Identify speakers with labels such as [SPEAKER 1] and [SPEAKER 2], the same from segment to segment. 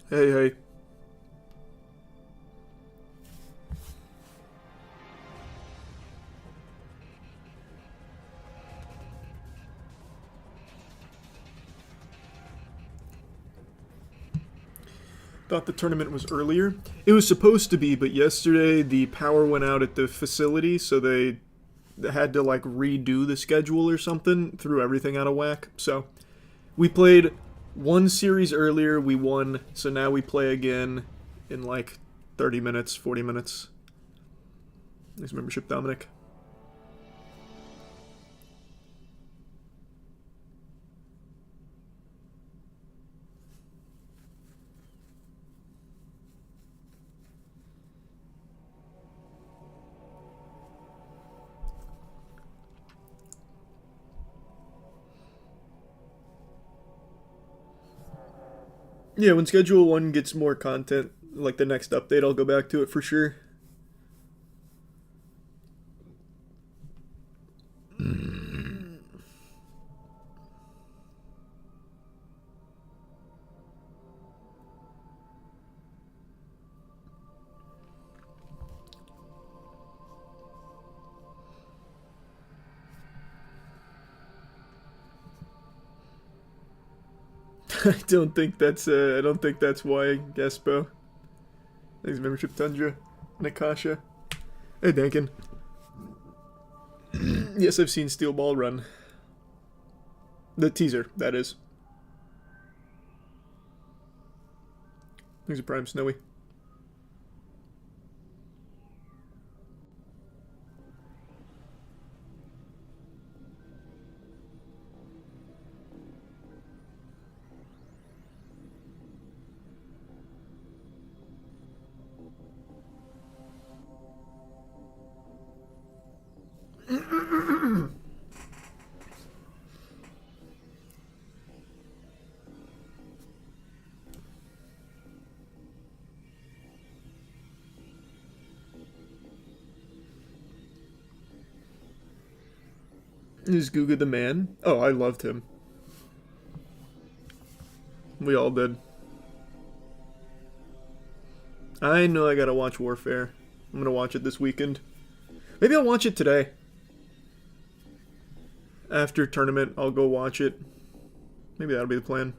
[SPEAKER 1] Hey, hey. Thought the tournament was earlier. It was supposed to be, but yesterday the power went out at the facility, so they had to like redo the schedule or something, threw everything out of whack. So we played one series earlier, we won, so now we play again in like 30 minutes, 40 minutes. Thanks, membership, Dominic. Yeah, when Schedule 1 gets more content, like the next update, I'll go back to it for sure. I don't think that's why, Gaspo. Thanks, membership, Tundra. Nakasha. Hey, Dankin. Yes, I've seen Steel Ball Run. The teaser, that is. Thanks, Prime Snowy. Is Guga the man? Oh, I loved him. We all did. I know I gotta watch Warfare. I'm gonna watch it this weekend. Maybe I'll watch it today. After tournament, I'll go watch it. Maybe that'll be the plan.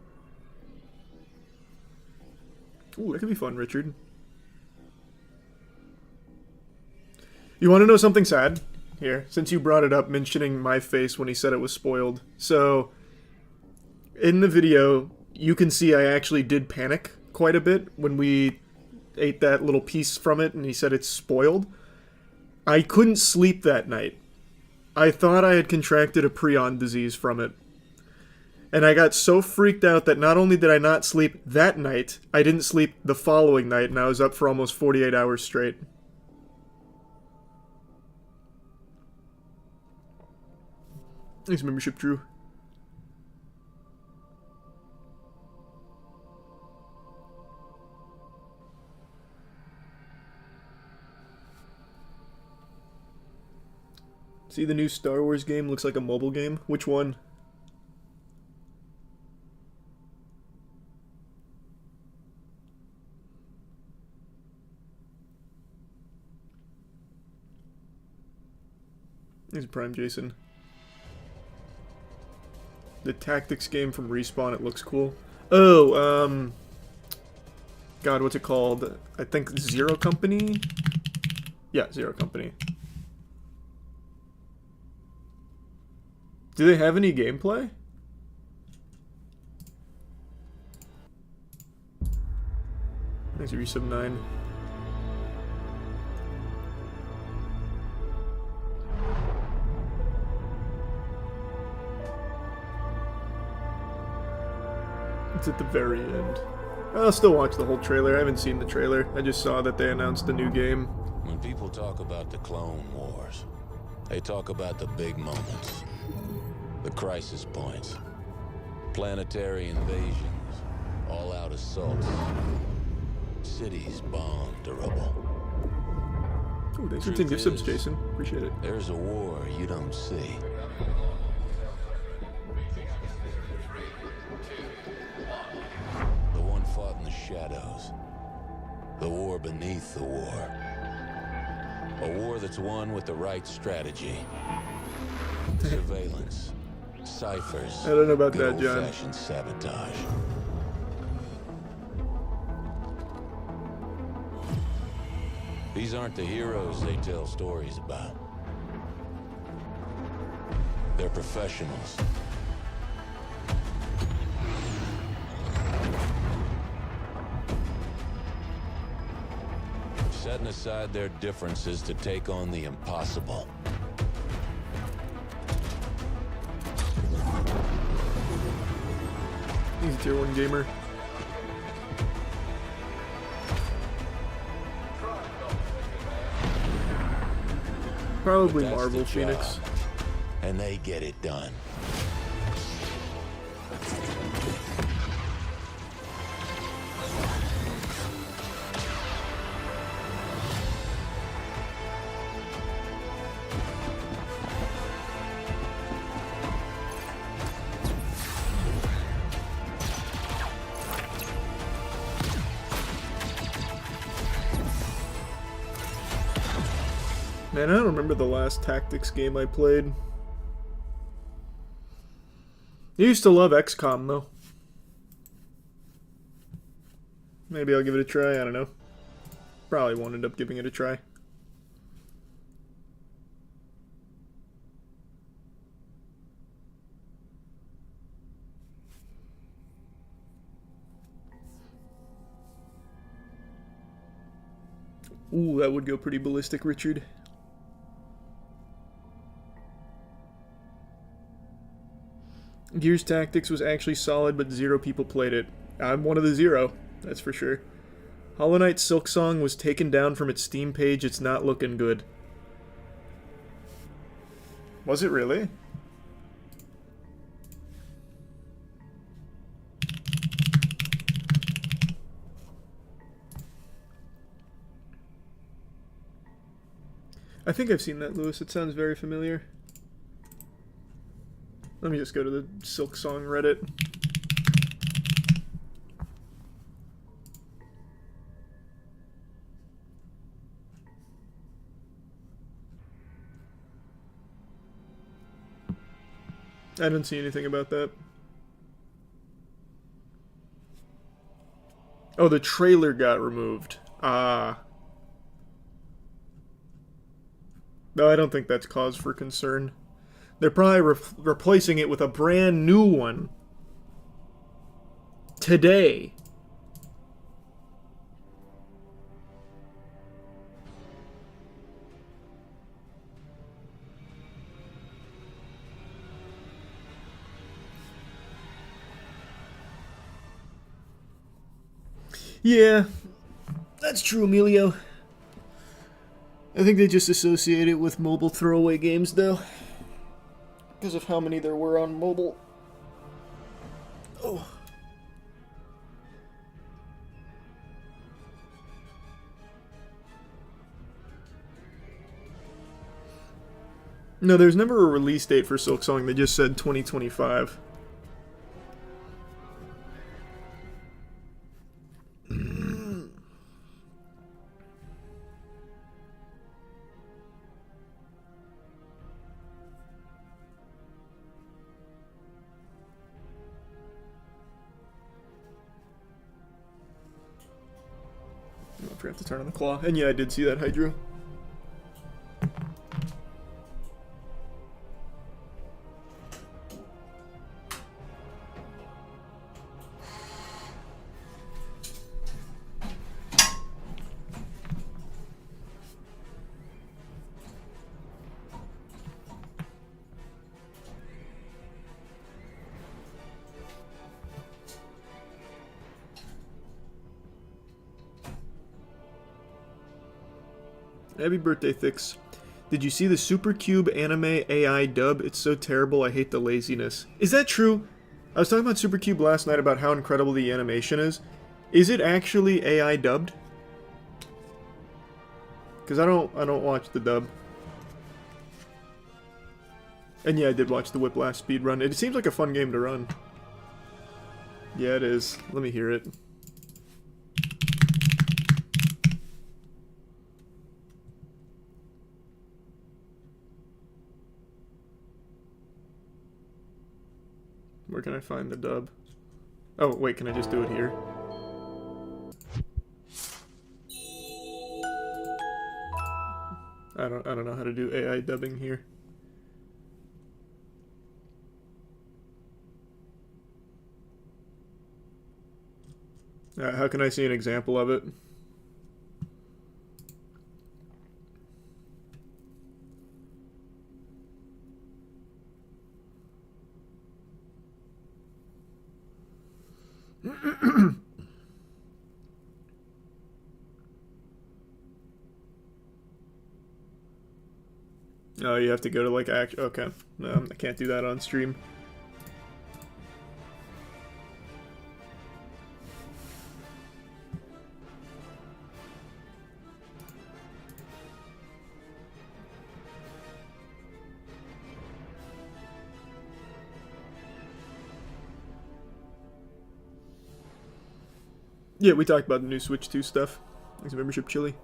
[SPEAKER 1] Ooh, that could be fun, Richard. You want to know something sad? Here, since you brought it up, mentioning my face when he said it was spoiled. So, in the video, you can see I actually did panic quite a bit when we ate that little piece from it and he said it's spoiled. I couldn't sleep that night. I thought I had contracted a prion disease from it. And I got so freaked out that not only did I not sleep that night, I didn't sleep the following night, and I was up for almost 48 hours straight. Thanks, membership, Drew. See, the new Star Wars game looks like a mobile game. Which one? Here's Prime Jason. The tactics game from Respawn, it looks cool. Oh, God, what's it called? I think Zero Company? Yeah, Zero Company. Do they have any gameplay? Thanks, Resub 9. It's at the very end. I'll still watch the whole trailer. I haven't seen the trailer. I just saw that they announced a new game.
[SPEAKER 2] When people talk about the Clone Wars, they talk about the big moments. The crisis points. Planetary invasions. All-out assaults. Cities bombed to rubble.
[SPEAKER 1] Ooh, thanks for 10 gift subs, Jason. Appreciate it.
[SPEAKER 2] There's a war you don't see. The one fought in the shadows. The war beneath the war. A war that's won with the right strategy. Surveillance. Ciphers.
[SPEAKER 1] I don't know about
[SPEAKER 2] good
[SPEAKER 1] that, John.
[SPEAKER 2] old-fashioned sabotage. These aren't the heroes they tell stories about. They're professionals. Setting aside their differences to take on the impossible.
[SPEAKER 1] He's a tier 1 gamer. Probably
[SPEAKER 2] That's
[SPEAKER 1] Marvel
[SPEAKER 2] the
[SPEAKER 1] Phoenix.
[SPEAKER 2] job, and they get it done.
[SPEAKER 1] Man, I don't remember the last tactics game I played. I used to love XCOM, though. Maybe I'll give it a try, I don't know. Probably won't end up giving it a try. Ooh, that would go pretty ballistic, Richard. Gears Tactics was actually solid, but 0 people played it. I'm one of the 0, that's for sure. Hollow Knight Silksong was taken down from its Steam page. It's not looking good. Was it really? I think I've seen that, Lewis. It sounds very familiar. Let me just go to the Silksong Reddit. I didn't see anything about that. Oh, the trailer got removed. Ah. No, I don't think that's cause for concern. They're probably replacing it with a brand new one. Today. Yeah, that's true, Emilio. I think they just associate it with mobile throwaway games, though. Because of how many there were on mobile. Oh. No, there's never a release date for Silksong. They just said 2025. I forgot to turn on the claw. And yeah, I did see that Hydro. Happy birthday, Thix. Did you see the Supercube anime AI dub? It's so terrible, I hate the laziness. Is that true? I was talking about Supercube last night about how incredible the animation is. Is it actually AI dubbed? Because I don't watch the dub. And yeah, I did watch the Whiplash speedrun. It seems like a fun game to run. Yeah, it is. Let me hear it. Where can I find the dub? Oh, wait, can I just do it here? I don't know how to do AI dubbing here. How can I see an example of it? Oh, you have to go to like okay. No, I can't do that on stream. Yeah, we talked about the new Switch 2 stuff. Thanks, membership, Chili.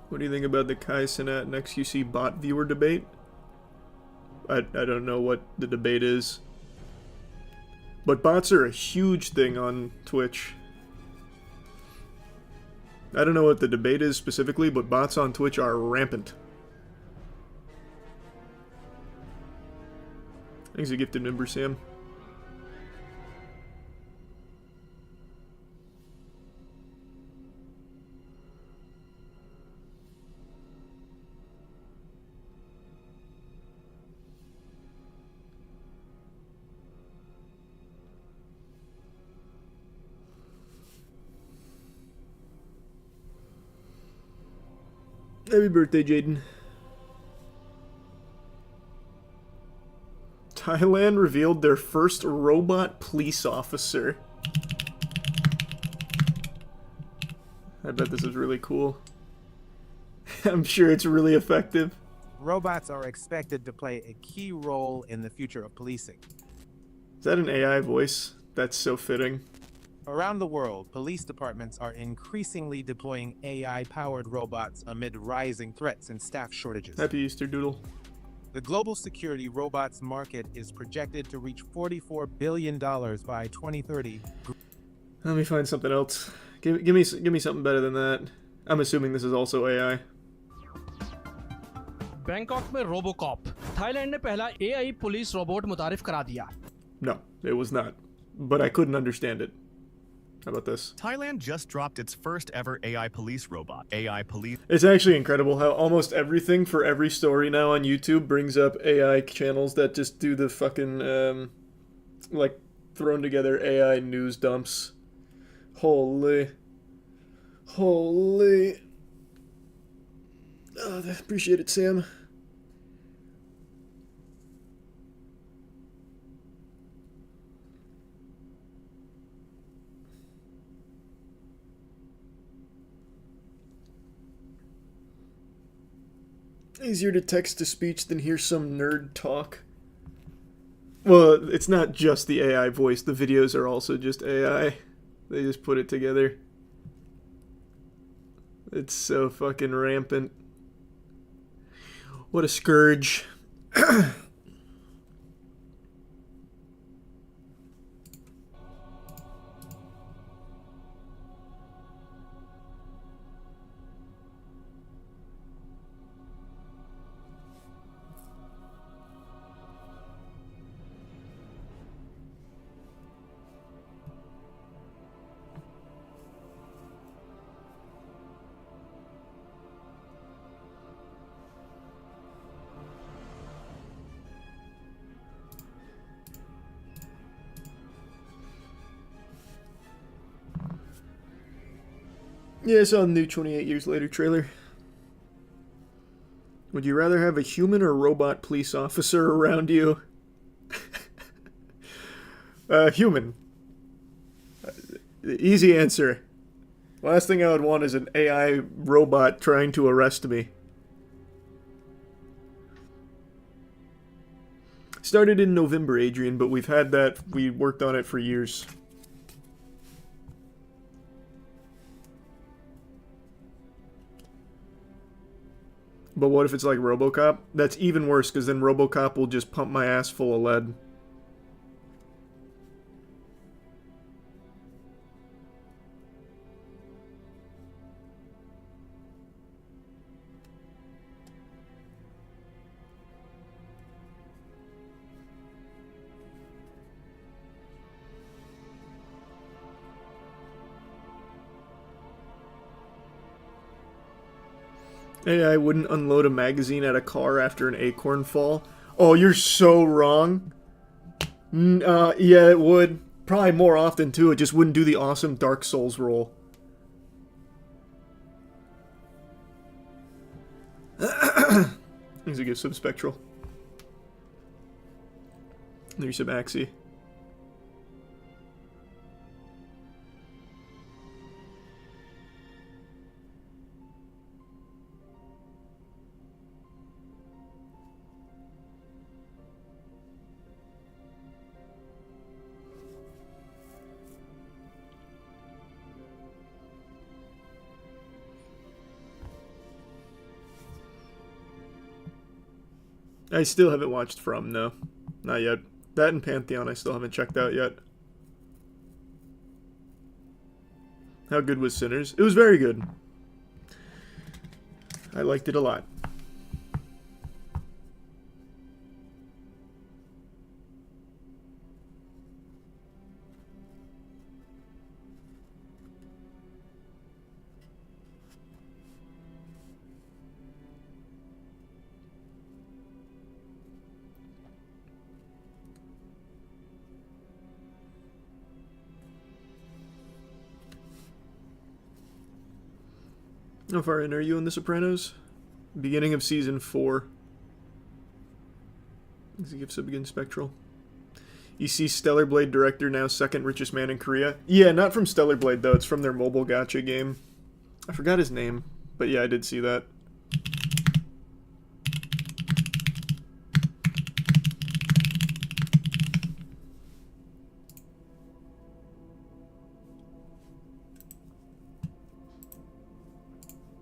[SPEAKER 1] What do you think about the Kai Cenat and XQC bot viewer debate? I don't know what the debate is. But bots are a huge thing on Twitch. I don't know what the debate is specifically, but bots on Twitch are rampant. Thanks a gifted member, Sam. Happy birthday, Jaden. Thailand revealed their first robot police officer. I bet this is really cool. I'm sure it's really effective.
[SPEAKER 3] Robots are expected to play a key role in the future of policing.
[SPEAKER 1] Is that an AI voice? That's so fitting.
[SPEAKER 3] Around the world, police departments are increasingly deploying AI-powered robots amid rising threats and staff shortages.
[SPEAKER 1] Happy Easter, Doodle.
[SPEAKER 3] The global security robots market is projected to reach $44 billion by 2030.
[SPEAKER 1] Let me find something else. Give me something better than that. I'm assuming this is also AI.
[SPEAKER 4] Bangkok में RoboCop Thailand ने पहला AI police robot मुतारिफ करा दिया.
[SPEAKER 1] No, it was not. But I couldn't understand it. How about this?
[SPEAKER 5] Thailand just dropped its first ever AI police robot. AI police.
[SPEAKER 1] It's actually incredible how almost everything for every story now on YouTube brings up AI channels that just do the fucking, like, thrown together AI news dumps. Holy. Holy. Oh, I appreciate it, Sam. Easier to text to speech than hear some nerd talk. Well, it's not just the AI voice. The videos are also just AI. They just put it together. It's so fucking rampant. What a scourge. Yeah, I saw the new 28 Years Later trailer. Would you rather have a human or robot police officer around you? Human. The easy answer. Last thing I would want is an AI robot trying to arrest me. Started in November, Adrian, but we've had that. We worked on it for years. But what if it's like RoboCop? That's even worse, because then RoboCop will just pump my ass full of lead. AI wouldn't unload a magazine at a car after an acorn fall. Oh, you're so wrong. Yeah, it would. Probably more often, too. It just wouldn't do the awesome Dark Souls roll. Needs to get some Spectral. There's some Axie. I still haven't watched From, no. Not yet. That and Pantheon I still haven't checked out yet. How good was Sinners? It was very good. I liked it a lot. How far in are you in The Sopranos? Beginning of season 4. Does he give sub again Spectral? You see Stellar Blade director now second richest man in Korea? Yeah, not from Stellar Blade though, it's from their mobile gacha game. I forgot his name, but yeah, I did see that.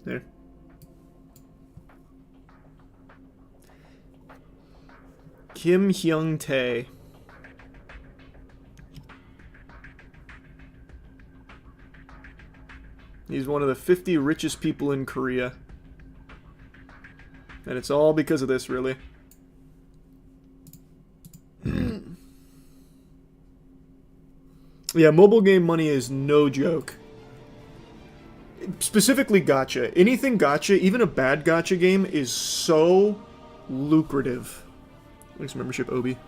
[SPEAKER 1] There. Kim Hyung-tae. He's one of the 50 richest people in Korea. And it's all because of this, really. Yeah, mobile game money is no joke. Specifically gacha. Anything gacha, even a bad gacha game, is so lucrative. Thanks, membership, Obi.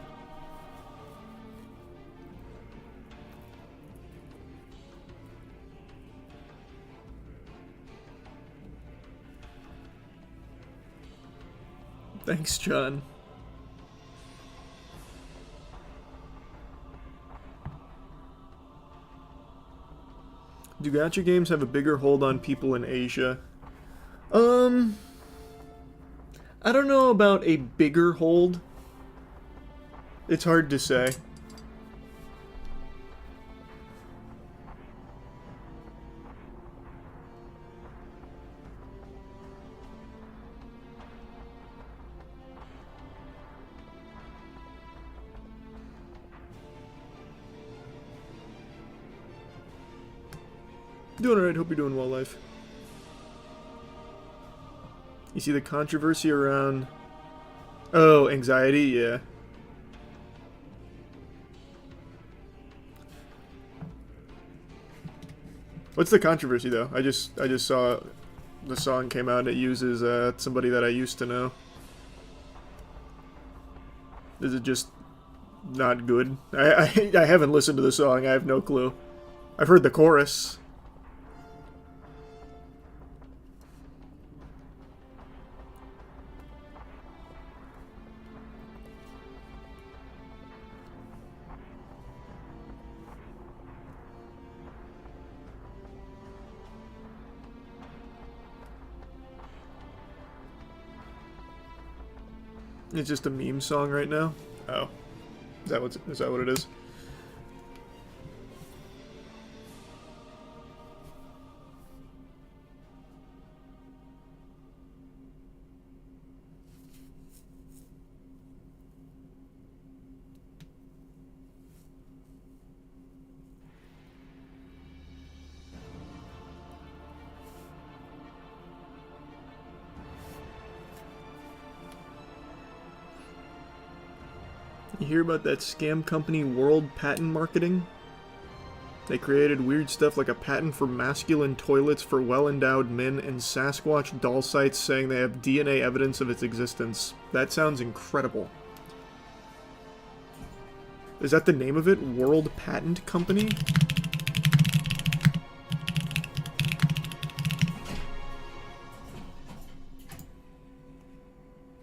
[SPEAKER 1] Thanks, John. Do gacha games have a bigger hold on people in Asia? I don't know about a bigger hold. It's hard to say. Doing alright, hope you're doing well, life. You see the controversy around... Oh, anxiety? Yeah. What's the controversy, though? I just saw the song came out and it uses somebody that I used to know. Is it just not good? I haven't listened to the song, I have no clue. I've heard the chorus. It's just a meme song right now? Oh. Is that what it is? You hear about that scam company World Patent Marketing? They created weird stuff like a patent for masculine toilets for well-endowed men and Sasquatch doll sites saying they have DNA evidence of its existence. That sounds incredible. Is that the name of it? World Patent Company?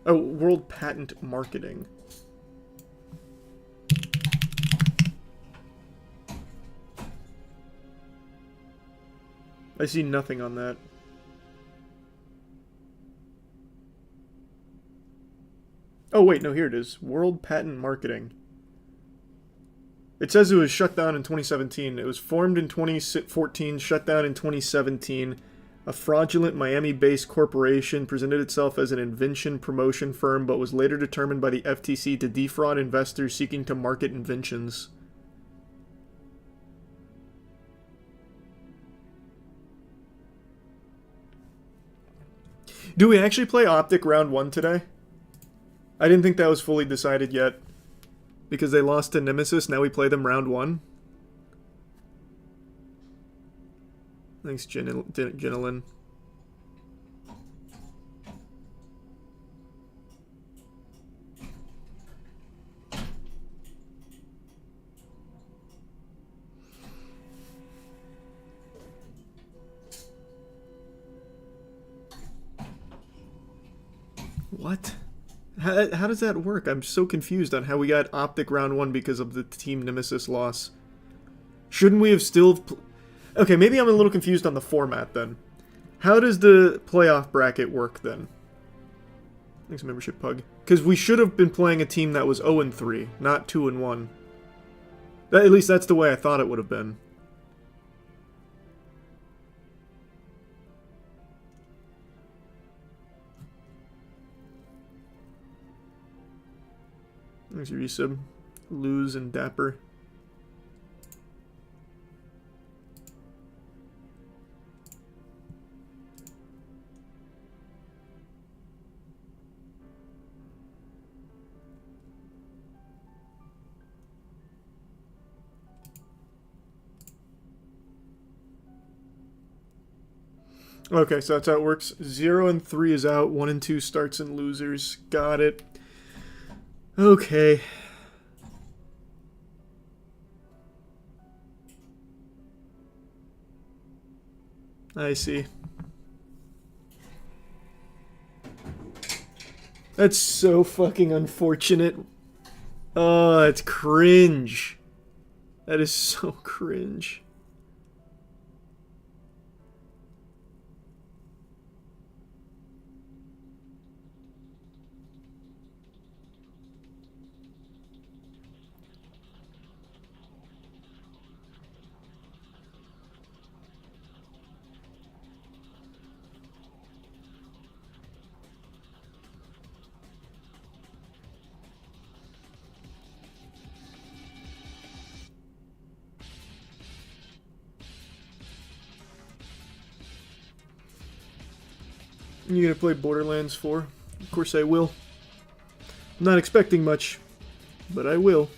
[SPEAKER 1] Oh, World Patent Marketing. I see nothing on that. Oh wait, no, here it is. World Patent Marketing. It says it was shut down in 2017. It was formed in 2014, shut down in 2017. A fraudulent Miami-based corporation presented itself as an invention promotion firm, but was later determined by the FTC to defraud investors seeking to market inventions. Do we actually play Optic round 1 today? I didn't think that was fully decided yet. Because they lost to Nemesis, now we play them round 1? Thanks, Ginelin. What? How does that work? I'm so confused on how we got Optic round 1 because of the Team Nemesis loss. Shouldn't we have still... Okay, maybe I'm a little confused on the format then. How does the playoff bracket work then? Thanks, membership Pug. Because we should have been playing a team that was 0-3, not 2-1. At least that's the way I thought it would have been. Thanks, Resub. Lose and Dapper. Okay, so that's how it works. 0 and 3 is out. 1 and 2 starts in losers. Got it. Okay. I see. That's so fucking unfortunate. Oh, that's cringe. That is so cringe. You gonna play Borderlands 4? Of course I will. I'm not expecting much, but I will.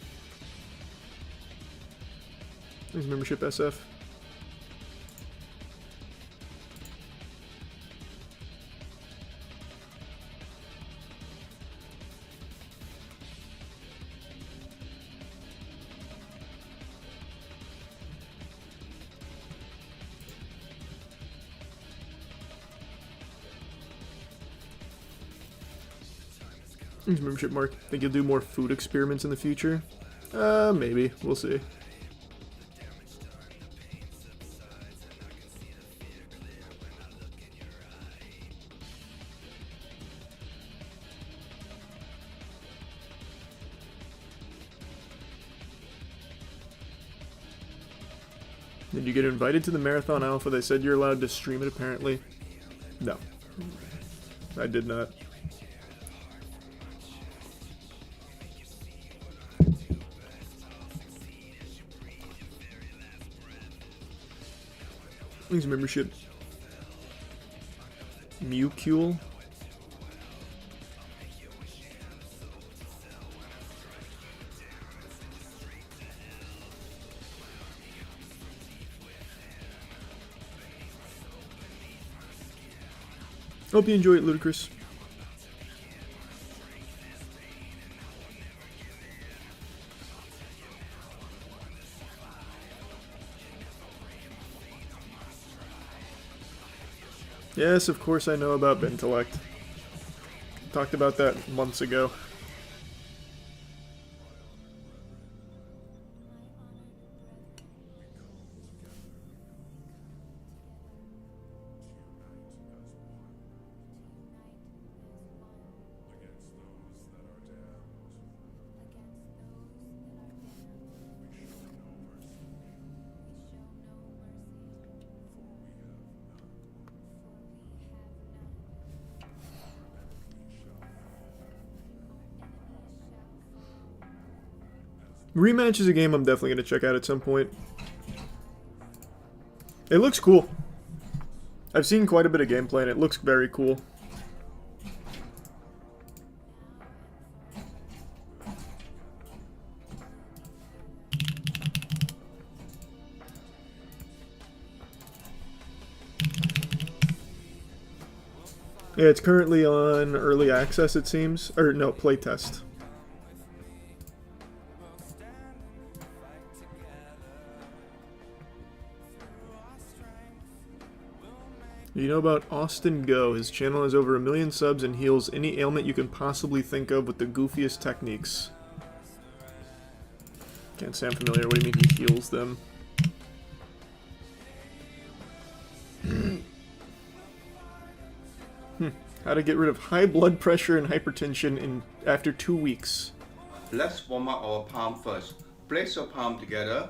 [SPEAKER 1] There's membership SF. Membership Mark. Think you'll do more food experiments in the future? Maybe. We'll see. Did you get invited to the Marathon Alpha? They said you're allowed to stream it, apparently. No. I did not. Thanks, membership. Mucule. Hope you enjoy it, Ludicrous. Yes, of course I know about Bintellect. Talked about that months ago. Rematch is a game I'm definitely going to check out at some point. It looks cool. I've seen quite a bit of gameplay and it looks very cool. Yeah, it's currently on early access, it seems. Or no, playtest. You know about Austin Go. His channel has over 1 million subs and heals any ailment you can possibly think of with the goofiest techniques. Can't say I'm familiar. What do you mean he heals them? How to get rid of high blood pressure and hypertension after 2 weeks.
[SPEAKER 6] Let's warm up our palm first. Place your palm together.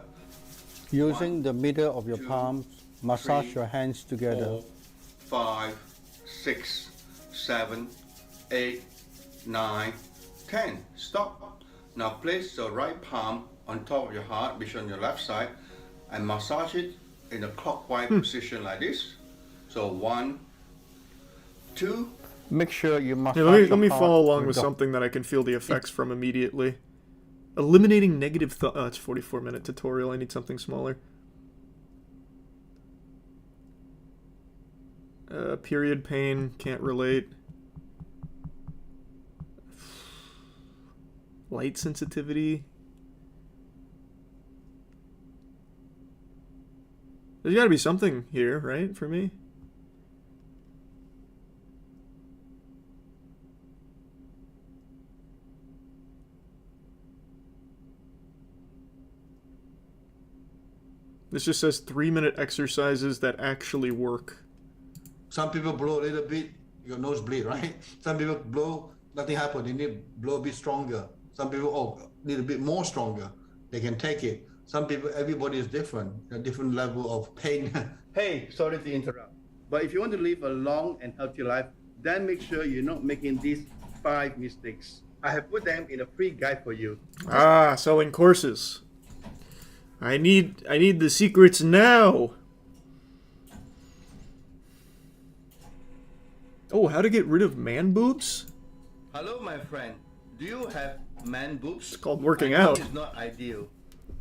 [SPEAKER 7] Using the middle of your palms, massage
[SPEAKER 6] 3,
[SPEAKER 7] your hands together.
[SPEAKER 6] 4, 5, 6, 7, 8, 9, 10. Stop. Now place your right palm on top of your heart, which is on your left side, and massage it in a clockwise position like this. So 1, 2.
[SPEAKER 7] Make sure you massage
[SPEAKER 1] Yeah, let me
[SPEAKER 7] your
[SPEAKER 1] follow
[SPEAKER 7] heart
[SPEAKER 1] along with
[SPEAKER 7] the-
[SPEAKER 1] something that I can feel the effects from immediately. Eliminating negative thought. Oh, it's a 44-minute tutorial. I need something smaller. Period pain. Can't relate. Light sensitivity. There's got to be something here, right, for me? This just says 3-minute exercises that actually work.
[SPEAKER 8] Some people blow a little bit, your nose bleed, right? Some people blow, nothing happened. They need blow a bit stronger. Some people, need a bit more stronger. They can take it. Some people, everybody is different, a different level of pain. Hey, sorry to interrupt. But if you want to live a long and healthy life, then make sure you're not making these 5 mistakes. I have put them in a free guide for you.
[SPEAKER 1] Ah, selling courses. I need the secrets now. Oh, how to get rid of man boobs?
[SPEAKER 8] Hello, my friend. Do you have man boobs?
[SPEAKER 1] It's called working
[SPEAKER 8] I know
[SPEAKER 1] out.
[SPEAKER 8] It's not ideal,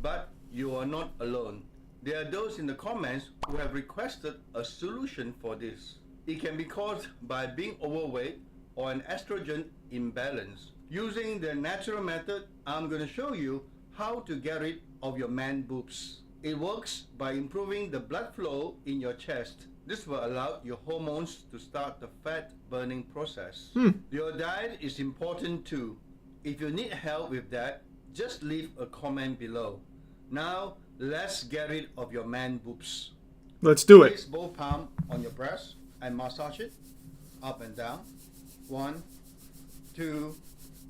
[SPEAKER 8] but you are not alone. There are those in the comments who have requested a solution for this. It can be caused by being overweight or an estrogen imbalance. Using the natural method, I'm going to show you how to get rid of your man boobs. It works by improving the blood flow in your chest. This will allow your hormones to start the fat burning process. Your diet is important too. If you need help with that, just leave a comment below. Now, let's get rid of your man boobs.
[SPEAKER 1] Let's do it.
[SPEAKER 8] Place both palms on your breast and massage it up and down. 1, 2.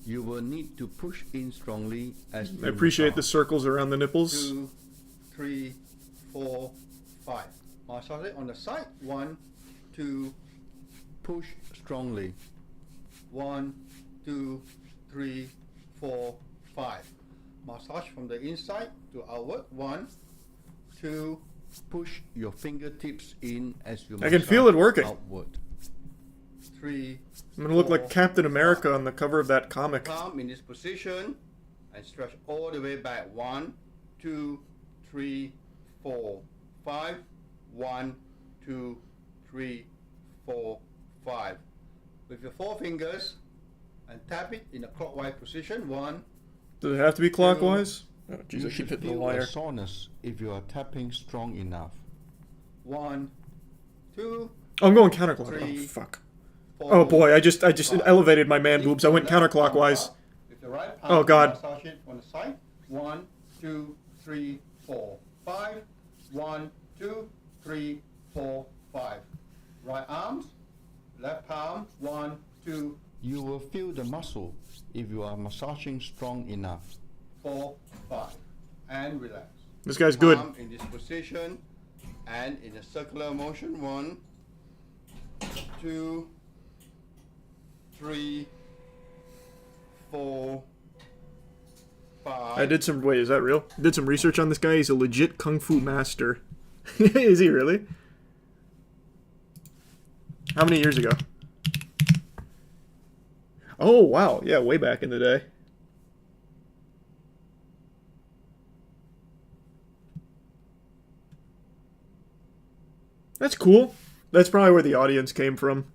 [SPEAKER 8] You will need to push in strongly as you
[SPEAKER 1] I appreciate the
[SPEAKER 8] massage.
[SPEAKER 1] circles around the nipples.
[SPEAKER 8] 2, 3, 4, 5. Massage it on the side. 1, 2. Push strongly. 1, 2, 3, 4, 5. Massage from the inside to outward. 1, 2. Push your fingertips in as you
[SPEAKER 1] I can
[SPEAKER 8] massage
[SPEAKER 1] feel it working.
[SPEAKER 8] outward. 3.
[SPEAKER 1] I'm gonna look like
[SPEAKER 8] 4,
[SPEAKER 1] Captain America on the cover of that comic.
[SPEAKER 8] Palm in this position and stretch all the way back. 1, 2, 3, 4, 5. 1, 2, 3, 4, 5. With your 4 fingers, and tap it in a clockwise position. 1.
[SPEAKER 1] Does it have to be clockwise? Oh, jeez,
[SPEAKER 7] You
[SPEAKER 1] I keep
[SPEAKER 7] should
[SPEAKER 1] hitting the
[SPEAKER 7] feel
[SPEAKER 1] wire.
[SPEAKER 7] a soreness if you are tapping strong enough.
[SPEAKER 8] 1, 2,
[SPEAKER 1] Oh, I'm going counterclockwise.
[SPEAKER 8] 3,
[SPEAKER 1] Oh, fuck.
[SPEAKER 8] 4.
[SPEAKER 1] Oh boy, I just
[SPEAKER 8] 5.
[SPEAKER 1] elevated my man
[SPEAKER 8] Lift
[SPEAKER 1] boobs. I went
[SPEAKER 8] your left palm
[SPEAKER 1] counterclockwise.
[SPEAKER 8] up. With the right palm,
[SPEAKER 1] Oh, God.
[SPEAKER 8] massage it on the side. 1, 2, 3, 4, 5. 1, 2, 3, 4, 5. Right arms, left palm. 1, 2,
[SPEAKER 7] You will feel the muscle if you are massaging strong enough.
[SPEAKER 8] 4, 5. And relax.
[SPEAKER 1] This guy's good.
[SPEAKER 8] Palm in this position and in a circular motion. 1, 2, 3, 4, 5.
[SPEAKER 1] I did some. Wait, is that real? Did some research on this guy. He's a legit kung fu master. Is he really? How many years ago? Oh wow, yeah, way back in the day. That's cool. That's probably where the audience came from.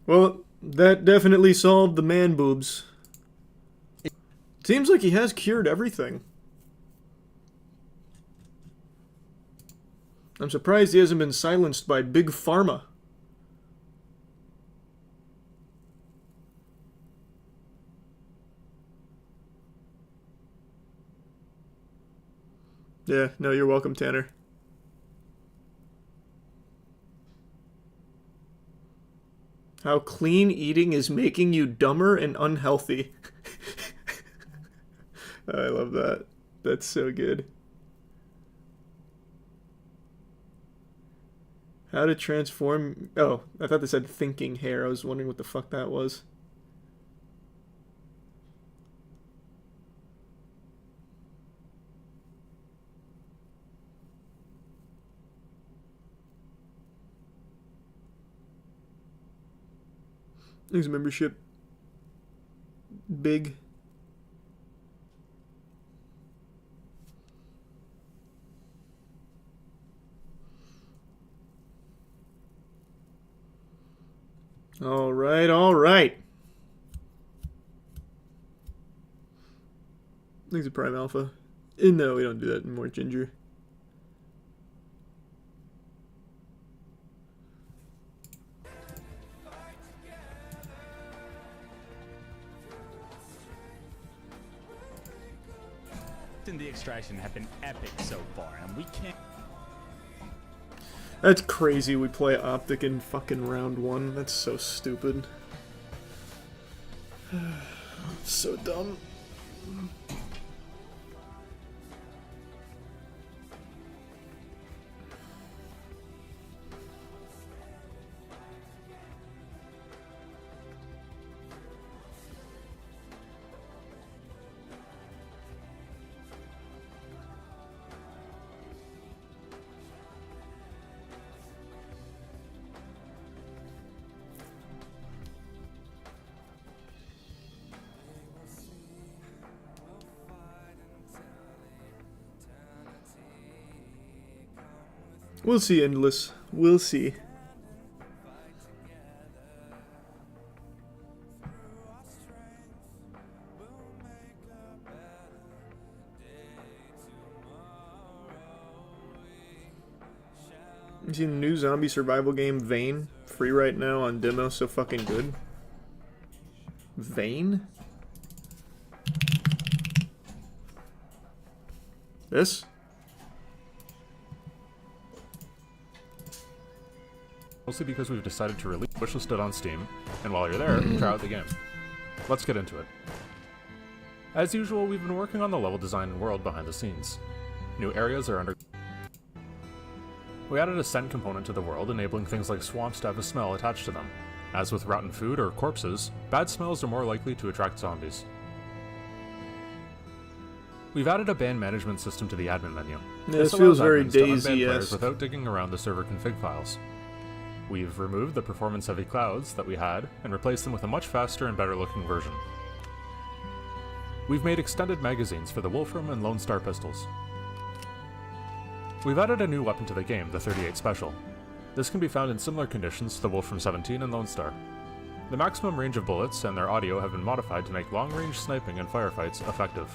[SPEAKER 1] Well, that definitely solved the man boobs. Seems like he has cured everything. I'm surprised he hasn't been silenced by Big Pharma. Yeah, no, you're welcome, Tanner. How clean eating is making you dumber and unhealthy. I love that. That's so good. How to transform... Oh, I thought they said thinking hair. I was wondering what the fuck that was. Thanks, membership. Big. All right, all right. Thanks, Prime Alpha. No, we don't do that anymore, Ginger.
[SPEAKER 9] And the extraction have been epic so far, and we can't.
[SPEAKER 1] That's crazy. We play Optic in fucking round 1. That's so stupid. So dumb. We'll see, Endless. We'll see. You seen the new zombie survival game, Vane? Free right now on demo, so fucking good. Vane? This?
[SPEAKER 10] Mostly because we've decided to release wishlisted on Steam, and while you're there, try out the game. Let's get into it. As usual, we've been working on the level design and world behind the scenes. New areas are under... We added a scent component to the world, enabling things like swamps to have a smell attached to them. As with rotten food or corpses, bad smells are more likely to attract zombies. We've added a ban management system to the admin menu.
[SPEAKER 1] Yeah, this feels very DayZ-esque.
[SPEAKER 10] Without digging around the server config files. We've removed the performance-heavy clouds that we had and replaced them with a much faster and better-looking version. we've made extended magazines for the Wolfram and Lone Star pistols. We've added a new weapon to the game, the 38 Special. This can be found in similar conditions to the Wolfram 17 and Lone Star. The maximum range of bullets and their audio have been modified to make long-range sniping and firefights effective.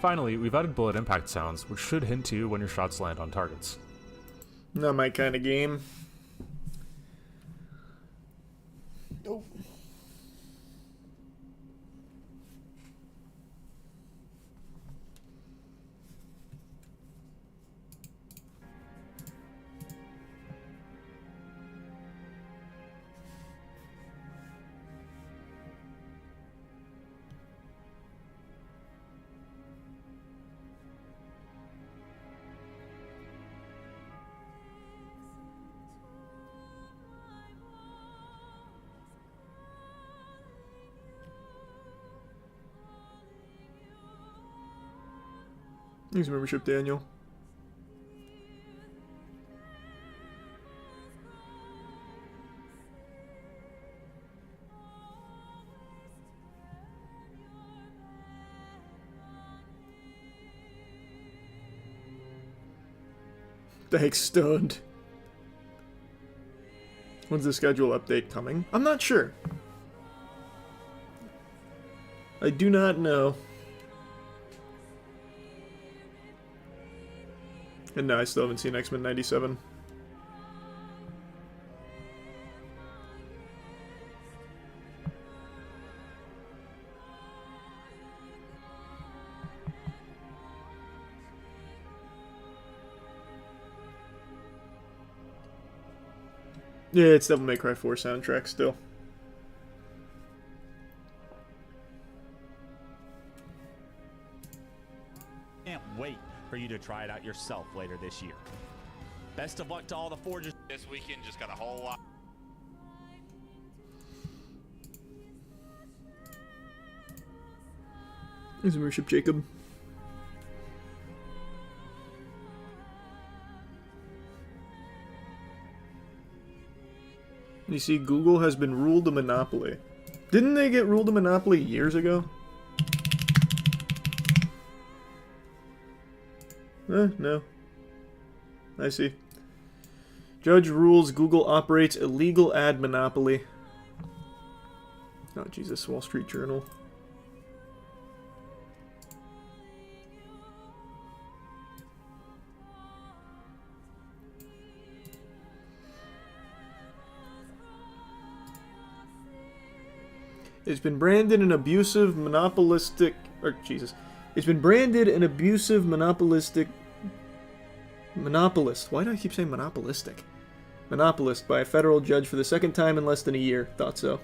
[SPEAKER 10] Finally, we've added bullet impact sounds, which should hint to you when your shots land on targets.
[SPEAKER 1] Not my kind of game. Nope. Thanks for membership, Daniel. Thanks, Stoned. When's the schedule update coming? I'm not sure. I do not know. And no, I still haven't seen X-Men 97. Yeah, it's Devil May Cry 4 soundtrack still.
[SPEAKER 9] Can't wait for you to try it out yourself later this year. Best of luck to all the forgers this weekend. Just got a whole lot.
[SPEAKER 1] Thanks for membership, Jacob. You see, Google has been ruled a monopoly. Didn't they get ruled a monopoly years ago? No. I see. Judge rules Google operates illegal ad monopoly. Oh, Jesus, Wall Street Journal. It's been branded an abusive monopolistic... Or, Jesus. It's been branded an abusive monopolistic... Monopolist. Why do I keep saying monopolistic? Monopolist by a federal judge for the second time in less than a year. Thought so.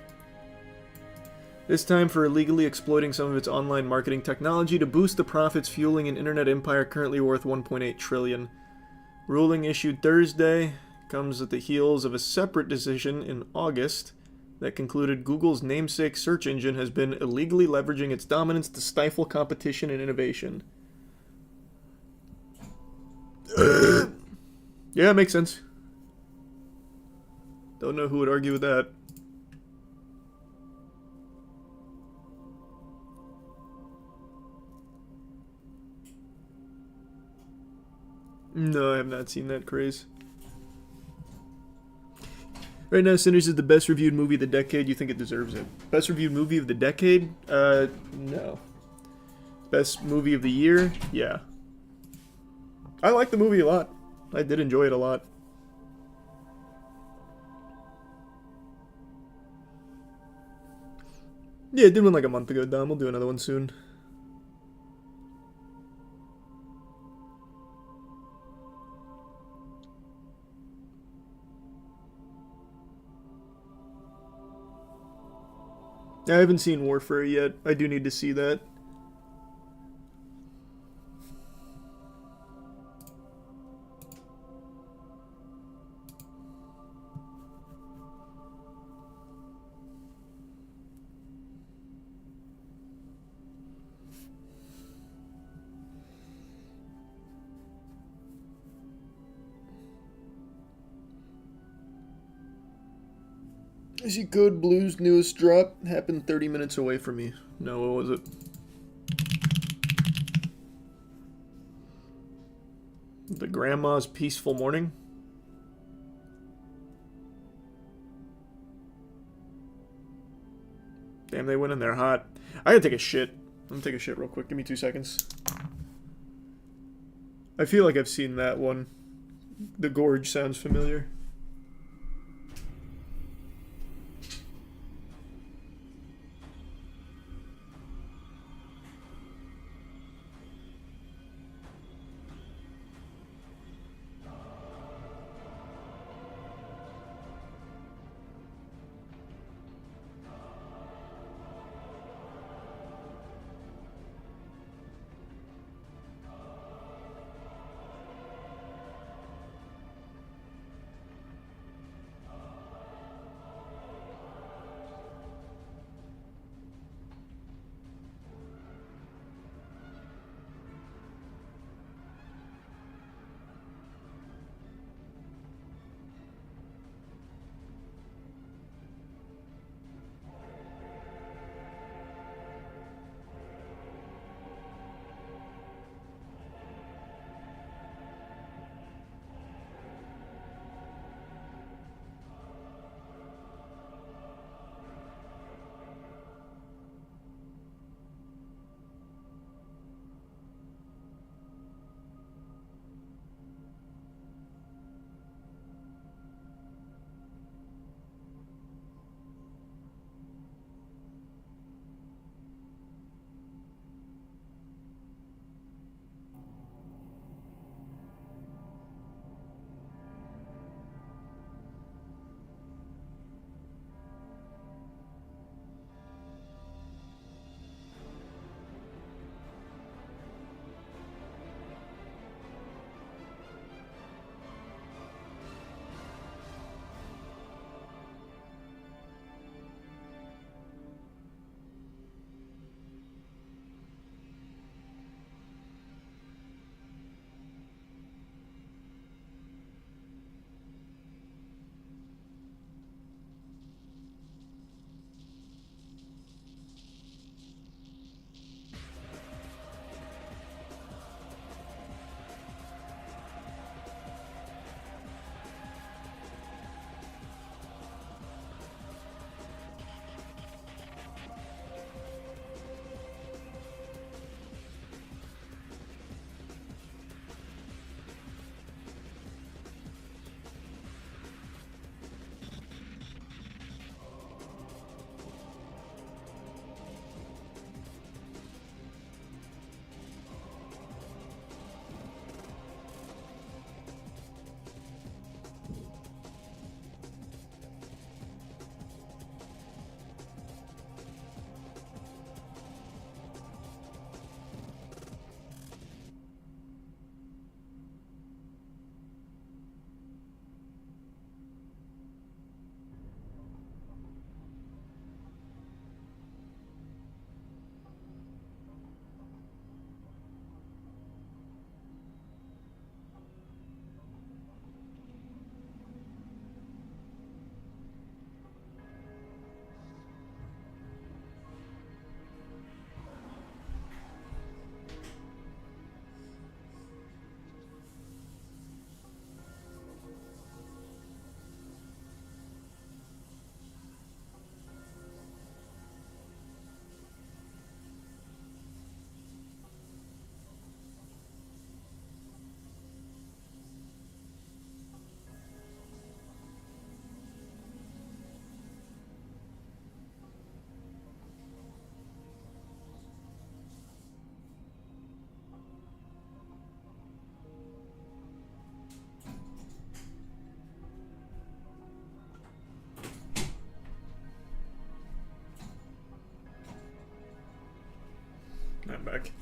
[SPEAKER 1] This time for illegally exploiting some of its online marketing technology to boost the profits fueling an internet empire currently worth $1.8 trillion. Ruling issued Thursday comes at the heels of a separate decision in August that concluded Google's namesake search engine has been illegally leveraging its dominance to stifle competition and innovation. Yeah, makes sense. Don't know who would argue with that. No, I have not seen that craze. Right now, Sinners is the best reviewed movie of the decade. You think it deserves it? Best reviewed movie of the decade? No. Best movie of the year? Yeah. I like the movie a lot. I did enjoy it a lot. Yeah, I did one like a month ago, Dom. We'll do another one soon. I haven't seen Warfare yet. I do need to see that. I see Code Blue's newest drop happened 30 minutes away from me. No, what was it? The Grandma's Peaceful Morning. Damn, they went in there hot. I gotta take a shit. I'm gonna take a shit real quick. Give me 2 seconds. I feel like I've seen that one. The gorge sounds familiar. I'm back.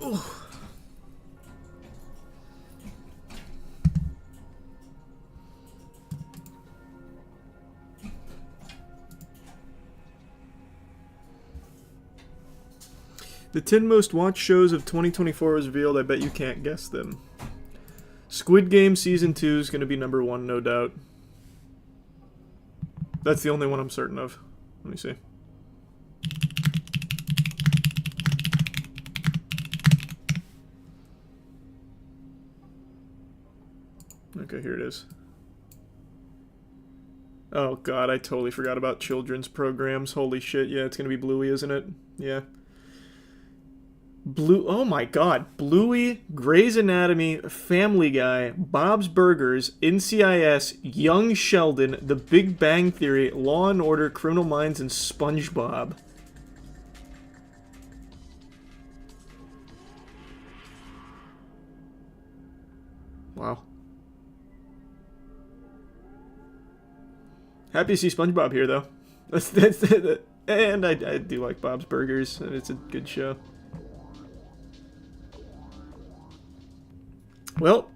[SPEAKER 1] Ooh. The 10 most watched shows of 2024 was revealed. I bet you can't guess them. Squid Game Season 2 is going to be number 1, no doubt. That's the only one I'm certain of. Let me see. Okay, here it is. Oh god, I totally forgot about children's programs. Holy shit, yeah, it's gonna be Bluey, isn't it? Yeah. Oh my god. Bluey, Grey's Anatomy, Family Guy, Bob's Burgers, NCIS, Young Sheldon, The Big Bang Theory, Law and Order, Criminal Minds, and SpongeBob. Wow. Happy to see SpongeBob here, though. And I do like Bob's Burgers, and it's a good show. Well,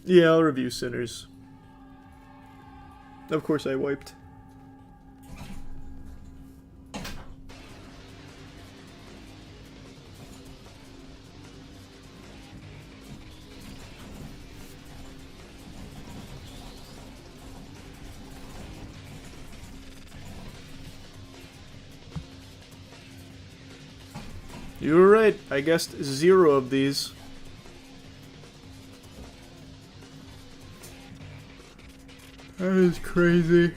[SPEAKER 1] yeah, I'll review Sinners. Of course I wiped. You were right. I guessed 0 of these. That is crazy.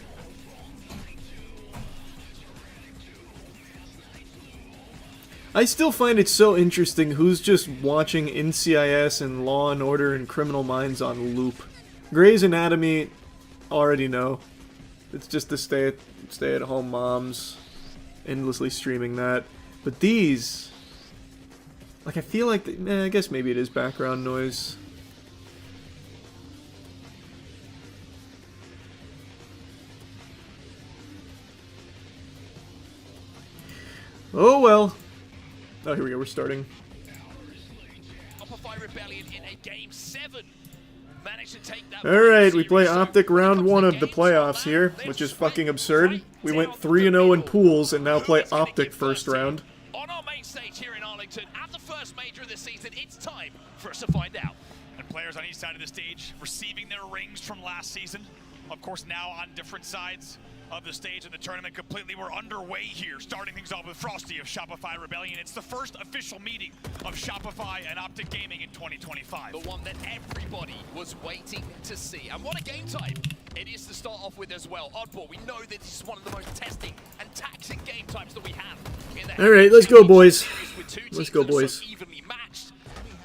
[SPEAKER 1] I still find it so interesting who's just watching NCIS and Law and Order and Criminal Minds on loop. Grey's Anatomy, already know. It's just the stay-at-home moms endlessly streaming that. But these... Like, I feel like... I guess maybe it is background noise. Oh, well. Oh, here we go. We're starting. Alright, we play Optic round 1 of the playoffs here, which is fucking absurd. We went 3-0 in pools and now play Optic first round.
[SPEAKER 11] On our main stage here in Arlington, at the first major of the season, it's time for us to find out.
[SPEAKER 9] And players on each side of the stage receiving their rings from last season. Of course, now on different sides of the stage of the tournament completely. We're underway here, starting things off with Frosty of Shopify Rebellion. It's the first official meeting of Shopify and Optic Gaming in 2025.
[SPEAKER 11] The one that everybody was waiting to see. And what a game type it is to start off with as well. Oddball, we know that this is one of the most testing and taxing game types that we have.
[SPEAKER 1] Alright, let's go, boys. Let's go, boys.
[SPEAKER 11] So evenly matched.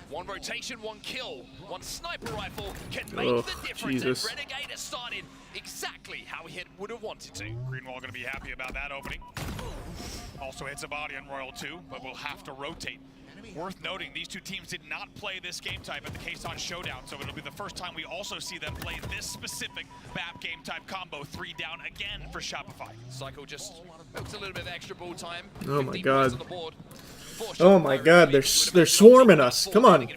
[SPEAKER 11] One rotation, one kill, one sniper rifle can make the difference.
[SPEAKER 1] Jesus.
[SPEAKER 11] And Renegade has started exactly how he would have wanted to.
[SPEAKER 9] Greenwall going to be happy about that opening. Also hits a body on Royal 2, but we'll have to rotate. Worth noting, these two teams did not play this game type at the Kason Showdown, so it'll be the first time we also see them play this specific BAP game type combo. 3 down again for Shopify.
[SPEAKER 11] Cycle just hooks a little bit of extra ball time.
[SPEAKER 1] Oh my god. Oh my god, they're swarming us. Come on.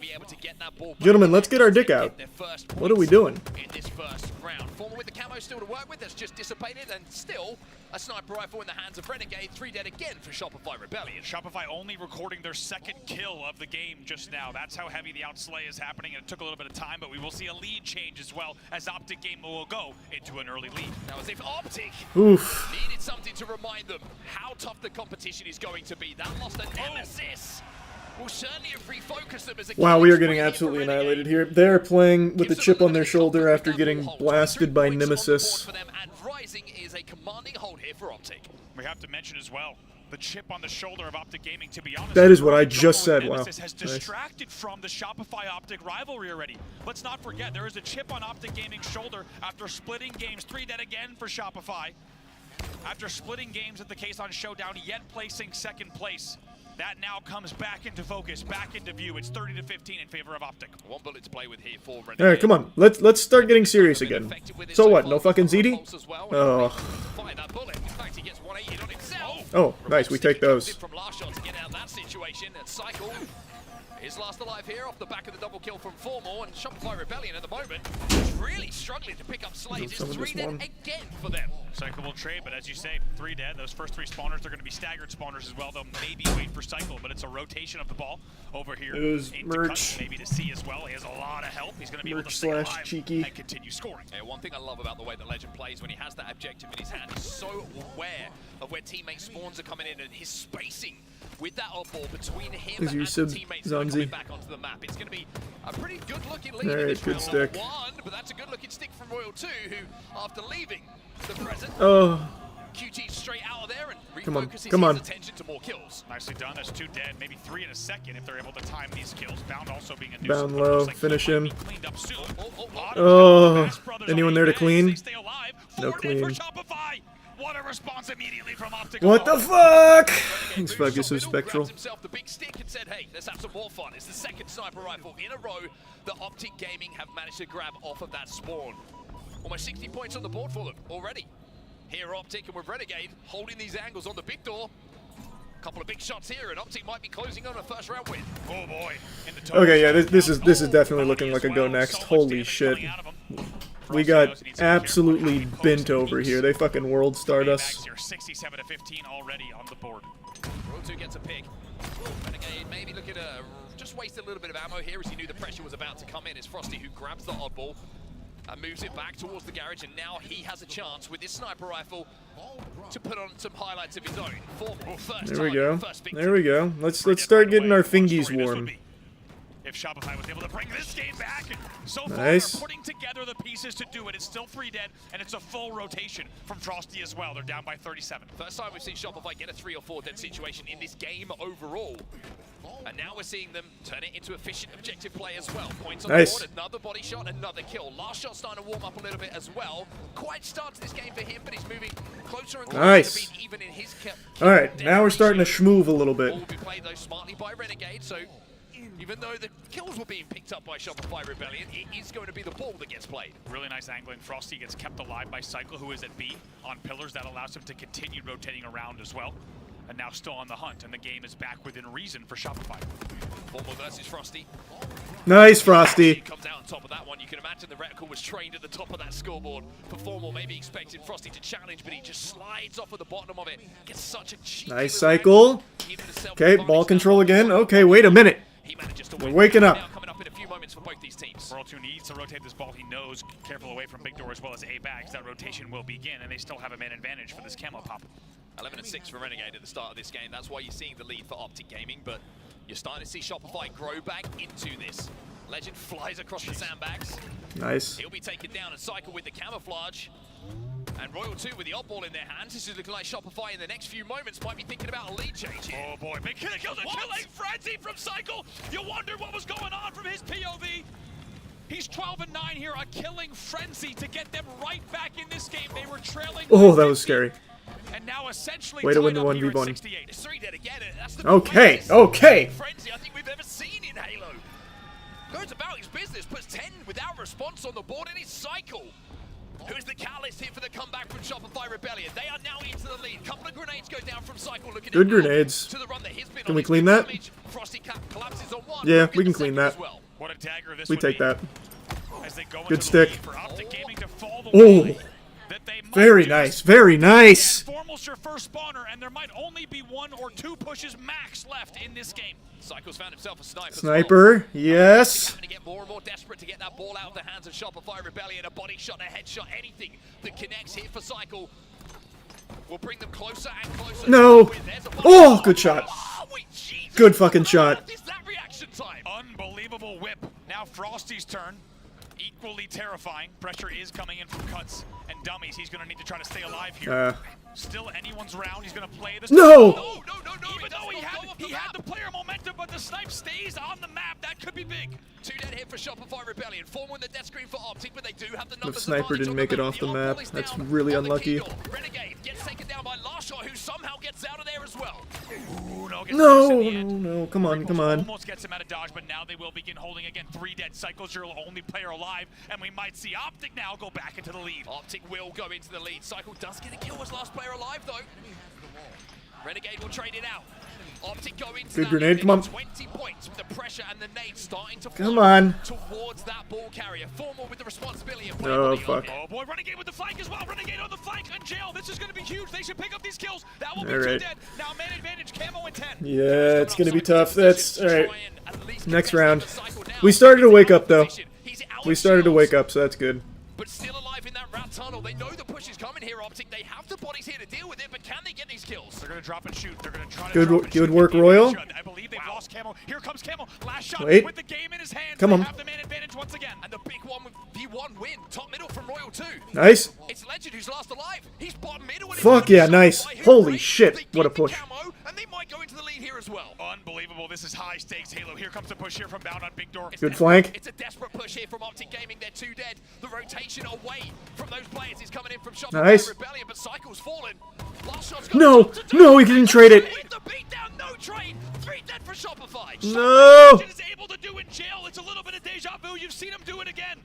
[SPEAKER 1] Gentlemen, let's get our dick out. What are we doing?
[SPEAKER 11] In this first round. Former with the camo still to work with, that's just dissipated, and still a sniper rifle in the hands of Renegade. 3 dead again for Shopify Rebellion.
[SPEAKER 9] Shopify only recording their second kill of the game just now. That's how heavy the outslay is happening, and it took a little bit of time, but we will see a lead change as well as Optic Game will go into an early lead.
[SPEAKER 11] Now, as if Optic needed something to remind them how tough the competition is going to be. That lost a nemesis. Will certainly have refocused them as a
[SPEAKER 1] wow, we are getting absolutely annihilated here. They're playing with the chip on their shoulder after getting blasted by Nemesis.
[SPEAKER 11] And Rising is a commanding hold here for Optic.
[SPEAKER 9] We have to mention as well, the chip on the shoulder of Optic Gaming, to be honest.
[SPEAKER 1] That is what I just said, wow.
[SPEAKER 9] Nemesis has distracted from the Shopify Optic rivalry already. Let's not forget, there is a chip on Optic Gaming's shoulder after splitting games. 3 dead again for Shopify. After splitting games at the Kason Showdown, yet placing second place. That now comes back into focus, back into view. It's 30-15 in favor of Optic.
[SPEAKER 11] 1 bullet to play with here for Renegade.
[SPEAKER 1] Alright, come on. Let's start getting serious again. So what? No fucking ZD? Oh. Oh, nice. We take those.
[SPEAKER 11] From last shot to get out of that situation, and Cycle is last alive here off the back of the double kill from Formore, and Shopify Rebellion at the moment is really struggling to pick up slaves. It's 3 dead again for them.
[SPEAKER 9] Cycle will trade, but as you say, 3 dead. Those first 3 spawners are going to be staggered spawners as well. They'll maybe wait for Cycle, but it's a rotation of the ball over here.
[SPEAKER 1] It was merch.
[SPEAKER 9] Maybe to see as well. He has a lot of help. He's going to be able to stay alive
[SPEAKER 1] cheeky
[SPEAKER 9] and continue scoring.
[SPEAKER 11] Yeah, one thing I love about the way that Legend plays when he has that objective in his hand, he's so aware of where teammate spawns are coming in, and his spacing with that odd ball between him
[SPEAKER 1] Is you
[SPEAKER 11] and
[SPEAKER 1] sub
[SPEAKER 11] the teammates that are coming
[SPEAKER 1] Zanzi?
[SPEAKER 11] back onto the map. It's going to be a pretty good-looking lead in
[SPEAKER 1] Alright,
[SPEAKER 11] this
[SPEAKER 1] good
[SPEAKER 11] round
[SPEAKER 1] stick.
[SPEAKER 11] one, but that's a good-looking stick from Royal 2, who, after leaving the present,
[SPEAKER 1] Oh,
[SPEAKER 11] QT straight out of there and
[SPEAKER 1] Come on,
[SPEAKER 11] refocuses
[SPEAKER 1] come on.
[SPEAKER 11] his attention to more kills.
[SPEAKER 9] Nicely done. There's 2 dead, maybe 3 in a second if they're able to time these kills. Bound also being a nuisance,
[SPEAKER 1] Bound
[SPEAKER 9] but it looks
[SPEAKER 1] low,
[SPEAKER 9] like he
[SPEAKER 1] finish
[SPEAKER 9] might
[SPEAKER 1] him.
[SPEAKER 9] be cleaned up soon.
[SPEAKER 1] Oh,
[SPEAKER 9] Bass Brothers
[SPEAKER 1] anyone
[SPEAKER 9] on
[SPEAKER 1] there to
[SPEAKER 9] the
[SPEAKER 1] clean?
[SPEAKER 9] They stay alive.
[SPEAKER 1] No
[SPEAKER 9] 4 dead for
[SPEAKER 1] clean.
[SPEAKER 9] Shopify. What a response immediately from Optic.
[SPEAKER 1] What the fuck? This fuck is so spectral.
[SPEAKER 11] Grabs himself the big stick and said, hey, let's have some more fun. It's the second sniper rifle in a row that Optic Gaming have managed to grab off of that spawn. Almost 60 points on the board for them already. Here Optic and with Renegade holding these angles on the big door. Couple of big shots here and Optic might be closing on a first round win.
[SPEAKER 9] Oh boy.
[SPEAKER 1] Okay, yeah, this is definitely looking like a go next. Holy shit. We got absolutely bent over here. They fucking world starred us.
[SPEAKER 9] 67 to 15 already on the board.
[SPEAKER 11] Royal 2 gets a pick. Renegade maybe looking to just waste a little bit of ammo here as he knew the pressure was about to come in. It's Frosty who grabs the oddball and moves it back towards the garage, and now he has a chance with his sniper rifle to put on some highlights of his own.
[SPEAKER 1] There we go. There we go. Let's start getting our fingies warm.
[SPEAKER 9] If Shopify was able to bring this game back, and so far
[SPEAKER 1] Nice.
[SPEAKER 9] they're putting together the pieces to do it. It's still 3 dead, and it's a full rotation from Frosty as well. They're down by 37.
[SPEAKER 11] First time we've seen Shopify get a 3 or 4 dead situation in this game overall. And now we're seeing them turn it into efficient objective play as well. Points on
[SPEAKER 1] Nice.
[SPEAKER 11] the board, another body shot, another kill. Last shot starting to warm up a little bit as well. Quite start to this game for him, but he's moving closer and closer
[SPEAKER 1] Nice.
[SPEAKER 11] to being even in his
[SPEAKER 1] Alright, now we're starting to schmoove a little bit.
[SPEAKER 11] Ball will be played though smartly by Renegade, so even though the kills were being picked up by Shopify Rebellion, it is going to be the ball that gets played.
[SPEAKER 9] Really nice angling. Frosty gets kept alive by Cycle, who is at B on pillars. That allows him to continue rotating around as well. And now still on the hunt, and the game is back within reason for Shopify.
[SPEAKER 11] Formal versus Frosty.
[SPEAKER 1] Nice, Frosty.
[SPEAKER 11] He comes out on top of that one. You can imagine the reticle was trained at the top of that scoreboard. Formal maybe expected Frosty to challenge, but he just slides off at the bottom of it. Gets such a cheeky
[SPEAKER 1] Nice
[SPEAKER 11] little
[SPEAKER 1] cycle.
[SPEAKER 11] angle. Even the self-
[SPEAKER 1] Okay, ball control again. Okay, wait a minute.
[SPEAKER 11] He manages to
[SPEAKER 1] We're
[SPEAKER 11] win.
[SPEAKER 1] waking up.
[SPEAKER 11] Now coming up in a few moments for both these teams.
[SPEAKER 9] World 2 needs to rotate this ball. He knows, careful away from big door as well as A bags. That rotation will begin, and they still have a man advantage for this camo pop.
[SPEAKER 11] 11 and 6 for Renegade at the start of this game. That's why you're seeing the lead for Optic Gaming, but you're starting to see Shopify grow back into this. Legend flies across the sandbags.
[SPEAKER 1] Nice.
[SPEAKER 11] He'll be taken down and Cycle with the camouflage. And Royal 2 with the odd ball in their hands. This is looking like Shopify in the next few moments might be thinking about a lead change here.
[SPEAKER 9] Oh boy, big killing kills, a killing frenzy from Cycle. You wonder what was going on from his POV. He's 12 and 9 here, a killing frenzy to get them right back in this game. They were trailing.
[SPEAKER 1] Oh, that was scary.
[SPEAKER 9] And now essentially
[SPEAKER 1] Way to win
[SPEAKER 9] tied
[SPEAKER 1] the
[SPEAKER 9] up here at
[SPEAKER 1] 1v1.
[SPEAKER 9] 68.
[SPEAKER 11] It's 3 dead again. That's the
[SPEAKER 1] Okay,
[SPEAKER 11] biggest
[SPEAKER 1] okay.
[SPEAKER 11] frenzy I think we've ever seen in Halo. Goes about his business, puts 10 without response on the board, and it's Cycle. Who's the catalyst here for the comeback from Shopify Rebellion? They are now into the lead. Couple of grenades go down from Cycle. Looking
[SPEAKER 1] Good
[SPEAKER 11] to build
[SPEAKER 1] grenades.
[SPEAKER 11] to the run that he's been
[SPEAKER 1] Can
[SPEAKER 11] on.
[SPEAKER 1] we
[SPEAKER 11] He's
[SPEAKER 1] clean
[SPEAKER 11] good
[SPEAKER 1] that?
[SPEAKER 11] damage. Frosty collapses on one.
[SPEAKER 1] Yeah,
[SPEAKER 11] We'll
[SPEAKER 1] we
[SPEAKER 11] get
[SPEAKER 1] can
[SPEAKER 11] the
[SPEAKER 1] clean
[SPEAKER 11] second
[SPEAKER 1] that.
[SPEAKER 11] as well.
[SPEAKER 9] What a dagger this
[SPEAKER 1] We
[SPEAKER 9] would
[SPEAKER 1] take
[SPEAKER 9] be
[SPEAKER 1] that.
[SPEAKER 9] as they go
[SPEAKER 1] Good
[SPEAKER 9] into
[SPEAKER 1] stick.
[SPEAKER 9] the lead for Optic Gaming to fall the
[SPEAKER 1] Oh,
[SPEAKER 9] way that they might
[SPEAKER 1] very
[SPEAKER 9] do.
[SPEAKER 1] nice, very nice.
[SPEAKER 9] Formal's your first spawner, and there might only be 1 or 2 pushes max left in this game.
[SPEAKER 11] Cycle's found himself a sniper.
[SPEAKER 1] Sniper, yes.
[SPEAKER 11] Having to get more and more desperate to get that ball out of the hands of Shopify Rebellion. A body shot, a headshot, anything that connects here for Cycle will bring them closer and closer.
[SPEAKER 1] No.
[SPEAKER 11] There's a body
[SPEAKER 1] Oh,
[SPEAKER 11] shot.
[SPEAKER 1] good shot.
[SPEAKER 11] Oh, wait, Jesus.
[SPEAKER 1] Good fucking shot.
[SPEAKER 11] Is that reaction time?
[SPEAKER 9] Unbelievable whip. Now Frosty's turn. Equally terrifying. Pressure is coming in from cuts and dummies. He's going to need to try to stay alive here.
[SPEAKER 1] Still
[SPEAKER 9] anyone's round. He's going to play this.
[SPEAKER 1] No!
[SPEAKER 11] No.
[SPEAKER 9] Even though he had the player momentum, but the snipe stays on the map. That could be big.
[SPEAKER 11] 2 dead hit for Shopify Rebellion. Formal in the death screen for Optic, but they do have the
[SPEAKER 1] The
[SPEAKER 11] numbers.
[SPEAKER 1] sniper didn't make it off the map. That's really unlucky.
[SPEAKER 11] Renegade gets taken down by Last Shot, who somehow gets out of there as well.
[SPEAKER 9] Ooh,
[SPEAKER 1] No, come on, come on.
[SPEAKER 9] Almost gets him out of dodge, but now they will begin holding again. 3 dead. Cycles your only player alive, and we might see Optic now go back into the lead.
[SPEAKER 11] Optic will go into the lead. Cycle does get a kill as last player alive, though. Renegade will trade it out. Optic go into
[SPEAKER 1] Good
[SPEAKER 11] that
[SPEAKER 1] grenade,
[SPEAKER 11] lead.
[SPEAKER 1] come on.
[SPEAKER 11] 20 points with the pressure and the nade starting to
[SPEAKER 1] Come
[SPEAKER 11] flow
[SPEAKER 1] on.
[SPEAKER 11] towards that ball carrier. Formal with the responsibility of
[SPEAKER 1] Oh,
[SPEAKER 11] playing
[SPEAKER 1] fuck.
[SPEAKER 9] Oh boy, Renegade with the flank as well. Renegade on the flank in jail. This is going to be huge. They should pick up these kills. That will be 2
[SPEAKER 1] Alright.
[SPEAKER 9] dead. Now man advantage, camo and 10.
[SPEAKER 1] Yeah, it's gonna be tough. That's alright.
[SPEAKER 11] Try and at least
[SPEAKER 1] Next
[SPEAKER 11] contest
[SPEAKER 1] round.
[SPEAKER 11] the cycle now.
[SPEAKER 1] We started to
[SPEAKER 11] He's
[SPEAKER 1] wake
[SPEAKER 11] out
[SPEAKER 1] up though.
[SPEAKER 11] of position. He's out
[SPEAKER 1] We
[SPEAKER 11] of
[SPEAKER 1] started to
[SPEAKER 11] shields,
[SPEAKER 1] wake up, so that's good.
[SPEAKER 11] but still alive in that round. that tunnel. They know the push is coming here, Optic. They have the bodies here to deal with it, but can they get these kills?
[SPEAKER 9] They're gonna drop and shoot. They're gonna try to
[SPEAKER 1] Good,
[SPEAKER 9] drop and
[SPEAKER 1] good
[SPEAKER 9] shoot.
[SPEAKER 1] work, Royal.
[SPEAKER 9] I believe they've lost Camo. Here comes Camo. Last shot
[SPEAKER 1] Wait.
[SPEAKER 9] with the game in his hands.
[SPEAKER 1] Come
[SPEAKER 9] They
[SPEAKER 1] on.
[SPEAKER 9] have the man advantage once again.
[SPEAKER 11] And the big one with the one win. Top middle from Royal 2.
[SPEAKER 1] Nice.
[SPEAKER 11] It's Legend who's last alive. He's bottom middle. And
[SPEAKER 1] Fuck yeah, nice.
[SPEAKER 11] Shopify, who
[SPEAKER 1] Holy
[SPEAKER 11] break.
[SPEAKER 1] shit,
[SPEAKER 11] They
[SPEAKER 1] what a
[SPEAKER 11] get the
[SPEAKER 1] push.
[SPEAKER 11] Camo, and they might go into the lead here as well.
[SPEAKER 9] Unbelievable. This is high stakes, Halo. Here comes the push here from Bound on Big Door.
[SPEAKER 1] Good flank.
[SPEAKER 11] It's a desperate push here from Optic Gaming. They're too dead. The rotation away from those players is coming in from Shopify
[SPEAKER 1] Nice.
[SPEAKER 11] Rebellion, but Cycle's fallen. Last shot's got
[SPEAKER 1] No,
[SPEAKER 11] a job to do.
[SPEAKER 1] no, he didn't trade it.
[SPEAKER 11] With the beatdown, no trade. 3 dead for Shopify.
[SPEAKER 1] No.
[SPEAKER 9] Legend is able to do in jail. It's a little bit of deja vu. You've seen him do it again.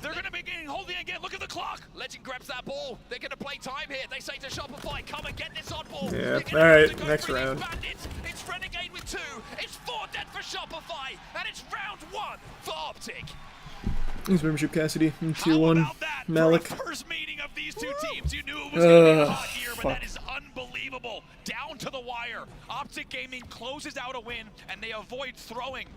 [SPEAKER 9] They're going to be getting holding again. Look at the clock.
[SPEAKER 11] Legend grabs that ball. They're going to play time here. They say to Shopify, come and get this on ball.
[SPEAKER 1] Yeah,
[SPEAKER 11] They're gonna
[SPEAKER 1] all right,
[SPEAKER 11] have to go
[SPEAKER 1] next
[SPEAKER 11] for these
[SPEAKER 1] round.
[SPEAKER 11] bandits. It's Renegade with 2. It's 4 dead for Shopify. And it's round 1 for Optic.
[SPEAKER 1] Thanks, membership, Cassidy. And Tier
[SPEAKER 9] How
[SPEAKER 1] 1,
[SPEAKER 9] about that?
[SPEAKER 1] Malik.
[SPEAKER 9] For a first meeting of these two teams, you knew it was going to be hot here, but
[SPEAKER 1] fuck.
[SPEAKER 9] that is unbelievable. Down to the wire. Optic Gaming closes out a win, and they avoid throwing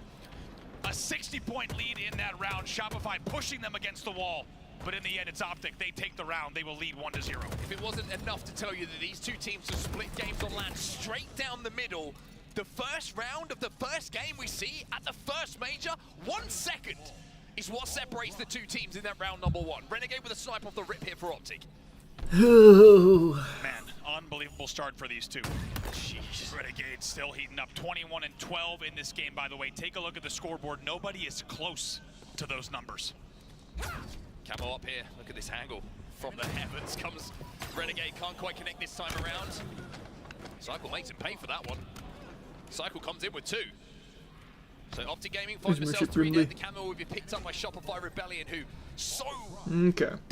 [SPEAKER 9] a 60-point lead in that round. Shopify pushing them against the wall. But in the end, it's Optic. They take the round. They will lead 1-0.
[SPEAKER 11] If it wasn't enough to tell you that these two teams have split games on land straight down the middle, the first round of the first game we see at the first major, 1 second is what separates the two teams in that round number 1. Renegade with a snipe off the rip here for Optic.
[SPEAKER 9] Man, unbelievable start for these two. Jeez. Renegade still heating up. 21-12 in this game, by the way. Take a look at the scoreboard. Nobody is close to those numbers.
[SPEAKER 11] Camo up here. Look at this angle. From the heavens comes Renegade. Can't quite connect this time around. Cycle makes him pay for that one. Cycle comes in with 2. So Optic Gaming find themselves 3 dead. The camo will be picked up by Shopify Rebellion, who so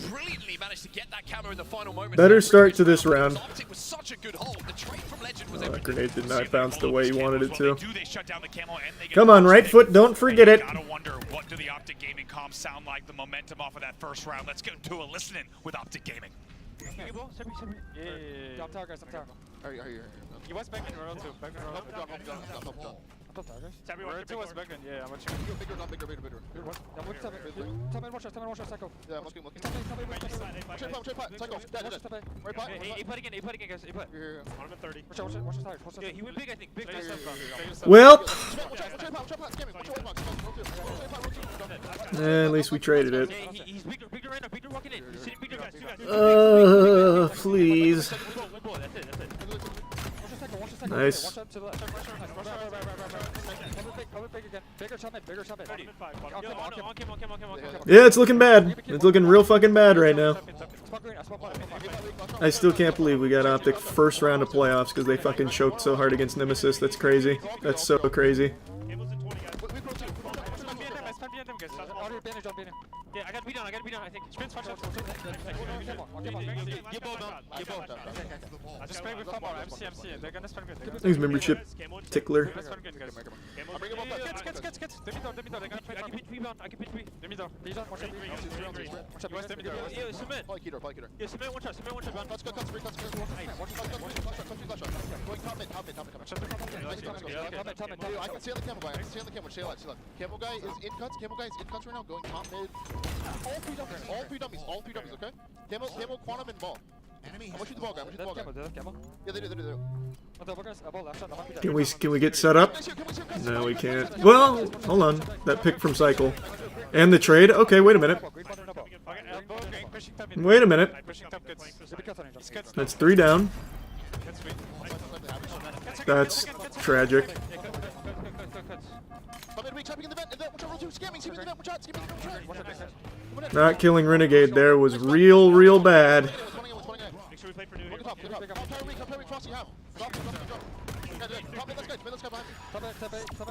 [SPEAKER 11] brilliantly managed to get that camo in the final moment.
[SPEAKER 1] Better start to this round.
[SPEAKER 11] Optic was such a good hold. The trade from Legend was
[SPEAKER 1] That grenade did not bounce the way you wanted it to.
[SPEAKER 9] They shut down the camo and they get
[SPEAKER 1] Come on, right foot, don't forget it.
[SPEAKER 9] Gotta wonder, what do the Optic Gaming comms sound like? The momentum off of that first round. Let's get to a listening with Optic Gaming.
[SPEAKER 12] You was back in round 2. Back in round 2. Round 2 was back in, yeah, I'm watching. Bigger. What? Tell me, watch out, Psycho. Yeah, I'm looking. A-put again, guys, A-put. On him at 30. Watch out. Yeah, he went big, I think. Big, nice stuff.
[SPEAKER 1] Well, at least we traded it.
[SPEAKER 12] Yeah, he's bigger right now, bigger walking in. He's sitting bigger, guys.
[SPEAKER 1] Please.
[SPEAKER 12] That's it.
[SPEAKER 1] Nice. Yeah, it's looking bad. It's looking real fucking bad right now. I still can't believe we got Optic first round of playoffs because they fucking choked so hard against Nemesis. That's crazy. That's so crazy.
[SPEAKER 12] Yeah, I gotta be down, I think. Sprints, watch out. Get ball down. Just spray with football, MC. They're gonna spam good.
[SPEAKER 1] Thanks, membership. Tickler.
[SPEAKER 12] Get. Let me know. I can pin Let me know. Watch out. Yeah, Submit. Yeah, Submit, watch out. Let's go.
[SPEAKER 13] Going top mid. I can see on the camel guy. Camel guy is in cuts. Right now. Going top mid. All three dummies, okay? Camel, Quantum, and Ball. I'm watching the ball guy, Yeah, they do.
[SPEAKER 1] Can we get set up? No, we can't. Well, hold on. That pick from Cycle. And the trade? Okay, wait a minute. That's 3 down. That's tragic. Not killing Renegade there was real bad.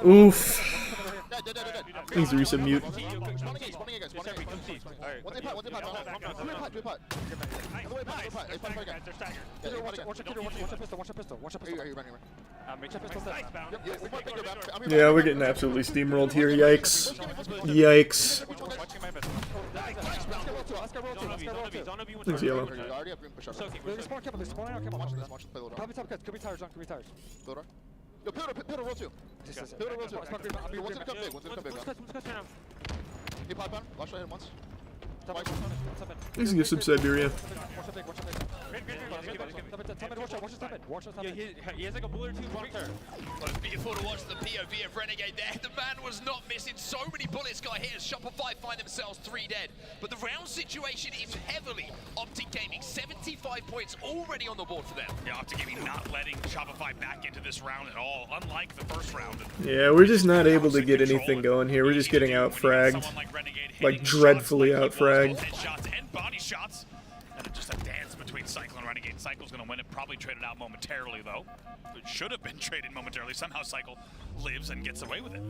[SPEAKER 1] Oof. Thanks, Risa mute. Yeah, we're getting absolutely steamrolled here. Yikes. Yikes. Thanks, Yellow.
[SPEAKER 13] Yo, Pillar, roll 2. Pillar, roll 2. One's gonna come big. Hey, pop down. Last shot hit him once.
[SPEAKER 1] Let's get some Siberia.
[SPEAKER 12] He has like a blue or two bumped.
[SPEAKER 11] Well, it's beautiful to watch the POV of Renegade there. The man was not missing. So many bullets got hit as Shopify find themselves 3 dead. But the round situation is heavily Optic Gaming. 75 points already on the board for them.
[SPEAKER 9] Yeah, Optic Gaming not letting Shopify back into this round at all, unlike the first round.
[SPEAKER 1] Yeah, we're just not able to get anything going here. We're just getting out-fragged. Like, dreadfully out-fragged.
[SPEAKER 9] Headshots and body shots. And just a dance between Cycle and Renegade. Cycle's going to win it. Probably traded out momentarily, though. It should have been traded momentarily. Somehow Cycle lives and gets away with it.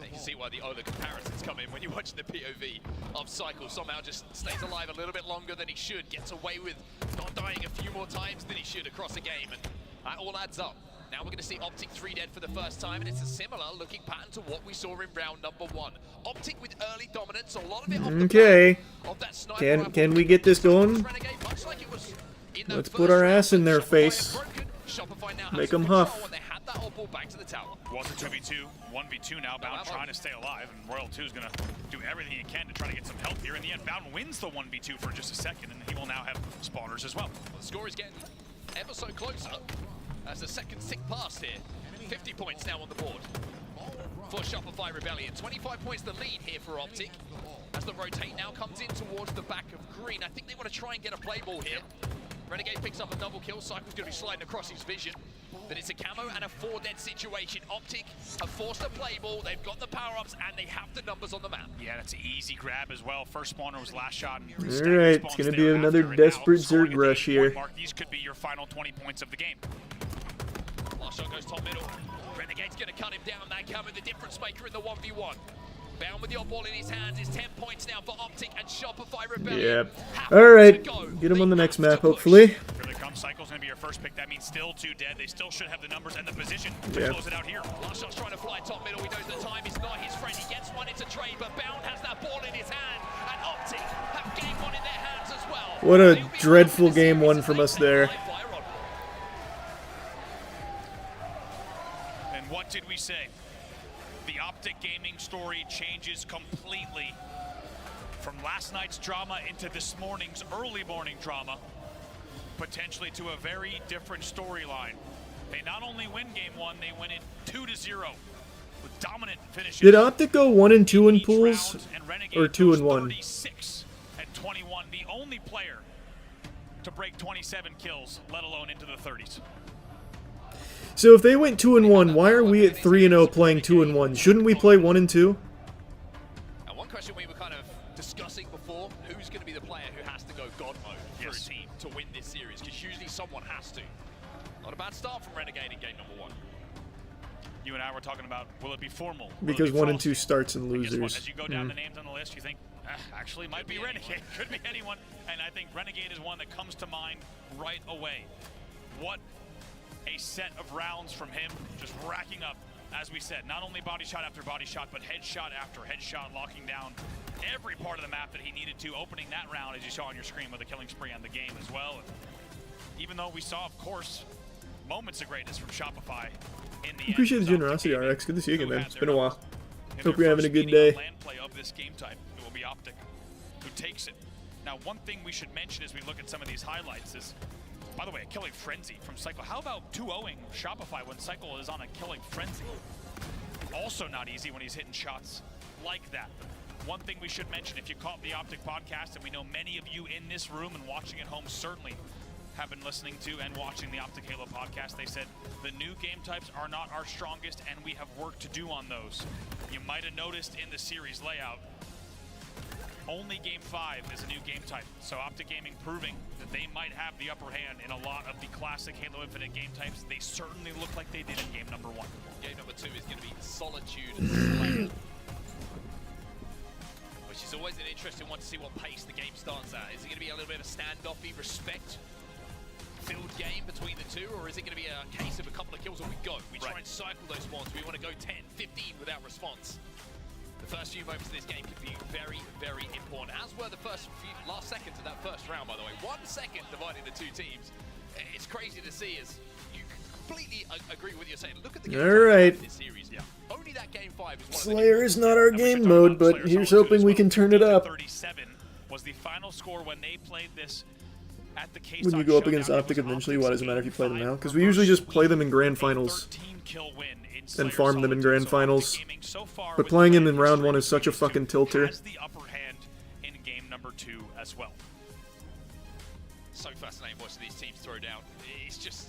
[SPEAKER 11] You can see why the other comparisons come in when you're watching the POV of Cycle. Somehow just stays alive a little bit longer than he should. Gets away with not dying a few more times than he should across a game. And that all adds up. Now we're going to see Optic 3 dead for the first time, and it's a similar looking pattern to what we saw in round number 1. Optic with early dominance, a lot of it off the
[SPEAKER 1] Okay.
[SPEAKER 11] of that sniper
[SPEAKER 1] Can we get this going?
[SPEAKER 11] Renegade, much like it was in that
[SPEAKER 1] Let's
[SPEAKER 11] first
[SPEAKER 1] put our
[SPEAKER 11] round,
[SPEAKER 1] ass in their
[SPEAKER 11] Shopify
[SPEAKER 1] face.
[SPEAKER 11] had broken. Shopify now
[SPEAKER 1] Make
[SPEAKER 11] has
[SPEAKER 1] them
[SPEAKER 11] control,
[SPEAKER 1] huff.
[SPEAKER 11] and they had that all ball back to the tower.
[SPEAKER 9] Was a 2v2, 1v2 now. Bound trying to stay alive, and Royal 2 is going to do everything he can to try to get some help here. In the end, Bound wins the 1v2 for just a second, and he will now have spawners as well.
[SPEAKER 11] The score is getting ever so closer as the second tick past here. 50 points now on the board for Shopify Rebellion. 25 points the lead here for Optic as the rotate now comes in towards the back of green. I think they want to try and get a play ball here. Renegade picks up a double kill. Cycle's going to be sliding across his vision. But it's a camo and a 4 dead situation. Optic have forced a play ball. They've got the power-ups and they have the numbers on the map.
[SPEAKER 9] Yeah, that's an easy grab as well. First spawner was last shot.
[SPEAKER 1] Alright, it's going to be another desperate Zerg rush here.
[SPEAKER 9] These could be your final 20 points of the game.
[SPEAKER 11] Last shot goes top middle. Renegade's going to cut him down. That camo, the difference maker in the 1v1. Bound with the op ball in his hands is 10 points now for Optic and Shopify Rebellion.
[SPEAKER 1] Yeah. Alright, get him on the next map, hopefully.
[SPEAKER 9] Here they come. Cycle's going to be your first pick. That means still 2 dead. They still should have the numbers and the position to close it out here.
[SPEAKER 11] Last shot's trying to fly top middle. He knows the time is not his friend. He gets one into trade, but Bound has that ball in his hand. And Optic have game 1 in their hands as well.
[SPEAKER 1] What a dreadful game 1 from us there.
[SPEAKER 9] And what did we say? The Optic Gaming story changes completely from last night's drama into this morning's early morning drama, potentially to a very different storyline. They not only win game 1, they win it 2-0 with dominant finishes.
[SPEAKER 1] Did Optic go 1 and 2 in pools, or 2 and 1?
[SPEAKER 9] 36 and 21, the only player to break 27 kills, let alone into the 30s.
[SPEAKER 1] So if they went 2 and 1, why are we at 3 and 0 playing 2 and 1? Shouldn't we play 1 and 2?
[SPEAKER 11] And one question we were kind of discussing before, who's going to be the player who has to go God mode for a team to win this series? Because usually someone has to. Not a bad start from Renegade in game number 1.
[SPEAKER 9] You and I were talking about, will it be formal?
[SPEAKER 1] Because 1 and 2 starts in losers.
[SPEAKER 9] As you go down the names on the list, you think, actually might be Renegade. Could be anyone. And I think Renegade is one that comes to mind right away. What a set of rounds from him, just racking up, as we said, not only body shot after body shot, but headshot after headshot, locking down every part of the map that he needed to, opening that round, as you saw on your screen, with a killing spree on the game as well. And even though we saw, of course, moments of greatness from Shopify in the
[SPEAKER 1] Appreciate the generosity, RX. Good to see you again, man. It's been a while. Hope you're having a good day.
[SPEAKER 9] Land play of this game type, it will be Optic who takes it. Now, one thing we should mention as we look at some of these highlights is, by the way, a killing frenzy from Cycle. How about 2-0ing Shopify when Cycle is on a killing frenzy? Also not easy when he's hitting shots like that. One thing we should mention, if you caught the Optic podcast, and we know many of you in this room and watching at home certainly have been listening to and watching the Optic Halo podcast, they said the new game types are not our strongest and we have work to do on those. You might have noticed in the series layout, only Game 5 is a new game type, so Optic Gaming proving that they might have the upper hand in a lot of the classic Halo Infinite game types. They certainly look like they did in game number 1.
[SPEAKER 11] Game number 2 is going to be Solitude, which is always an interesting one to see what pace the game starts at. Is it going to be a little bit of a standoffy, respect-filled game between the two, or is it going to be a case of a couple of kills and we go? We try and cycle those spawns. We want to go 10, 15 without response. The first few moments of this game could be very, very important, as were the last seconds of that first round, by the way. 1 second dividing the two teams. It's crazy to see, as you completely agree with what you're saying. Look at the game in this series. Yeah. Only that game 5 is one
[SPEAKER 1] Slayer is not our game mode, but here's hoping we can turn it up.
[SPEAKER 9] 37 final score when they played this at the case
[SPEAKER 1] When you
[SPEAKER 9] on
[SPEAKER 1] go up
[SPEAKER 9] Showdown,
[SPEAKER 1] against
[SPEAKER 9] it was
[SPEAKER 1] Optic eventually, why does it matter if you play them now?
[SPEAKER 9] 5
[SPEAKER 1] Because we usually just play them in grand
[SPEAKER 9] a
[SPEAKER 1] finals
[SPEAKER 9] 13-kill win in
[SPEAKER 1] and
[SPEAKER 9] Slayer
[SPEAKER 1] farm them in
[SPEAKER 9] Solitude.
[SPEAKER 1] grand
[SPEAKER 9] So
[SPEAKER 1] finals.
[SPEAKER 9] Optic Gaming so far
[SPEAKER 1] But
[SPEAKER 9] with
[SPEAKER 1] playing
[SPEAKER 9] the
[SPEAKER 1] them in
[SPEAKER 9] win
[SPEAKER 1] round
[SPEAKER 9] history
[SPEAKER 1] 1 is such a
[SPEAKER 9] continues
[SPEAKER 1] fucking
[SPEAKER 9] to
[SPEAKER 1] tilter.
[SPEAKER 9] has the upper hand in game number 2 as well.
[SPEAKER 11] So fascinating watching these teams throw down. It's just,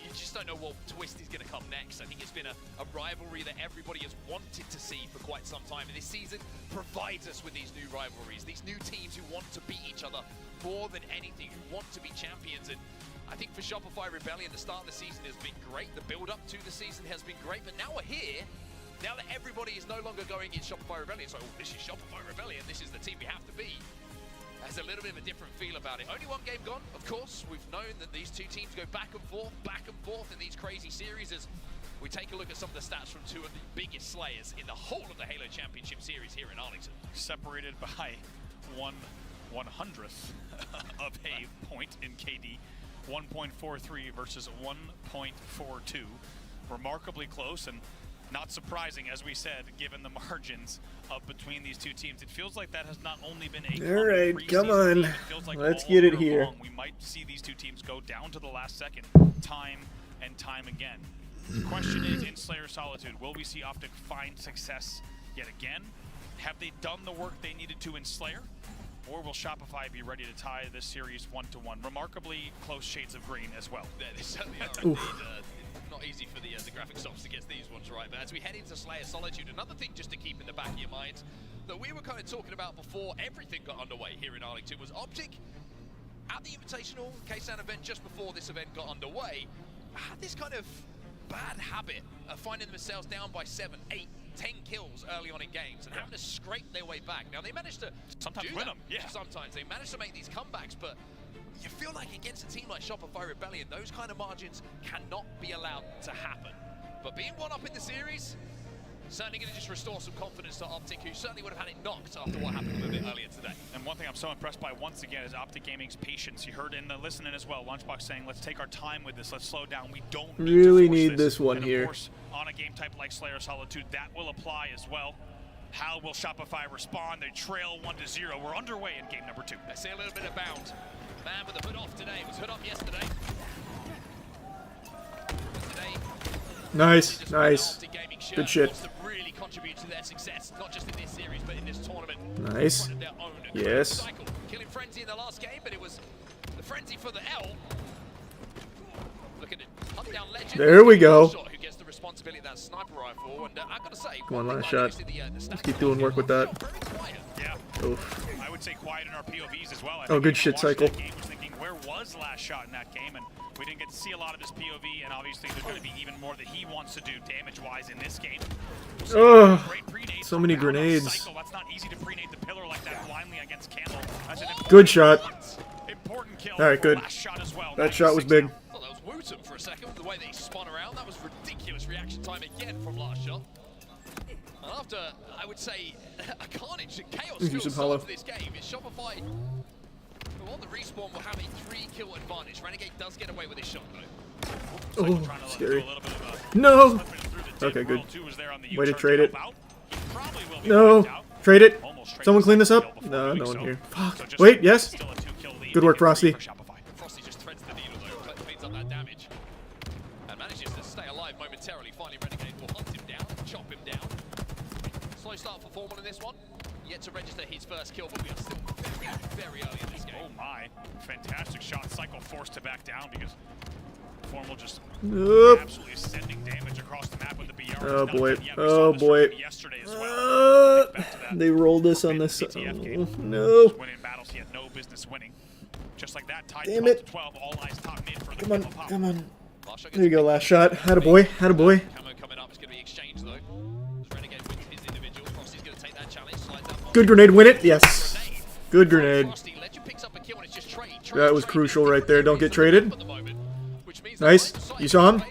[SPEAKER 11] you just don't know what twist is going to come next. I think it's been a rivalry that everybody has wanted to see for quite some time. And this season provides us with these new rivalries, these new teams who want to beat each other more than anything, who want to be champions. And I think for Shopify Rebellion, the start of the season has been great. The build-up to the season has been great. But now we're here. Now that everybody is no longer going in Shopify Rebellion, so this is Shopify Rebellion, this is the team we have to be. Has a little bit of a different feel about it. Only one game gone, of course. We've known that these two teams go back and forth in these crazy series as we take a look at some of the stats from two of the biggest slayers in the whole of the Halo Championship Series here in Arlington.
[SPEAKER 9] Separated by 1/100th of a point in KD. 1.43 versus 1.42. Remarkably close and not surprising, as we said, given the margins of between these two teams. It feels like that has not only been a
[SPEAKER 1] All right, come on.
[SPEAKER 9] It feels like
[SPEAKER 1] Let's
[SPEAKER 9] all
[SPEAKER 1] get it
[SPEAKER 9] year
[SPEAKER 1] here.
[SPEAKER 9] long, we might see these two teams go down to the last second, time and time again. The question is, in Slayer Solitude, will we see Optic find success yet again? Have they done the work they needed to in Slayer? Or will Shopify be ready to tie this series 1-1? Remarkably close shades of green as well.
[SPEAKER 11] They certainly are indeed. Not easy for the graphics ops to get these ones right, but as we head into Slayer Solitude, another thing just to keep in the back of your mind that we were kind of talking about before everything got underway here in Arlington was Optic at the Invitational K-San event just before this event got underway had this kind of bad habit of finding themselves down by 7, 8, 10 kills early on in games and having to scrape their way back. Now they managed to
[SPEAKER 9] sometimes
[SPEAKER 11] do
[SPEAKER 9] win
[SPEAKER 11] that.
[SPEAKER 9] them, yeah.
[SPEAKER 11] Sometimes they managed to make these comebacks, but you feel like against a team like Shopify Rebellion, those kind of margins cannot be allowed to happen. But being one up in the series, certainly going to just restore some confidence to Optic, who certainly would have had it knocked after what happened a bit earlier today.
[SPEAKER 9] And one thing I'm so impressed by once again is Optic Gaming's patience. You heard in the listening as well, Lunchbox saying, let's take our time with this, let's slow down. We don't
[SPEAKER 1] really
[SPEAKER 9] need to force
[SPEAKER 1] need this one
[SPEAKER 9] and
[SPEAKER 1] here.
[SPEAKER 9] Of course, on a game type like Slayer Solitude, that will apply as well. How will Shopify respond? They trail 1-0. We're underway in game number 2.
[SPEAKER 11] I see a little bit of bound. Man with the hood off today. It was hood up yesterday.
[SPEAKER 1] Nice, nice. Good shit.
[SPEAKER 11] Really contribute to their success, not just in this series, but in this tournament.
[SPEAKER 1] Nice. Yes.
[SPEAKER 11] Killing Frenzy in the last game, but it was the Frenzy for the L. Look at it. Hunt down Legend.
[SPEAKER 1] There we go.
[SPEAKER 11] Who gets the responsibility of that sniper rifle, and I gotta say,
[SPEAKER 1] Come on, last shot. Let's keep doing work with that.
[SPEAKER 9] Yeah.
[SPEAKER 1] Oof.
[SPEAKER 9] I would say quiet in our POVs as well.
[SPEAKER 1] Oh, good shit cycle.
[SPEAKER 9] Game was thinking, where was last shot in that game? And we didn't get to see a lot of his POV, and obviously there's going to be even more that he wants to do damage-wise in this game.
[SPEAKER 1] Oh, so many grenades.
[SPEAKER 9] That's not easy to pre-nade the pillar like that blindly against Campbell.
[SPEAKER 1] Good shot.
[SPEAKER 9] Important kill.
[SPEAKER 1] All right, good.
[SPEAKER 9] Shot as well.
[SPEAKER 1] That shot was big.
[SPEAKER 11] Well, that was Wooten for a second. The way that he spun around, that was ridiculous reaction time again from last shot. And after, I would say, a carnage and chaos filled start to this game, is Shopify, who on the respawn will have a 3-kill advantage. Renegade does get away with his shot, though.
[SPEAKER 1] Oh, scary. No! Okay, good. Way to trade it. No! Trade it! Someone clean this up? No, no one here. Fuck. Wait, yes? Good work, Frosty.
[SPEAKER 11] Frosty just threads the needle, though, cleans up that damage. And manages to stay alive momentarily. Finally, Renegade will hunt him down, chop him down. Slow start for Formal in this one. Yet to register his first kill, but we are still very, very early in this game.
[SPEAKER 9] Oh my. Fantastic shot. Cycle forced to back down because Formal just absolutely sending damage across the map with the BR.
[SPEAKER 1] Oh boy. Oh boy. They rolled us on this. Oh, no.
[SPEAKER 9] Winning battles he had no business winning. Just like that, tied
[SPEAKER 1] Damn it.
[SPEAKER 9] 12, all eyes top mid for the
[SPEAKER 1] Come on, come on. There you go, last shot. Attaboy, attaboy.
[SPEAKER 11] Camo coming up, it's going to be exchanged though. Renegade wins his individual. Frosty's going to take that challenge.
[SPEAKER 1] Good grenade, win it. Yes. Good grenade. That was crucial right there. Don't get traded. Nice. You saw him?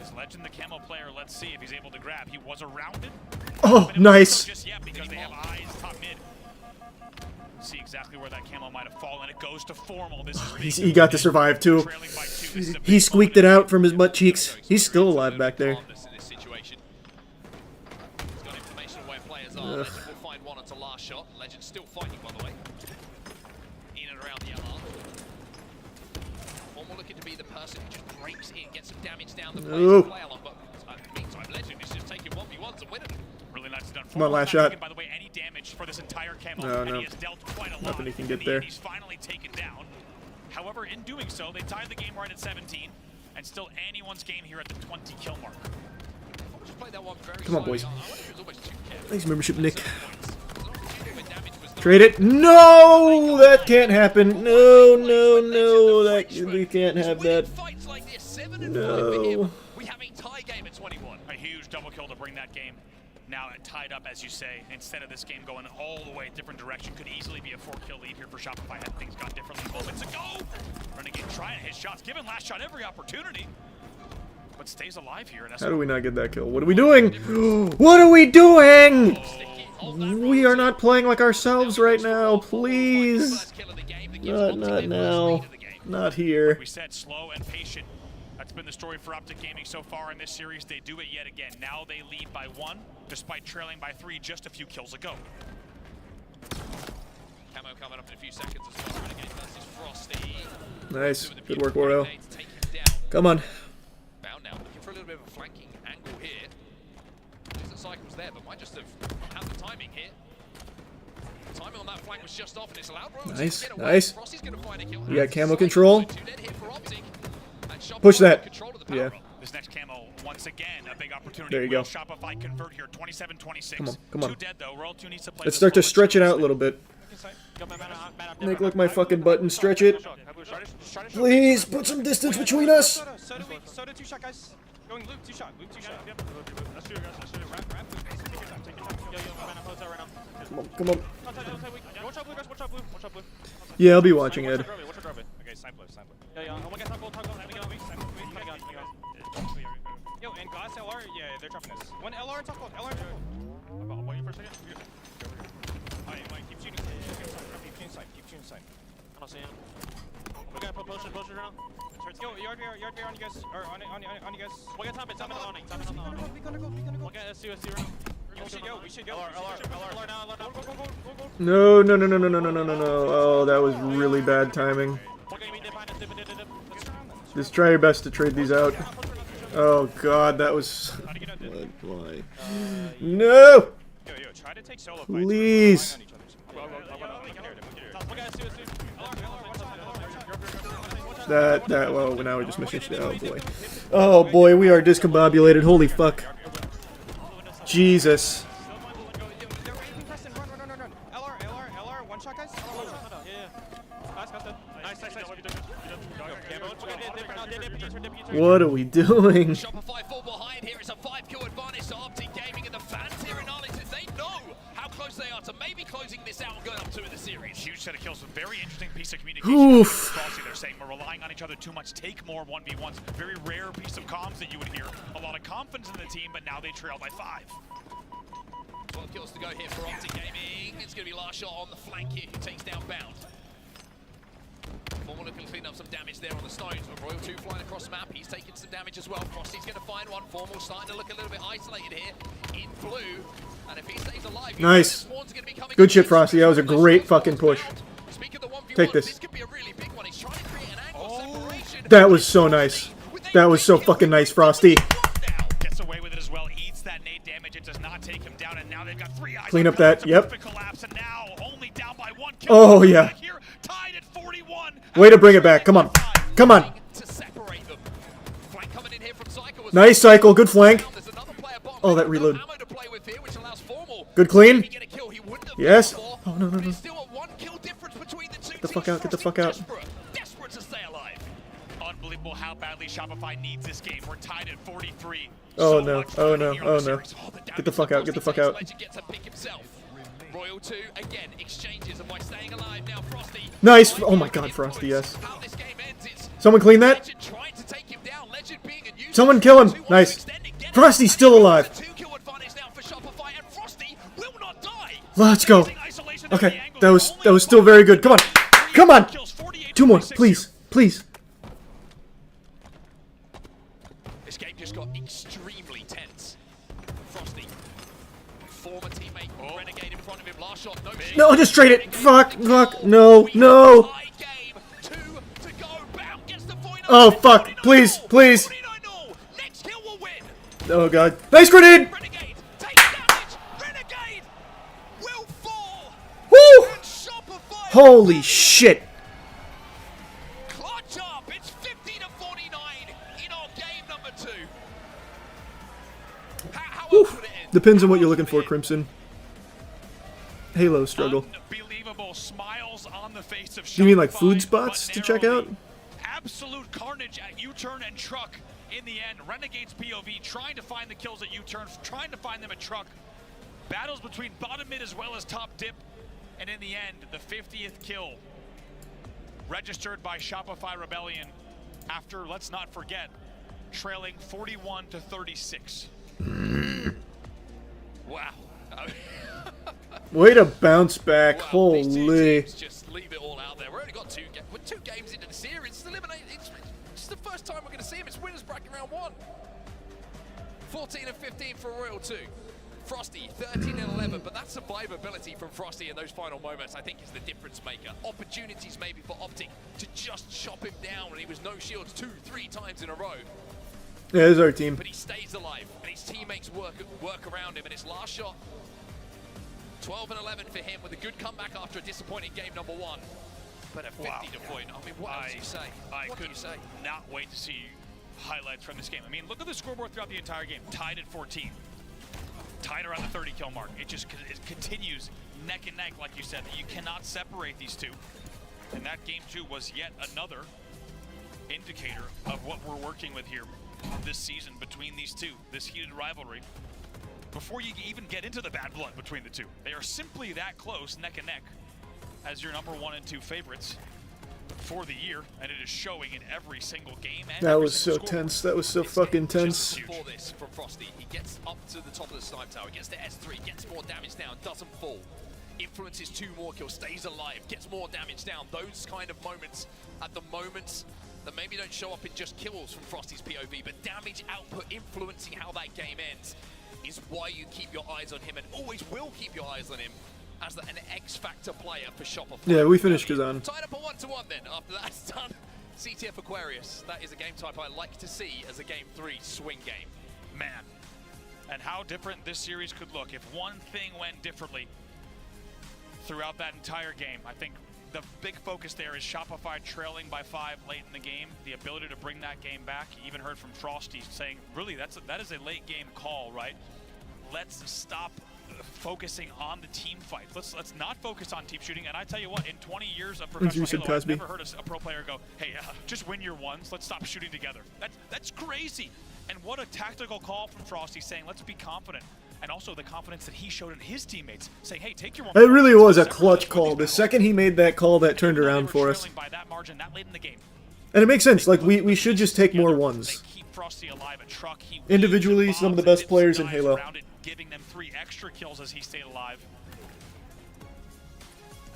[SPEAKER 9] Is Legend the camo player? Let's see if he's able to grab. He was around it.
[SPEAKER 1] Oh, nice.
[SPEAKER 9] Just yet because they have eyes top mid. See exactly where that camo might have fallen. It goes to Formal. This is
[SPEAKER 1] He got to survive too. He squeaked it out from his butt cheeks. He's still alive back there.
[SPEAKER 11] Got information where players are. We'll find one or That's a last shot. Legend still fighting, by the way. In and around the LR. Formal looking to be the person who just breaks in, gets some damage down the play along, but meantime, Legend is just taking 1v1s and winning.
[SPEAKER 9] Really nicely done.
[SPEAKER 1] Come on, last shot.
[SPEAKER 9] By the way, any damage for this entire camo,
[SPEAKER 1] No,
[SPEAKER 9] and
[SPEAKER 1] no.
[SPEAKER 9] he has dealt quite a lot.
[SPEAKER 1] Nothing he can get
[SPEAKER 9] In the
[SPEAKER 1] there.
[SPEAKER 9] end, he's finally taken down. However, in doing so, they tied the game right at 17, and still anyone's game here at the 20 kill mark.
[SPEAKER 1] Come on, boys. Thanks, membership, Nick. Trade it. No, that can't happen. No, no, no. That we can't have that. No.
[SPEAKER 11] We have a tie game at 21.
[SPEAKER 9] A huge double kill to bring that game now tied up, as you say. Instead of this game going all the way a different direction, could easily be a 4-kill lead here for Shopify had things gone differently moments ago. Renegade trying to hit shots, giving last shot every opportunity, but stays alive here.
[SPEAKER 1] How do we not get that kill? What are we doing? What are we doing? We are not playing like ourselves right now. Please. Not now. Not here.
[SPEAKER 9] Like we said, slow and patient. That's been the story for Optic Gaming so far in this series. They do it yet again. Now they lead by 1, despite trailing by 3 just a few kills ago.
[SPEAKER 11] Camo coming up in a few seconds as well. Renegade versus Frosty.
[SPEAKER 1] Nice. Good work, Oro. Come on.
[SPEAKER 11] Bound now, looking for a little bit of a flanking angle here. Isn't Cycles there, but might just have had the timing here. Timing on that flank was just off, and it's allowed Royal
[SPEAKER 1] Nice,
[SPEAKER 11] to get away.
[SPEAKER 1] nice.
[SPEAKER 11] Frosty's gonna find a kill.
[SPEAKER 1] We got camo control.
[SPEAKER 11] Two-dead hit for Optic.
[SPEAKER 1] Push that. Yeah.
[SPEAKER 9] This next camo, once again, a big opportunity.
[SPEAKER 1] There you
[SPEAKER 9] Will
[SPEAKER 1] go.
[SPEAKER 9] Shopify convert here, 27-26.
[SPEAKER 1] Come on, come on.
[SPEAKER 9] 2 dead though. Royal 2 needs to play.
[SPEAKER 1] Let's start to stretch it out a little bit. Make like my fucking button. Stretch it. Please put some distance between us.
[SPEAKER 12] Soda 2 shot, guys. Going loop 2 shot. Loop 2 shot. Yep. Let's do it, guys. Let's do it. Ramp.
[SPEAKER 1] Come on, come on.
[SPEAKER 12] Watch out blue, guys. Watch out blue. Watch out blue.
[SPEAKER 1] Yeah, I'll be watching Ed.
[SPEAKER 12] Watch out drop it. Okay, snipe left, snipe left. Yeah. Oh my god, toggle. Let me get on me. Yo, and glass LR, yeah, they're dropping us. One LR and toggle. LR and toggle. I'm waiting for a second. Alright, keep shooting. Keep shooting side. I don't see him. We gotta put potion around. Yo, yard bear on you guys. Or on you guys. We got top it on the awning. Be gonna go. We got SC around. We should go. LR now. Go.
[SPEAKER 1] No, no, no, no, no, no, no, no, no, no. Oh, that was really bad timing. Just try your best to trade these out. Oh god, that was... Why? No!
[SPEAKER 12] Try to take solo
[SPEAKER 1] Please! Well, now we're just missing shit. Oh boy. Oh boy, we are discombobulated. Holy fuck. Jesus.
[SPEAKER 12] LR, one shot, guys.
[SPEAKER 1] What are we doing?
[SPEAKER 11] Shopify fall behind here. It's a 5-kill advantage to Optic Gaming, and the fans here acknowledge that they know how close they are to maybe closing this out and going up 2 in the series.
[SPEAKER 9] Huge set of kills. A very interesting piece of communication.
[SPEAKER 1] Oof.
[SPEAKER 9] They're saying we're relying on each other too much. Take more 1v1s. Very rare piece of comms that you would hear. A lot of confidence in the team, but now they trail by 5.
[SPEAKER 11] 12 kills to go here for Optic Gaming. It's going to be last shot on the flank here, who takes down Bound. Formal looking to clean up some damage there on the stones, but Royal 2 flying across the map. He's taking some damage as well. Frosty's going to find one. Formal starting to look a little bit isolated here in blue. And if he stays alive,
[SPEAKER 1] nice. Good shit, Frosty. That was a great fucking push. Take this. That was so nice. That was so fucking nice, Frosty.
[SPEAKER 9] Gets away with it as well. Eats that nade damage. It does not take him down, and now they've got 3 eyes.
[SPEAKER 1] Clean up that. Yep.
[SPEAKER 9] Collapse, and now only down by 1 kill.
[SPEAKER 1] Oh yeah.
[SPEAKER 9] Tied at 41.
[SPEAKER 1] Way to bring it back. Come on. Come on. Nice cycle. Good flank. Oh, that reload. Good clean. Yes. Oh, no, no, no. Get the fuck out. Get the fuck out.
[SPEAKER 9] Desperate to stay alive. Unbelievable how badly Shopify needs this game. We're tied at 43.
[SPEAKER 1] Oh, no. Oh, no. Oh, no. Get the fuck out. Get the fuck out.
[SPEAKER 11] Royal 2 again exchanges, and by staying alive now, Frosty.
[SPEAKER 1] Nice. Oh my god, Frosty, yes. Someone clean that. Someone kill him. Nice. Frosty's still alive. Let's go. Okay, that was still very good. Come on. Come on. 2 more, please. Please.
[SPEAKER 11] This game just got extremely tense. Frosty former teammate Renegade in front of him. Last shot, no.
[SPEAKER 1] No, just trade it. Fuck. No. Oh, fuck. Please. Oh, God. Nice grenade! Woo! Holy shit.
[SPEAKER 11] Clutch up. It's 50-49 in our game number 2. How else would it end?
[SPEAKER 1] Depends on what you're looking for, Crimson. Halo struggle.
[SPEAKER 9] Unbelievable smiles on the face of
[SPEAKER 1] You mean like
[SPEAKER 9] Shopify,
[SPEAKER 1] food spots
[SPEAKER 9] but
[SPEAKER 1] to check out?
[SPEAKER 9] Absolute carnage at U-turn and truck in the end. Renegade's POV trying to find the kills at U-turn, trying to find them at truck. Battles between bottom mid as well as top dip. And in the end, the 50th kill registered by Shopify Rebellion after, let's not forget, trailing 41-36.
[SPEAKER 11] Wow.
[SPEAKER 9] Way
[SPEAKER 1] to bounce back.
[SPEAKER 11] Wow,
[SPEAKER 1] Holy.
[SPEAKER 11] these two teams just leave it all out there. We've only got we're 2 games into the series. It's eliminated. It's the first time we're going to see him. It's winners bracket round 1. 14 and 15 for Royal 2. Frosty 13 and 11, but that survivability from Frosty in those final moments, I think, is the difference maker. Opportunities maybe for Optic to just chop him down when he was no shields 2-3 times in a row.
[SPEAKER 1] Yeah, this is our team.
[SPEAKER 11] But he stays alive, and his teammates work around him. And his last shot, 12 and 11 for him, with a good comeback after a disappointing game number 1. But a 50 to point. I mean, what else do you say?
[SPEAKER 9] What do you say? Not wait to see highlights from this game. I mean, look at the scoreboard throughout the entire game. Tied at 14. Tied around the 30 kill mark. It continues neck and neck, like you said. You cannot separate these two. And that game 2 was yet another indicator of what we're working with here this season between these two, this heated rivalry. Before you even get into the bad blood between the two, they are simply that close, neck and neck, as your number 1 and 2 favorites for the year, and it is showing in every single game. And
[SPEAKER 1] that was so tense. That was so fucking tense.
[SPEAKER 11] For this from Frosty, he gets up to the top of the snipe tower, gets to S3, gets more damage down, doesn't fall. Influences 2 more kills, stays alive, gets more damage down. Those kind of moments at the moments that maybe don't show up in just kills from Frosty's POV, but damage output influencing how that game ends is why you keep your eyes on him and always will keep your eyes on him as an X-Factor player for Shopify.
[SPEAKER 1] Yeah, we finished Kazan.
[SPEAKER 11] Tied up a 1-1 then, after that's done. CTF Aquarius, that is a game type I like to see as a game 3 swing game.
[SPEAKER 9] Man, and how different this series could look if one thing went differently throughout that entire game. I think the big focus there is Shopify trailing by 5 late in the game, the ability to bring that game back. You even heard from Frosty saying, really, that is a late game call, right? Let's stop focusing on the team fight. Let's not focus on team shooting. And I tell you what, in 20 years of professional Halo, I've never heard a pro player go, hey, just win your ones. Let's stop shooting together. That's crazy. And what a tactical call from Frosty, saying, let's be confident. And also the confidence that he showed in his teammates, saying, hey, take your one.
[SPEAKER 1] It really was a clutch call. The second he made that call, that turned around for us.
[SPEAKER 9] By that margin, that late in the game.
[SPEAKER 1] And it makes sense. Like, we should just take more ones.
[SPEAKER 9] Frosty alive at truck. He
[SPEAKER 1] individually, some of the best players in Halo.
[SPEAKER 9] Giving them 3 extra kills as he stayed alive.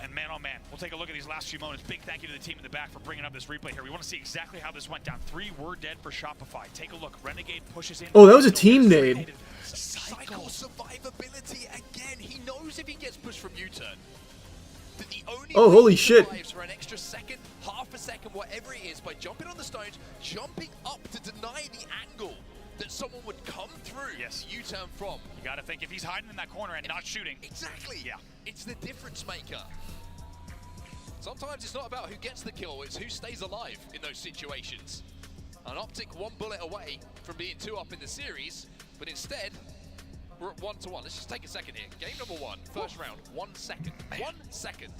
[SPEAKER 9] And man, oh man, we'll take a look at these last few moments. Big thank you to the team in the back for bringing up this replay here. We want to see exactly how this went down. 3 were dead for Shopify. Take a look. Renegade pushes in.
[SPEAKER 1] Oh, that was a team nade.
[SPEAKER 11] Cycle survivability again. He knows if he gets pushed from U-turn, that the only
[SPEAKER 1] oh, holy shit.
[SPEAKER 11] For an extra second, half a second, whatever it is, by jumping on the stones, jumping up to deny the angle that someone would come through.
[SPEAKER 9] Yes.
[SPEAKER 11] U-turn from.
[SPEAKER 9] You got to think, if he's hiding in that corner and not shooting.
[SPEAKER 11] Exactly.
[SPEAKER 9] Yeah.
[SPEAKER 11] It's the difference maker. Sometimes it's not about who gets the kill, it's who stays alive in those situations. An Optic 1 bullet away from being 2 up in the series, but instead, we're at 1-1. Let's just take a second here. Game number 1, first round, 1 second. 1 second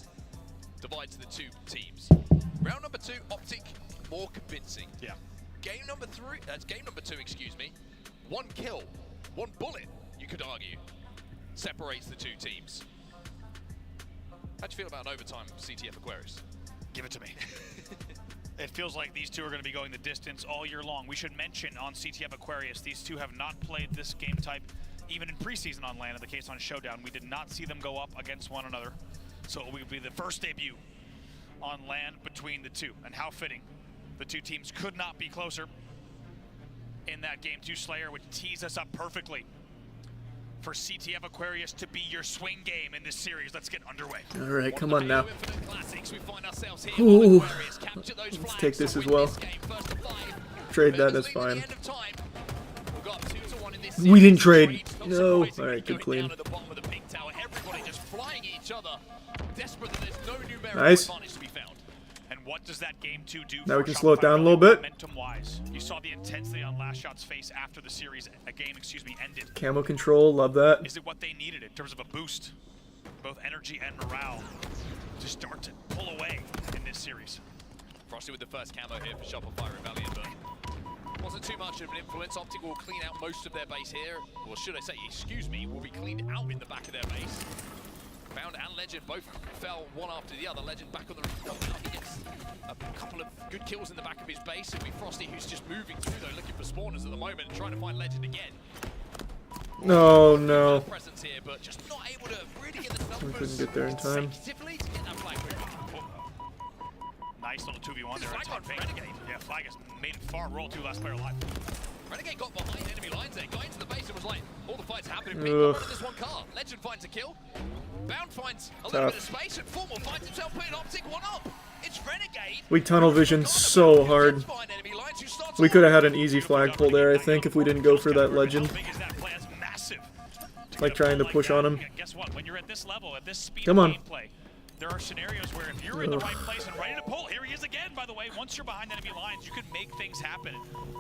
[SPEAKER 11] divides the 2 teams. Round number 2, Optic, more convincing.
[SPEAKER 9] Yeah.
[SPEAKER 11] Game number 3, that's game number 2, excuse me. 1 kill, 1 bullet, you could argue, separates the 2 teams. How'd you feel about an overtime, CTF Aquarius?
[SPEAKER 9] Give it to me. It feels like these two are going to be going the distance all year long. We should mention on CTF Aquarius, these two have not played this game type even in preseason on LAN. In the case on Showdown, we did not see them go up against one another. So it will be the first debut on LAN between the two. And how fitting. The 2 teams could not be closer in that game 2 Slayer, which tees us up perfectly for CTF Aquarius to be your swing game in this series. Let's get underway.
[SPEAKER 1] All right, come on now.
[SPEAKER 11] Classics, we find ourselves here
[SPEAKER 1] Ooh,
[SPEAKER 11] on Aquarius. Capture those
[SPEAKER 1] let's
[SPEAKER 11] flags
[SPEAKER 1] take this
[SPEAKER 11] to
[SPEAKER 1] as
[SPEAKER 11] win
[SPEAKER 1] well.
[SPEAKER 11] this game. First to 5.
[SPEAKER 1] Trade that,
[SPEAKER 11] Members
[SPEAKER 1] that's
[SPEAKER 11] lead at the
[SPEAKER 1] fine.
[SPEAKER 11] end of time. We've got 2-1 in this
[SPEAKER 1] We
[SPEAKER 11] series.
[SPEAKER 1] didn't trade.
[SPEAKER 11] Trades, not
[SPEAKER 1] No.
[SPEAKER 11] surprisingly,
[SPEAKER 1] All right, good
[SPEAKER 11] going
[SPEAKER 1] clean.
[SPEAKER 11] down at the bottom of the pink tower. Everybody just flying at each other. Desperate that there's no numerical
[SPEAKER 1] Nice.
[SPEAKER 11] advantage to be found.
[SPEAKER 9] And what does that game 2 do
[SPEAKER 1] Now
[SPEAKER 9] for
[SPEAKER 1] we can slow it
[SPEAKER 9] Shopify
[SPEAKER 1] down a
[SPEAKER 9] really
[SPEAKER 1] little bit.
[SPEAKER 9] momentum-wise? You saw the intensity on Last Shot's face after the game ended.
[SPEAKER 1] Camo control, love that.
[SPEAKER 9] Is it what they needed in terms of a boost, both energy and morale, to start to pull away in this series?
[SPEAKER 11] Frosty with the first camo here for Shopify Rebellion, but wasn't too much of an influence. Optic will clean out most of their base here. Or should I say, excuse me, will be cleaned out in the back of their base. Bound and Legend both fell one after the other. Legend back on the roof. He gets a couple of good kills in the back of his base. It'll be Frosty who's just moving through though, looking for spawners at the moment and trying to find Legend again.
[SPEAKER 1] No, no.
[SPEAKER 11] Presence here, but just not able to really get the
[SPEAKER 1] We
[SPEAKER 11] numbers
[SPEAKER 1] couldn't get there in time.
[SPEAKER 11] consecutively to get that flag moving.
[SPEAKER 9] Nice little 2v1 there.
[SPEAKER 11] Flag on for Renegade.
[SPEAKER 9] Yeah, Flag has made it far. Roll 2 last player alive.
[SPEAKER 11] Renegade got behind enemy lines there, got into the base and was like, all the fights happening.
[SPEAKER 1] Ugh.
[SPEAKER 11] Pink covered this one car. Legend finds a kill. Bound finds a little bit of space, and Formal finds himself putting Optic one up. It's Renegade.
[SPEAKER 1] We tunnel vision so hard. We could have had an easy flagpole there, I think, if we didn't go for that Legend. Like trying to push on him.
[SPEAKER 9] Guess what? When you're at this level, at this speed
[SPEAKER 1] Come
[SPEAKER 9] of
[SPEAKER 1] on.
[SPEAKER 9] gameplay, there are scenarios where if you're in the right place and ready to pull, here he is again, by the way. Once you're behind enemy lines, you can make things happen.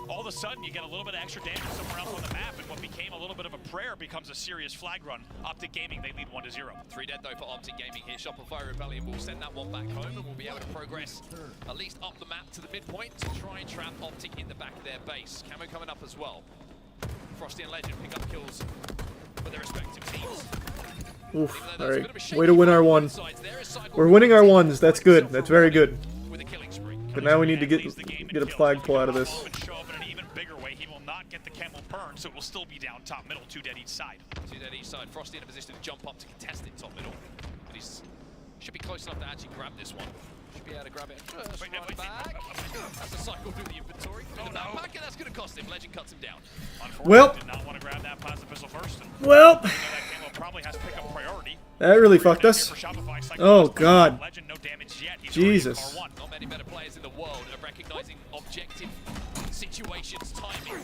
[SPEAKER 9] All of a sudden, you get a little bit of extra damage somewhere else on the map, and what became a little bit of a prayer becomes a serious flag run. Optic Gaming, they lead 1-0.
[SPEAKER 11] 3 dead though for Optic Gaming here. Shopify Rebellion will send that one back home, and we'll be able to progress at least up the map to the midpoint to try and trap Optic in the back of their base. Camo coming up as well. Frosty and Legend pick up kills for their respective teams.
[SPEAKER 1] Oof, alright. Way to win our one. We're winning our ones, that's good. That's very good. But now we need to get a flagpole out of this.
[SPEAKER 9] Show up in an even bigger way. He will not get the camel burn, so it will still be down top middle, 2 dead each side.
[SPEAKER 11] 2 dead each side. Frosty in a position to jump up to contest it top middle. But he's should be close enough to actually grab this one. Should be able to grab it. Run back. That's a cycle through the inventory. Through the backpack, and that's going to cost him. Legend cuts him down.
[SPEAKER 1] Well.
[SPEAKER 9] Did not want to grab that plasma pistol first.
[SPEAKER 1] Well.
[SPEAKER 9] That camo probably has pickup priority.
[SPEAKER 1] That really fucked us. Oh, God.
[SPEAKER 9] Legend, no damage yet. He's
[SPEAKER 1] Jesus.
[SPEAKER 11] Not many better players in the world at recognizing objective situations, timing.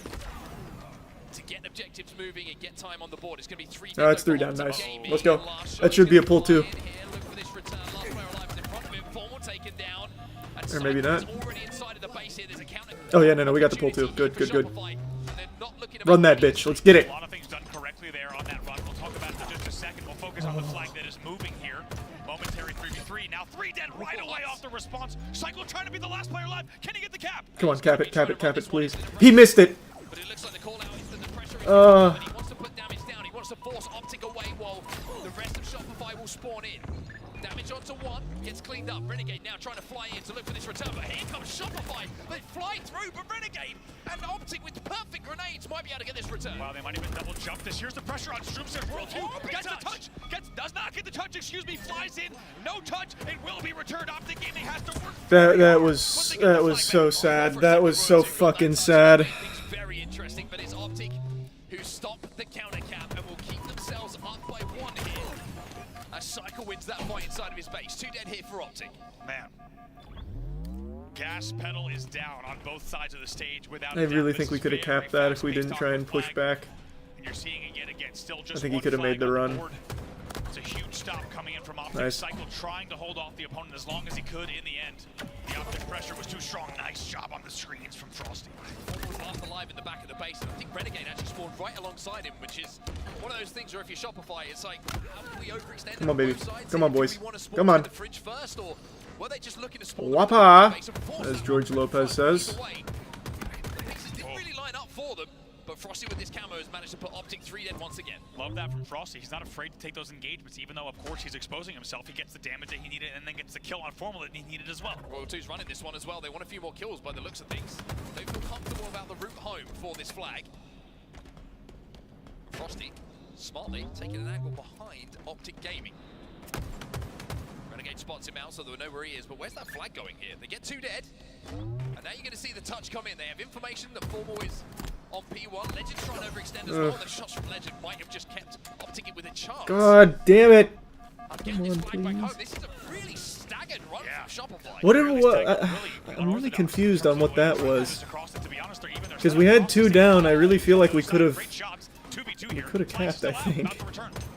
[SPEAKER 11] To get objectives moving and get time on the board. It's going to be 3
[SPEAKER 1] Oh, it's 3 down, nice. Let's go. That should be a pull too. Or maybe not. Oh yeah, no, we got the pull too. Good, good, good. Run that bitch. Let's get it.
[SPEAKER 9] A lot of things done correctly there on that run. We'll talk about it in just a second. We'll focus on the flag that is moving here. Momentary 3v3. Now 3 dead right away off the response. Cycle trying to be the last player alive. Can he get the cap?
[SPEAKER 1] Come on, cap it, please. He missed it.
[SPEAKER 11] But it looks like the call out is that the pressure is on. He wants to put damage down. He wants to force Optic away while the rest of Shopify will spawn in. Damage onto 1, gets cleaned up. Renegade now trying to fly in to look for this return, but here comes Shopify. They fly through, but Renegade and Optic with perfect grenades might be able to get this return.
[SPEAKER 9] Wow, they might even double jump this. Here's the pressure on Stroomster. Roll 2, gets the touch, does not get the touch, flies in, no touch, it will be returned. Optic Gaming has to work.
[SPEAKER 1] That was so sad. That was so fucking sad.
[SPEAKER 11] Very interesting, but it's Optic who stop the counter cap and will keep themselves up by 1 here. As Cycle wins that fight inside of his base. 2 dead here for Optic.
[SPEAKER 9] Man. Gas pedal is down on both sides of the stage without
[SPEAKER 1] I really think we could have capped that if we didn't try and push back.
[SPEAKER 9] And you're seeing it yet again. Still just
[SPEAKER 1] I think he could have made the run.
[SPEAKER 9] It's a huge stop coming in from Optic.
[SPEAKER 1] Nice.
[SPEAKER 9] Cycle trying to hold off the opponent as long as he could in the end. The Optic pressure was too strong. Nice job on the screens from Frosty.
[SPEAKER 11] Was last alive in the back of the base, and I think Renegade actually spawned right alongside him, which is one of those things where if you Shopify, it's like, how can we overextend?
[SPEAKER 1] Come on, baby. Come on, boys.
[SPEAKER 11] Come
[SPEAKER 1] on.
[SPEAKER 11] The fridge first, or were they just looking to spawn
[SPEAKER 1] Wapa, as George Lopez says.
[SPEAKER 11] The pieces didn't really line up for them, but Frosty with this camo has managed to put Optic 3 dead once again.
[SPEAKER 9] Love that from Frosty. He's not afraid to take those engagements, even though, of course, he's exposing himself. He gets the damage that he needed and then gets the kill on Formal that he needed as well.
[SPEAKER 11] Royal 2's running this one as well. They want a few more kills by the looks of things. They feel comfortable about the route home for this flag. Frosty, smartly, taking an angle behind Optic Gaming. Renegade spots him out, so they'll know where he is. But where's that flag going here? They get 2 dead. And now you're going to see the touch come in. They have information that Formal is on P1. Legend trying to overextend as well. The shots from Legend might have just kept Optic with a chance.
[SPEAKER 1] God damn it!
[SPEAKER 11] Come on, please. This is a really staggered run from Shopify.
[SPEAKER 1] What did I'm really confused on what that was. Because we had 2 down, I really feel like we could have capped, I think.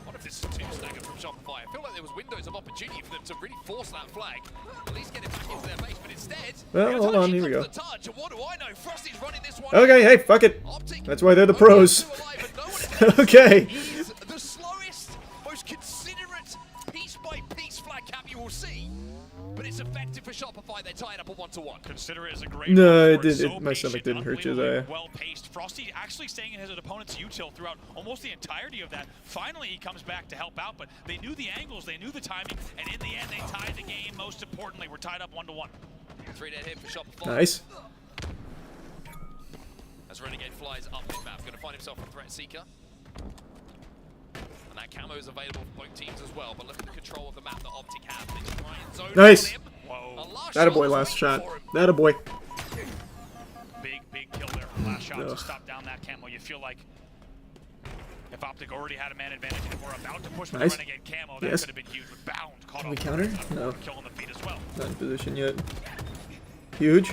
[SPEAKER 11] What if this is too staggered from Shopify? I feel like there was windows of opportunity for them to really force that flag. At least get it back into their base, but instead...
[SPEAKER 1] Well, hold on, here we go.
[SPEAKER 11] What do I know? Frosty's running this one.
[SPEAKER 1] Okay, hey, fuck it. That's why they're the pros. Okay.
[SPEAKER 11] He's the slowest, most considerate piece-by-piece flag cap you will see. But it's effective for Shopify. They tie it up a 1-to-1.
[SPEAKER 9] Consider it as a great.
[SPEAKER 1] No, it did. My stomach didn't hurt you, though.
[SPEAKER 9] Well paced. Frosty actually staying in his opponent's util throughout almost the entirety of that. Finally, he comes back to help out, but they knew the angles, they knew the timing, and in the end, they tied the game. Most importantly, we're tied up 1-to-1.
[SPEAKER 11] 3 dead hit for Shopify.
[SPEAKER 1] Nice.
[SPEAKER 11] As Renegade flies up mid-map, going to find himself a threat seeker. And that camo is available for both teams as well, but look at the control of the map that Optic have. They try and zone
[SPEAKER 1] Nice.
[SPEAKER 11] him.
[SPEAKER 1] That a boy, last shot. That a boy.
[SPEAKER 9] Big kill there from last shot to stop down that camo. You feel like if Optic already had a man advantage and we're about to push with the Renegade camo, that could have been huge. But Bound caught
[SPEAKER 1] Can we counter? No.
[SPEAKER 9] Kill on the feet as well.
[SPEAKER 1] Not in position yet. Huge.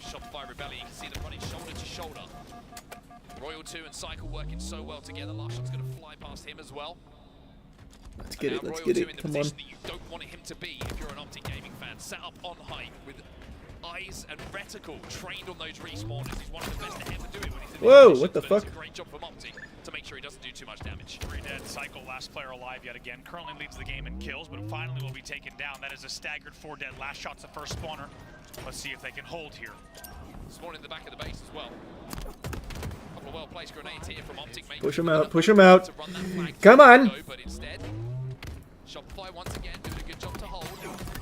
[SPEAKER 11] Shopify Rebellion, you can see them running shoulder to shoulder. Royal 2 and Cycle working so well together. Last shot's going to fly past him as well.
[SPEAKER 1] Let's get it, let's
[SPEAKER 11] Royal
[SPEAKER 1] get
[SPEAKER 11] 2
[SPEAKER 1] it.
[SPEAKER 11] in the
[SPEAKER 1] Come on.
[SPEAKER 11] position that you don't want him to be if you're an Optic Gaming fan. Set up on height with eyes and reticle trained on those respawners. He's one of the best to ever do it when he's in
[SPEAKER 1] Whoa,
[SPEAKER 11] position,
[SPEAKER 1] what the
[SPEAKER 11] but
[SPEAKER 1] fuck?
[SPEAKER 11] It's a great job from Optic to make sure he doesn't do too much damage.
[SPEAKER 9] 3 dead. Cycle, last player alive yet again. Currently leads the game in kills, but finally will be taken down. That is a staggered 4 dead. Last shot's the first spawner. Let's see if they can hold here.
[SPEAKER 11] Spawn in the back of the base as well. Couple of well-placed grenades here from Optic.
[SPEAKER 1] Push him out, push him out. Come on.
[SPEAKER 11] But instead, Shopify once again doing a good job to hold.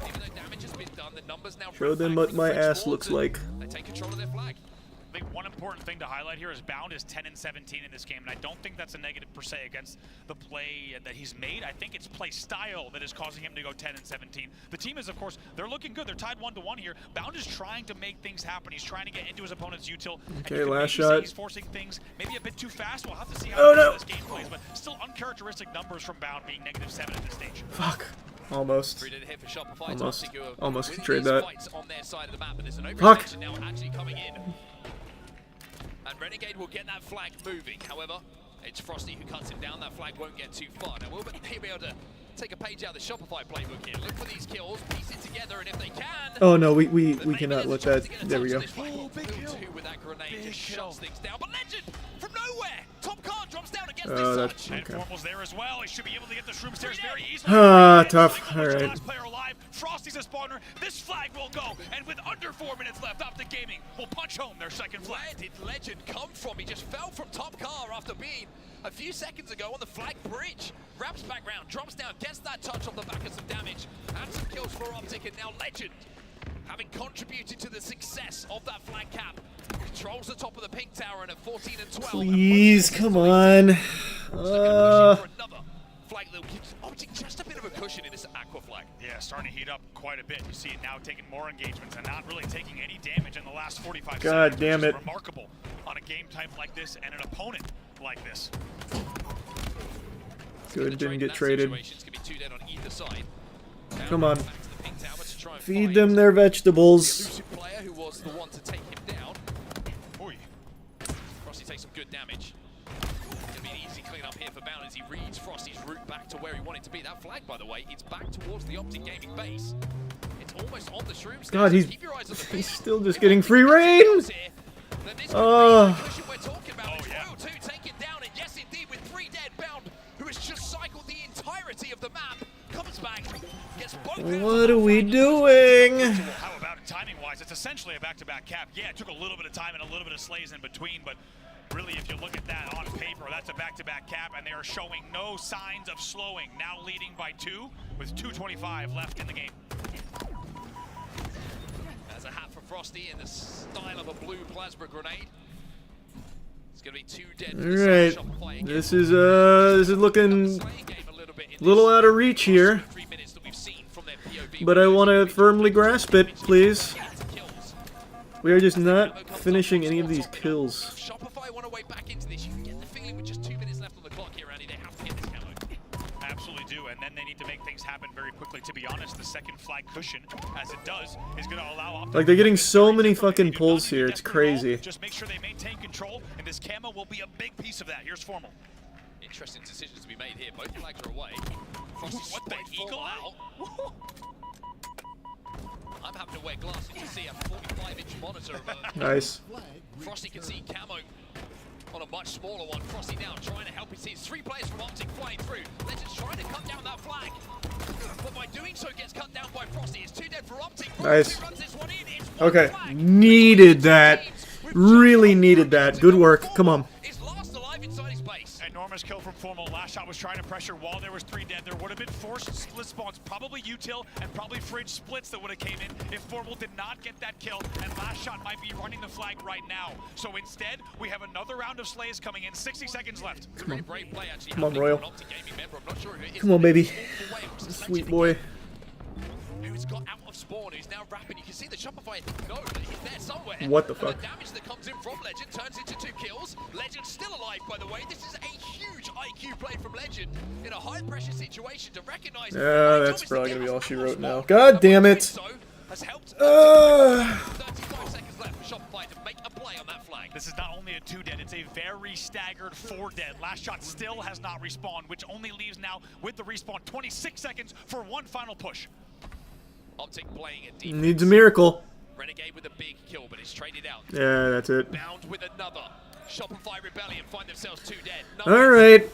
[SPEAKER 11] Even though damage has been done, the numbers now
[SPEAKER 1] Show them what my ass looks like.
[SPEAKER 11] They take control of their flag.
[SPEAKER 9] I think one important thing to highlight here is Bound is 10 and 17 in this game, and I don't think that's a negative per se against the play that he's made. I think it's play style that is causing him to go 10 and 17. The team is, of course, they're looking good. They're tied 1-to-1 here. Bound is trying to make things happen. He's trying to get into his opponent's util.
[SPEAKER 1] Okay, last shot.
[SPEAKER 9] He's forcing things maybe a bit too fast. We'll have to see how this game plays, but still uncharacteristic numbers from Bound being -7 at this stage.
[SPEAKER 1] Fuck. Almost.
[SPEAKER 11] Hit for Shopify.
[SPEAKER 1] Almost could trade that.
[SPEAKER 11] On their side of the map, and there's an
[SPEAKER 1] Fuck.
[SPEAKER 11] overextension now actually coming in. And Renegade will get that flag moving. However, it's Frosty who cuts him down. That flag won't get too far. Now, will they be able to take a page out of the Shopify playbook here? Look for these kills, piece it together, and if they can...
[SPEAKER 1] Oh no, we cannot let that... There we go.
[SPEAKER 11] Oh, big kill. With that grenade just shuts things down. But Legend, from nowhere, top card drops down against this
[SPEAKER 1] that's
[SPEAKER 11] touch.
[SPEAKER 1] okay.
[SPEAKER 9] Formal's there as well. He should be able to get the shroom stairs very easily.
[SPEAKER 1] Ah, tough. All right.
[SPEAKER 9] Last player alive. Frosty's a spawner. This flag will go, and with under 4 minutes left, Optic Gaming will punch home their second flag.
[SPEAKER 11] Where did Legend come from? He just fell from top car after being a few seconds ago on the flag bridge. Wraps back round, drops down, gets that touch off the back of some damage, and some kills for Optic, and now Legend, having contributed to the success of that flag cap, controls the top of the pink tower, and at 14 and 12.
[SPEAKER 1] Please, come on.
[SPEAKER 11] Flag that gives Optic just a bit of a cushion in this aqua flag.
[SPEAKER 9] Yeah, starting to heat up quite a bit. You see it now taking more engagements and not really taking any damage in the last 45 seconds.
[SPEAKER 1] God damn it.
[SPEAKER 9] Remarkable on a game type like this and an opponent like this.
[SPEAKER 1] Good, didn't get traded. Come on.
[SPEAKER 11] Feed
[SPEAKER 1] them their vegetables.
[SPEAKER 11] Player who was the one to take him down. Frosty takes some good damage. Gonna be an easy clean up here for Bound as he reads Frosty's route back to where he wanted to be. That flag, by the way, it's back towards the Optic Gaming base. It's almost on the shrooms.
[SPEAKER 1] God, he's still just getting free reign. Oh.
[SPEAKER 11] We're talking about Royal 2 taken down, and yes, indeed, with 3 dead. Bound, who has just cycled the entirety of the map, comes back, gets both.
[SPEAKER 1] What are we doing?
[SPEAKER 9] How about it timing-wise? It's essentially a back-to-back cap. Yeah, it took a little bit of time and a little bit of slays in between, but really, if you look at that on paper, that's a back-to-back cap, and they are showing no signs of slowing. Now leading by 2, with 2:25 left in the game.
[SPEAKER 11] As a hat for Frosty in the style of a blue plasma grenade. It's gonna be 2 dead.
[SPEAKER 1] All right, this is looking a little out of reach here, but I want to firmly grasp it, please. We are just not finishing any of these kills.
[SPEAKER 11] Shopify want to way back into this. You can get the feeling with just 2 minutes left on the clock here, Andy, they have to get this camo.
[SPEAKER 9] Absolutely do, and then they need to make things happen very quickly. To be honest, the second flag cushion, as it does, is going to allow Optic.
[SPEAKER 1] Like, they're getting so many fucking pulls here, it's crazy.
[SPEAKER 9] Just make sure they maintain control, and this camo will be a big piece of that. Here's Formal.
[SPEAKER 11] Interesting decisions to be made here. Both flags are away. Frosty
[SPEAKER 9] What the eagle
[SPEAKER 11] out. I'm having to wear glasses to see a 45-inch monitor of a
[SPEAKER 1] Nice.
[SPEAKER 11] Frosty can see camo on a much smaller one. Frosty now trying to help his team. 3 players from Optic flying through. Legends trying to cut down that flag. But by doing so gets cut down by Frosty. It's 2 dead for Optic.
[SPEAKER 1] Nice.
[SPEAKER 11] Runs this one in. It's
[SPEAKER 1] Okay. Needed that. Really needed that. Good work. Come on.
[SPEAKER 11] Is last alive inside his base.
[SPEAKER 9] Enormous kill from Formal. Last shot was trying to pressure while there was 3 dead. There would have been forced split spawns, probably util and probably fridge splits that would have came in if Formal did not get that kill. And last shot might be running the flag right now. So instead, we have another round of slays coming in. 60 seconds left.
[SPEAKER 1] Come on. Come on, Royal. Come on, baby. Sweet boy.
[SPEAKER 11] Who's got out of spawn, who's now rapping. You can see the Shopify no, he's there somewhere.
[SPEAKER 1] What the fuck?
[SPEAKER 11] And the damage that comes in from Legend turns into 2 kills. Legend's still alive, by the way. This is a huge IQ play from Legend in a high pressure situation to recognize.
[SPEAKER 1] Yeah, that's probably gonna be all she wrote now. God damn it.
[SPEAKER 11] Has helped 35 seconds left for Shopify to make a play on that flag.
[SPEAKER 9] This is not only a 2 dead, it's a very staggered 4 dead. Last shot still has not respawned, which only leaves now with the respawn 26 seconds for one final push.
[SPEAKER 11] Optic playing it deep.
[SPEAKER 1] Needs a miracle.
[SPEAKER 11] Renegade with a big kill, but it's traded out.
[SPEAKER 1] Yeah, that's it.
[SPEAKER 11] Bound with another. Shopify Rebellion find themselves 2 dead.
[SPEAKER 1] Alright.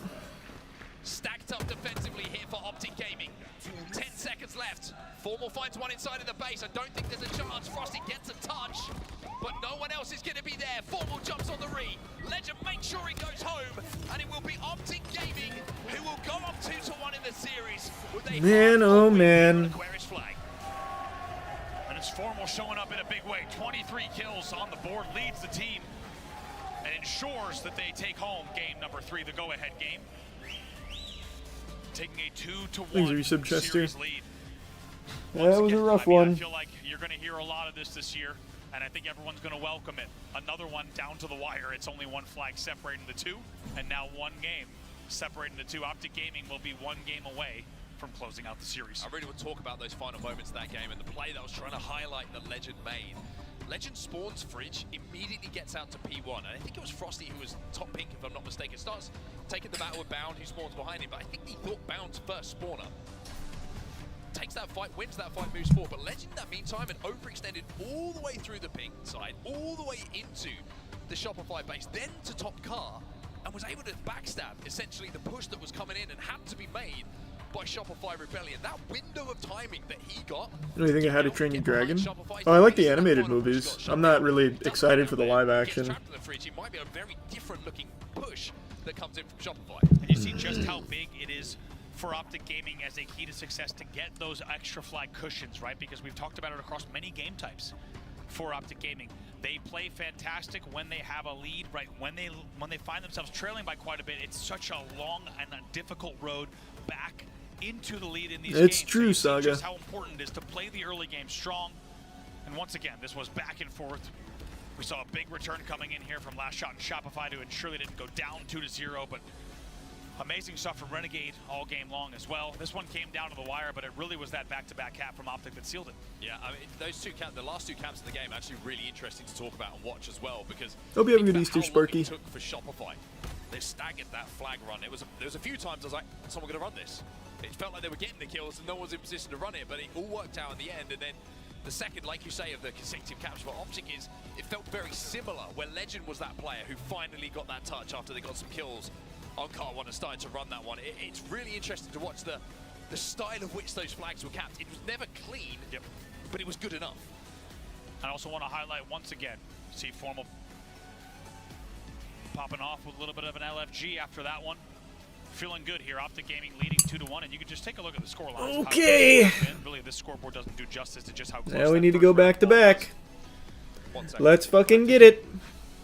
[SPEAKER 11] Stacked up defensively here for Optic Gaming. 10 seconds left. Formal finds one inside of the base. I don't think there's a chance. Frosty gets a touch, but no one else is going to be there. Formal jumps on the re. Legend makes sure he goes home, and it will be Optic Gaming who will go up 2-1 in the series.
[SPEAKER 1] Man, oh man.
[SPEAKER 9] And it's Formal showing up in a big way. 23 kills on the board, leads the team, and ensures that they take home game number 3, the go-ahead game. Taking a 2-1 series lead.
[SPEAKER 1] That was a rough one.
[SPEAKER 9] I feel like you're going to hear a lot of this year, and I think everyone's going to welcome it. Another one down to the wire. It's only 1 flag separating the 2, and now 1 game separating the 2. Optic Gaming will be 1 game away from closing out the series.
[SPEAKER 11] I really want to talk about those final moments of that game and the play that I was trying to highlight that Legend made. Legend spawns Fridge, immediately gets out to P1, and I think it was Frosty who was top pink, if I'm not mistaken. Starts taking the battle with Bound, who spawns behind him, but I think he thought Bound's first spawner. Takes that fight, wins that fight, moves forward, but Legend in that meantime had overextended all the way through the pink side, all the way into the Shopify base, then to top car, and was able to backstab essentially the push that was coming in and had to be made by Shopify Rebellion. That window of timing that he got.
[SPEAKER 1] What do you think of How to Train Your Dragon? Oh, I like the animated movies. I'm not really excited for the live action.
[SPEAKER 11] It might be a very different looking push that comes in from Shopify.
[SPEAKER 9] And you see just how big it is for Optic Gaming as a key to success to get those extra flag cushions, right? Because we've talked about it across many game types for Optic Gaming. They play fantastic when they have a lead, right? When they find themselves trailing by quite a bit, it's such a long and a difficult road back into the lead in these games.
[SPEAKER 1] It's true,
[SPEAKER 9] so
[SPEAKER 1] Saga.
[SPEAKER 9] just how important it is to play the early game strong. And once again, this was back and forth. We saw a big return coming in here from Last Shot and Shopify to ensure they didn't go down 2-0, but amazing stuff from Renegade all game long as well. This one came down to the wire, but it really was that back-to-back cap from Optic that sealed it.
[SPEAKER 11] Yeah, I mean, those 2 caps, the last 2 caps of the game, actually really interesting to talk about and watch as well, because
[SPEAKER 1] hope you have a good Easter, Sparky.
[SPEAKER 11] It took for Shopify. They staggered that flag run. There was a few times I was like, is someone going to run this? It felt like they were getting the kills and no one was in position to run it, but it all worked out in the end. And then the second, like you say, of the consecutive caps for Optic is, it felt very similar, where Legend was that player who finally got that touch after they got some kills on car 1 and started to run that one. It's really interesting to watch the style of which those flags were capped. It was never clean, but it was good enough.
[SPEAKER 9] I also want to highlight once again, see Formal popping off with a little bit of an LFG after that one. Feeling good here. Optic Gaming leading 2-1, and you can just take a look at the score lines.
[SPEAKER 1] Okay.
[SPEAKER 9] Really, this scoreboard doesn't do justice to just how close.
[SPEAKER 1] Now we need to go back to back. Let's fucking get it.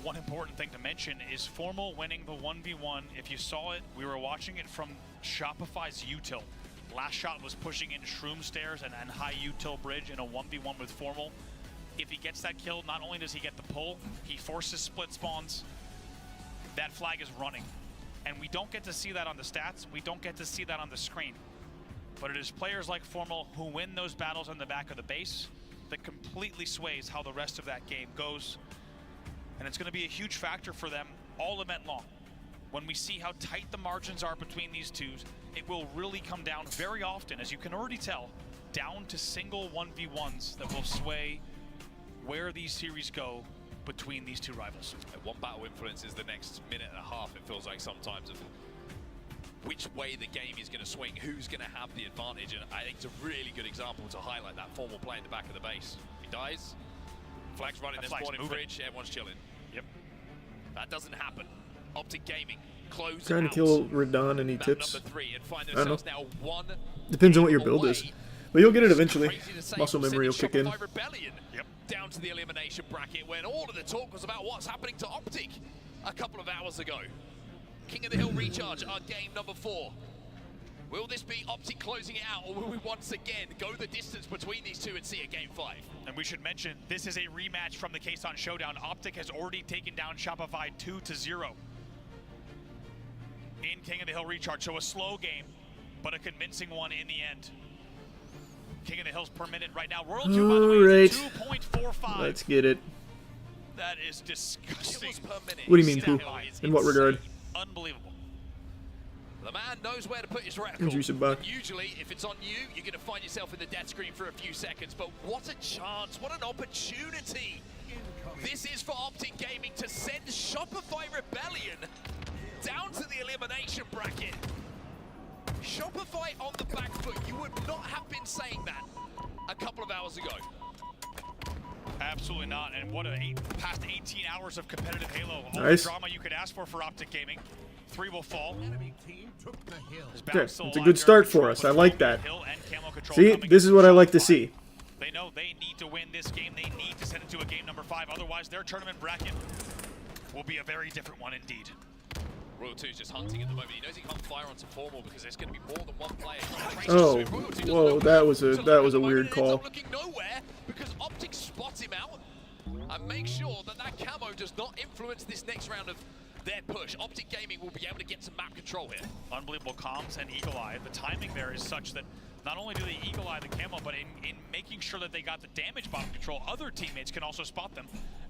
[SPEAKER 9] One important thing to mention is Formal winning the 1v1. If you saw it, we were watching it from Shopify's util. Last Shot was pushing in Shroom Stairs and high util bridge in a 1v1 with Formal. If he gets that kill, not only does he get the pull, he forces split spawns. That flag is running. And we don't get to see that on the stats. We don't get to see that on the screen. But it is players like Formal who win those battles in the back of the base that completely sways how the rest of that game goes. And it's going to be a huge factor for them all event long. When we see how tight the margins are between these twos, it will really come down very often, as you can already tell, down to single 1v1s that will sway where these series go between these two rivals.
[SPEAKER 11] One battle influences the next minute and a half, it feels like sometimes, of which way the game is going to swing, who's going to have the advantage, and I think it's a really good example to highlight that Formal play in the back of the base. He dies, flag's running, this morning fridge, everyone's chilling.
[SPEAKER 9] Yep.
[SPEAKER 11] That doesn't happen. Optic Gaming close
[SPEAKER 1] Trying to
[SPEAKER 11] out
[SPEAKER 1] kill Radon, any tips?
[SPEAKER 11] number 3 and find
[SPEAKER 1] I don't know.
[SPEAKER 11] themselves now one
[SPEAKER 1] Depends on what your
[SPEAKER 11] game
[SPEAKER 1] build
[SPEAKER 11] away.
[SPEAKER 1] is. But you'll get it eventually.
[SPEAKER 11] Crazy to say,
[SPEAKER 1] Muscle memory will kick in.
[SPEAKER 11] Shopify Rebellion down to the elimination bracket when all of the talk was about what's happening to Optic a couple of hours ago. King of the Hill Recharge, our game number 4. Will this be Optic closing it out, or will we once again go the distance between these two and see a game 5?
[SPEAKER 9] And we should mention, this is a rematch from the Case on Showdown. Optic has already taken down Shopify 2-0 in King of the Hill Recharge, so a slow game, but a convincing one in the end. King of the Hills per minute right now. Royal 2, by the way, is a 2.45.
[SPEAKER 1] Let's get it.
[SPEAKER 9] That is disgusting.
[SPEAKER 1] What do you mean, Pooh? In what regard?
[SPEAKER 9] Unbelievable.
[SPEAKER 11] The man knows where to put his reticle.
[SPEAKER 1] Juice a buck.
[SPEAKER 11] And usually, if it's on you, you're going to find yourself in the death screen for a few seconds. But what a chance, what an opportunity. This is for Optic Gaming to send Shopify Rebellion down to the elimination bracket. Shopify on the back foot. You would not have been saying that a couple of hours ago.
[SPEAKER 9] Absolutely not. And what a past 18 hours of competitive Halo. All
[SPEAKER 1] Nice.
[SPEAKER 9] the drama you could ask for Optic Gaming. 3 will fall.
[SPEAKER 1] Okay, it's a good start for us. I like that. See, this is what I like to see.
[SPEAKER 9] They know they need to win this game. They need to send it to a game number 5. Otherwise, their tournament bracket will be a very different one indeed.
[SPEAKER 11] Royal 2 is just hunting at the moment. He knows he can't fire onto Formal because there's going to be more than one player.
[SPEAKER 1] Oh, whoa, that was a weird call.
[SPEAKER 11] Looking nowhere because Optic spots him out and make sure that that camo does not influence this next round of their push. Optic Gaming will be able to get some map control here.
[SPEAKER 9] Unbelievable comms and Eagle Eye. The timing there is such that not only do they Eagle Eye the camo, but in making sure that they got the damage bottom control, other teammates can also spot them.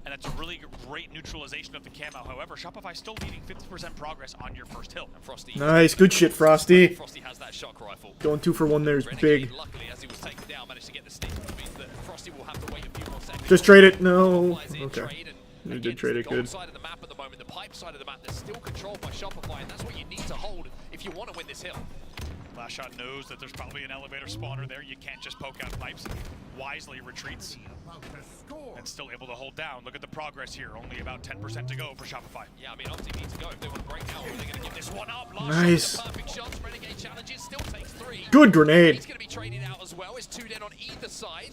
[SPEAKER 9] And that's a really great neutralization of the camo. However, Shopify still needing 50% progress on your first hill. And Frosty,
[SPEAKER 1] Nice, good shit, Frosty.
[SPEAKER 11] Frosty has that shock rifle.
[SPEAKER 1] Going 2 for 1 there is big.
[SPEAKER 11] Luckily, as he was taken down, managed to get the stick, which means that Frosty will have to wait a few more seconds.
[SPEAKER 1] Just trade it. No. Okay. You did trade it good.
[SPEAKER 11] Side of the map at the moment, the pipe side of the map, that's still controlled by Shopify, and that's what you need to hold if you want to win this hill.
[SPEAKER 9] Last Shot knows that there's probably an elevator spawner there. You can't just poke out pipes. Wisely retreats and still able to hold down. Look at the progress here. Only about 10% to go for Shopify.
[SPEAKER 11] Yeah, I mean, Optic need to go if they want to break out. Or they're going to give this one up.
[SPEAKER 1] Nice.
[SPEAKER 11] Perfect shots. Renegade challenges. Still takes 3.
[SPEAKER 1] Good grenade.
[SPEAKER 11] He's going to be traded out as well. It's 2 dead on either side.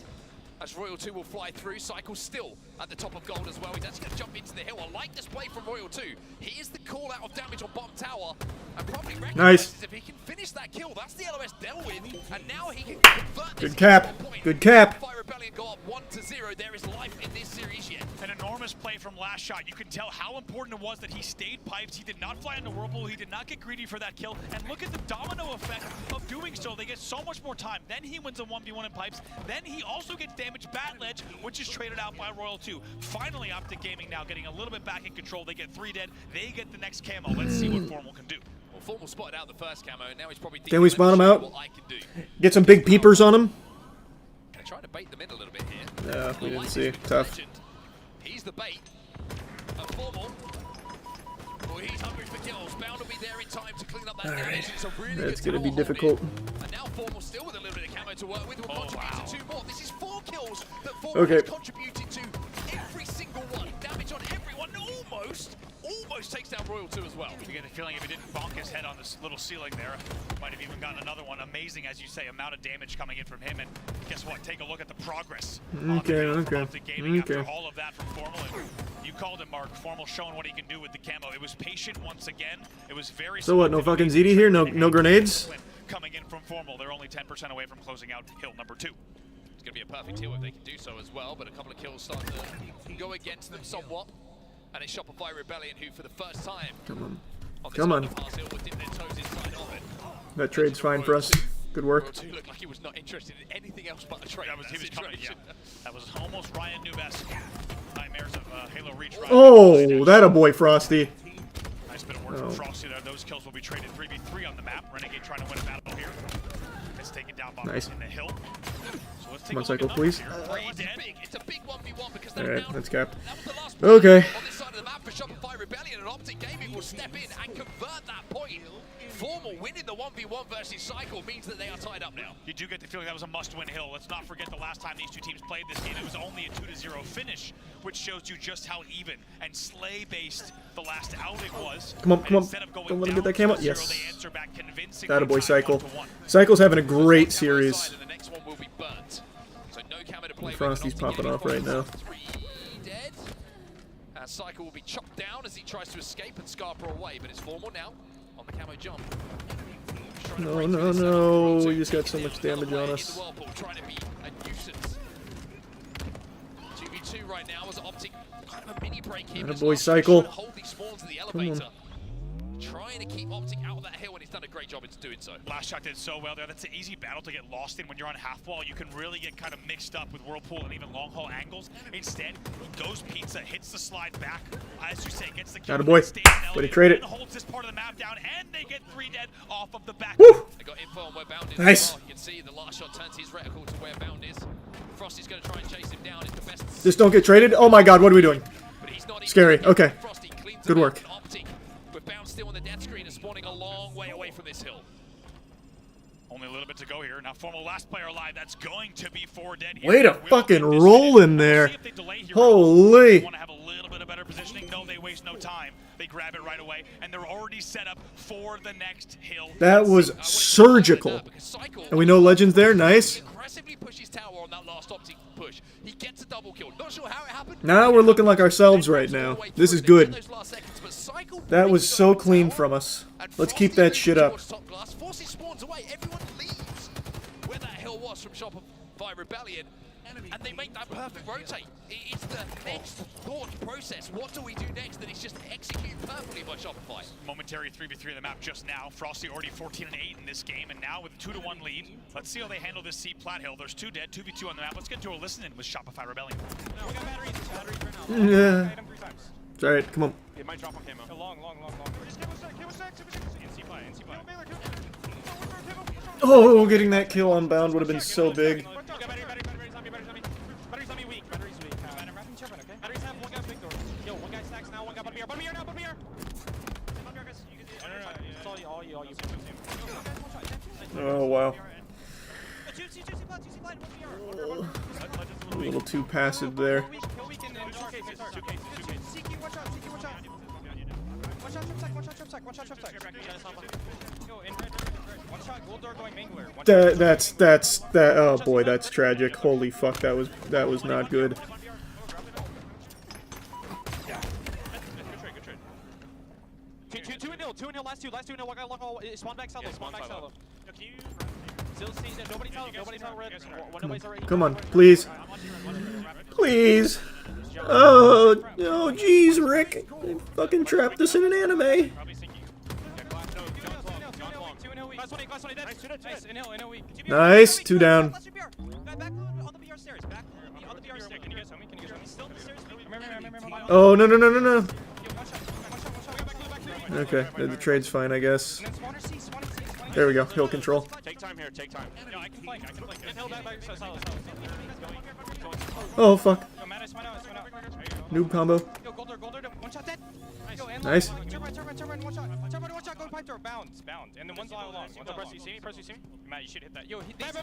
[SPEAKER 11] As Royal 2 will fly through. Cycle still at the top of gold as well. He's actually going to jump into the hill. I like this play from Royal 2. He is the call out of damage on bottom tower. And probably recognizes if he can finish that kill, that's the LOS dealt with. And now he can convert this.
[SPEAKER 1] Good cap. Good cap.
[SPEAKER 11] Fire Rebellion go up 1-0. There is life in this series yet.
[SPEAKER 9] An enormous play from Last Shot. You can tell how important it was that he stayed pipes. He did not fly into Whirlpool. He did not get greedy for that kill. And look at the domino effect of doing so. They get so much more time. Then he wins a 1v1 in pipes. Then he also gets damaged bat ledge, which is traded out by Royal 2. Finally, Optic Gaming now getting a little bit back in control. They get 3 dead. They get the next camo. Let's see what Formal can do.
[SPEAKER 11] Well, Formal spotted out the first camo, and now he's probably
[SPEAKER 1] Can we spot him out?
[SPEAKER 11] what I can do.
[SPEAKER 1] Get some big peepers on him.
[SPEAKER 11] They're trying to bait them in a little bit here.
[SPEAKER 1] Yeah, we didn't see. Tough.
[SPEAKER 11] He's the bait. A Formal. Well, he's hungry for kills. Bound to be there in time to clean up that damage. It's a really
[SPEAKER 1] That's
[SPEAKER 11] good
[SPEAKER 1] gonna be
[SPEAKER 11] tower
[SPEAKER 1] difficult.
[SPEAKER 11] holding. And now Formal still with a little bit of camo to work with. Will contribute to 2 more. This is 4 kills that Formal has contributed to. Every single one. Damage on everyone. Almost takes down Royal 2 as well.
[SPEAKER 9] You get the feeling if he didn't bonk his head on this little ceiling there, might have even gotten another one. Amazing, as you say, amount of damage coming in from him. And guess what? Take a look at the progress.
[SPEAKER 1] Okay.
[SPEAKER 9] After all of that from Formal. And you called it, Mark. Formal showing what he can do with the camo. It was patient once again. It was very.
[SPEAKER 1] So what? No fucking ZD here? No grenades?
[SPEAKER 9] Coming in from Formal. They're only 10% away from closing out hill number 2.
[SPEAKER 11] It's going to be a perfect heal if they can do so as well, but a couple of kills start to go against them somewhat. And it's Shopify Rebellion who, for the first time,
[SPEAKER 1] Come on. Come on.
[SPEAKER 11] hill, will dip their toes inside of it.
[SPEAKER 1] That trade's fine for us. Good work.
[SPEAKER 11] Royal 2 looked like he was not interested in anything else but the trade.
[SPEAKER 9] He was coming, yeah. That was almost Ryan Newbest. Nightmares of Halo Reach.
[SPEAKER 1] Oh, that a boy, Frosty.
[SPEAKER 9] Nice bit of work from Frosty there. Those kills will be traded 3v3 on the map. Renegade trying to win a battle here. It's taken down by in the hill. So let's take
[SPEAKER 1] Come on, Cycle, please.
[SPEAKER 11] It's a big 1v1 because
[SPEAKER 1] Alright, that's capped. Okay.
[SPEAKER 11] on this side of the map for Shopify Rebellion, and Optic Gaming will step in and convert that point. Formal winning the 1v1 versus Cycle means that they are tied up now.
[SPEAKER 9] You do get the feeling that was a must-win hill. Let's not forget the last time these two teams played this game, it was only a 2-0 finish, which shows you just how even and slay-based the last outing was.
[SPEAKER 1] Come on, come on. Don't let him get that camo. Yes. That a boy, Cycle. Cycle's having a great series. Frosty's popping off right now.
[SPEAKER 11] Cycle will be chopped down as he tries to escape and Scarborough away, but it's Formal now on the camo jump.
[SPEAKER 1] No, no, no. We just got so much damage on us.
[SPEAKER 11] Trying to be a nuisance. 2v2 right now as Optic kind of a mini break here.
[SPEAKER 1] That a boy, Cycle.
[SPEAKER 11] Hold these spawns to the elevator. Trying to keep Optic out of that hill, and he's done a great job in doing so.
[SPEAKER 9] Last shot did so well there. That's an easy battle to get lost in when you're on half wall. You can really get kind of mixed up with Whirlpool and even long haul angles. Instead, he goes pizza, hits the slide back. As you say, gets the kill.
[SPEAKER 1] That a boy. Way to trade it.
[SPEAKER 9] Holds this part of the map down, and they get 3 dead off of the back.
[SPEAKER 1] Woo!
[SPEAKER 11] They got info on where Bound is.
[SPEAKER 1] Nice.
[SPEAKER 11] Well. You can see the last shot turns his reticle to where Bound is. Frosty's going to try and chase him down. It's the best.
[SPEAKER 1] Just don't get traded. Oh my god, what are we doing? Scary. Okay. Good work.
[SPEAKER 11] Optic, with Bound still on the death screen and spawning a long way away from this hill.
[SPEAKER 9] Only a little bit to go here. Now, Formal last player alive. That's going to be 4 dead here.
[SPEAKER 1] Way to fucking roll in there. Holy.
[SPEAKER 9] Want to have a little bit of better positioning. No, they waste no time. They grab it right away, and they're already set up for the next hill.
[SPEAKER 1] That was surgical. And we know Legend's there. Nice.
[SPEAKER 11] Aggressively pushes tower on that last Optic push. He gets a double kill. Not sure how it happened.
[SPEAKER 1] Now we're looking like ourselves right now. This is good. That was so clean from us. Let's keep that shit up.
[SPEAKER 11] Forces spawns away. Everyone leaves where that hill was from Shopify Rebellion, and they make that perfect rotate. It's the next thought process. What do we do next? That it's just executed perfectly by Shopify.
[SPEAKER 9] Momentary 3v3 on the map just now. Frosty already 14-8 in this game, and now with a 2-1 lead. Let's see how they handle this C plat hill. There's 2 dead, 2v2 on the map. Let's get to a listen-in with Shopify Rebellion.
[SPEAKER 12] No, we got batteries right now.
[SPEAKER 1] Yeah.
[SPEAKER 12] Hit him 3 times.
[SPEAKER 1] It's alright, come on.
[SPEAKER 12] It might drop on camo. Long. Just camo stack. NC fly.
[SPEAKER 1] Oh, getting that kill on Bound would have been so big.
[SPEAKER 12] Battery's on me weak. Battery's weak. Batteries have one guy big door. Yo, one guy stacks now, one guy bottom here. Bottom here now, bottom here! It's all you.
[SPEAKER 1] Oh, wow. A little too passive there. That oh boy, that's tragic. Holy fuck, that was not good.
[SPEAKER 12] Two in hill, last two in hill, one guy long hall, spawn back solo. Nobody's out red.
[SPEAKER 1] Come on, please. Please. Oh, jeez, Rick. They fucking trapped us in an anime. Nice, 2 down. Oh, no. Okay, the trade's fine, I guess. There we go, hill control.
[SPEAKER 12] Take time here, take time. No, I can flank.
[SPEAKER 1] Oh, fuck. Noob combo. Nice.
[SPEAKER 12] Turn, one shot, go pipe door, bound. And then one's all along. Press, you see me? Matt, you should hit that. Yo, hit this.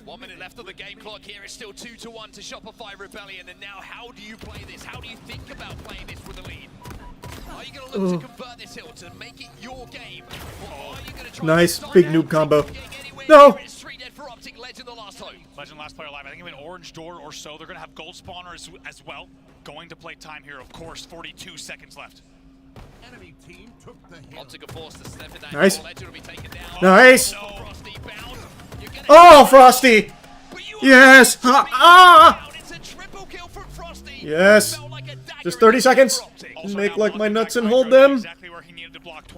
[SPEAKER 11] 1 minute left of the game clock here. It's still 2-1 to Shopify Rebellion. And now, how do you play this? How do you think about playing this with a lead? Are you going to look to convert this hill to make it your game? Or are you going to try
[SPEAKER 1] nice, big noob combo. No!
[SPEAKER 11] It's 3 dead for Optic, Legend the last hope.
[SPEAKER 9] Legend last player alive. I think even orange door or so. They're going to have gold spawners as well. Going to play time here, of course. 42 seconds left.
[SPEAKER 11] Enemy team took the hill. Optic are forced to step in that
[SPEAKER 1] nice.
[SPEAKER 11] Legend will be taken down.
[SPEAKER 1] Nice.
[SPEAKER 11] No, Frosty bound.
[SPEAKER 1] Oh, Frosty! Yes! Ah! Yes! Just 30 seconds! Make like my nuts and hold them!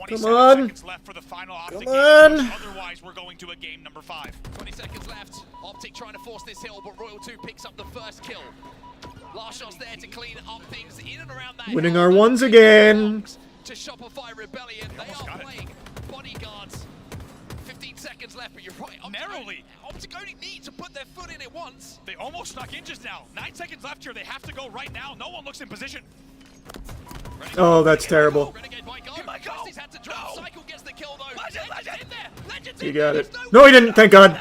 [SPEAKER 1] Come on! Come on!
[SPEAKER 11] Otherwise, we're going to a game number 5. 20 seconds left. Optic trying to force this hill, but Royal 2 picks up the first kill. Last shot's there to clean up things in and around that.
[SPEAKER 1] Winning our ones again!
[SPEAKER 11] To Shopify Rebellion, they are playing bodyguards. 15 seconds left, but you're right.
[SPEAKER 9] Narrowly.
[SPEAKER 11] Optic only need to put their foot in it once.
[SPEAKER 9] They almost snuck in just now. 9 seconds left here. They have to go right now. No one looks in position.
[SPEAKER 1] Oh, that's terrible. He got it. No, he didn't. Thank God.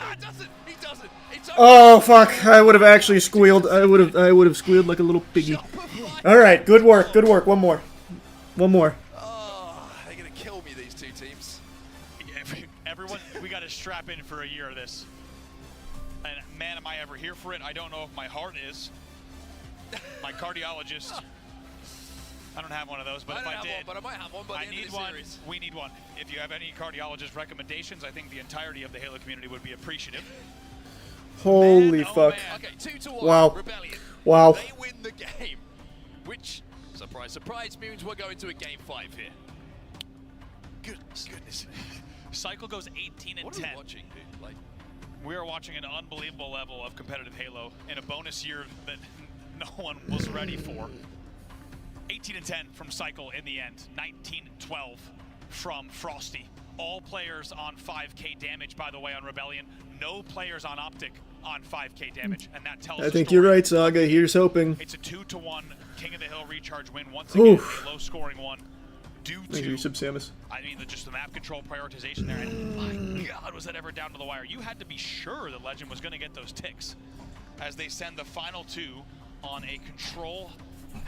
[SPEAKER 1] Oh fuck! I would have actually squealed. I would have squealed like a little piggy. All right, good work. Good work. One more. One more.
[SPEAKER 11] Oh, they're gonna kill me, these two teams.
[SPEAKER 9] Everyone, we got to strap in for a year of this. And man, am I ever here for it? I don't know if my heart is. My cardiologist. I don't have one of those, but if I did,
[SPEAKER 11] but I might have one by the end of the series.
[SPEAKER 9] We need one. If you have any cardiologist recommendations, I think the entirety of the Halo community would be appreciative.
[SPEAKER 1] Holy fuck.
[SPEAKER 11] Okay, 2-1.
[SPEAKER 1] Wow.
[SPEAKER 11] Rebellion.
[SPEAKER 1] Wow.
[SPEAKER 11] They win the game, which, surprise, surprise, means we're going to a game 5 here.
[SPEAKER 9] Goodness. Cycle goes 18 and
[SPEAKER 11] what
[SPEAKER 9] 10.
[SPEAKER 11] Are we watching, dude? Like,
[SPEAKER 9] we are watching an unbelievable level of competitive Halo in a bonus year that no one was ready for. 18 and 10 from Cycle in the end. 19-12 from Frosty. All players on 5k damage, by the way, on Rebellion. No players on Optic on 5k damage, and that tells
[SPEAKER 1] I think you're right, Saga. Here's hoping.
[SPEAKER 9] It's a 2-1 King of the Hill recharge win. Once again, a low-scoring one. Due to,
[SPEAKER 1] thank you, Samus.
[SPEAKER 9] I mean, just the map control prioritization there, and my God, was that ever down to the wire. You had to be sure the Legend was going to get those ticks as they send the final 2 on a control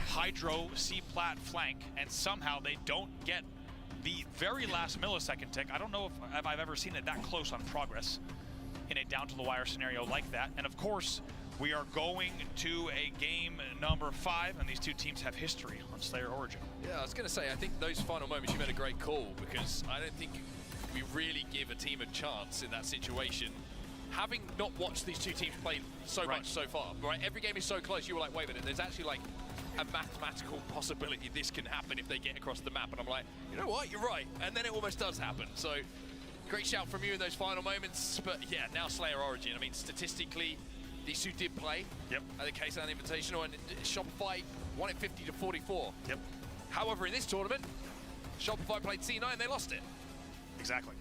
[SPEAKER 9] Hydro C-plat flank, and somehow they don't get the very last millisecond tick. I don't know if I've ever seen it that close on progress in a down-to-the-wire scenario like that. And of course, we are going to a game number 5, and these two teams have history on Slayer Origin.
[SPEAKER 11] Yeah, I was going to say, I think those final moments, you made a great call, because I don't think we really give a team a chance in that situation. Having not watched these two teams play so much so far, right? Every game is so close, you were like, wait a minute, there's actually like a mathematical possibility this can happen if they get across the map. And I'm like, you know what, you're right. And then it almost does happen. So great shout from you in those final moments. But yeah, now Slayer Origin. I mean, statistically, these two did play at the K-Sound Invitational, and Shopify won it 50-44. However, in this tournament, Shopify played C9, they lost it.
[SPEAKER 9] Exactly.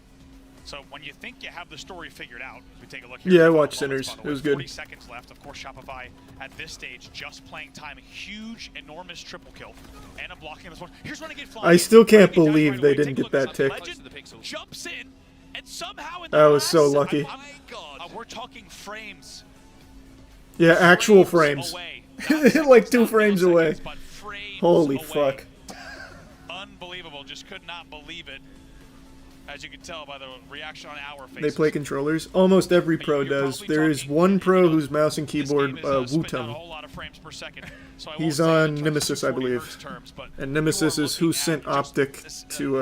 [SPEAKER 9] So when you think you have the story figured out, we take a look here.
[SPEAKER 1] Yeah, I watched Sinners. It was good.
[SPEAKER 9] 40 seconds left. Of course, Shopify at this stage just playing time. Huge, enormous triple kill. And a blocking this one. Here's Renegade flying.
[SPEAKER 1] I still can't believe they didn't get that tick.
[SPEAKER 9] Legend jumps in, and somehow in
[SPEAKER 1] the I was so lucky.
[SPEAKER 9] We're talking frames.
[SPEAKER 1] Yeah, actual frames. Like 2 frames away. Holy fuck.
[SPEAKER 9] Unbelievable. Just could not believe it. As you can tell by the reaction on our faces.
[SPEAKER 1] They play controllers. Almost every pro does. There is one pro whose mouse and keyboard, Wutum. He's on Nemesis, I believe. And Nemesis is who sent Optic to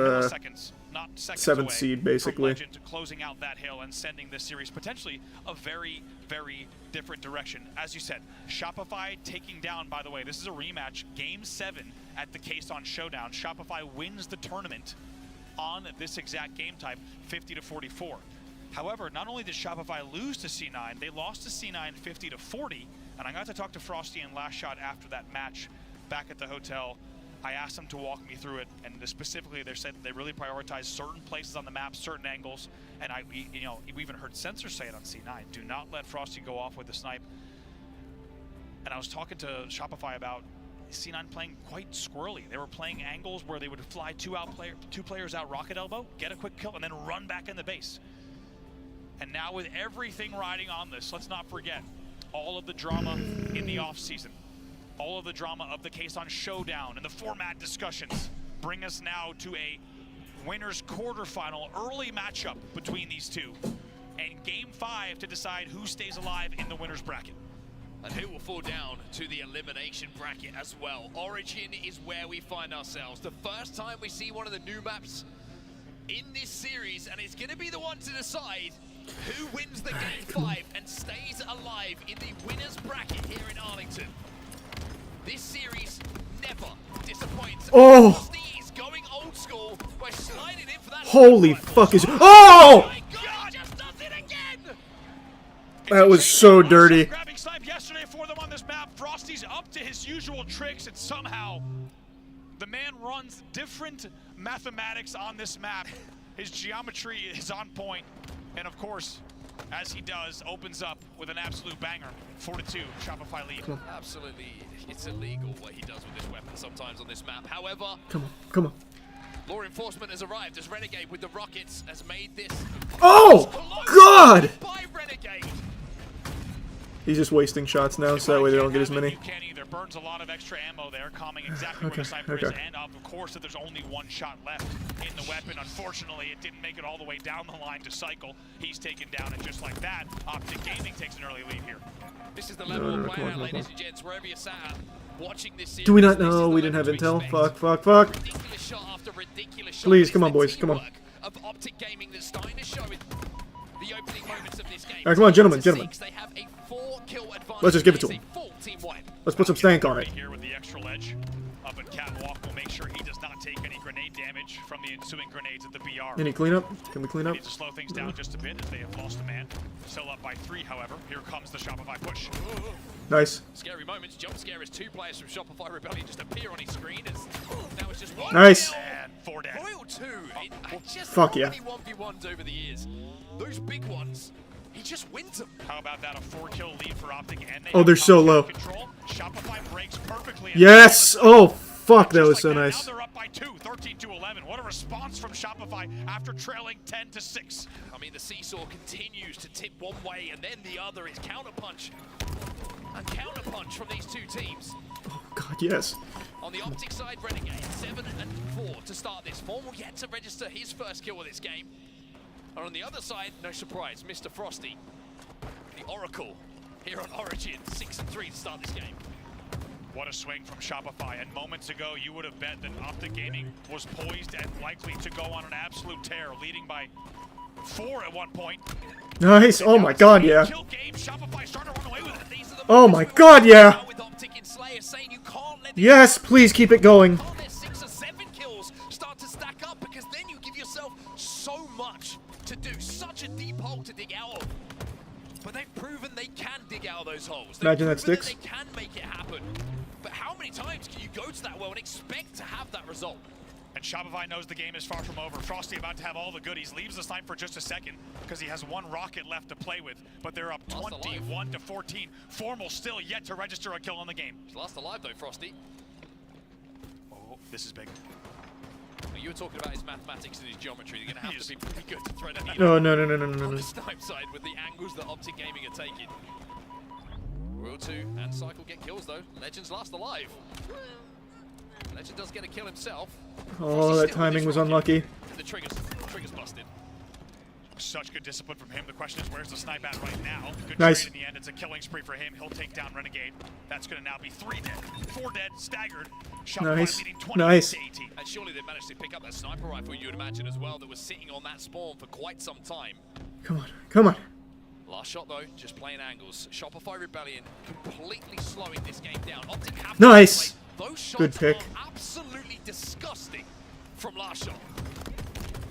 [SPEAKER 1] 7th seed, basically.
[SPEAKER 9] Closing out that hill and sending this series potentially a very, very different direction. As you said, Shopify taking down, by the way, this is a rematch, Game 7 at the K-Sound Showdown. Shopify wins the tournament on this exact game type, 50-44. However, not only did Shopify lose to C9, they lost to C9 50-40, and I got to talk to Frosty and Last Shot after that match back at the hotel. I asked them to walk me through it, and specifically they said they really prioritized certain places on the map, certain angles, and we even heard Sensor say it on C9, do not let Frosty go off with the snipe. And I was talking to Shopify about C9 playing quite squirrely. They were playing angles where they would fly two players out rocket elbow, get a quick kill, and then run back in the base. And now with everything riding on this, let's not forget all of the drama in the off-season, all of the drama of the K-Sound Showdown and the format discussions bring us now to a winner's quarterfinal early matchup between these two, and Game 5 to decide who stays alive in the winner's bracket.
[SPEAKER 11] And who will fall down to the elimination bracket as well. Origin is where we find ourselves. The first time we see one of the new maps in this series, and it's going to be the one to decide Who wins the game 5 and stays alive in the winner's bracket here in Arlington? This series never disappoints.
[SPEAKER 1] Oh!
[SPEAKER 11] Frosty is going old school by sliding in for that.
[SPEAKER 1] Holy fuck is... Oh!
[SPEAKER 11] God, just does it again!
[SPEAKER 1] That was so dirty.
[SPEAKER 9] Grabbing snipe yesterday for them on this map. Frosty's up to his usual tricks, and somehow the man runs different mathematics on this map. His geometry is on point, and of course, as he does, opens up with an absolute banger. 4-2, Shopify lead.
[SPEAKER 11] Absolutely, it's illegal what he does with this weapon sometimes on this map. However,
[SPEAKER 1] Come on.
[SPEAKER 11] law enforcement has arrived as Renegade with the rockets has made this.
[SPEAKER 1] Oh! God!
[SPEAKER 11] By Renegade.
[SPEAKER 1] He's just wasting shots now, so that way they don't get as many.
[SPEAKER 9] You can't either. Burns a lot of extra ammo there, calming exactly where the sniper is, and of course that there's only one shot left in the weapon. Unfortunately, it didn't make it all the way down the line to cycle. He's taken down, and just like that, Optic Gaming takes an early lead here.
[SPEAKER 11] This is the level of play out, ladies and gents, wherever you're sat watching this series.
[SPEAKER 1] Do we not know? We didn't have intel. Fuck.
[SPEAKER 11] Ridiculous shot after ridiculous shot.
[SPEAKER 1] Please, come on, boys. Come on.
[SPEAKER 11] Of Optic Gaming that's starting to show in the opening moments of this game.
[SPEAKER 1] Alright, come on, gentlemen.
[SPEAKER 11] They have a 4-kill advantage.
[SPEAKER 1] Let's just give it to him.
[SPEAKER 11] Full team wipe.
[SPEAKER 1] Let's put some stank on it.
[SPEAKER 9] Here with the extra ledge up in Catwalk, will make sure he does not take any grenade damage from the ensuing grenades at the BR.
[SPEAKER 1] Any cleanup? Can we clean up?
[SPEAKER 9] Need to slow things down just a bit as they have lost a man. Still up by 3, however. Here comes the Shopify push.
[SPEAKER 1] Nice.
[SPEAKER 11] Scary moments. Jump scare as 2 players from Shopify Rebellion just appear on his screen. As now it's just 1
[SPEAKER 1] Nice.
[SPEAKER 9] And 4 dead.
[SPEAKER 11] Royal 2. Just
[SPEAKER 1] Fuck yeah.
[SPEAKER 11] many 1v1s over the years. Those big ones, he just wins them.
[SPEAKER 9] How about that? A 4-kill lead for Optic, and they
[SPEAKER 1] Oh,
[SPEAKER 9] have
[SPEAKER 1] they're so
[SPEAKER 9] top
[SPEAKER 1] low.
[SPEAKER 9] control. Shopify breaks perfectly.
[SPEAKER 1] Yes! Oh, fuck, that was so
[SPEAKER 9] Now
[SPEAKER 1] nice.
[SPEAKER 9] they're up by 2, 13-11. What a response from Shopify after trailing 10-6.
[SPEAKER 11] I mean, the seesaw continues to tip one way, and then the other is counterpunch. And counterpunch from these 2 teams.
[SPEAKER 1] God, yes.
[SPEAKER 11] On the Optic side, Renegade 7 and 4 to start this. Formal yet to register his first kill of this game. And on the other side, no surprise, Mr. Frosty, the Oracle here on Origin, 6 and 3 to start this game.
[SPEAKER 9] What a swing from Shopify, and moments ago you would have bet that Optic Gaming was poised and likely to go on an absolute tear, leading by 4 at one point.
[SPEAKER 1] Nice. Oh my god, yeah.
[SPEAKER 9] Kill game, Shopify starting to run away with it.
[SPEAKER 1] Oh my god, yeah.
[SPEAKER 11] With Optic in Slayer saying you can't let
[SPEAKER 1] Yes, please keep it going.
[SPEAKER 11] their 6 or 7 kills start to stack up, because then you give yourself so much to do, such a deep hole to dig out of. But they've proven they can dig out of those holes.
[SPEAKER 1] Imagine that
[SPEAKER 11] They've proven
[SPEAKER 1] sticks.
[SPEAKER 11] They can make it happen. But how many times can you go to that well and expect to have that result?
[SPEAKER 9] And Shopify knows the game is far from over. Frosty about to have all the goodies. Leaves the snipe for just a second because he has 1 rocket left to play with. But they're up 21-14. Formal still yet to register a kill on the game.
[SPEAKER 11] He's last alive though, Frosty.
[SPEAKER 9] Oh, this is big.
[SPEAKER 11] You were talking about his mathematics and his geometry. They're going to have to be pretty good to thread a needle.
[SPEAKER 1] Oh, no.
[SPEAKER 11] On the snipe side with the angles that Optic Gaming are taking. Royal 2 and Cycle get kills though. Legend's last alive. Legend does get a kill himself.
[SPEAKER 1] Oh, that timing was unlucky.
[SPEAKER 11] And the trigger's busted.
[SPEAKER 9] Such good discipline from him. The question is, where's the snipe at right now? Good
[SPEAKER 1] Nice.
[SPEAKER 9] trade in the end. It's a killing spree for him. He'll take down Renegade. That's going to now be 3 dead, 4 dead, staggered. Shopify
[SPEAKER 1] Nice.
[SPEAKER 9] leading 20-18.
[SPEAKER 1] Nice.
[SPEAKER 11] And surely they managed to pick up that sniper rifle, you would imagine as well, that was sitting on that spawn for quite some time.
[SPEAKER 1] Come on.
[SPEAKER 11] Last shot though, just playing angles. Shopify Rebellion completely slowing this game down. Optic have
[SPEAKER 1] Nice.
[SPEAKER 11] to play. Those shots
[SPEAKER 1] Good pick.
[SPEAKER 11] are absolutely disgusting from last shot.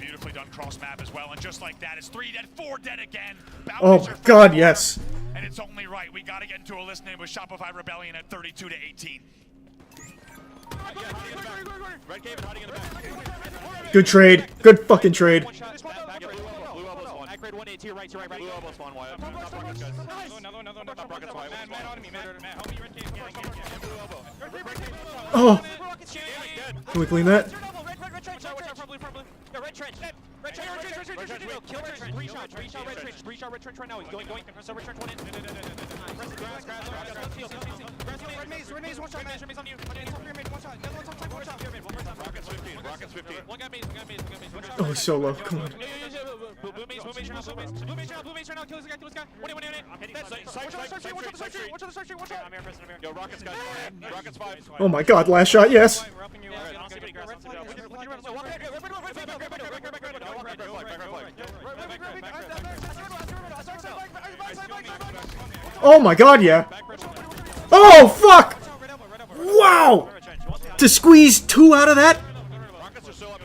[SPEAKER 9] Beautifully done cross map as well, and just like that, it's 3 dead, 4 dead again.
[SPEAKER 1] Oh my god, yes.
[SPEAKER 9] And it's only right. We got to get into a list name with Shopify Rebellion at 32-18.
[SPEAKER 1] Good trade. Good fucking trade.
[SPEAKER 12] Grade 1A to your right, to your right. Blue elbows one wide. Another. Top rockets wide. Man on me, man. Help me, red cave. Blue elbow.
[SPEAKER 1] Oh. Can we clean that?
[SPEAKER 12] Red trench. Kill trench. Breach out red trench. Breach out red trench right now. He's going. So red trench one in. Red maze, one shot, man. Red maze on you. Top pyramid, one shot. Another one top pyramid, one shot. Pyramid, one more time. Rockets 15. One got maze.
[SPEAKER 1] Oh, he's so low. Come on.
[SPEAKER 12] Blue maze right now. Kill this guy. 1 I'm hitting watch on the search tree. I'm here, Preston. Yo, Rockets guys. Rockets 5.
[SPEAKER 1] Oh my god, last shot, yes.
[SPEAKER 12] We're helping you.
[SPEAKER 1] Oh my god, yeah. Oh, fuck! Wow! To squeeze 2 out of that?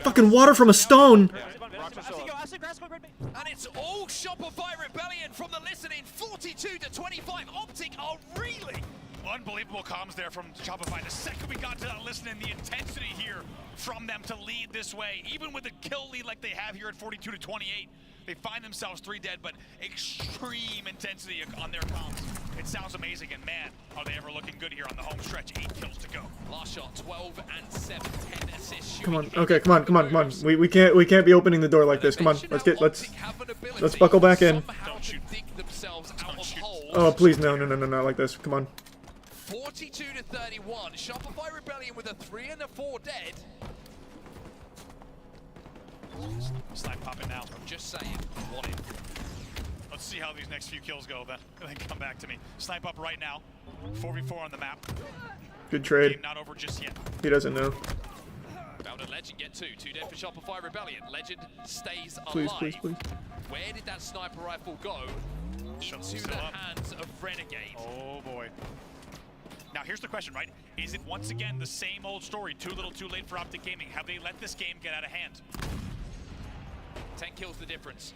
[SPEAKER 1] Fucking water from a stone.
[SPEAKER 11] And it's all Shopify Rebellion from the listening. 42 to 25. Optic are really
[SPEAKER 9] unbelievable comms there from Shopify. The second we got to that listening, the intensity here from them to lead this way, even with the kill lead like they have here at 42 to 28, they find themselves 3 dead, but extreme intensity on their comms. It sounds amazing, and man, are they ever looking good here on the home stretch. 8 kills to go.
[SPEAKER 11] Last shot, 12 and 7, 10 assists.
[SPEAKER 1] Come on, okay, come on. We can't be opening the door like this. Come on, let's buckle back in. Oh, please, no, not like this. Come on.
[SPEAKER 11] 42 to 31. Shopify Rebellion with a 3 and a 4 dead.
[SPEAKER 9] Snipe popping now.
[SPEAKER 11] I'm just saying. What it?
[SPEAKER 9] Let's see how these next few kills go, then come back to me. Snipe up right now. 4v4 on the map.
[SPEAKER 1] Good trade.
[SPEAKER 9] Game not over just yet.
[SPEAKER 1] He doesn't know.
[SPEAKER 11] Found a Legend get 2. 2 dead for Shopify Rebellion. Legend stays
[SPEAKER 1] Please,
[SPEAKER 11] alive.
[SPEAKER 1] please.
[SPEAKER 11] Where did that sniper rifle go? Into the hands of Renegade.
[SPEAKER 9] Oh boy. Now here's the question, right? Is it once again the same old story? Too little too late for Optic Gaming. Have they let this game get out of hand?
[SPEAKER 11] 10 kills the difference.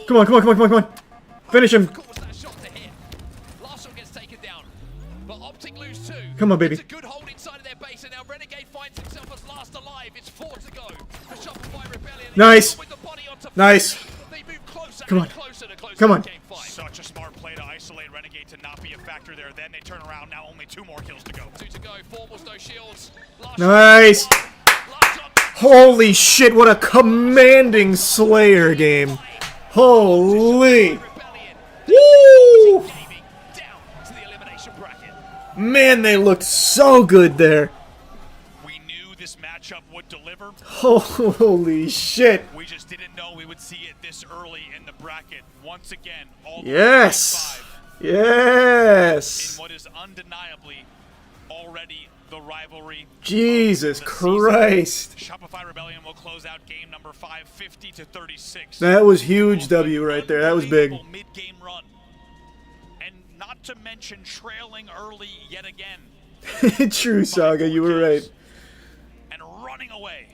[SPEAKER 1] Come on. Finish him.
[SPEAKER 11] Was that shot to hit? Last shot gets taken down. But Optic lose 2.
[SPEAKER 1] Come on, baby.
[SPEAKER 11] It's a good hold inside of their base, and now Renegade finds himself as last alive. It's 4 to go for Shopify Rebellion.
[SPEAKER 1] Nice.
[SPEAKER 11] With the body on top.
[SPEAKER 1] Nice.
[SPEAKER 11] They move closer
[SPEAKER 1] Come on.
[SPEAKER 11] and closer to closer.
[SPEAKER 1] Come on.
[SPEAKER 9] Such a smart play to isolate Renegade to not be a factor there. Then they turn around. Now only 2 more kills to go.
[SPEAKER 11] 2 to go. Formals, no shields.
[SPEAKER 1] Nice. Holy shit, what a commanding Slayer game. Holy. Woo! Man, they looked so good there.
[SPEAKER 9] We knew this matchup would deliver.
[SPEAKER 1] Holy shit.
[SPEAKER 9] We just didn't know we would see it this early in the bracket. Once again, all
[SPEAKER 1] Yes. Yes.
[SPEAKER 9] in what is undeniably already the rivalry.
[SPEAKER 1] Jesus Christ.
[SPEAKER 9] Shopify Rebellion will close out game number 5, 50 to 36.
[SPEAKER 1] That was huge W right there. That was big.
[SPEAKER 9] Mid-game run. And not to mention trailing early yet again.
[SPEAKER 1] True, Saga, you were right.
[SPEAKER 9] And running away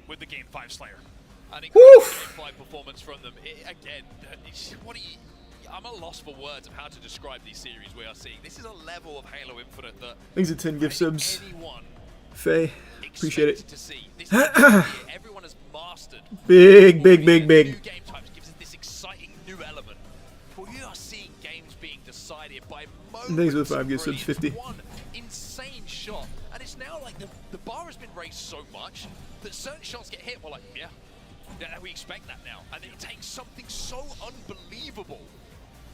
[SPEAKER 9] with the game 5 Slayer.
[SPEAKER 11] An incredible game 5 performance from them. Again, what do you... I'm at a loss for words of how to describe these series we are seeing. This is a level of Halo Infinite that
[SPEAKER 1] Thanks a 10 gift subs.
[SPEAKER 11] anyone
[SPEAKER 1] Faye, appreciate it.
[SPEAKER 11] to see. This is everyone has mastered.
[SPEAKER 1] Big.
[SPEAKER 11] New game types gives us this exciting new element. But we are seeing games being decided by moments.
[SPEAKER 1] Thanks for the 5 gift
[SPEAKER 11] of
[SPEAKER 1] subs,
[SPEAKER 11] brilliance.
[SPEAKER 1] 50.
[SPEAKER 11] One insane shot, and it's now like the bar has been raised so much that certain shots get hit. We're like, yeah, we expect that now, and it takes something so unbelievable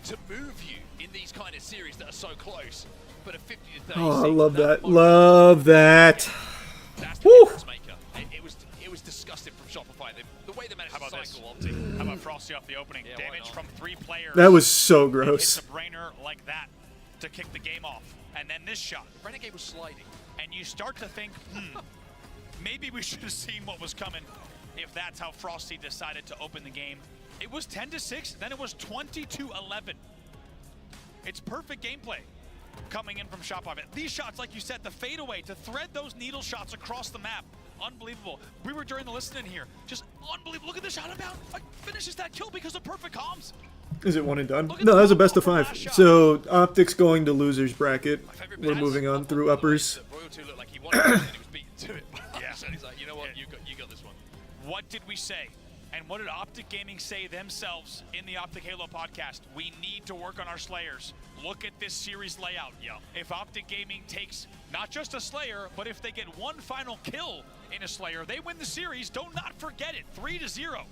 [SPEAKER 11] to move you in these kind of series that are so close. But a 50 to 30.
[SPEAKER 1] Oh, I love that. Love that.
[SPEAKER 11] That's the difference maker. It was disgusting from Shopify. The way they managed to cycle Optic.
[SPEAKER 9] How about Frosty off the opening?
[SPEAKER 11] Yeah,
[SPEAKER 9] Damage from 3 players.
[SPEAKER 1] That was so gross.
[SPEAKER 9] It's a brainer like that to kick the game off. And then this shot.
[SPEAKER 11] Renegade was sliding.
[SPEAKER 9] And you start to think, maybe we should have seen what was coming if that's how Frosty decided to open the game. It was 10 to 6, then it was 20 to 11. It's perfect gameplay coming in from Shopify. These shots, like you said, the fadeaway to thread those needle shots across the map. Unbelievable. We were during the listening here. Just unbelievable. Look at the shot about finishes that kill because of perfect comms.
[SPEAKER 1] Is it one and done? No, that was a best of 5. So, Optic's going to losers bracket. We're moving on through uppers.
[SPEAKER 11] Royalty looked like he wanted it and he was beaten to it. Yeah. So he's like, you know what, you got this one.
[SPEAKER 9] What did we say? And what did Optic Gaming say themselves in the Optic Halo podcast? We need to work on our Slayers. Look at this series layout. Yeah. If Optic Gaming takes not just a Slayer, but if they get one final kill in a Slayer, they win the series. Do not forget it. 3-0.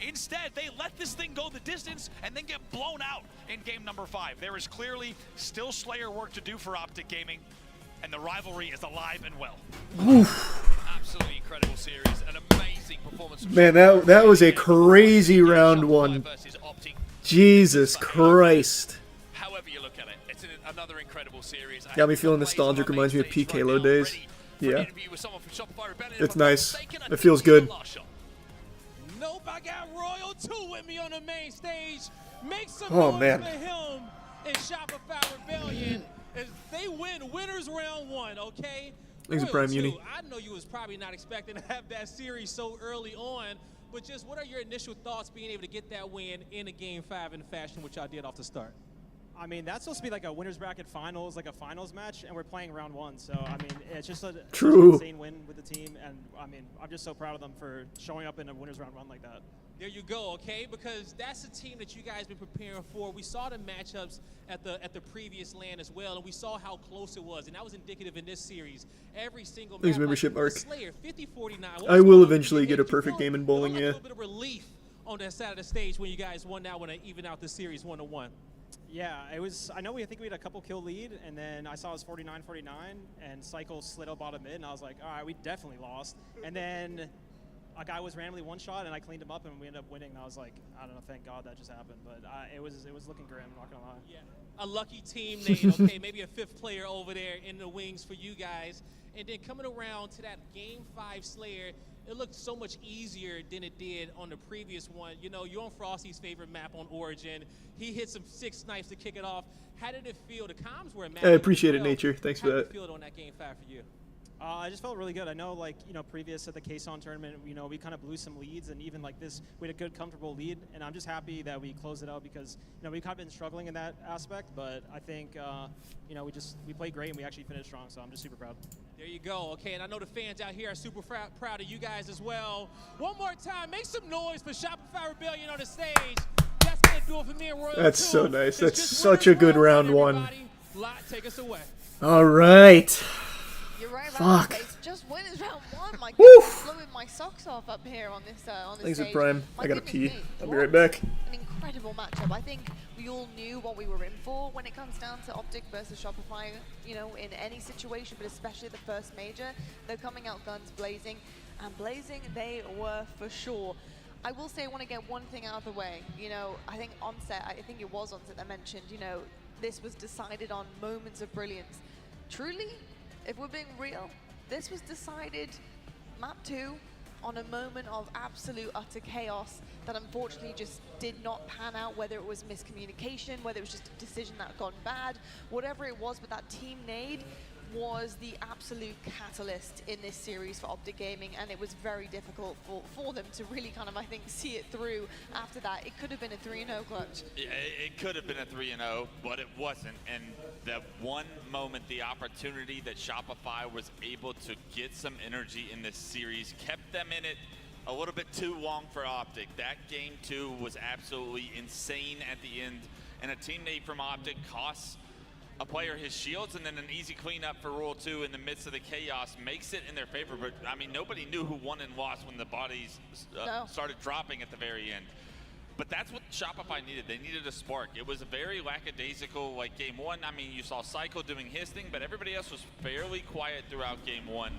[SPEAKER 9] Instead, they let this thing go the distance and then get blown out in game number 5. There is clearly still Slayer work to do for Optic Gaming, and the rivalry is alive and well.
[SPEAKER 1] Oof.
[SPEAKER 11] Absolutely incredible series, an amazing performance.
[SPEAKER 1] Man, that was a crazy round 1. Jesus Christ.
[SPEAKER 11] However you look at it, it's another incredible series.
[SPEAKER 1] Got me feeling nostalgic, reminds me of peak Halo days.
[SPEAKER 11] for an
[SPEAKER 1] Yeah.
[SPEAKER 11] interview with someone from Shopify Rebellion.
[SPEAKER 1] It's
[SPEAKER 11] If I'm not
[SPEAKER 1] nice.
[SPEAKER 11] mistaken, I
[SPEAKER 1] It
[SPEAKER 11] think
[SPEAKER 1] feels
[SPEAKER 11] this is the
[SPEAKER 1] good.
[SPEAKER 11] last shot.
[SPEAKER 14] Nope, I got Royal 2 with me on the main stage. Make some
[SPEAKER 1] Oh,
[SPEAKER 14] noise
[SPEAKER 1] man.
[SPEAKER 14] for him and Shopify Rebellion as they win winners round 1, okay?
[SPEAKER 1] Thanks,
[SPEAKER 14] Royal
[SPEAKER 1] Prime
[SPEAKER 14] 2,
[SPEAKER 1] Uni.
[SPEAKER 14] I know you was probably not expecting to have that series so early on, but just what are your initial thoughts being able to get that win in a Game 5 in the fashion which I did off the start?
[SPEAKER 15] I mean, that's supposed to be like a winner's bracket finals, like a finals match, and we're playing round 1. So, I mean, it's just an insane win with the team. And, I mean, I'm just so proud of them for showing up in a winner's round 1 like that.
[SPEAKER 14] There you go, okay? Because that's a team that you guys been preparing for. We saw the matchups at the previous LAN as well, and we saw how close it was, and that was indicative in this series. Every single
[SPEAKER 1] Thanks,
[SPEAKER 14] map,
[SPEAKER 1] membership,
[SPEAKER 14] like
[SPEAKER 1] Mark.
[SPEAKER 14] Slayer 50-49.
[SPEAKER 1] I will eventually get a perfect game in bowling,
[SPEAKER 14] A
[SPEAKER 1] yeah.
[SPEAKER 14] little bit of relief on that side of the stage when you guys won that one and even out the series 1-1.
[SPEAKER 15] Yeah, it was. I think we had a couple kill lead, and then I saw it was 49-49, and Cycle slid up bottom mid, and I was like, all right, we definitely lost. And then a guy was randomly one shot, and I cleaned him up, and we ended up winning. And I was like, I don't know, thank God that just happened. But it was looking grim, not gonna lie.
[SPEAKER 14] Yeah, a lucky team name, okay, maybe a 5th player over there in the wings for you guys. And then coming around to that Game 5 Slayer, it looked so much easier than it did on the previous one. You know, you're on Frosty's favorite map on Origin. He hit some 6 snipes to kick it off. How did it feel? The comms were
[SPEAKER 1] I appreciate it, Nature. Thanks for
[SPEAKER 14] How did
[SPEAKER 1] that.
[SPEAKER 14] it feel on that Game 5 for you?
[SPEAKER 15] I just felt really good. I know, like, previous at the Kason tournament, we kind of blew some leads, and even like this, we had a good, comfortable lead. And I'm just happy that we closed it out because, we kind of been struggling in that aspect. But I think, we played great and we actually finished strong. So I'm just super proud.
[SPEAKER 14] There you go. Okay, and I know the fans out here are super proud of you guys as well. One more time, make some noise for Shopify Rebellion on the stage. That's gonna do it for me and Royal.
[SPEAKER 1] That's
[SPEAKER 14] 2.
[SPEAKER 1] so nice.
[SPEAKER 14] It's
[SPEAKER 1] That's
[SPEAKER 14] just
[SPEAKER 1] such a good
[SPEAKER 14] winners
[SPEAKER 1] round 1.
[SPEAKER 14] everybody. Lot, take us away.
[SPEAKER 1] All right.
[SPEAKER 16] You're right,
[SPEAKER 1] Fuck.
[SPEAKER 16] It's just winners round 1. My
[SPEAKER 1] Woo!
[SPEAKER 16] goodness, blowing my socks off up here on this
[SPEAKER 1] Thanks,
[SPEAKER 16] stage.
[SPEAKER 1] Prime.
[SPEAKER 16] My
[SPEAKER 1] I gotta
[SPEAKER 16] goodness
[SPEAKER 1] pee.
[SPEAKER 16] me,
[SPEAKER 1] I'll be
[SPEAKER 16] what
[SPEAKER 1] right back.
[SPEAKER 16] An incredible matchup. I think we all knew what we were in for when it comes down to Optic versus Shopify, in any situation, but especially the first major. They're coming out guns blazing, and blazing they were for sure. I will say I want to get one thing out of the way. I think I think it was Onset that mentioned, this was decided on moments of brilliance. Truly, if we're being real, this was decided, map 2, on a moment of absolute utter chaos that unfortunately just did not pan out, whether it was miscommunication, whether it was just a decision that had gone bad, whatever it was, but that team nade was the absolute catalyst in this series for Optic Gaming, and it was very difficult for them to really kind of, I think, see it through after that. It could have been a 3-0 clutch.
[SPEAKER 17] Yeah, it could have been a 3-0, but it wasn't. And that one moment, the opportunity that Shopify was able to get some energy in this series, kept them in it a little bit too long for Optic. That game 2 was absolutely insane at the end, and a team nade from Optic costs a player his shields, and then an easy cleanup for Royal 2 in the midst of the chaos makes it in their favor. But I mean, nobody knew who won and lost when the bodies started dropping at the very end. But that's what Shopify needed. They needed a spark. It was a very lackadaisical, like, game 1. I mean, you saw Cycle doing his thing, but everybody else was fairly quiet throughout game 1.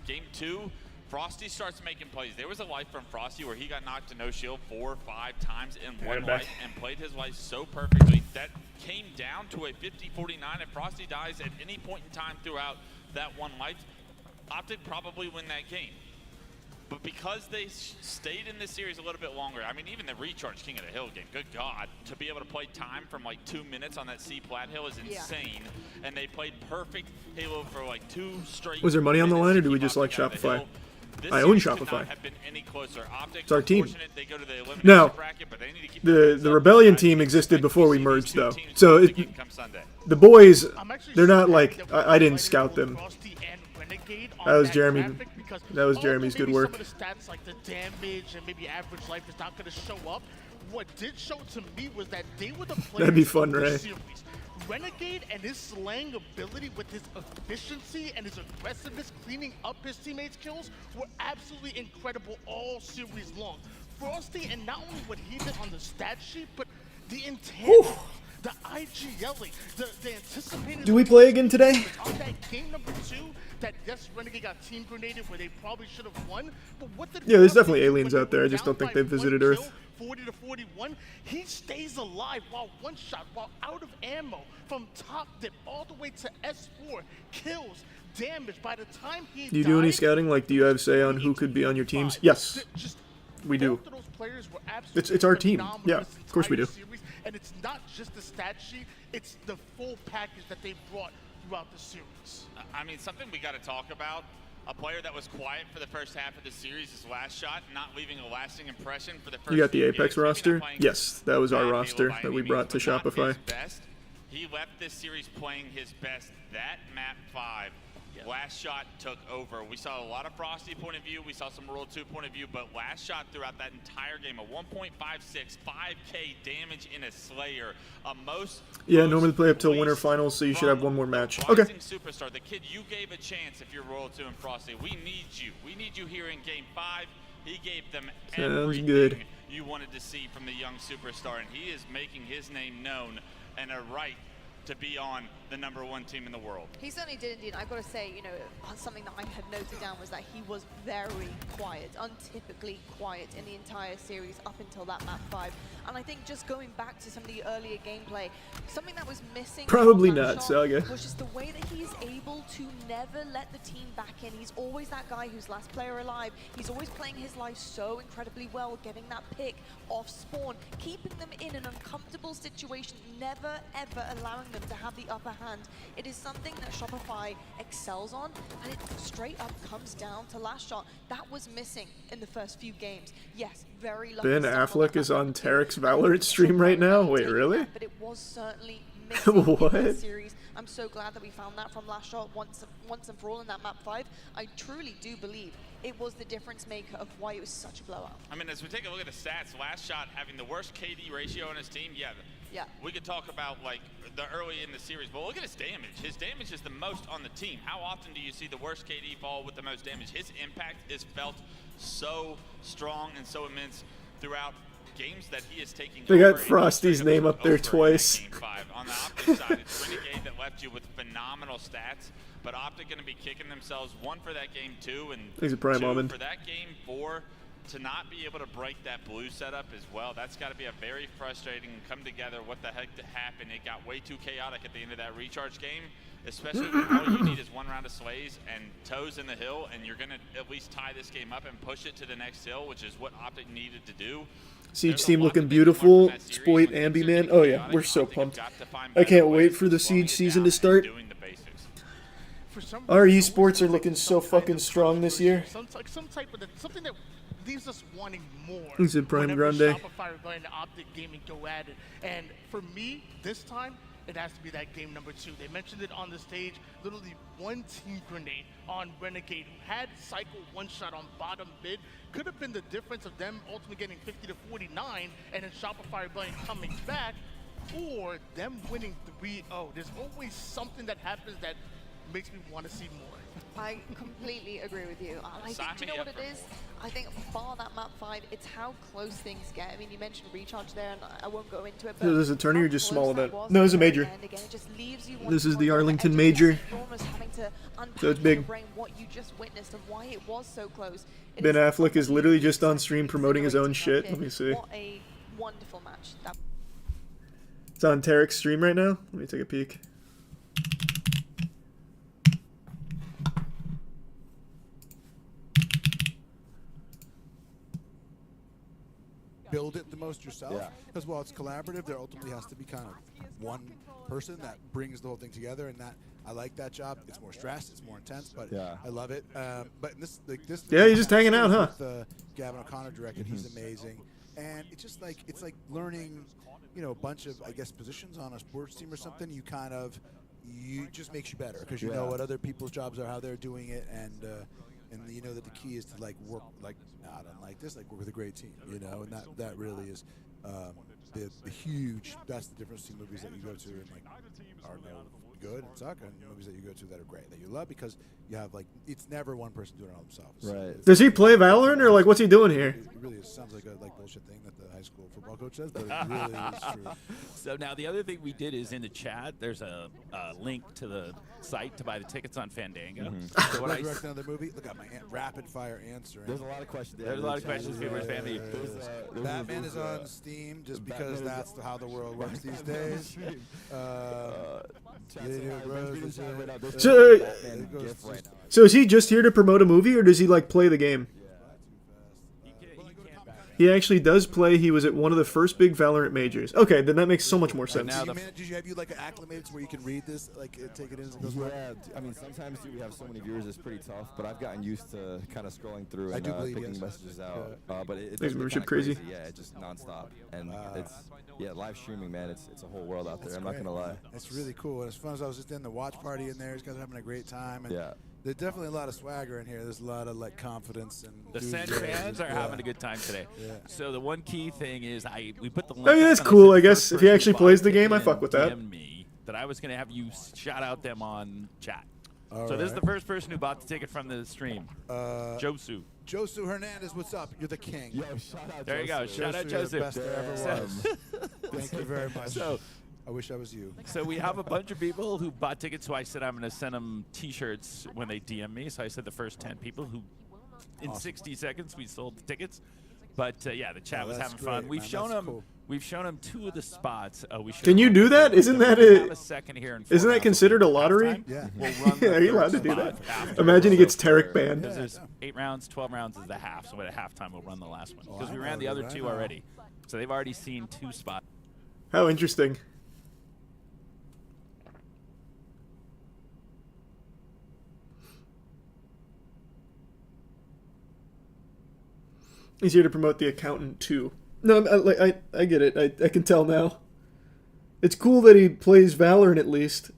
[SPEAKER 17] Game 2, Frosty starts making plays. There was a life from Frosty where he got knocked to no shield 4 or 5 times in one life and played his life so perfectly. That came down to a 50-49. If Frosty dies at any point in time throughout that one life, Optic probably win that game. But because they stayed in this series a little bit longer, I mean, even the Recharge King of the Hill game, good God, to be able to play time from like 2 minutes on that C Plat Hill is insane. Yeah. And they played perfect Halo for like 2 straight.
[SPEAKER 1] Was there money on the line, or do we just like Shopify? I own Shopify. It's our team. Now, the Rebellion team existed before we merged, though. So the boys, they're not like I didn't scout them. That was Jeremy. That was Jeremy's good work.
[SPEAKER 18] Some of the stats like the damage and maybe average life is not going to show up. What did show to me was that they were the players.
[SPEAKER 1] That'd be fun,
[SPEAKER 18] of the
[SPEAKER 1] Ray.
[SPEAKER 18] series. Renegade and his slaying ability with his efficiency and his aggressiveness, cleaning up his teammates' kills, were absolutely incredible all series long. Frosty, and not only what he did on the stat sheet, but the intangibles, the IGLing, the anticipated.
[SPEAKER 1] Do we play again today?
[SPEAKER 18] On that game number 2, that yes, Renegade got team grenaded where they probably should have won, but what did
[SPEAKER 1] Yeah, there's definitely aliens out there. I just don't think they've visited Earth.
[SPEAKER 18] 40-41, he stays alive while one shot, while out of ammo, from top dip all the way to S4, kills, damage by the time he
[SPEAKER 1] Do you do any
[SPEAKER 18] died,
[SPEAKER 1] scouting? Like, do you have say on who could be on your teams? Yes, we do.
[SPEAKER 18] both of those players were absolutely
[SPEAKER 1] It's our team.
[SPEAKER 18] phenomenal
[SPEAKER 1] Yeah,
[SPEAKER 18] this
[SPEAKER 1] of course we do.
[SPEAKER 18] entire series, and it's not just the stat sheet, it's the full package that they brought throughout the series.
[SPEAKER 17] I mean, something we got to talk about. A player that was quiet for the first half of the series, his last shot, not leaving a lasting impression for the first
[SPEAKER 1] You got the
[SPEAKER 17] few
[SPEAKER 1] Apex
[SPEAKER 17] games. Maybe
[SPEAKER 1] roster?
[SPEAKER 17] not playing
[SPEAKER 1] Yes, that was our
[SPEAKER 17] bad
[SPEAKER 1] roster
[SPEAKER 17] Halo by
[SPEAKER 1] that we
[SPEAKER 17] any
[SPEAKER 1] brought
[SPEAKER 17] means,
[SPEAKER 1] to
[SPEAKER 17] but not
[SPEAKER 1] Shopify.
[SPEAKER 17] his best. He left this series playing his best. That map 5, last shot took over. We saw a lot of Frosty point of view. We saw some World 2 point of view, but last shot throughout that entire game, a 1.56, 5k damage in a Slayer, a most
[SPEAKER 1] Yeah, normally play up till winter finals, so you should have one more match. Okay.
[SPEAKER 17] rising superstar, the kid you gave a chance if you're World 2 and Frosty. We need you. We need you here in Game 5. He gave them
[SPEAKER 1] Sounds
[SPEAKER 17] everything
[SPEAKER 1] good.
[SPEAKER 17] you wanted to see from the young superstar, and he is making his name known and a right to be on the #1 team in the world.
[SPEAKER 16] He certainly did indeed. I've got to say, you know, something that I had noted down was that he was very quiet, untypically quiet in the entire series up until that map 5. And I think just going back to some of the earlier gameplay, something that was missing
[SPEAKER 1] Probably
[SPEAKER 16] from that
[SPEAKER 1] not,
[SPEAKER 16] shot
[SPEAKER 1] Saga.
[SPEAKER 16] was just the way that he's able to never let the team back in. He's always that guy who's last player alive. He's always playing his life so incredibly well, getting that pick off spawn, keeping them in an uncomfortable situation, never ever allowing them to have the upper hand. It is something that Shopify excels on, and it straight up comes down to last shot. That was missing in the first few games. Yes, very lucky.
[SPEAKER 1] Ben Affleck is on Tarek's Valorant stream right now? Wait, really?
[SPEAKER 16] But it was certainly missing in
[SPEAKER 1] What?
[SPEAKER 16] that series. I'm so glad that we found that from last shot once and for all in that map 5. I truly do believe it was the difference maker of why it was such a blowout.
[SPEAKER 17] I mean, as we take a look at the stats, last shot having the worst KD ratio on his team, yeah. We could talk about like the early in the series, but look at his damage. His damage is the most on the team. How often do you see the worst KD fall with the most damage? His impact is felt so strong and so immense throughout games that he is taking.
[SPEAKER 1] They got
[SPEAKER 17] over, and
[SPEAKER 1] Frosty's
[SPEAKER 17] he's
[SPEAKER 1] name up there
[SPEAKER 17] over in that
[SPEAKER 1] twice.
[SPEAKER 17] Game 5. On the Optic side, it's Renegade that left you with phenomenal stats, but Optic going to be kicking themselves, 1 for that game 2, and
[SPEAKER 1] He's a prime
[SPEAKER 17] 2
[SPEAKER 1] almond.
[SPEAKER 17] for that game 4. To not be able to break that blue setup as well, that's got to be a very frustrating come together. What the heck happened? It got way too chaotic at the end of that recharge game, especially when all you need is 1 round of slays and toes in the hill, and you're going to at least tie this game up and push it to the next hill, which is what Optic needed to do.
[SPEAKER 1] Siege team looking beautiful. Spoit Ambi man. Oh yeah, we're so pumped. I can't wait for the Siege season to start. Our esports are looking so fucking strong this year.
[SPEAKER 18] Something that leaves us wanting more.
[SPEAKER 1] He's in Prime
[SPEAKER 18] whenever
[SPEAKER 1] Grande.
[SPEAKER 18] Shopify are going to Optic Gaming go at it. And for me, this time, it has to be that game number 2. They mentioned it on the stage, literally one team grenade on Renegade, who had Cycle one-shot on bottom mid. Could have been the difference of them ultimately getting 50 to 49, and then Shopify Rebellion coming back, or them winning 3-0. There's always something that happens that makes me want to see more.
[SPEAKER 16] I completely agree with you. I think, do you know what it is? I think bar that map 5, it's how close things get. I mean, you mentioned recharge there, and I won't go into it. But
[SPEAKER 1] This is a tourney or just small event? No,
[SPEAKER 16] it's
[SPEAKER 1] it's a major. This is the Arlington Major. So it's big.
[SPEAKER 16] What you just witnessed of why it was so close.
[SPEAKER 1] Ben Affleck is literally just on stream promoting his own shit. Let me see.
[SPEAKER 16] What a wonderful match.
[SPEAKER 1] It's on Tarek's stream right now. Let me take a peek.
[SPEAKER 19] Build it the most yourself, because while it's collaborative, there ultimately has to be kind of one person that brings the whole thing together, and that I like that job. It's more stressed, it's more intense, but I love it. But in this,
[SPEAKER 1] Yeah, he's just hanging out, huh?
[SPEAKER 19] With, Gavin O'Connor directed, he's amazing, and it's just like learning, you know, a bunch of positions on a sports team or something. You just makes you better because you know what other people's jobs are, how they're doing it, and you know that the key is to work not unlike this, work with a great team, you know, and that really is the huge. That's the difference between movies that you go to and are no good and suck, and movies that you go to that are great, that you love, because you have it's never one person doing it all themselves.
[SPEAKER 1] Right. Does he play Valorant or what's he doing here?
[SPEAKER 19] It really sounds like a bullshit thing that the high school football coach says, but it really is true.
[SPEAKER 20] So now the other thing we did is in the chat, there's a link to the site to buy the tickets on Fandango. So what I
[SPEAKER 19] direct another movie. Look at my rapid fire answer.
[SPEAKER 21] There's a lot of questions.
[SPEAKER 20] There's a lot of questions. People are spamming.
[SPEAKER 19] Batman is on Steam just because that's how the world works these days.
[SPEAKER 1] So is he just here to promote a movie, or does he like play the game? He actually does play. He was at one of the first big Valorant majors. Okay, then that makes so much more sense.
[SPEAKER 19] Did you like acclimated to where you can read this, like take it in as it goes by?
[SPEAKER 21] Yeah, I mean sometimes we have so many viewers, it's pretty tough. But I've gotten used to kind of scrolling through and picking messages out. But it does get kinda
[SPEAKER 1] crazy.
[SPEAKER 21] Yeah, it's just nonstop, and it's live streaming, man. It's a whole world out there. I'm not gonna lie.
[SPEAKER 19] It's really cool. And as fun as I was just in the watch party in there, these guys are having a great time. And there's definitely a lot of swagger in here. There's a lot of like confidence and
[SPEAKER 20] the Sen fans are having a good time today. So the one key thing is we put the link.
[SPEAKER 1] I mean, that's cool. I guess if he actually plays the game, I fuck with that.
[SPEAKER 20] That I was gonna have you shout out them on chat. So this is the first person who bought the ticket from the stream. Josu.
[SPEAKER 19] Josu Hernandez, what's up? You're the king.
[SPEAKER 21] Yo, shout out.
[SPEAKER 20] There you go. Shout out
[SPEAKER 19] You're
[SPEAKER 20] Josu.
[SPEAKER 19] the best there ever was. Thank you very much.
[SPEAKER 20] So,
[SPEAKER 19] I wish I was you.
[SPEAKER 20] So we have a bunch of people who bought tickets, so I said I'm going to send them T-shirts when they DM me. So I said the first 10 people who, in 60 seconds, we sold the tickets. But yeah, the chat was having fun. We've shown them. We've shown them 2 of the spots.
[SPEAKER 1] Can you do that? Isn't that Isn't that considered a lottery?
[SPEAKER 19] Yeah.
[SPEAKER 1] Are you allowed to do that? Imagine he gets Tarek banned.
[SPEAKER 20] Because there's 8 rounds, 12 rounds is the half. So at halftime, we'll run the last one because we ran the other 2 already. So they've already seen 2 spots.
[SPEAKER 1] How interesting. He's here to promote The Accountant too. No, I get it. I can tell now. It's cool that he plays Valorant at least.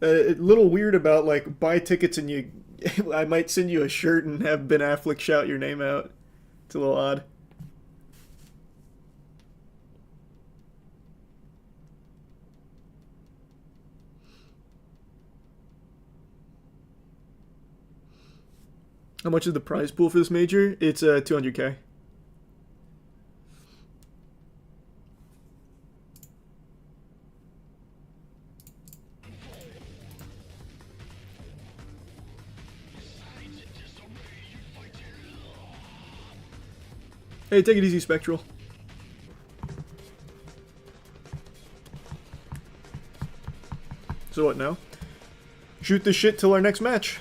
[SPEAKER 1] A little weird about like buy tickets and you. I might send you a shirt and have Ben Affleck shout your name out. It's a little odd. How much is the prize pool for this major? It's 200K. Hey, take it easy, Spectral. So what now? Shoot this shit till our next match.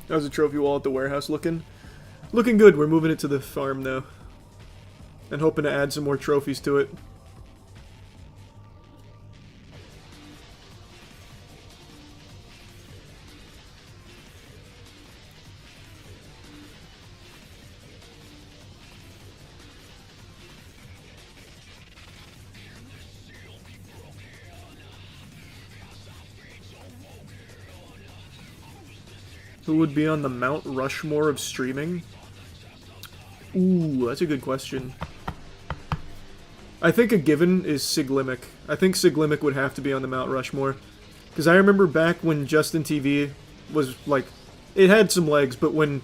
[SPEAKER 1] How's the trophy wall at the warehouse looking? Looking good. We're moving it to the farm now. And hoping to add some more trophies to it. Who would be on the Mount Rushmore of streaming? Ooh, that's a good question. I think a given is Siglimic. I think Siglimic would have to be on the Mount Rushmore. Because I remember back when Justin TV was like... It had some legs, but when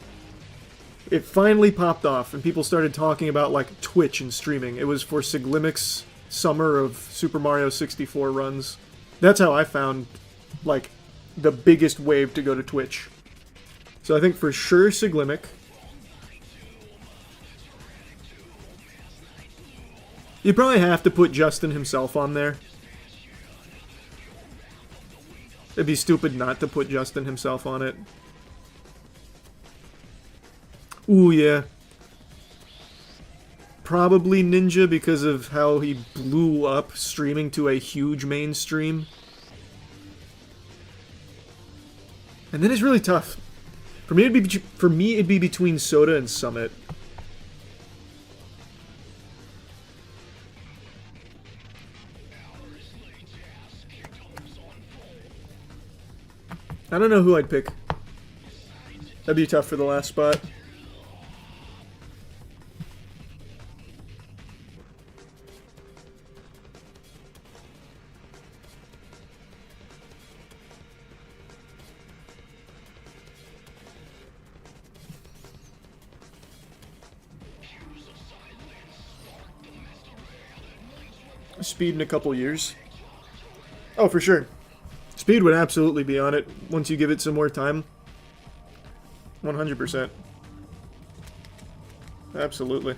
[SPEAKER 1] it finally popped off and people started talking about like Twitch and streaming, it was for Siglimic's summer of Super Mario 64 runs. That's how I found like the biggest wave to go to Twitch. So I think for sure Siglimic. You probably have to put Justin himself on there. It'd be stupid not to put Justin himself on it. Ooh, yeah. Probably Ninja because of how he blew up streaming to a huge mainstream. And then it's really tough. For me, it'd be between Soda and Summit. I don't know who I'd pick. That'd be tough for the last spot. Speed in a couple years. Oh, for sure. Speed would absolutely be on it once you give it some more time. 100%. Absolutely.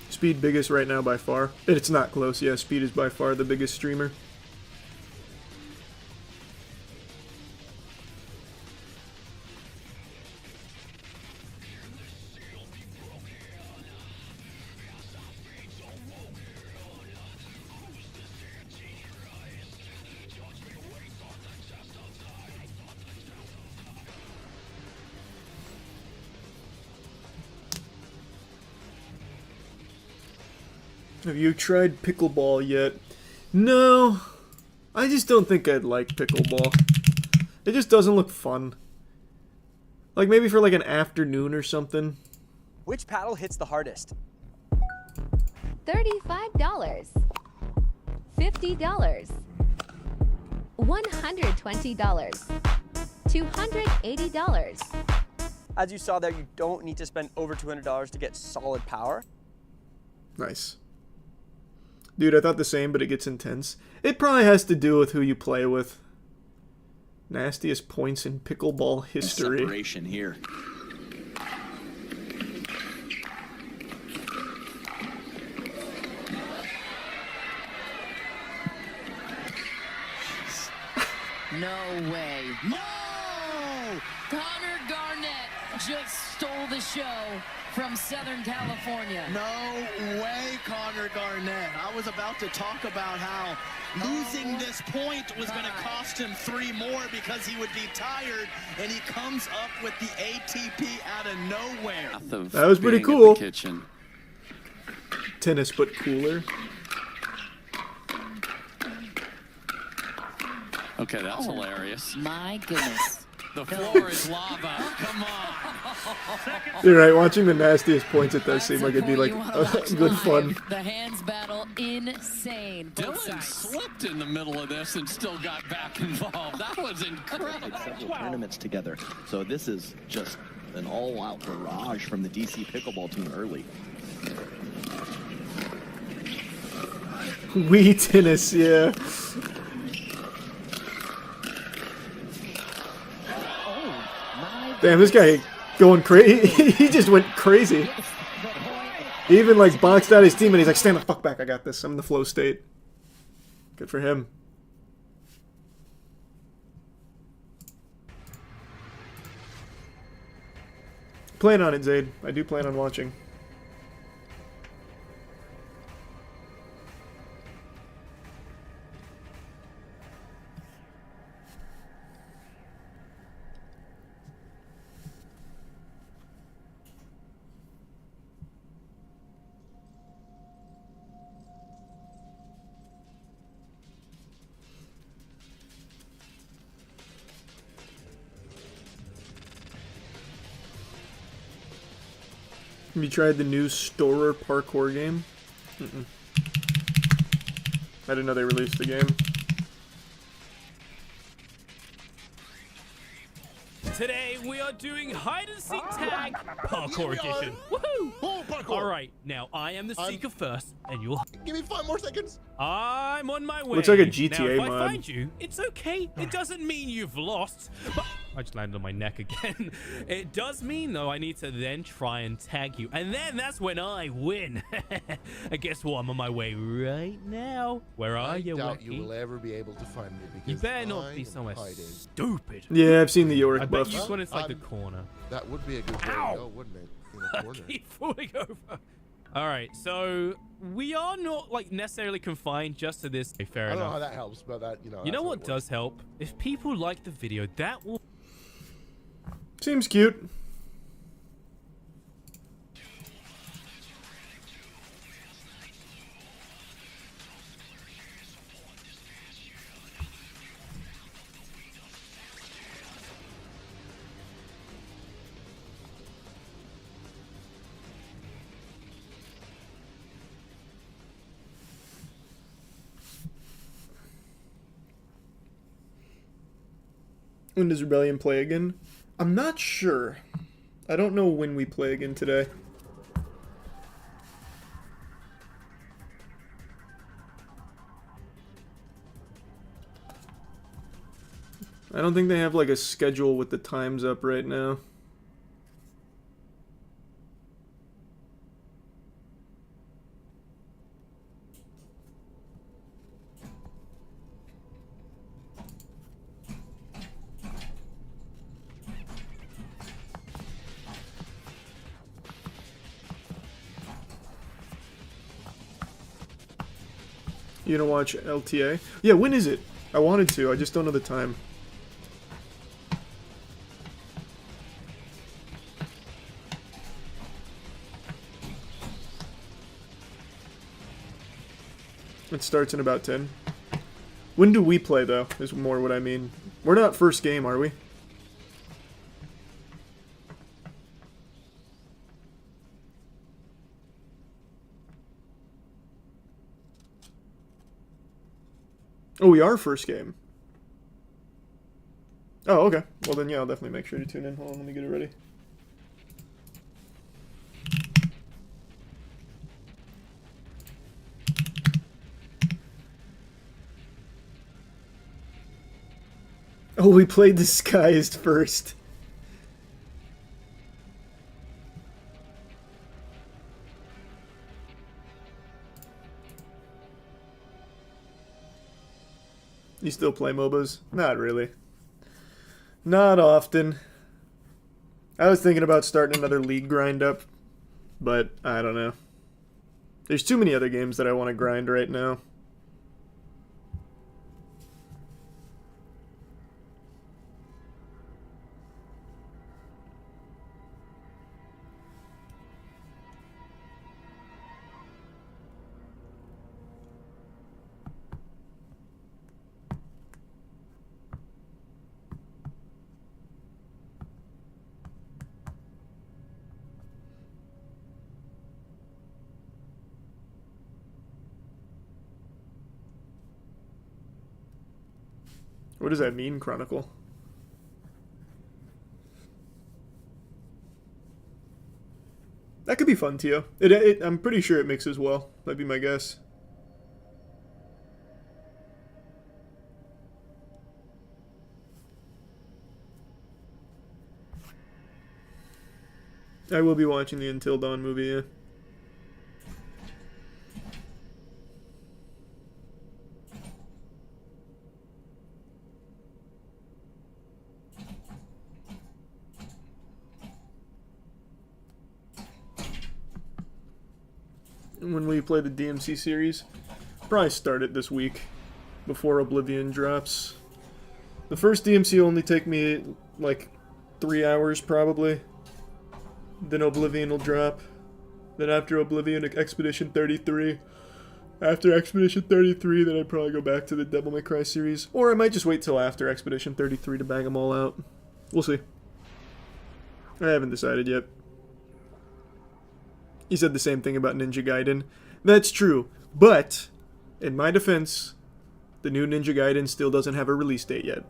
[SPEAKER 1] Speed biggest right now by far. It's not close, yeah. Speed is by far the biggest streamer. Have you tried pickleball yet? No. I just don't think I'd like pickleball. It just doesn't look fun. Like maybe for like an afternoon or something.
[SPEAKER 2] Which paddle hits the hardest?
[SPEAKER 22] $35, $50, $120, $280.
[SPEAKER 2] As you saw there, you don't need to spend over $200 to get solid power.
[SPEAKER 1] Nice. Dude, I thought the same, but it gets intense. It probably has to do with who you play with. Nastiest points in pickleball history.
[SPEAKER 23] Separation here.
[SPEAKER 24] No way. No! Connor Garnett just stole the show from Southern California.
[SPEAKER 25] No way, Connor Garnett. I was about to talk about how losing this point was going to cost him 3 more because he would be tired, and he comes up with the ATP out of nowhere.
[SPEAKER 1] That was pretty cool. Tennis, but cooler.
[SPEAKER 24] Okay, that's hilarious. My goodness.
[SPEAKER 23] The floor is lava. Come on.
[SPEAKER 1] You're right, watching the nastiest points, it does seem like it'd be like good fun.
[SPEAKER 24] The hands battle, insane.
[SPEAKER 23] Dylan slipped in the middle of this and still got back involved. That was incredible.
[SPEAKER 21] Several tournaments together, so this is just an all-out barrage from the DC pickleball team early.
[SPEAKER 1] Wii tennis, yeah. Damn, this guy going crazy. He just went crazy. He even like boxed out his team and he's like, stand the fuck back, I got this. I'm in the flow state. Good for him. Plan on it, Zayd. I do plan on watching. Have you tried the new Storer parkour game? Mm-mm. I didn't know they released the game.
[SPEAKER 4] Today we are doing hide and seek tag parkour edition. Woohoo!
[SPEAKER 13] Oh, parkour.
[SPEAKER 4] All right, now I am the seeker first, and you'll.
[SPEAKER 13] Give me 5 more seconds.
[SPEAKER 4] I'm on my way.
[SPEAKER 1] Looks like a
[SPEAKER 4] now,
[SPEAKER 1] GTA
[SPEAKER 4] if I
[SPEAKER 1] mod.
[SPEAKER 4] find you, it's okay. It doesn't mean you've lost. But I just landed on my neck again. It does mean though I need to then try and tag you, and then that's when I win. And guess what? I'm on my way right now. Where are you,
[SPEAKER 13] I doubt
[SPEAKER 4] Wacky?
[SPEAKER 13] you will ever be able to find me because
[SPEAKER 4] You better not
[SPEAKER 13] I
[SPEAKER 4] be
[SPEAKER 13] am
[SPEAKER 4] somewhere
[SPEAKER 13] hiding.
[SPEAKER 4] stupid.
[SPEAKER 1] Yeah, I've seen the Yorick
[SPEAKER 4] I bet
[SPEAKER 1] buff.
[SPEAKER 4] you've gone into like the corner.
[SPEAKER 13] That would be a good way to
[SPEAKER 4] Ow!
[SPEAKER 13] go, wouldn't it? In a corner.
[SPEAKER 4] Keep falling over. All right, so we are not like necessarily confined just to this. Okay, fair
[SPEAKER 13] I don't know
[SPEAKER 4] enough.
[SPEAKER 13] how that helps, but that,
[SPEAKER 4] You
[SPEAKER 13] that's
[SPEAKER 4] know
[SPEAKER 13] how
[SPEAKER 4] what
[SPEAKER 13] it
[SPEAKER 4] does help? If people like the video, that will.
[SPEAKER 1] Seems cute. When does Rebellion play again? I'm not sure. I don't know when we play again today. I don't think they have like a schedule with the times up right now. You gonna watch LTA? Yeah, when is it? I wanted to, I just don't know the time. It starts in about 10. When do we play, though, is more what I mean. We're not first game, are we? Oh, we are first game. Oh, okay. Well then, yeah, I'll definitely make sure to tune in. Hold on, let me get it ready. Oh, we played Disguised first. You still play MOBAs? Not really. Not often. I was thinking about starting another league grind up, but I don't know. There's too many other games that I want to grind right now. What does that mean, Chronicle? That could be fun, Tio. I'm pretty sure it mixes well. That'd be my guess. I will be watching the Until Dawn movie, yeah. When we play the DMC series, probably start it this week before Oblivion drops. The first DMC will only take me like 3 hours probably. Then Oblivion will drop. Then after Oblivion, Expedition 33. After Expedition 33, then I'd probably go back to the Devil May Cry series. Or I might just wait till after Expedition 33 to bang them all out. We'll see. I haven't decided yet. He said the same thing about Ninja Gaiden. That's true, but in my defense, the new Ninja Gaiden still doesn't have a release date yet.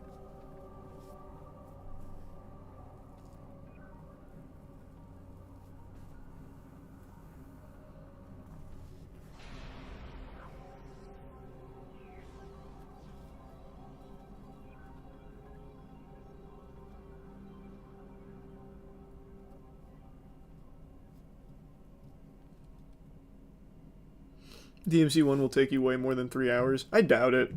[SPEAKER 1] DMC 1 will take you way more than 3 hours. I doubt it.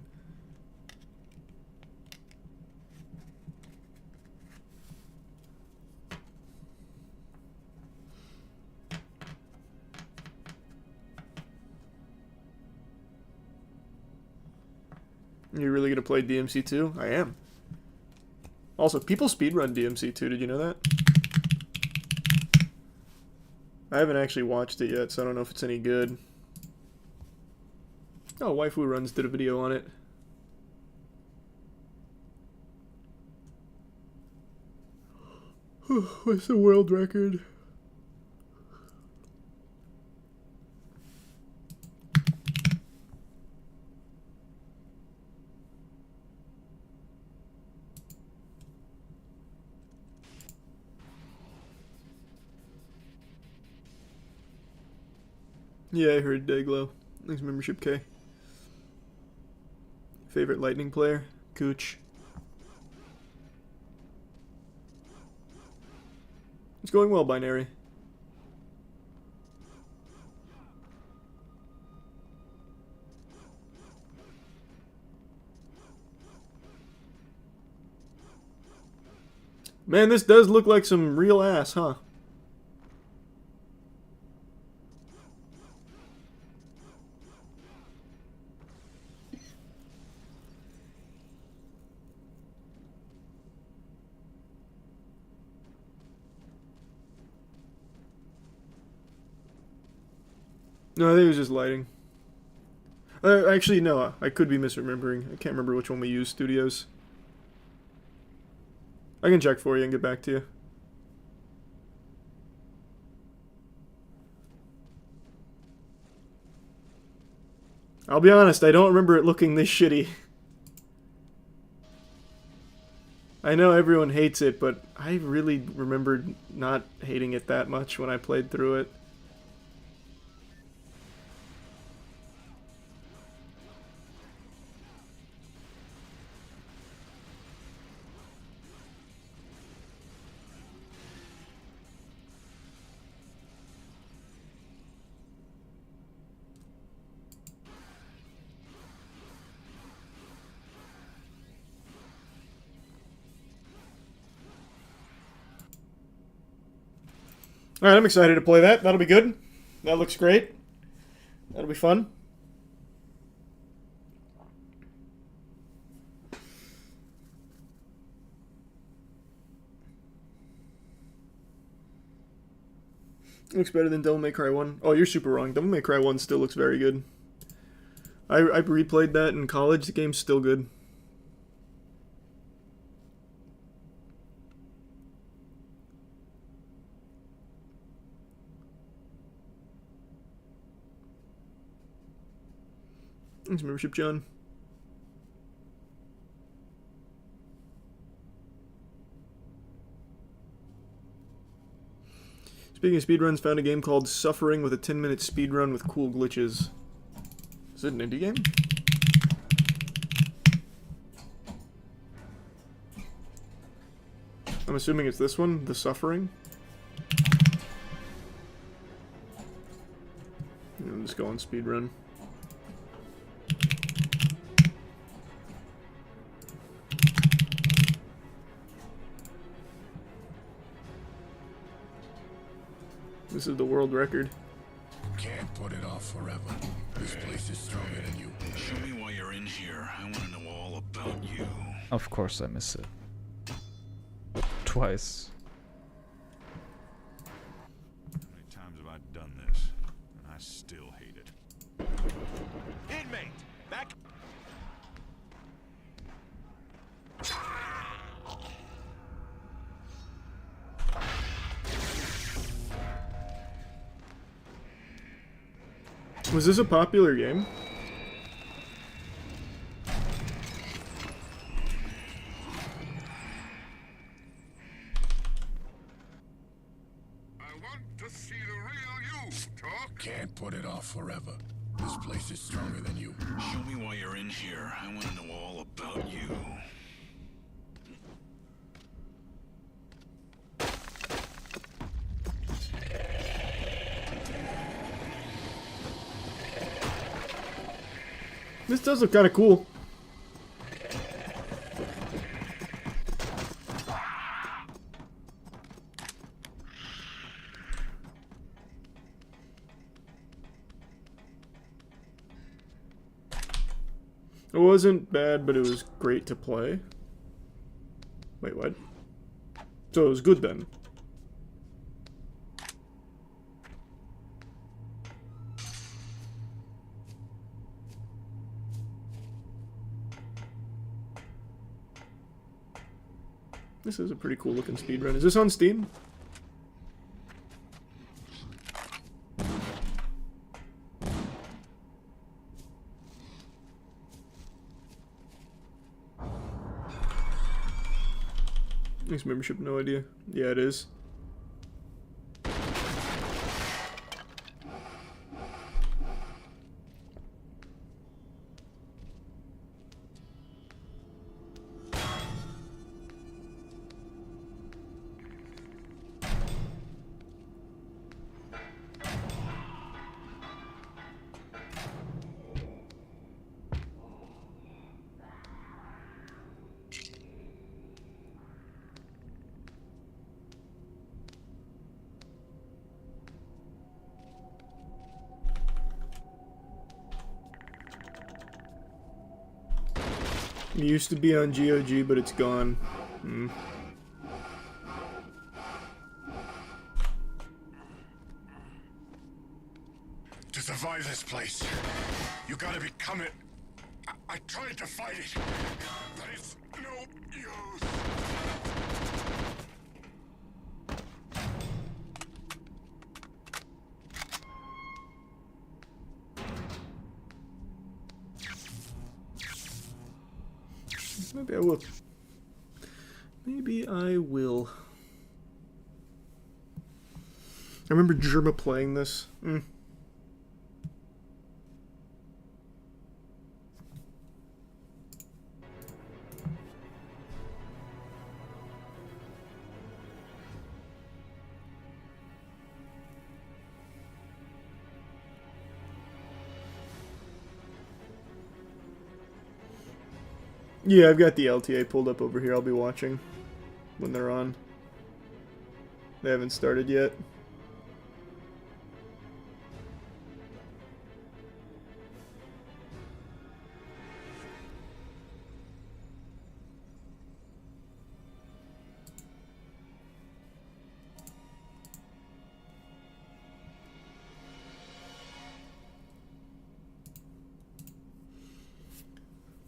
[SPEAKER 1] You're really gonna play DMC 2? I am. Also, people speedrun DMC 2, did you know that? I haven't actually watched it yet, so I don't know if it's any good. Oh, Waifu Runs did a video on it. What's the world record? Yeah, I heard Dayglow. Thanks, membership K. Favorite Lightning player? Cooch. It's going well, Binary. Man, this does look like some real ass, huh? No, I think it was just lighting. Actually, no, I could be misremembering. I can't remember which one we used, Studios. I can check for you and get back to you. I'll be honest, I don't remember it looking this shitty. I know everyone hates it, but I really remembered not hating it that much when I played through it. Alright, I'm excited to play that. That'll be good. That looks great. That'll be fun. Looks better than Devil May Cry 1. Oh, you're super wrong. Devil May Cry 1 still looks very good. I replayed that in college. The game's still good. Thanks, membership, John. Speaking of speedruns, found a game called Suffering with a 10-minute speedrun with cool glitches. Is it an indie game? I'm assuming it's this one, The Suffering. I'm just going speedrun. This is the world record.
[SPEAKER 3] Can't put it off forever. This place is stronger than you. Show me why you're in here. I want to know all about you.
[SPEAKER 5] Of course I miss it. Twice.
[SPEAKER 3] How many times have I done this? And I still hate it. Inmate! Back!
[SPEAKER 1] Was this a popular game?
[SPEAKER 3] I want to see the real you, talk. Can't put it off forever. This place is stronger than you. Show me why you're in here. I want to know all about you.
[SPEAKER 1] This does look kind of cool. It wasn't bad, but it was great to play. Wait, what? So it was good then. This is a pretty cool looking speedrun. Is this on Steam? Thanks, membership, no idea. Yeah, it is. It used to be on GOG, but it's gone.
[SPEAKER 3] To survive this place, you gotta become it. I tried to fight it, but it's no use.
[SPEAKER 1] Maybe I will. Maybe I will. I remember Germa playing this. Yeah, I've got the LTA pulled up over here. I'll be watching when they're on. They haven't started yet.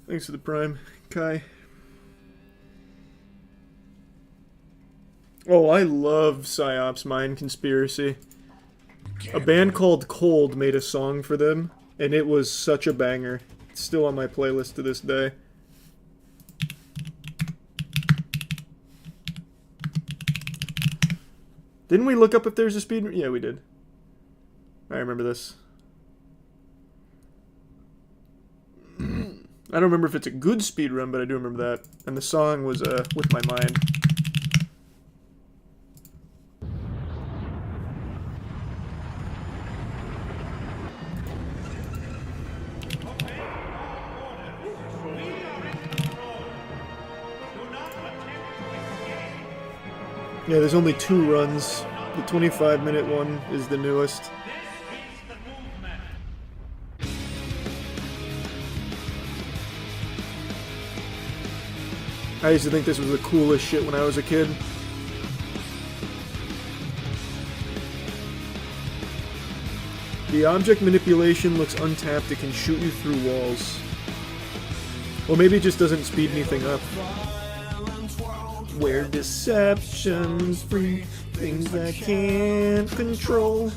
[SPEAKER 1] Thanks for the prime, Kai. Oh, I love Psyops Mind Conspiracy. A band called Cold made a song for them, and it was such a banger. It's still on my playlist to this day. Didn't we look up if there's a speed? Yeah, we did. I remember this. I don't remember if it's a good speed run, but I do remember that. And the song was With My Mind. Yeah, there's only 2 runs. The 25-minute one is the newest. I used to think this was the coolest shit when I was a kid. The object manipulation looks untapped. It can shoot you through walls. Well, maybe it just doesn't speed anything up. Where deception's free, things I can't control.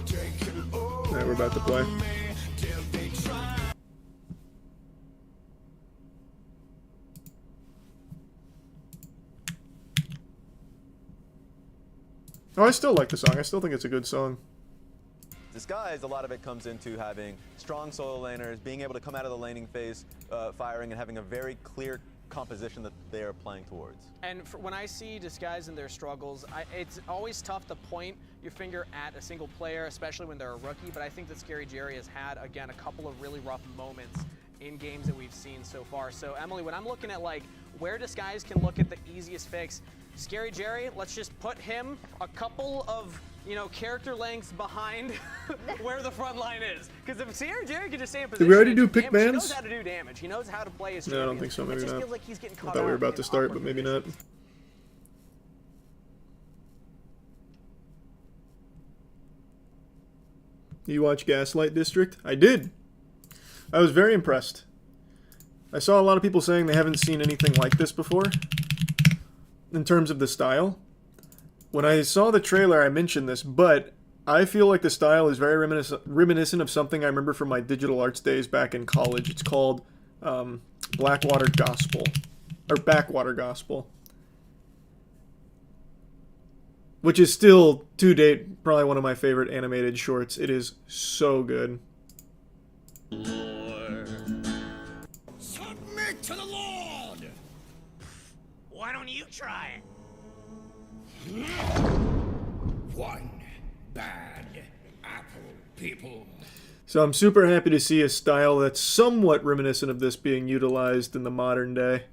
[SPEAKER 1] Alright, we're about to play. Oh, I still like the song. I still think it's a good song.
[SPEAKER 6] Disguise, a lot of it comes into having strong solo laners, being able to come out of the laning phase, firing, and having a very clear composition that they are playing towards.
[SPEAKER 7] And when I see Disguise and their struggles, it's always tough to point your finger at a single player, especially when they're a rookie, but I think that Scary Jerry has had, again, a couple of really rough moments in games that we've seen so far. So, Emily, when I'm looking at, like, where Disguise can look at the easiest fix, Scary Jerry, let's just put him a couple of, you know, character lengths behind where the front line is. Because if Scary Jerry can just stay in position,
[SPEAKER 1] did we already do pick
[SPEAKER 7] damage, he
[SPEAKER 1] bans?
[SPEAKER 7] knows how to do damage. He knows how to play his
[SPEAKER 1] No, I don't think so. Maybe
[SPEAKER 7] it just
[SPEAKER 1] not.
[SPEAKER 7] feels like he's getting
[SPEAKER 1] I
[SPEAKER 7] caught
[SPEAKER 1] thought we were
[SPEAKER 7] out
[SPEAKER 1] about
[SPEAKER 7] in
[SPEAKER 1] to start,
[SPEAKER 7] awkward
[SPEAKER 1] but maybe not. You watch Gaslight District? I did. I was very impressed. I saw a lot of people saying they haven't seen anything like this before in terms of the style. When I saw the trailer, I mentioned this, but I feel like the style is very reminiscent of something I remember from my digital arts days back in college. It's called Blackwater Gospel, or Backwater Gospel, which is still, to date, probably one of my favorite animated shorts. It is so good.
[SPEAKER 3] Submit to the Lord!
[SPEAKER 8] Why don't you try it?
[SPEAKER 3] One bad apple, people.
[SPEAKER 1] So I'm super happy to see a style that's somewhat reminiscent of this being utilized in the modern day.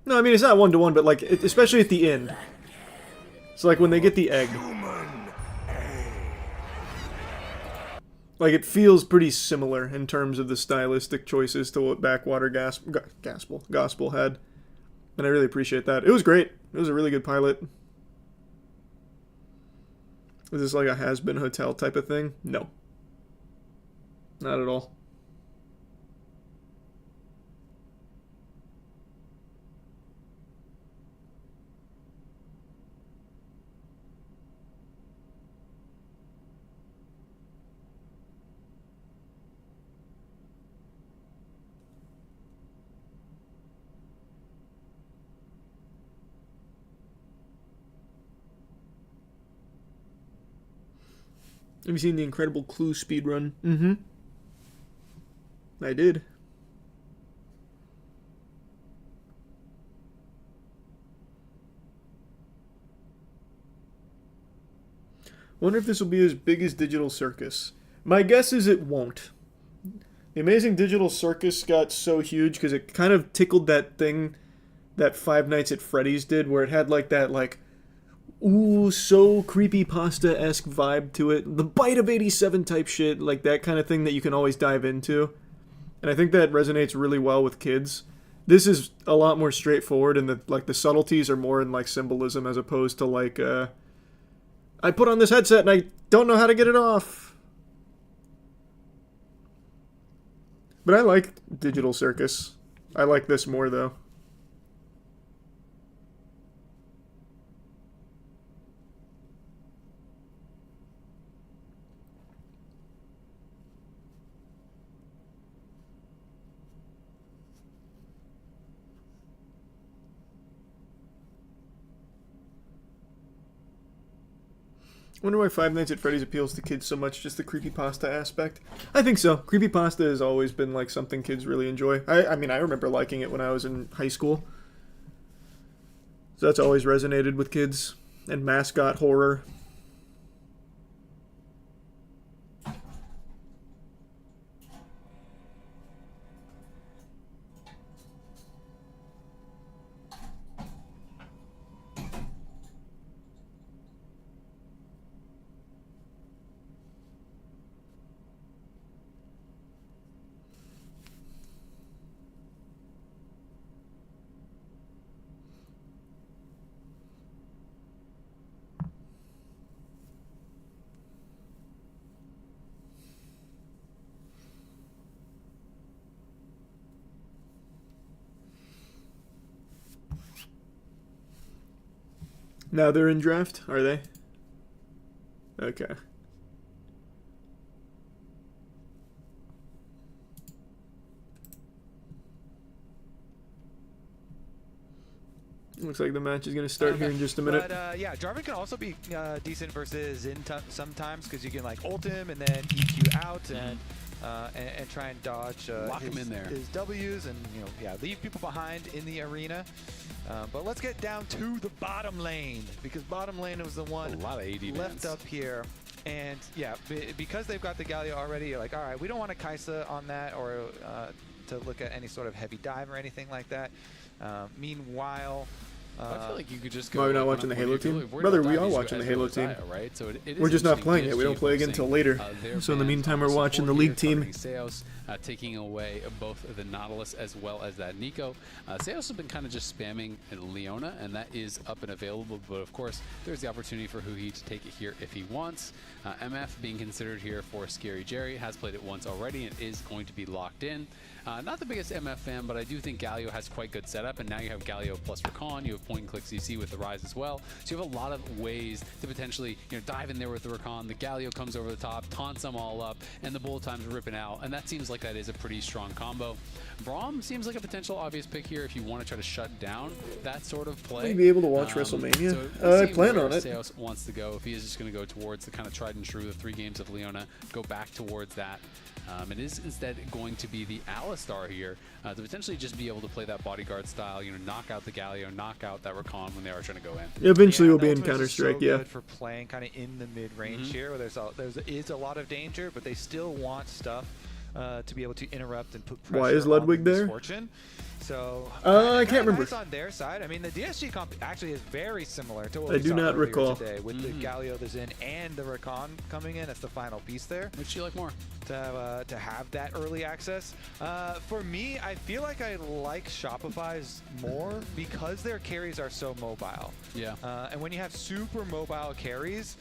[SPEAKER 1] No, I mean, it's not one-to-one, but, like, especially at the end. It's like when they get the egg. Like, it feels pretty similar in terms of the stylistic choices to what Backwater Gospel had. And I really appreciate that. It was great. It was a really good pilot. Is this like a has-been hotel type of thing? No. Not at all. Have you seen the Incredible Clue speedrun? Mm-hmm. I did. Wonder if this will be as big as Digital Circus. My guess is it won't. The Amazing Digital Circus got so huge because it kind of tickled that thing that Five Nights at Freddy's did, where it had like that ooh, so creepypasta-esque vibe to it. The Bite of 87 type shit, like that kind of thing that you can always dive into. And I think that resonates really well with kids. This is a lot more straightforward, and the subtleties are more in like symbolism as opposed to like, I put on this headset and I don't know how to get it off. But I like Digital Circus. I like this more though. Wonder why Five Nights at Freddy's appeals to kids so much, just the creepypasta aspect. I think so. Creepypasta has always been like something kids really enjoy. I mean, I remember liking it when I was in high school. So that's always resonated with kids. And mascot horror. Now they're in draft, are they? Okay. Looks like the match is going to start here in just a minute.
[SPEAKER 9] But yeah, Jarvan can also be decent versus Zen sometimes because you can like ult him and then EQ out and try and dodge
[SPEAKER 23] him in there.
[SPEAKER 9] His W's and leave people behind in the arena. But let's get down to the bottom lane because bottom lane was the one left up here. And yeah, because they've got the Galio already, you're like, all right, we don't want a Kaisa on that or to look at any sort of heavy dive or anything like that. Meanwhile,
[SPEAKER 23] I feel like you could just go.
[SPEAKER 1] Why are we not watching the Halo team? Brother, we are watching the Halo team.
[SPEAKER 23] Right? So
[SPEAKER 1] we're just not playing it. We don't play again until later. So in the meantime, we're watching the League team.
[SPEAKER 23] Seos taking away both the Nautilus as well as that Nico. Seos has been kind of just spamming Leona, and that is up and available. But of course, there's the opportunity for Huhi to take it here if he wants. MF being considered here for Scary Jerry, has played it once already and is going to be locked in. Not the biggest MF fan, but I do think Galio has quite good setup, and now you have Galio plus Rakan, you have point and click CC with the Rise as well, so you have a lot of ways to potentially dive in there with the Rakan. The Galio comes over the top, taunts them all up, and the bullet time's ripping out, and that seems like that is a pretty strong combo. Braum seems like a potential obvious pick here if you want to try to shut down that sort of play.
[SPEAKER 1] Will you be able to watch WrestleMania?
[SPEAKER 23] So we'll
[SPEAKER 1] I plan on it.
[SPEAKER 23] Seos wants to go. If he is just going to go towards the kind of tried and true, the 3 games of Leona, go back towards that. It is instead going to be the Alistar here to potentially just be able to play that bodyguard style, knock out the Galio, knock out that Rakan when they are trying to go in.
[SPEAKER 1] Eventually we'll be in Counter-Strike,
[SPEAKER 9] so good for playing kind of in the mid-range here where there is a lot of danger, but they still want stuff to be able to interrupt and put pressure
[SPEAKER 1] Why is Ludwig
[SPEAKER 9] on
[SPEAKER 1] there?
[SPEAKER 9] Misfortune. So
[SPEAKER 1] I can't remember.
[SPEAKER 9] Nice on their side. I mean, the DSG comp actually is very similar to what
[SPEAKER 1] I
[SPEAKER 9] we
[SPEAKER 1] do
[SPEAKER 9] saw
[SPEAKER 1] not
[SPEAKER 9] earlier
[SPEAKER 1] recall.
[SPEAKER 9] today with the Galio that's in and the Recon coming in. That's the final piece there.
[SPEAKER 23] Which you like more?
[SPEAKER 9] To have that early access. For me, I feel like I like Shopify's more because their carries are so mobile.
[SPEAKER 23] Yeah.
[SPEAKER 9] And when you have super mobile carries,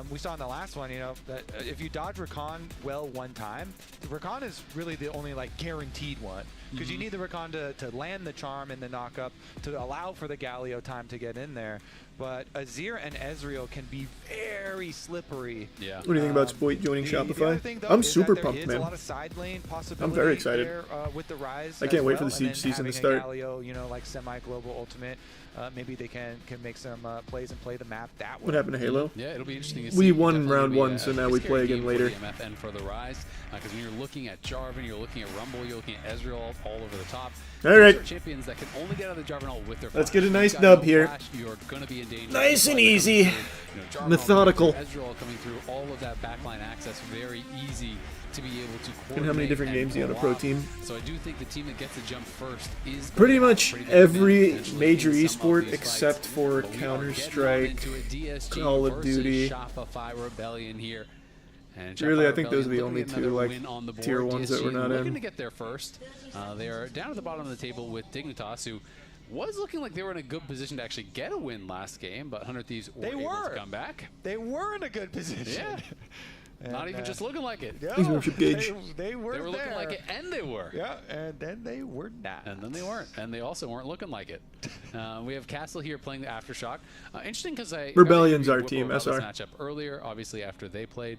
[SPEAKER 9] we saw in the last one, you know, that if you dodge Recon well one time, Recon is really the only like guaranteed one because you need the Recon to land the charm and the knock up to allow for the Galio time to get in there. But Azir and Ezreal can be very slippery.
[SPEAKER 23] Yeah.
[SPEAKER 1] What do you think about Spoit joining
[SPEAKER 9] The other
[SPEAKER 1] Shopify?
[SPEAKER 9] thing, though,
[SPEAKER 1] I'm
[SPEAKER 9] is
[SPEAKER 1] super
[SPEAKER 9] that
[SPEAKER 1] pumped,
[SPEAKER 9] there is
[SPEAKER 1] man.
[SPEAKER 9] a lot of side lane possibility
[SPEAKER 1] I'm very excited.
[SPEAKER 9] there, with the Rise
[SPEAKER 1] I can't
[SPEAKER 9] as
[SPEAKER 1] wait for
[SPEAKER 9] well,
[SPEAKER 1] the
[SPEAKER 9] and then
[SPEAKER 1] Siege season to
[SPEAKER 9] having a
[SPEAKER 1] start.
[SPEAKER 9] Galio, you know, like semi-global ultimate. Maybe they can make some plays and play the map that way.
[SPEAKER 1] What happened to Halo?
[SPEAKER 23] Yeah, it'll be interesting to see.
[SPEAKER 1] We won
[SPEAKER 23] Definitely
[SPEAKER 1] round
[SPEAKER 23] be
[SPEAKER 1] one,
[SPEAKER 23] a
[SPEAKER 1] so now we
[SPEAKER 23] scary
[SPEAKER 1] play again
[SPEAKER 23] game
[SPEAKER 1] later.
[SPEAKER 23] For the MF and for the Rise, because when you're looking at Jarvan, you're looking at Rumble, you're looking at Ezreal all over the top.
[SPEAKER 1] All right.
[SPEAKER 23] These are champions that can only get out of the Jarvan ult with their
[SPEAKER 1] Let's
[SPEAKER 23] flash.
[SPEAKER 1] get a nice
[SPEAKER 23] If you've got
[SPEAKER 1] dub
[SPEAKER 23] no
[SPEAKER 1] here.
[SPEAKER 23] flash, you're going to be in danger.
[SPEAKER 1] Nice and
[SPEAKER 23] Like
[SPEAKER 1] easy.
[SPEAKER 23] coming through, Jarvan
[SPEAKER 1] Methodical.
[SPEAKER 23] coming through, Ezreal coming through, all of that backline access, very easy to be able to coordinate.
[SPEAKER 1] And how many different games do you
[SPEAKER 23] pull
[SPEAKER 1] on a pro
[SPEAKER 23] off.
[SPEAKER 1] team?
[SPEAKER 23] So I do think the team that gets to jump first is
[SPEAKER 1] Pretty much
[SPEAKER 23] pretty good
[SPEAKER 1] every
[SPEAKER 23] advantage
[SPEAKER 1] major
[SPEAKER 23] in some of
[SPEAKER 1] esport
[SPEAKER 23] these
[SPEAKER 1] except
[SPEAKER 23] fights.
[SPEAKER 1] for
[SPEAKER 23] But we are
[SPEAKER 1] Counter-Strike,
[SPEAKER 23] getting on into a DSG
[SPEAKER 1] Call of
[SPEAKER 23] versus
[SPEAKER 1] Duty.
[SPEAKER 23] Shopify Rebellion here. And
[SPEAKER 1] Really, I
[SPEAKER 23] Shopify
[SPEAKER 1] think those are the
[SPEAKER 23] Rebellion
[SPEAKER 1] only
[SPEAKER 23] looking to
[SPEAKER 1] two,
[SPEAKER 23] get another
[SPEAKER 1] like,
[SPEAKER 23] win on the board.
[SPEAKER 1] tier ones that we're
[SPEAKER 23] DSG
[SPEAKER 1] not
[SPEAKER 23] looking
[SPEAKER 1] in.
[SPEAKER 23] to get there first. They are down at the bottom of the table with Dignitas, who was looking like they were in a good position to actually get a win last game, but 100 Thieves were able to come back.
[SPEAKER 9] They were in a good position.
[SPEAKER 23] Yeah.
[SPEAKER 9] And,
[SPEAKER 23] Not even just looking like it.
[SPEAKER 9] No,
[SPEAKER 1] He's worship gauge.
[SPEAKER 9] They were
[SPEAKER 23] They were looking
[SPEAKER 9] there.
[SPEAKER 23] like it, and they were.
[SPEAKER 9] Yeah, and then they were not.
[SPEAKER 23] And then they weren't. And they also weren't looking like it. We have Castle here playing the Aftershock. Interesting because
[SPEAKER 1] Rebellion's
[SPEAKER 23] got
[SPEAKER 1] our
[SPEAKER 23] to
[SPEAKER 1] team,
[SPEAKER 23] about this
[SPEAKER 1] SR.
[SPEAKER 23] matchup earlier, obviously after they played,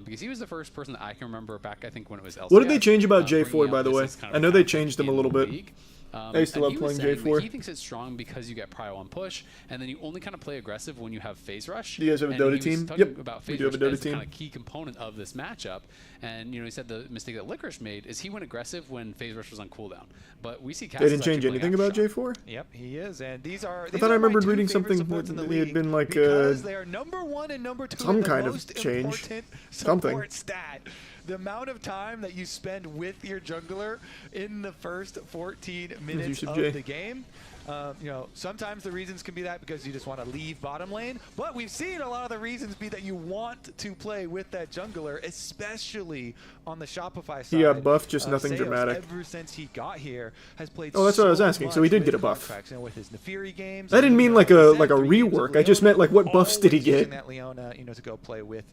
[SPEAKER 23] because he was the first person that I can remember back, I think, when it was LCS.
[SPEAKER 1] What did they change about
[SPEAKER 23] bringing
[SPEAKER 1] J4, by
[SPEAKER 23] out
[SPEAKER 1] the
[SPEAKER 23] this
[SPEAKER 1] way?
[SPEAKER 23] as kind of
[SPEAKER 1] I know they
[SPEAKER 23] tactic
[SPEAKER 1] changed them a
[SPEAKER 23] in
[SPEAKER 1] little
[SPEAKER 23] the
[SPEAKER 1] bit.
[SPEAKER 23] league.
[SPEAKER 1] I used to
[SPEAKER 23] And
[SPEAKER 1] love
[SPEAKER 23] he was
[SPEAKER 1] playing
[SPEAKER 23] saying
[SPEAKER 1] J4.
[SPEAKER 23] that he thinks it's strong because you get prio on push, and then you only kind of play aggressive when you have phase rush.
[SPEAKER 1] Do you guys have a
[SPEAKER 23] And
[SPEAKER 1] Dota
[SPEAKER 23] he was
[SPEAKER 1] team?
[SPEAKER 23] talking
[SPEAKER 1] Yep,
[SPEAKER 23] about
[SPEAKER 1] we
[SPEAKER 23] phase
[SPEAKER 1] do have a
[SPEAKER 23] rush
[SPEAKER 1] Dota
[SPEAKER 23] as the
[SPEAKER 1] team.
[SPEAKER 23] kind of key component of this matchup. And he said the mistake that Licorice made is he went aggressive when phase rush was on cooldown. But we see
[SPEAKER 1] They didn't change anything about J4?
[SPEAKER 9] Yep, he is, and these are.
[SPEAKER 1] I thought I remembered reading something that he had been like
[SPEAKER 9] because they are number 1 and number 2
[SPEAKER 1] some
[SPEAKER 9] in the
[SPEAKER 1] kind of
[SPEAKER 9] most
[SPEAKER 1] change.
[SPEAKER 9] important
[SPEAKER 1] Something.
[SPEAKER 9] support stat. The amount of time that you spend with your jungler in the first 14 minutes of
[SPEAKER 1] Jay.
[SPEAKER 9] the game. You know, sometimes the reasons can be that because you just want to leave bottom lane, but we've seen a lot of the reasons be that you want to play with that jungler, especially on the Shopify side.
[SPEAKER 1] He got buffed, just nothing
[SPEAKER 9] Seos,
[SPEAKER 1] dramatic.
[SPEAKER 9] Ever since he got here, has played.
[SPEAKER 1] Oh, that's what I was
[SPEAKER 9] so
[SPEAKER 1] asking. So he
[SPEAKER 9] much
[SPEAKER 1] did
[SPEAKER 9] with
[SPEAKER 1] get a buff.
[SPEAKER 9] contracts, you know, with his Nefiri games.
[SPEAKER 1] I didn't mean like a rework. I just meant like what buffs did he
[SPEAKER 9] Using
[SPEAKER 1] get?
[SPEAKER 9] that Leona, you know, to go play with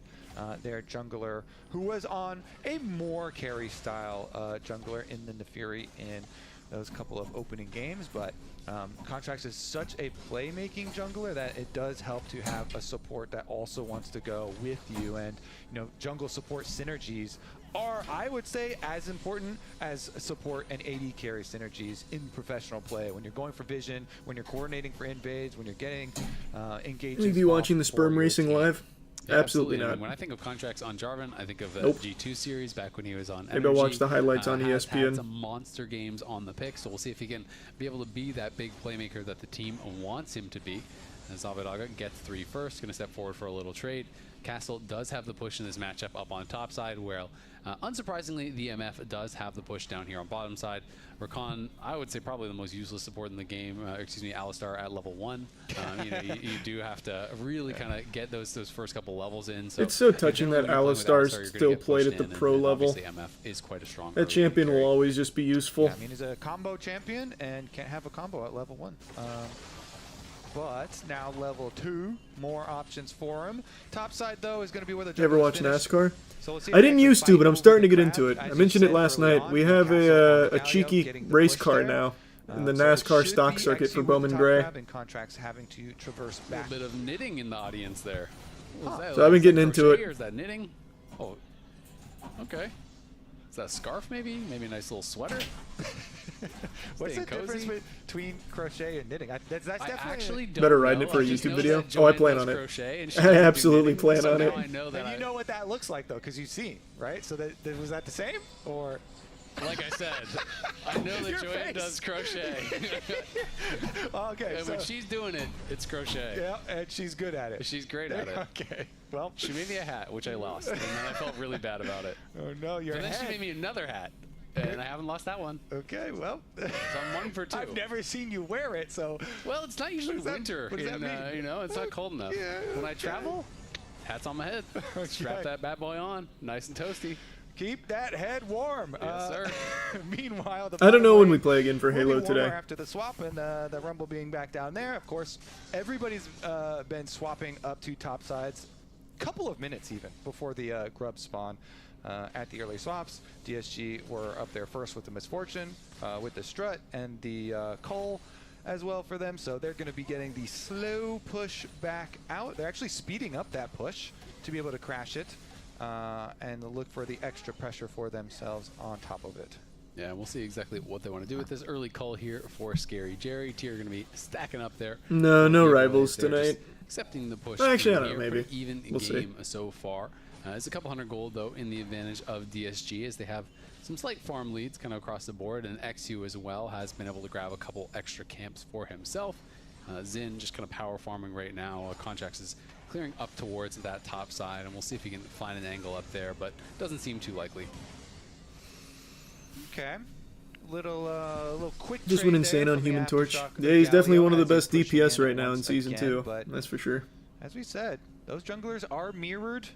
[SPEAKER 9] their jungler, who was on a more carry style jungler in the Nefiri in those couple of opening games, but Contracts is such a playmaking jungler that it does help to have a support that also wants to go with you, and you know, jungle support synergies are, I would say, as important as support and AD carry synergies in professional play. When you're going for vision, when you're coordinating for invades, when you're getting engaged.
[SPEAKER 1] Will you be watching the sperm racing live?
[SPEAKER 23] Yeah,
[SPEAKER 1] absolutely not.
[SPEAKER 23] And when I think of contracts on Jarvan, I think of the
[SPEAKER 1] Nope.
[SPEAKER 23] G2 series back when he was on
[SPEAKER 1] Maybe I'll watch the highlights on
[SPEAKER 23] has
[SPEAKER 1] ESPN.
[SPEAKER 23] had some monster games on the pick, so we'll see if he can be able to be that big playmaker that the team wants him to be. As Zavadaga gets 3 first, going to step forward for a little trade. Castle does have the push in this matchup up on top side, where unsurprisingly, the MF does have the push down here on bottom side. Rakan, I would say probably the most useless support in the game. Excuse me, Alistar at level 1. You know, you do have to really kind of get those first couple levels in. So
[SPEAKER 1] it's so touching that Alistar's still played at the pro level.
[SPEAKER 23] MF is quite a strong.
[SPEAKER 1] That champion will always just be useful.
[SPEAKER 9] Yeah, I mean, he's a combo champion and can't have a combo at level 1. But now level 2, more options for him. Top side though is going to be where the.
[SPEAKER 1] You ever watch NASCAR?
[SPEAKER 9] So we'll see
[SPEAKER 1] I didn't used to, but I'm starting to get into it. I mentioned it last night. We have a cheeky race car now in the NASCAR stock circuit for Bowman Gray.
[SPEAKER 9] Contracts having to traverse
[SPEAKER 23] A
[SPEAKER 9] back.
[SPEAKER 23] little bit of knitting in the audience there. What was that?
[SPEAKER 1] So I've been getting
[SPEAKER 23] Is that
[SPEAKER 1] into
[SPEAKER 23] crochet
[SPEAKER 1] it.
[SPEAKER 23] Or is that knitting? Oh, okay. Is that a scarf maybe? Maybe a nice little sweater?
[SPEAKER 9] What's the
[SPEAKER 23] Staying cozy?
[SPEAKER 9] difference between crochet and knitting? That's definitely.
[SPEAKER 23] I actually don't
[SPEAKER 1] Better writing
[SPEAKER 23] know.
[SPEAKER 1] it for a
[SPEAKER 23] I just
[SPEAKER 1] YouTube
[SPEAKER 23] know
[SPEAKER 1] video.
[SPEAKER 23] that
[SPEAKER 1] Oh, I
[SPEAKER 23] Joanne
[SPEAKER 1] plan
[SPEAKER 23] does
[SPEAKER 1] on it.
[SPEAKER 23] crochet and she
[SPEAKER 1] I
[SPEAKER 23] doesn't do
[SPEAKER 1] absolutely
[SPEAKER 23] knitting,
[SPEAKER 1] plan
[SPEAKER 23] so
[SPEAKER 1] on
[SPEAKER 23] now
[SPEAKER 1] it.
[SPEAKER 23] I know that
[SPEAKER 9] And you know what that looks like though, because you've seen, right? So that was that the same, or?
[SPEAKER 23] Like I said, I know that
[SPEAKER 9] Your
[SPEAKER 23] Joanne
[SPEAKER 9] face.
[SPEAKER 23] does crochet.
[SPEAKER 9] Okay.
[SPEAKER 23] And
[SPEAKER 9] So,
[SPEAKER 23] when she's doing it, it's crochet.
[SPEAKER 9] yeah, and she's good at it.
[SPEAKER 23] She's great at it.
[SPEAKER 9] Okay. Well.
[SPEAKER 23] She made me a hat, which I lost, and then I felt really bad about it.
[SPEAKER 9] Oh no, your
[SPEAKER 23] But then
[SPEAKER 9] head.
[SPEAKER 23] she made me another hat. And I haven't lost that one.
[SPEAKER 9] Okay, well.
[SPEAKER 23] So I'm 1 for 2.
[SPEAKER 9] I've never seen you wear it, so.
[SPEAKER 23] Well, it's not usually winter.
[SPEAKER 9] What does that mean?
[SPEAKER 23] You know, it's not cold enough.
[SPEAKER 9] Yeah,
[SPEAKER 23] when I travel, hat's on my head. Strap that bad boy on, nice and toasty.
[SPEAKER 9] Keep that head warm.
[SPEAKER 23] Yes, sir.
[SPEAKER 9] Meanwhile,
[SPEAKER 1] I don't know when we play again for Halo today.
[SPEAKER 9] After the swap and the Rumble being back down there, of course, everybody's been swapping up to top sides. Couple of minutes even before the grub spawn at the early swaps. DSG were up there first with the Misfortune, with the Strut and the Cole as well for them. So they're going to be getting the slow push back out. They're actually speeding up that push to be able to crash it and look for the extra pressure for themselves on top of it.
[SPEAKER 23] Yeah, we'll see exactly what they want to do with this early call here for Scary Jerry. Tier going to be stacking up there.
[SPEAKER 1] No rivals tonight.
[SPEAKER 23] Accepting the push.
[SPEAKER 1] Actually, I don't know, maybe.
[SPEAKER 23] Pretty even game so far. It's a couple hundred gold, though, in the advantage of DSG, as they have some slight farm leads kind of across the board, and XU as well has been able to grab a couple extra camps for himself. Zin just kind of power farming right now. Contracts is clearing up towards that top side, and we'll see if he can find an angle up there, but doesn't seem too likely.
[SPEAKER 9] Okay. Little quick
[SPEAKER 1] just went insane on Human Torch. Yeah, he's definitely one of the best DPS right now in Season 2. That's for sure.
[SPEAKER 9] As we said, those junglers are mirrored.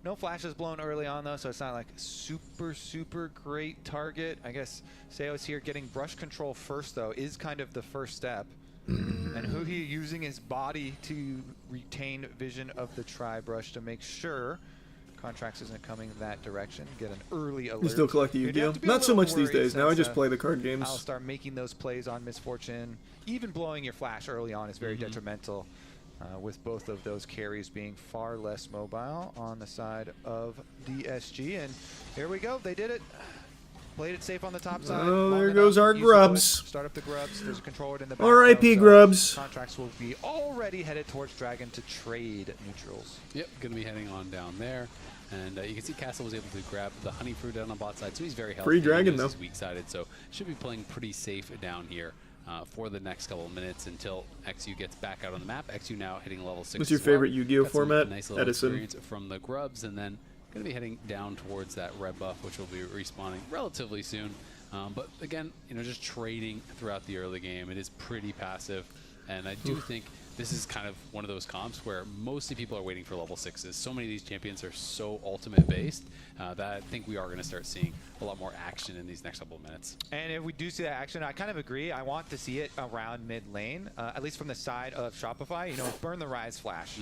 [SPEAKER 9] No flashes blown early on, though, so it's not like super great target. I guess Seo's here getting brush control first, though, is kind of the first step. And Huhi using his body to retain vision of the tri-brush to make sure Contracts isn't coming that direction. Get an early alert.
[SPEAKER 1] You still collect the Yu-Gi-Oh? Not so much these days. Now I just play the card games.
[SPEAKER 9] I'll start making those plays on Misfortune. Even blowing your flash early on is very detrimental, with both of those carries being far less mobile on the side of DSG. And here we go. They did it. Played it safe on the top side.
[SPEAKER 1] Oh, there goes our grubs.
[SPEAKER 9] Start up the grubs. There's a controller in the back.
[SPEAKER 1] R.I.P. grubs.
[SPEAKER 9] Contracts will be already headed towards Dragon to trade neutrals.
[SPEAKER 23] Yep, going to be heading on down there. And you can see Castle was able to grab the honey fruit down on bot side, so he's very healthy.
[SPEAKER 1] Free dragon, though.
[SPEAKER 23] He's weak-sided, so should be playing pretty safe down here for the next couple of minutes until XU gets back out on the map. XU now hitting level 6.
[SPEAKER 1] What's your favorite Yu-Gi-Oh format?
[SPEAKER 23] Nice little
[SPEAKER 1] Edison.
[SPEAKER 23] Experience from the grubs, and then going to be heading down towards that red buff, which will be respawning relatively soon. But again, you know, just trading throughout the early game, it is pretty passive, and I do think this is kind of one of those comps where mostly people are waiting for level 6s. So many of these champions are so ultimate based that I think we are going to start seeing a lot more action in these next couple of minutes.
[SPEAKER 9] And if we do see that action, I kind of agree. I want to see it around mid lane, at least from the side of Shopify. You know, burn the Rise Flash.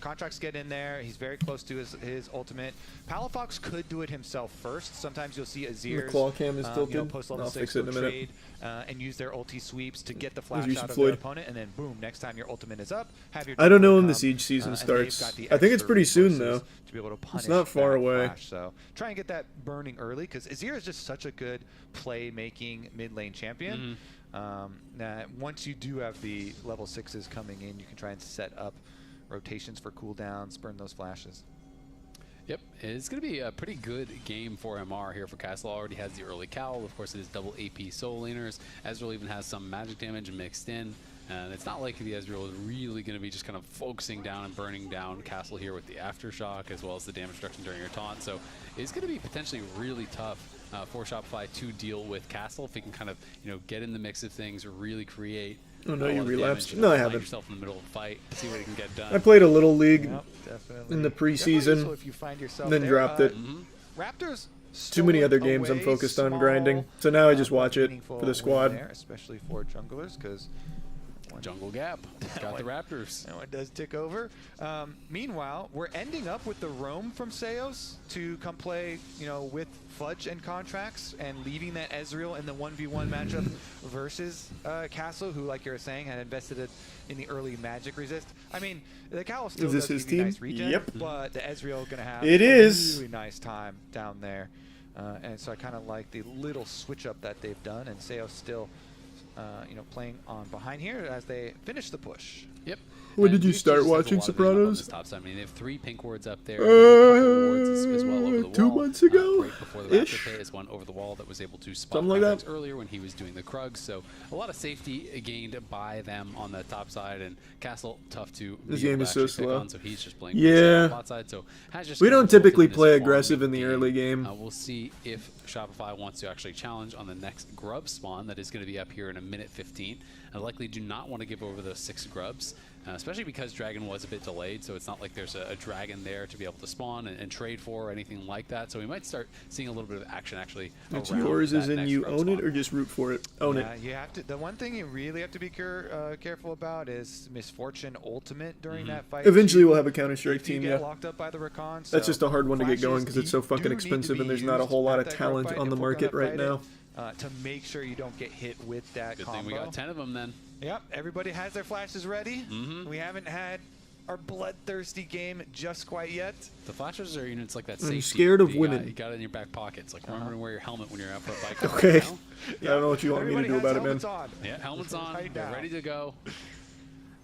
[SPEAKER 9] Contracts get in there. He's very close to his ultimate. Palafox could do it himself first. Sometimes you'll see Azir's
[SPEAKER 1] claw cam is tilted.
[SPEAKER 9] you know, post level 6
[SPEAKER 1] in a minute.
[SPEAKER 9] trade and use their ulti sweeps to get the flash out of their opponent, and then boom, next time your ultimate is up, have your
[SPEAKER 1] I don't know when the Siege season starts. I think it's pretty soon, though.
[SPEAKER 9] To be able to punish
[SPEAKER 1] it's not far away.
[SPEAKER 9] Flash, so try and get that burning early, because Azir is just such a good play-making mid-lane champion. That once you do have the level 6s coming in, you can try and set up rotations for cooldowns, burn those flashes.
[SPEAKER 23] Yep, it's going to be a pretty good game for MR here for Castle. Already has the early cowl. Of course, it is double AP soul laners. Ezreal even has some magic damage mixed in. And it's not like the Ezreal is really going to be just kind of focusing down and burning down Castle here with the Aftershock as well as the damage reduction during your taunt. So it's going to be potentially really tough for Shopify to deal with Castle if he can kind of, you know, get in the mix of things, really create.
[SPEAKER 1] Oh no, you relapsed.
[SPEAKER 23] Damage,
[SPEAKER 1] no, I
[SPEAKER 23] find
[SPEAKER 1] haven't.
[SPEAKER 23] yourself in the middle of a fight, see what he can get done.
[SPEAKER 1] I played a little League
[SPEAKER 9] Definitely.
[SPEAKER 1] in the preseason,
[SPEAKER 9] So if you find yourself
[SPEAKER 1] then
[SPEAKER 9] there,
[SPEAKER 1] dropped it.
[SPEAKER 9] Raptors.
[SPEAKER 1] Too many other games I'm focused on grinding, so now I just watch it for the squad.
[SPEAKER 9] There, especially for junglers, because
[SPEAKER 23] Jungle Gap got the Raptors.
[SPEAKER 9] That one does tick over. Meanwhile, we're ending up with the roam from Seos to come play, you know, with Fudge and Contracts, and leaving that Ezreal in the 1v1 matchup versus Castle, who, like you were saying, had invested in the early magic resist. I mean, the Cowl still does give you nice regen,
[SPEAKER 1] Yep.
[SPEAKER 9] but the Ezreal going to have
[SPEAKER 1] a
[SPEAKER 9] really nice time down there. And so I kind of like the little switch up that they've done, and Seos still you know, playing on behind here as they finish the push.
[SPEAKER 23] Yep.
[SPEAKER 1] When did you
[SPEAKER 23] DSG
[SPEAKER 1] start
[SPEAKER 23] just has a
[SPEAKER 1] watching
[SPEAKER 23] lot of vision up on
[SPEAKER 1] Sopranos?
[SPEAKER 23] this top side. I mean, they have 3 pink wards up there. There's a couple wards as well over the
[SPEAKER 1] 2
[SPEAKER 23] wall.
[SPEAKER 1] months ago?
[SPEAKER 23] Right before the
[SPEAKER 1] Ish.
[SPEAKER 23] Raptor pit is one over the wall that was able to spot
[SPEAKER 1] Something like that.
[SPEAKER 23] Context earlier when he was doing the Krugs. So a lot of safety gained by them on the top side, and Castle tough to
[SPEAKER 1] This
[SPEAKER 23] be able
[SPEAKER 1] game
[SPEAKER 23] to
[SPEAKER 1] is so
[SPEAKER 23] actually pick
[SPEAKER 1] slow.
[SPEAKER 23] on, so he's just playing
[SPEAKER 1] Yeah.
[SPEAKER 23] bot side. So has just
[SPEAKER 1] We
[SPEAKER 23] kind of
[SPEAKER 1] don't typically
[SPEAKER 23] tilted this
[SPEAKER 1] play
[SPEAKER 23] farming
[SPEAKER 1] aggressive in the
[SPEAKER 23] game.
[SPEAKER 1] early game.
[SPEAKER 23] We'll see if Shopify wants to actually challenge on the next grub spawn that is going to be up here in a minute 15. I likely do not want to give over those 6 grubs, especially because Dragon was a bit delayed, so it's not like there's a dragon there to be able to spawn and trade for or anything like that. So we might start seeing a little bit of action actually.
[SPEAKER 1] It's
[SPEAKER 23] around
[SPEAKER 1] yours,
[SPEAKER 23] that
[SPEAKER 1] as in
[SPEAKER 23] next
[SPEAKER 1] you
[SPEAKER 23] grub
[SPEAKER 1] own
[SPEAKER 23] spawn.
[SPEAKER 1] it or just root for it? Own it.
[SPEAKER 9] You have to. The one thing you really have to be careful about is Misfortune Ultimate during that fight.
[SPEAKER 1] Eventually
[SPEAKER 9] too.
[SPEAKER 1] we'll have a Counter-Strike
[SPEAKER 9] If you
[SPEAKER 1] team,
[SPEAKER 9] get
[SPEAKER 1] yeah.
[SPEAKER 9] locked up by the Recon,
[SPEAKER 1] That's
[SPEAKER 9] so
[SPEAKER 1] just a hard one to get going
[SPEAKER 9] flashes
[SPEAKER 1] because it's so
[SPEAKER 9] do
[SPEAKER 1] fucking
[SPEAKER 9] need to
[SPEAKER 1] expensive
[SPEAKER 9] be
[SPEAKER 1] and there's not a whole
[SPEAKER 9] used
[SPEAKER 1] lot
[SPEAKER 9] at
[SPEAKER 1] of
[SPEAKER 9] that grub
[SPEAKER 1] talent
[SPEAKER 9] fight
[SPEAKER 1] on the
[SPEAKER 9] if we're
[SPEAKER 1] market
[SPEAKER 9] gonna
[SPEAKER 1] right
[SPEAKER 9] fight
[SPEAKER 1] now.
[SPEAKER 9] it, to make sure you don't get hit with that
[SPEAKER 23] Good
[SPEAKER 9] combo.
[SPEAKER 23] thing we got 10 of them then.
[SPEAKER 9] Yep, everybody has their flashes ready. We haven't had our bloodthirsty game just quite yet.
[SPEAKER 23] The flashes are units like that
[SPEAKER 1] I'm
[SPEAKER 23] safety.
[SPEAKER 1] scared of
[SPEAKER 23] that
[SPEAKER 1] winning.
[SPEAKER 23] You got it in your back pockets. Like remember to wear your helmet when you're out for a bike. ride,
[SPEAKER 1] Okay.
[SPEAKER 23] you know?
[SPEAKER 1] I don't know what you want me to do about it, man.
[SPEAKER 23] Yeah, helmets on.
[SPEAKER 9] Right
[SPEAKER 23] They're
[SPEAKER 9] now.
[SPEAKER 23] ready to go.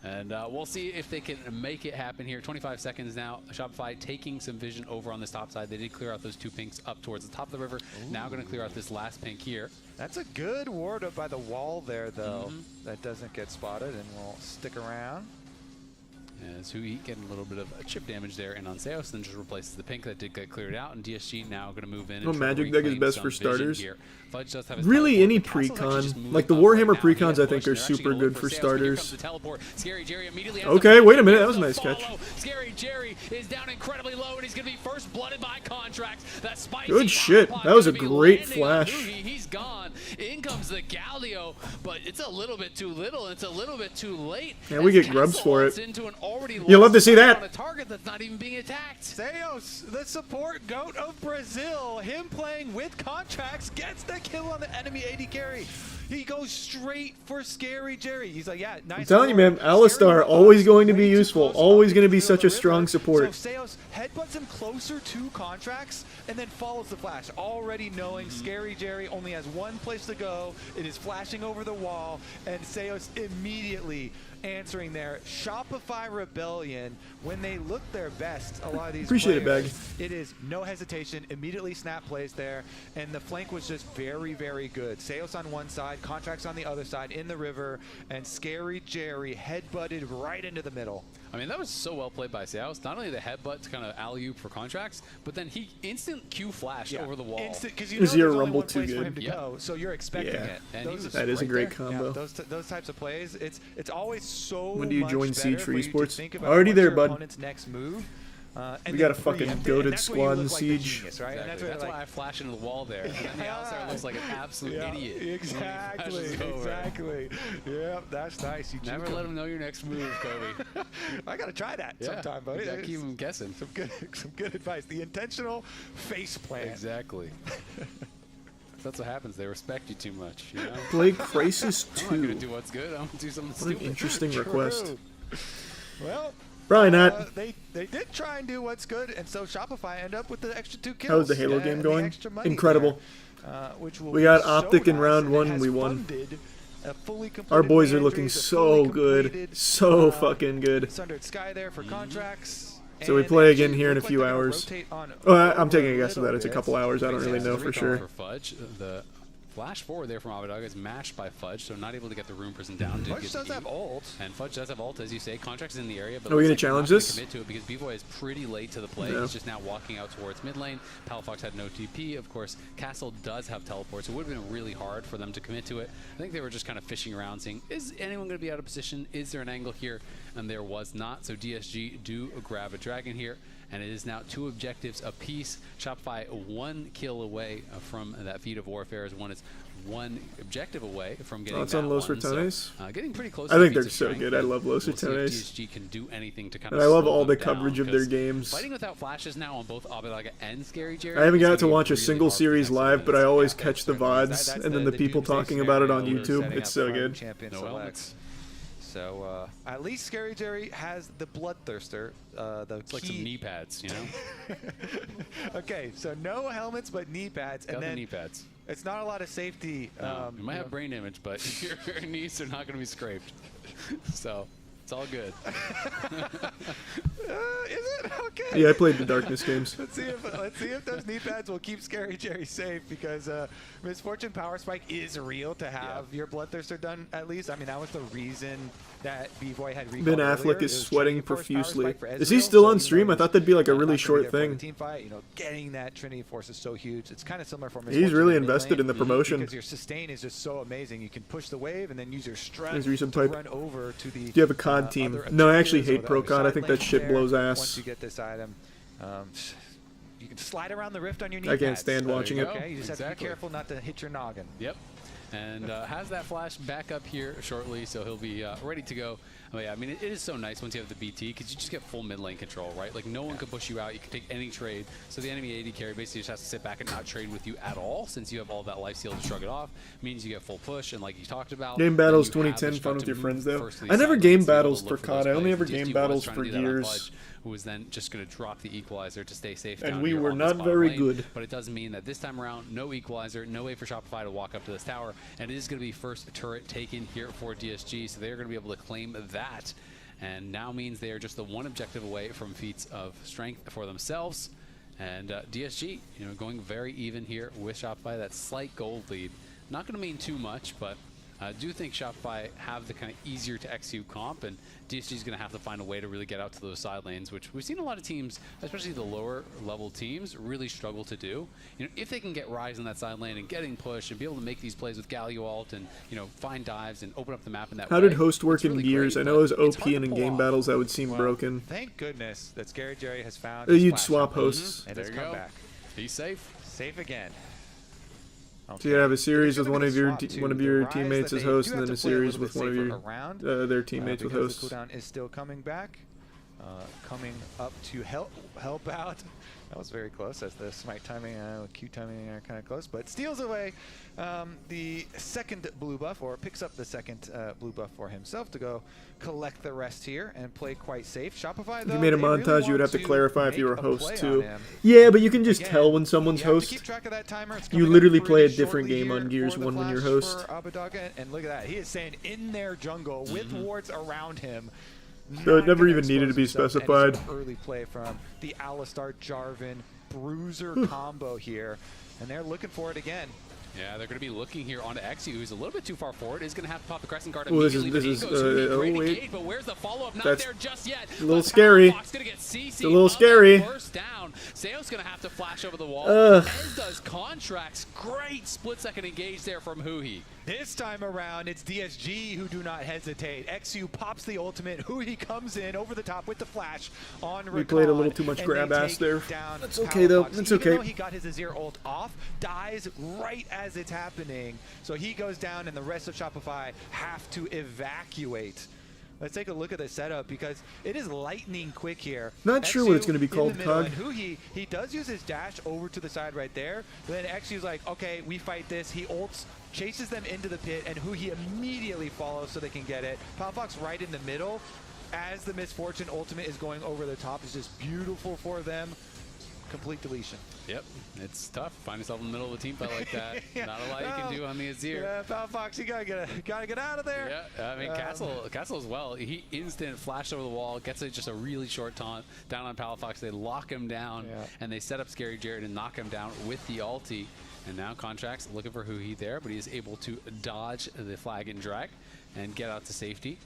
[SPEAKER 23] And we'll see if they can make it happen here. 25 seconds now. Shopify taking some vision over on this top side. They did clear out those 2 pinks up towards the top of the river. Now going to clear out this last pink here.
[SPEAKER 9] That's a good ward up by the wall there, though. That doesn't get spotted, and we'll stick around.
[SPEAKER 23] As Hui getting a little bit of chip damage there, and on Seos then just replaces the pink that did get cleared out, and DSG now going to move in.
[SPEAKER 1] No,
[SPEAKER 23] and try to
[SPEAKER 1] Magic deck is
[SPEAKER 23] reclaim
[SPEAKER 1] best
[SPEAKER 23] some
[SPEAKER 1] for
[SPEAKER 23] vision
[SPEAKER 1] starters.
[SPEAKER 23] here. Fudge does have his
[SPEAKER 1] Really,
[SPEAKER 23] teleport.
[SPEAKER 1] any
[SPEAKER 23] The Castle's actually just
[SPEAKER 1] pre-con,
[SPEAKER 23] moving
[SPEAKER 1] like the
[SPEAKER 23] up
[SPEAKER 1] Warhammer
[SPEAKER 23] right now.
[SPEAKER 1] pre-cons,
[SPEAKER 23] He
[SPEAKER 1] I
[SPEAKER 23] has
[SPEAKER 1] think
[SPEAKER 23] pushed,
[SPEAKER 1] are
[SPEAKER 23] and they're actually
[SPEAKER 1] super
[SPEAKER 23] gonna
[SPEAKER 1] good
[SPEAKER 23] look
[SPEAKER 1] for
[SPEAKER 23] Seos, but here comes
[SPEAKER 1] starters.
[SPEAKER 23] the teleport. Scary Jerry immediately has
[SPEAKER 1] Okay,
[SPEAKER 23] the
[SPEAKER 1] wait a minute, that
[SPEAKER 23] follow.
[SPEAKER 1] was a nice catch.
[SPEAKER 23] Scary Jerry is down incredibly low, and he's going to be first blooded by Contracts. That spicy
[SPEAKER 1] Good shit.
[SPEAKER 23] Hotpot
[SPEAKER 1] That was a
[SPEAKER 23] gonna be
[SPEAKER 1] great
[SPEAKER 23] landing on
[SPEAKER 1] flash.
[SPEAKER 23] Hui. He's gone. In comes the Galio, but it's a little bit too little. It's a little bit too late.
[SPEAKER 1] Yeah, we
[SPEAKER 23] as
[SPEAKER 1] get grubs
[SPEAKER 23] Castle
[SPEAKER 1] for
[SPEAKER 23] walks
[SPEAKER 1] it.
[SPEAKER 23] into an already
[SPEAKER 1] You'll love to
[SPEAKER 23] lost
[SPEAKER 1] see
[SPEAKER 23] fight
[SPEAKER 1] that.
[SPEAKER 23] on a target that's not even being attacked.
[SPEAKER 9] Seos, the support goat of Brazil, him playing with Contracts, gets the kill on the enemy AD carry. He goes straight for Scary Jerry. He's like, yeah, nice.
[SPEAKER 1] I'm telling you,
[SPEAKER 9] ward.
[SPEAKER 1] man, Alistar, always going to be useful. Always going to be such a strong support.
[SPEAKER 9] So Seos headbutts him closer to Contracts and then follows the flash, already knowing Scary Jerry only has one place to go. It is flashing over the wall, and Seos immediately answering there. Shopify Rebellion, when they look their best, a lot of these
[SPEAKER 1] Appreciate it,
[SPEAKER 9] players,
[SPEAKER 1] Bag.
[SPEAKER 9] it is no hesitation, immediately snap plays there, and the flank was just very, very good. Seos on one side, Contracts on the other side in the river, and Scary Jerry headbutted right into the middle.
[SPEAKER 23] I mean, that was so well played by Seos. Not only the headbutt to kind of alley-oop for Contracts, but then he instant Q flash over the wall.
[SPEAKER 9] Instant, because you know
[SPEAKER 1] Zero
[SPEAKER 9] there's only
[SPEAKER 1] Rumble
[SPEAKER 9] one
[SPEAKER 1] too
[SPEAKER 9] place for
[SPEAKER 1] good.
[SPEAKER 9] him to
[SPEAKER 23] Yep.
[SPEAKER 9] go, so you're expecting
[SPEAKER 1] Yeah.
[SPEAKER 9] it.
[SPEAKER 23] And he was
[SPEAKER 1] That is a
[SPEAKER 23] right
[SPEAKER 1] great
[SPEAKER 23] there.
[SPEAKER 1] combo.
[SPEAKER 9] Yeah, those types of plays, it's always so
[SPEAKER 1] When do you
[SPEAKER 9] much
[SPEAKER 1] join
[SPEAKER 9] better
[SPEAKER 1] Siege
[SPEAKER 9] for
[SPEAKER 1] for
[SPEAKER 9] you to
[SPEAKER 1] esports?
[SPEAKER 9] think about
[SPEAKER 1] Already
[SPEAKER 9] what's
[SPEAKER 1] there,
[SPEAKER 9] your
[SPEAKER 1] bud.
[SPEAKER 9] opponent's next move. And
[SPEAKER 1] We got a
[SPEAKER 9] then
[SPEAKER 1] fucking
[SPEAKER 9] preempt it,
[SPEAKER 1] goated
[SPEAKER 9] and that's where you
[SPEAKER 1] squad
[SPEAKER 9] look
[SPEAKER 1] in
[SPEAKER 9] like the
[SPEAKER 1] Siege.
[SPEAKER 9] genius, right? And
[SPEAKER 23] Exactly. That's
[SPEAKER 9] like,
[SPEAKER 23] why I flash into the wall there. And then the Alistar looks like an absolute idiot.
[SPEAKER 9] Exactly,
[SPEAKER 23] when he flashes over.
[SPEAKER 9] exactly. Yeah, that's nice. You
[SPEAKER 23] Never
[SPEAKER 9] juke
[SPEAKER 23] let him know your next move, Kobe.
[SPEAKER 9] I gotta try that sometime, buddy.
[SPEAKER 23] You gotta keep him guessing.
[SPEAKER 9] Some good advice. The intentional face plant.
[SPEAKER 23] Exactly. That's what happens. They respect you too much, you know?
[SPEAKER 1] Play Crisis
[SPEAKER 23] I'm not gonna
[SPEAKER 1] 2.
[SPEAKER 23] do what's good. I'm gonna do something
[SPEAKER 1] What an
[SPEAKER 23] stupid.
[SPEAKER 1] interesting request.
[SPEAKER 9] Well,
[SPEAKER 1] Probably not.
[SPEAKER 9] They did try and do what's good, and so Shopify ended up with the extra 2 kills.
[SPEAKER 1] How's the Halo
[SPEAKER 9] and
[SPEAKER 1] game
[SPEAKER 9] the
[SPEAKER 1] going?
[SPEAKER 9] extra money
[SPEAKER 1] Incredible.
[SPEAKER 9] there, which will
[SPEAKER 1] We got
[SPEAKER 9] be so
[SPEAKER 1] Optic in
[SPEAKER 9] nice,
[SPEAKER 1] round
[SPEAKER 9] and it
[SPEAKER 1] 1,
[SPEAKER 9] has
[SPEAKER 1] we won.
[SPEAKER 9] funded a fully
[SPEAKER 1] Our
[SPEAKER 9] completed
[SPEAKER 1] boys are
[SPEAKER 9] re-entry,
[SPEAKER 1] looking
[SPEAKER 9] it's a
[SPEAKER 1] so
[SPEAKER 9] fully
[SPEAKER 1] good.
[SPEAKER 9] completed,
[SPEAKER 1] So fucking good.
[SPEAKER 9] Sundered Sky there for Contracts.
[SPEAKER 1] So we
[SPEAKER 9] and
[SPEAKER 1] play
[SPEAKER 9] they
[SPEAKER 1] again
[SPEAKER 9] actually
[SPEAKER 1] here in a
[SPEAKER 9] look like
[SPEAKER 1] few
[SPEAKER 9] they're gonna
[SPEAKER 1] hours.
[SPEAKER 9] rotate on
[SPEAKER 1] Oh, I'm taking a
[SPEAKER 9] over
[SPEAKER 1] guess of that. It's a
[SPEAKER 9] little
[SPEAKER 1] couple
[SPEAKER 9] bit.
[SPEAKER 1] hours. I don't really know for sure.
[SPEAKER 23] For Fudge, the flash forward there from Abadag is matched by Fudge, so not able to get the Rune Prison down. Did
[SPEAKER 9] Fudge
[SPEAKER 23] get
[SPEAKER 9] does
[SPEAKER 23] the
[SPEAKER 9] have ult.
[SPEAKER 23] And Fudge does have ult, as you say. Contracts in the area, but
[SPEAKER 1] Are we
[SPEAKER 23] looks
[SPEAKER 1] gonna
[SPEAKER 23] like
[SPEAKER 1] challenge
[SPEAKER 23] not
[SPEAKER 1] this?
[SPEAKER 23] Commit to it because B-Boy is pretty late to the play.
[SPEAKER 1] Yeah.
[SPEAKER 23] He's just now walking out towards mid lane. Palafox had no TP. Of course, Castle does have teleport, so it would have been really hard for them to commit to it. I think they were just kind of fishing around, seeing, is anyone going to be out of position? Is there an angle here? And there was not, so DSG do grab a dragon here. And it is now 2 objectives apiece. Shopify 1 kill away from that feat of warfare, as one is 1 objective away from getting
[SPEAKER 1] Thoughts
[SPEAKER 23] that
[SPEAKER 1] on Los
[SPEAKER 23] one.
[SPEAKER 1] Ratones?
[SPEAKER 23] So, getting pretty close.
[SPEAKER 1] I
[SPEAKER 23] to
[SPEAKER 1] think
[SPEAKER 23] feats
[SPEAKER 1] they're
[SPEAKER 23] of
[SPEAKER 1] so
[SPEAKER 23] strength,
[SPEAKER 1] good. I
[SPEAKER 23] but
[SPEAKER 1] love Los
[SPEAKER 23] we'll see if
[SPEAKER 1] Ratones.
[SPEAKER 23] DSG can do anything to kind
[SPEAKER 1] And
[SPEAKER 23] of
[SPEAKER 1] I love
[SPEAKER 23] slow
[SPEAKER 1] all the
[SPEAKER 23] them down,
[SPEAKER 1] coverage of their
[SPEAKER 23] 'cause
[SPEAKER 1] games.
[SPEAKER 23] Fighting without flashes now on both Abilaga and Scary Jerry.
[SPEAKER 1] I haven't
[SPEAKER 23] is
[SPEAKER 1] got
[SPEAKER 23] gonna
[SPEAKER 1] to
[SPEAKER 23] be
[SPEAKER 1] watch a
[SPEAKER 23] really
[SPEAKER 1] single
[SPEAKER 23] hard for the
[SPEAKER 1] series
[SPEAKER 23] next
[SPEAKER 1] live, but I
[SPEAKER 23] minutes.
[SPEAKER 1] always catch the VODs
[SPEAKER 9] That's
[SPEAKER 1] and then the people
[SPEAKER 9] Doomsday
[SPEAKER 1] talking about it on
[SPEAKER 9] scenario
[SPEAKER 1] YouTube.
[SPEAKER 9] setting
[SPEAKER 1] It's
[SPEAKER 9] up
[SPEAKER 1] so
[SPEAKER 9] for
[SPEAKER 1] good.
[SPEAKER 9] Champion
[SPEAKER 23] No
[SPEAKER 9] Select.
[SPEAKER 23] elements.
[SPEAKER 9] So at least Scary Jerry has the Bloodthirster.
[SPEAKER 23] It's like some knee pads, you know?
[SPEAKER 9] Okay, so no helmets but knee pads,
[SPEAKER 23] Got
[SPEAKER 9] and
[SPEAKER 23] the
[SPEAKER 9] then
[SPEAKER 23] knee pads.
[SPEAKER 9] It's not a lot of safety.
[SPEAKER 23] No, you might have brain damage, but your knees are not going to be scraped. So it's all good.
[SPEAKER 9] Is it? Okay.
[SPEAKER 1] Yeah, I played the Darkness games.
[SPEAKER 9] Let's see if those knee pads will keep Scary Jerry safe, because Misfortune Power Spike is real to have your Bloodthirster done at least. I mean, that was the reason that B-Boy had recalled
[SPEAKER 1] Ben
[SPEAKER 9] earlier.
[SPEAKER 1] Affleck is sweating profusely. Is he
[SPEAKER 9] Ezreal,
[SPEAKER 1] still
[SPEAKER 9] so
[SPEAKER 1] on
[SPEAKER 9] even
[SPEAKER 1] stream?
[SPEAKER 9] though
[SPEAKER 1] I thought that'd be like a
[SPEAKER 9] not
[SPEAKER 1] really
[SPEAKER 9] gonna be
[SPEAKER 1] short
[SPEAKER 9] there for the
[SPEAKER 1] thing.
[SPEAKER 9] team fight, you know, getting that Trinity Force is so huge. It's kind of similar for
[SPEAKER 1] He's really invested in the promotion.
[SPEAKER 9] because your sustain is just so amazing. You can push the wave and then use your strength
[SPEAKER 1] There's Resub
[SPEAKER 9] to
[SPEAKER 1] Pipe.
[SPEAKER 9] run over to the.
[SPEAKER 1] Do you have a COD team?
[SPEAKER 9] other
[SPEAKER 1] No, I actually
[SPEAKER 9] objectives or
[SPEAKER 1] hate
[SPEAKER 9] the
[SPEAKER 1] Pro
[SPEAKER 9] other
[SPEAKER 1] COD. I
[SPEAKER 9] side
[SPEAKER 1] think that
[SPEAKER 9] lanes
[SPEAKER 1] shit
[SPEAKER 9] there.
[SPEAKER 1] blows
[SPEAKER 9] Once
[SPEAKER 1] ass.
[SPEAKER 9] you get this item, you can slide around the rift on your knee
[SPEAKER 1] I can't
[SPEAKER 9] pads.
[SPEAKER 1] stand watching it.
[SPEAKER 9] Okay, you just have to be careful not to hit your noggin.
[SPEAKER 23] Yep. And has that flash back up here shortly, so he'll be ready to go. Oh, yeah, I mean, it is so nice once you have the BT, because you just get full mid lane control, right? Like, no one can push you out. You can take any trade. So the enemy AD carry basically just has to sit back and not trade with you at all, since you have all that life steal to shrug it off. Means you get full push, and like you talked about,
[SPEAKER 1] Game battles
[SPEAKER 23] you have the
[SPEAKER 1] 2010, fun
[SPEAKER 23] strength
[SPEAKER 1] with
[SPEAKER 23] to
[SPEAKER 1] your
[SPEAKER 23] move
[SPEAKER 1] friends though.
[SPEAKER 23] first to the
[SPEAKER 1] I never
[SPEAKER 23] side
[SPEAKER 1] game
[SPEAKER 23] lanes to be able
[SPEAKER 1] battles
[SPEAKER 23] to
[SPEAKER 1] for
[SPEAKER 23] look
[SPEAKER 1] COD.
[SPEAKER 23] those
[SPEAKER 1] I only
[SPEAKER 23] plays.
[SPEAKER 1] ever
[SPEAKER 23] DSG
[SPEAKER 1] game
[SPEAKER 23] was
[SPEAKER 1] battles
[SPEAKER 23] trying
[SPEAKER 1] for
[SPEAKER 23] to do that on
[SPEAKER 1] years.
[SPEAKER 23] Fudge, who was then just going to drop the equalizer to stay safe.
[SPEAKER 1] And
[SPEAKER 23] down
[SPEAKER 1] we
[SPEAKER 23] here
[SPEAKER 1] were
[SPEAKER 23] on this
[SPEAKER 1] not
[SPEAKER 23] bottom
[SPEAKER 1] very
[SPEAKER 23] lane.
[SPEAKER 1] good.
[SPEAKER 23] But it does mean that this time around, no equalizer, no way for Shopify to walk up to this tower, and it is going to be first turret taken here for DSG, so they're going to be able to claim that. And now means they are just the one objective away from feats of strength for themselves. And DSG, you know, going very even here with Shopify. That slight gold lead, not going to mean too much, but I do think Shopify have the kind of easier to execute comp, and DSG is going to have to find a way to really get out to those side lanes, which we've seen a lot of teams, especially the lower level teams, really struggle to do. You know, if they can get Ryze in that side lane and getting push and be able to make these plays with Galio ult and, you know, find dives and open up the map in that way.
[SPEAKER 1] How did host work in
[SPEAKER 23] really
[SPEAKER 1] gears?
[SPEAKER 23] great,
[SPEAKER 1] I know it was
[SPEAKER 23] but it's
[SPEAKER 1] OP,
[SPEAKER 23] hard
[SPEAKER 1] and
[SPEAKER 23] to
[SPEAKER 1] in
[SPEAKER 23] pull
[SPEAKER 1] game
[SPEAKER 23] off.
[SPEAKER 1] battles that would seem
[SPEAKER 9] Well,
[SPEAKER 1] broken.
[SPEAKER 9] Thank goodness that Scary Jerry has found.
[SPEAKER 1] You'd
[SPEAKER 9] his
[SPEAKER 1] swap
[SPEAKER 9] flash
[SPEAKER 1] hosts.
[SPEAKER 9] and
[SPEAKER 23] There
[SPEAKER 9] has
[SPEAKER 23] you
[SPEAKER 9] come
[SPEAKER 23] go.
[SPEAKER 9] back.
[SPEAKER 23] Be safe.
[SPEAKER 9] Safe again.
[SPEAKER 1] So you have a series
[SPEAKER 9] They're
[SPEAKER 1] with one
[SPEAKER 9] gonna
[SPEAKER 1] of your
[SPEAKER 9] swap to
[SPEAKER 1] one of
[SPEAKER 9] the
[SPEAKER 1] your
[SPEAKER 9] Ryze
[SPEAKER 1] teammates
[SPEAKER 9] that
[SPEAKER 1] as
[SPEAKER 9] they
[SPEAKER 1] host,
[SPEAKER 9] do
[SPEAKER 1] and
[SPEAKER 9] have
[SPEAKER 1] then a
[SPEAKER 9] to play
[SPEAKER 1] series
[SPEAKER 9] little
[SPEAKER 1] with
[SPEAKER 9] bit
[SPEAKER 1] one of
[SPEAKER 9] safer
[SPEAKER 1] your
[SPEAKER 9] around,
[SPEAKER 1] their teammates with
[SPEAKER 9] because
[SPEAKER 1] hosts.
[SPEAKER 9] the cooldown is still coming back. Coming up to help out. That was very close, as the smite timing and Q timing are kind of close, but steals away the second blue buff, or picks up the second blue buff for himself to go collect the rest here and play quite safe. Shopify, though,
[SPEAKER 1] If you made a
[SPEAKER 9] they really
[SPEAKER 1] montage, you would have
[SPEAKER 9] want
[SPEAKER 1] to clarify if you were a
[SPEAKER 9] make
[SPEAKER 1] host
[SPEAKER 9] play
[SPEAKER 1] too.
[SPEAKER 9] on him.
[SPEAKER 1] Yeah, but you can just
[SPEAKER 9] Again,
[SPEAKER 1] tell when someone's
[SPEAKER 9] you have to
[SPEAKER 1] host.
[SPEAKER 9] keep track of that timer. It's
[SPEAKER 1] You
[SPEAKER 9] coming up
[SPEAKER 1] literally play a
[SPEAKER 9] pretty
[SPEAKER 1] different
[SPEAKER 9] shortly
[SPEAKER 1] game on
[SPEAKER 9] here
[SPEAKER 1] Gears
[SPEAKER 9] for the
[SPEAKER 1] 1 when you're
[SPEAKER 9] flash
[SPEAKER 1] host.
[SPEAKER 9] for Abadoga, and look at that. He is saying in their jungle with wards around him.
[SPEAKER 1] So it
[SPEAKER 9] not
[SPEAKER 1] never
[SPEAKER 9] gonna
[SPEAKER 1] even needed to be
[SPEAKER 9] expose himself,
[SPEAKER 1] specified.
[SPEAKER 9] and it's an early play from the Alistar Jarvan Bruiser combo here, and they're looking for it again.
[SPEAKER 23] Yeah, they're going to be looking here onto Exy, who's a little bit too far forward. Is going to have to pop the Crescent Guard
[SPEAKER 1] Well, this
[SPEAKER 23] immediately.
[SPEAKER 1] is-
[SPEAKER 23] but
[SPEAKER 1] this
[SPEAKER 23] Nico's
[SPEAKER 1] is,
[SPEAKER 23] gonna be great
[SPEAKER 1] oh, wait.
[SPEAKER 23] engaged, but where's the follow-up? Not
[SPEAKER 1] That's
[SPEAKER 23] there just yet.
[SPEAKER 1] a little
[SPEAKER 23] But
[SPEAKER 1] scary.
[SPEAKER 23] Powerfox gonna get CC'd
[SPEAKER 1] It's a little
[SPEAKER 23] up
[SPEAKER 1] scary.
[SPEAKER 23] that First down. Seo's going to have to flash over the wall.
[SPEAKER 1] Ugh.
[SPEAKER 23] As does Contracts. Great split-second engage there from Huhi.
[SPEAKER 9] This time around, it's DSG who do not hesitate. XU pops the ultimate. Huhi comes in over the top with the flash on Rakan.
[SPEAKER 1] We played a little too much
[SPEAKER 9] and
[SPEAKER 1] grab
[SPEAKER 9] they
[SPEAKER 1] ass
[SPEAKER 9] take
[SPEAKER 1] there.
[SPEAKER 9] down
[SPEAKER 1] That's okay, though.
[SPEAKER 9] Powerfox.
[SPEAKER 1] It's
[SPEAKER 9] Even
[SPEAKER 1] okay.
[SPEAKER 9] though he got his Azir ult off, dies right as it's happening. So he goes down, and the rest of Shopify have to evacuate. Let's take a look at the setup, because it is lightning quick here.
[SPEAKER 1] Not sure what it's going to be
[SPEAKER 9] in the
[SPEAKER 1] called,
[SPEAKER 9] middle,
[SPEAKER 1] COD.
[SPEAKER 9] and Huhi, he does use his dash over to the side right there. But then XU's like, okay, we fight this. He ults, chases them into the pit, and Huhi immediately follows so they can get it. Powerfox right in the middle as the Misfortune ultimate is going over the top. It's just beautiful for them. Complete deletion.
[SPEAKER 23] Yep, it's tough. Find yourself in the middle of a team fight like that. Not a lot you can do on the Azir.
[SPEAKER 9] Yeah, Powerfox, you gotta get out of there.
[SPEAKER 23] Yeah, I mean, Castle as well. He instant flash over the wall, gets just a really short taunt down on Palafox. They lock him down, and they set up Scary Jared and knock him down with the ulti. And now Contracts looking for Huhi there, but he is able to dodge the flag and drag and get out to safety.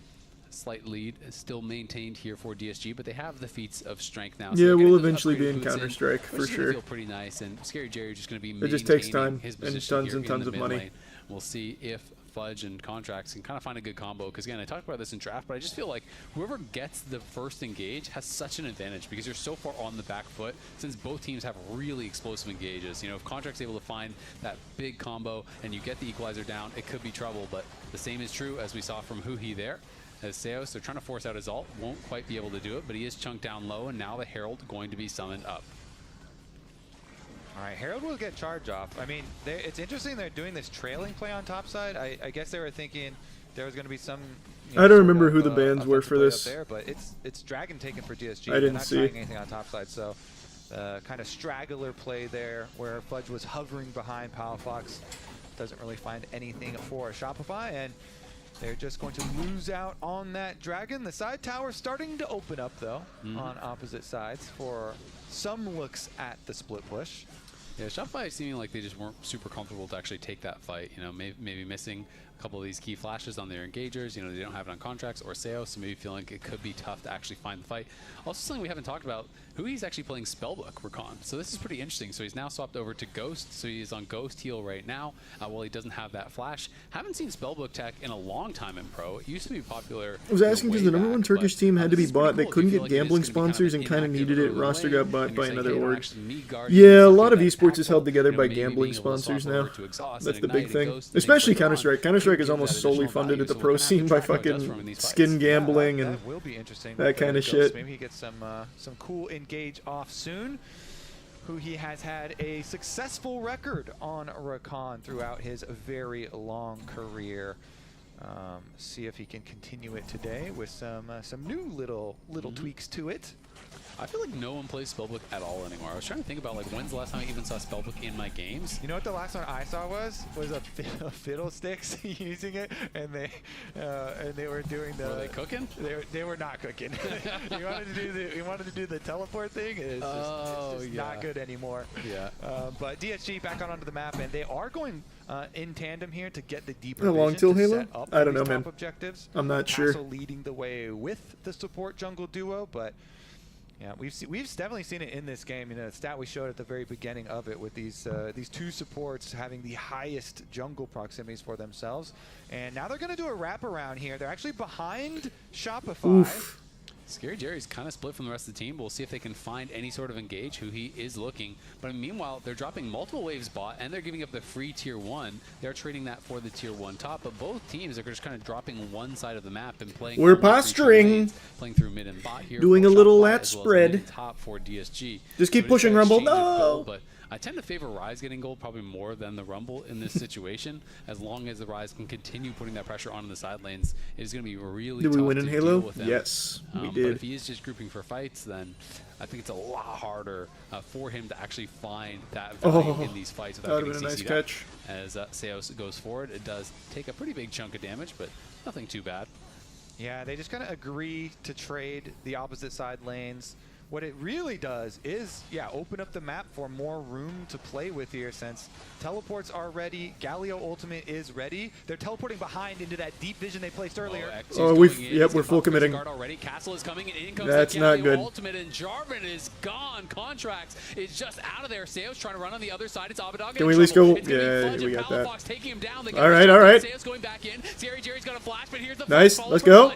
[SPEAKER 23] Slight lead is still maintained here for DSG, but they have the feats of strength now. So
[SPEAKER 1] Yeah,
[SPEAKER 23] they're getting
[SPEAKER 1] we'll
[SPEAKER 23] those
[SPEAKER 1] eventually be
[SPEAKER 23] upgraded
[SPEAKER 1] in
[SPEAKER 23] boots
[SPEAKER 1] Counter-Strike,
[SPEAKER 23] which
[SPEAKER 1] for
[SPEAKER 23] is gonna
[SPEAKER 1] sure.
[SPEAKER 23] Feel pretty nice, and Scary Jerry just going to be
[SPEAKER 1] It just takes
[SPEAKER 23] maintaining
[SPEAKER 1] time
[SPEAKER 23] his
[SPEAKER 1] and
[SPEAKER 23] position
[SPEAKER 1] tons
[SPEAKER 23] here
[SPEAKER 1] and tons
[SPEAKER 23] in
[SPEAKER 1] of
[SPEAKER 23] the
[SPEAKER 1] money.
[SPEAKER 23] mid lane. We'll see if Fudge and Contracts can kind of find a good combo, because again, I talked about this in draft, but I just feel like whoever gets the first engage has such an advantage, because you're so far on the back foot, since both teams have really explosive engages. You know, if Contracts able to find that big combo and you get the equalizer down, it could be trouble, but the same is true as we saw from Huhi there. As Seos, they're trying to force out his ult, won't quite be able to do it, but he is chunked down low, and now the Herald going to be summoned up.
[SPEAKER 9] All right, Herald will get charge off. I mean, it's interesting they're doing this trailing play on top side. I guess they were thinking there was going to be some.
[SPEAKER 1] I don't remember who the bans were for this.
[SPEAKER 9] There, but it's Dragon taken for DSG.
[SPEAKER 1] I didn't
[SPEAKER 9] They're not
[SPEAKER 1] see.
[SPEAKER 9] trying anything on top side, so kind of straggler play there where Fudge was hovering behind Palafox. Doesn't really find anything for Shopify, and they're just going to lose out on that dragon. The side tower starting to open up, though, on opposite sides for some looks at the split push.
[SPEAKER 23] Yeah, Shopify seeming like they just weren't super comfortable to actually take that fight. You know, maybe missing a couple of these key flashes on their engagers. You know, they don't have it on contracts or Seo, so maybe feeling like it could be tough to actually find the fight. Also, something we haven't talked about, who he's actually playing Spellbook Rakan. So this is pretty interesting. So he's now swapped over to Ghost. So he's on Ghost heal right now while he doesn't have that flash. Haven't seen Spellbook tech in a long time in Pro. It used to be popular.
[SPEAKER 1] I was asking because the #1 Turkish team had to be bought. They couldn't get gambling sponsors and kind of needed it. Roster got bought by another org. Yeah, a lot of esports is held together by gambling sponsors now. That's the big thing. Especially Counter-Strike. Counter-Strike is almost solely funded at the pro scene by fucking skin gambling and that kind of shit.
[SPEAKER 9] Maybe he gets some cool engage off soon. Who he has had a successful record on Rakan throughout his very long career. See if he can continue it today with some new little tweaks to it.
[SPEAKER 23] I feel like no one plays Spellbook at all anymore. I was trying to think about like when's the last time I even saw Spellbook in my games.
[SPEAKER 9] You know what the last one I saw was a Fiddlesticks using it, and they were doing the.
[SPEAKER 23] Were they cooking?
[SPEAKER 9] They were not cooking. You wanted to do the teleport thing. It's just not good anymore.
[SPEAKER 23] Yeah.
[SPEAKER 9] But DSG back onto the map, and they are going in tandem here to get the deeper.
[SPEAKER 1] A long till Halo? I don't know, man.
[SPEAKER 9] Objectives.
[SPEAKER 1] I'm not sure.
[SPEAKER 9] Also leading the way with the support jungle duo, but. Yeah, we've definitely seen it in this game. You know, the stat we showed at the very beginning of it with these two supports having the highest jungle proximities for themselves, and now they're going to do a wraparound here. They're actually behind Shopify.
[SPEAKER 1] Oof.
[SPEAKER 23] Scary Jerry's kind of split from the rest of the team. We'll see if they can find any sort of engage, who he is looking. But meanwhile, they're dropping multiple waves bot, and they're giving up the free tier 1. They're trading that for the tier 1 top. But both teams are just kind of dropping one side of the map and playing.
[SPEAKER 1] We're posturing.
[SPEAKER 23] Playing through mid and bot here.
[SPEAKER 1] Doing a little lat spread.
[SPEAKER 23] Top for DSG.
[SPEAKER 1] Just keep pushing, Rumble. No.
[SPEAKER 23] But I tend to favor Rise getting gold probably more than the Rumble in this situation. As long as the Rise can continue putting that pressure on the side lanes, it is going to be really tough.
[SPEAKER 1] Did we win in Halo?
[SPEAKER 23] With him.
[SPEAKER 1] Yes, we did.
[SPEAKER 23] But if he is just grouping for fights, then I think it's a lot harder for him to actually find that value in these fights without getting
[SPEAKER 1] been a nice
[SPEAKER 23] CC'd
[SPEAKER 1] catch.
[SPEAKER 23] As Seos goes forward, it does take a pretty big chunk of damage, but nothing too bad.
[SPEAKER 9] Yeah, they just kind of agree to trade the opposite side lanes. What it really does is, open up the map for more room to play with here, since teleports are ready. Galio ultimate is ready. They're teleporting behind into that deep vision they placed earlier.
[SPEAKER 1] We're full committing.
[SPEAKER 23] Already. Castle is coming in comes
[SPEAKER 1] That's
[SPEAKER 23] the
[SPEAKER 1] not
[SPEAKER 23] Galio
[SPEAKER 1] good.
[SPEAKER 23] ultimate, and Jarvan is gone. Contracts is just out of there. Seo's trying to run on the other side. It's Abadag.
[SPEAKER 1] Can we at least go? Yeah, we got that. All right.
[SPEAKER 23] Seo's going back in. Jerry's got a flash, but here's the
[SPEAKER 1] nice. Let's go.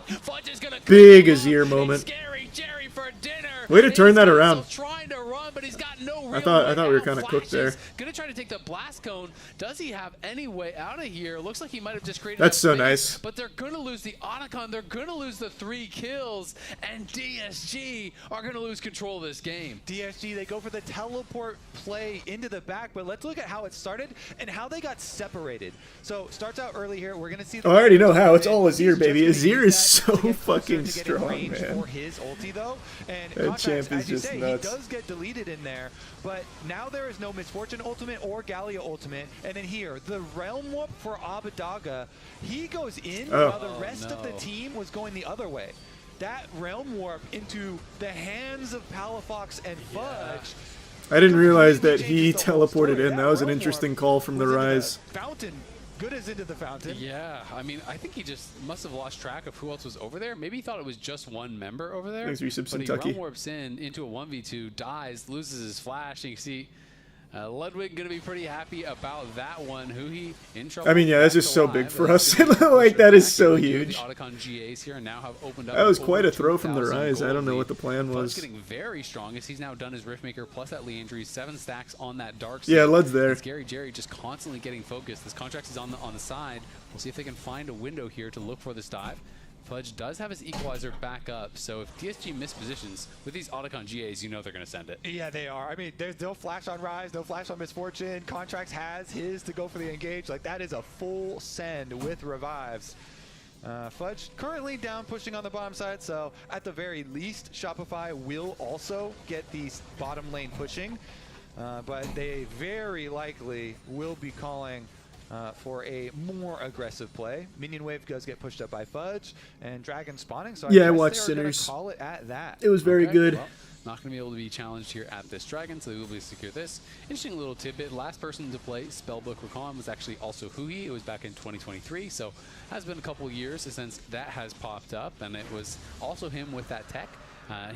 [SPEAKER 1] Big Azir moment.
[SPEAKER 23] Scary Jerry for dinner.
[SPEAKER 1] Way to turn that around.
[SPEAKER 23] Trying to run, but he's got no real
[SPEAKER 1] I thought we were kind of cooked there.
[SPEAKER 23] Gonna try to take the blast cone. Does he have any way out of here? Looks like he might have just created.
[SPEAKER 1] That's so nice.
[SPEAKER 23] But they're gonna lose the Otacon. They're gonna lose the 3 kills, and DSG are gonna lose control of this game.
[SPEAKER 9] DSG, they go for the teleport play into the back, but let's look at how it started and how they got separated. So starts out early here. We're gonna see.
[SPEAKER 1] I already know how. It's all Azir, baby. Azir is so fucking strong, man.
[SPEAKER 9] For his ulti though, and
[SPEAKER 1] that champ is just nuts.
[SPEAKER 9] He does get deleted in there, but now there is no Misfortune ultimate or Galio ultimate, and then here the Realm Warp for Abadaga. He goes in while the rest of the team was going the other way. That Realm Warp into the hands of Palafox and Fudge.
[SPEAKER 1] I didn't realize that he teleported in. That was an interesting call from the Rise.
[SPEAKER 9] Fountain. Good as into the fountain.
[SPEAKER 23] Yeah, I mean, I think he just must have lost track of who else was over there. Maybe he thought it was just one member over there.
[SPEAKER 1] Thanks,
[SPEAKER 23] but he realm warps into a 1v2, dies, loses his flash, and you can see Ludwig gonna be pretty happy about that one. Who he in trouble.
[SPEAKER 1] I mean, yeah, that's just so big for us. Like that is so huge.
[SPEAKER 23] The Otacon GAs here now have opened up.
[SPEAKER 1] That was quite a throw from the Rise. I don't know what the plan was.
[SPEAKER 23] Lud's getting very strong as he's now done his Riftmaker plus that Leandry, 7 stacks on that dark side.
[SPEAKER 1] Yeah, Lud's there.
[SPEAKER 23] And Scary Jerry just constantly getting focused. This contract is on the side. We'll see if they can find a window here to look for this dive. Fudge does have his equalizer back up, so if DSG mispositions with these Otacon GAs, you know they're going to send it.
[SPEAKER 9] Yeah, they are. I mean, there's no flash on Rise, no flash on Misfortune. Contracts has his to go for the engage. Like, that is a full send with revives. Fudge currently down pushing on the bottom side, so at the very least, Shopify will also get the bottom lane pushing, but they very likely will be calling for a more aggressive play. Minion wave does get pushed up by Fudge and Dragon spawning, so
[SPEAKER 1] Yeah, I
[SPEAKER 9] guess
[SPEAKER 1] watched
[SPEAKER 9] they are gonna
[SPEAKER 1] Sinners.
[SPEAKER 9] call it at that.
[SPEAKER 1] It was very good.
[SPEAKER 23] Well, not going to be able to be challenged here at this Dragon, so they will be able to secure this. Interesting little tidbit. Last person to play Spellbook Recon was actually also Huhi. It was back in 2023, so has been a couple years since that has popped up, and it was also him with that tech.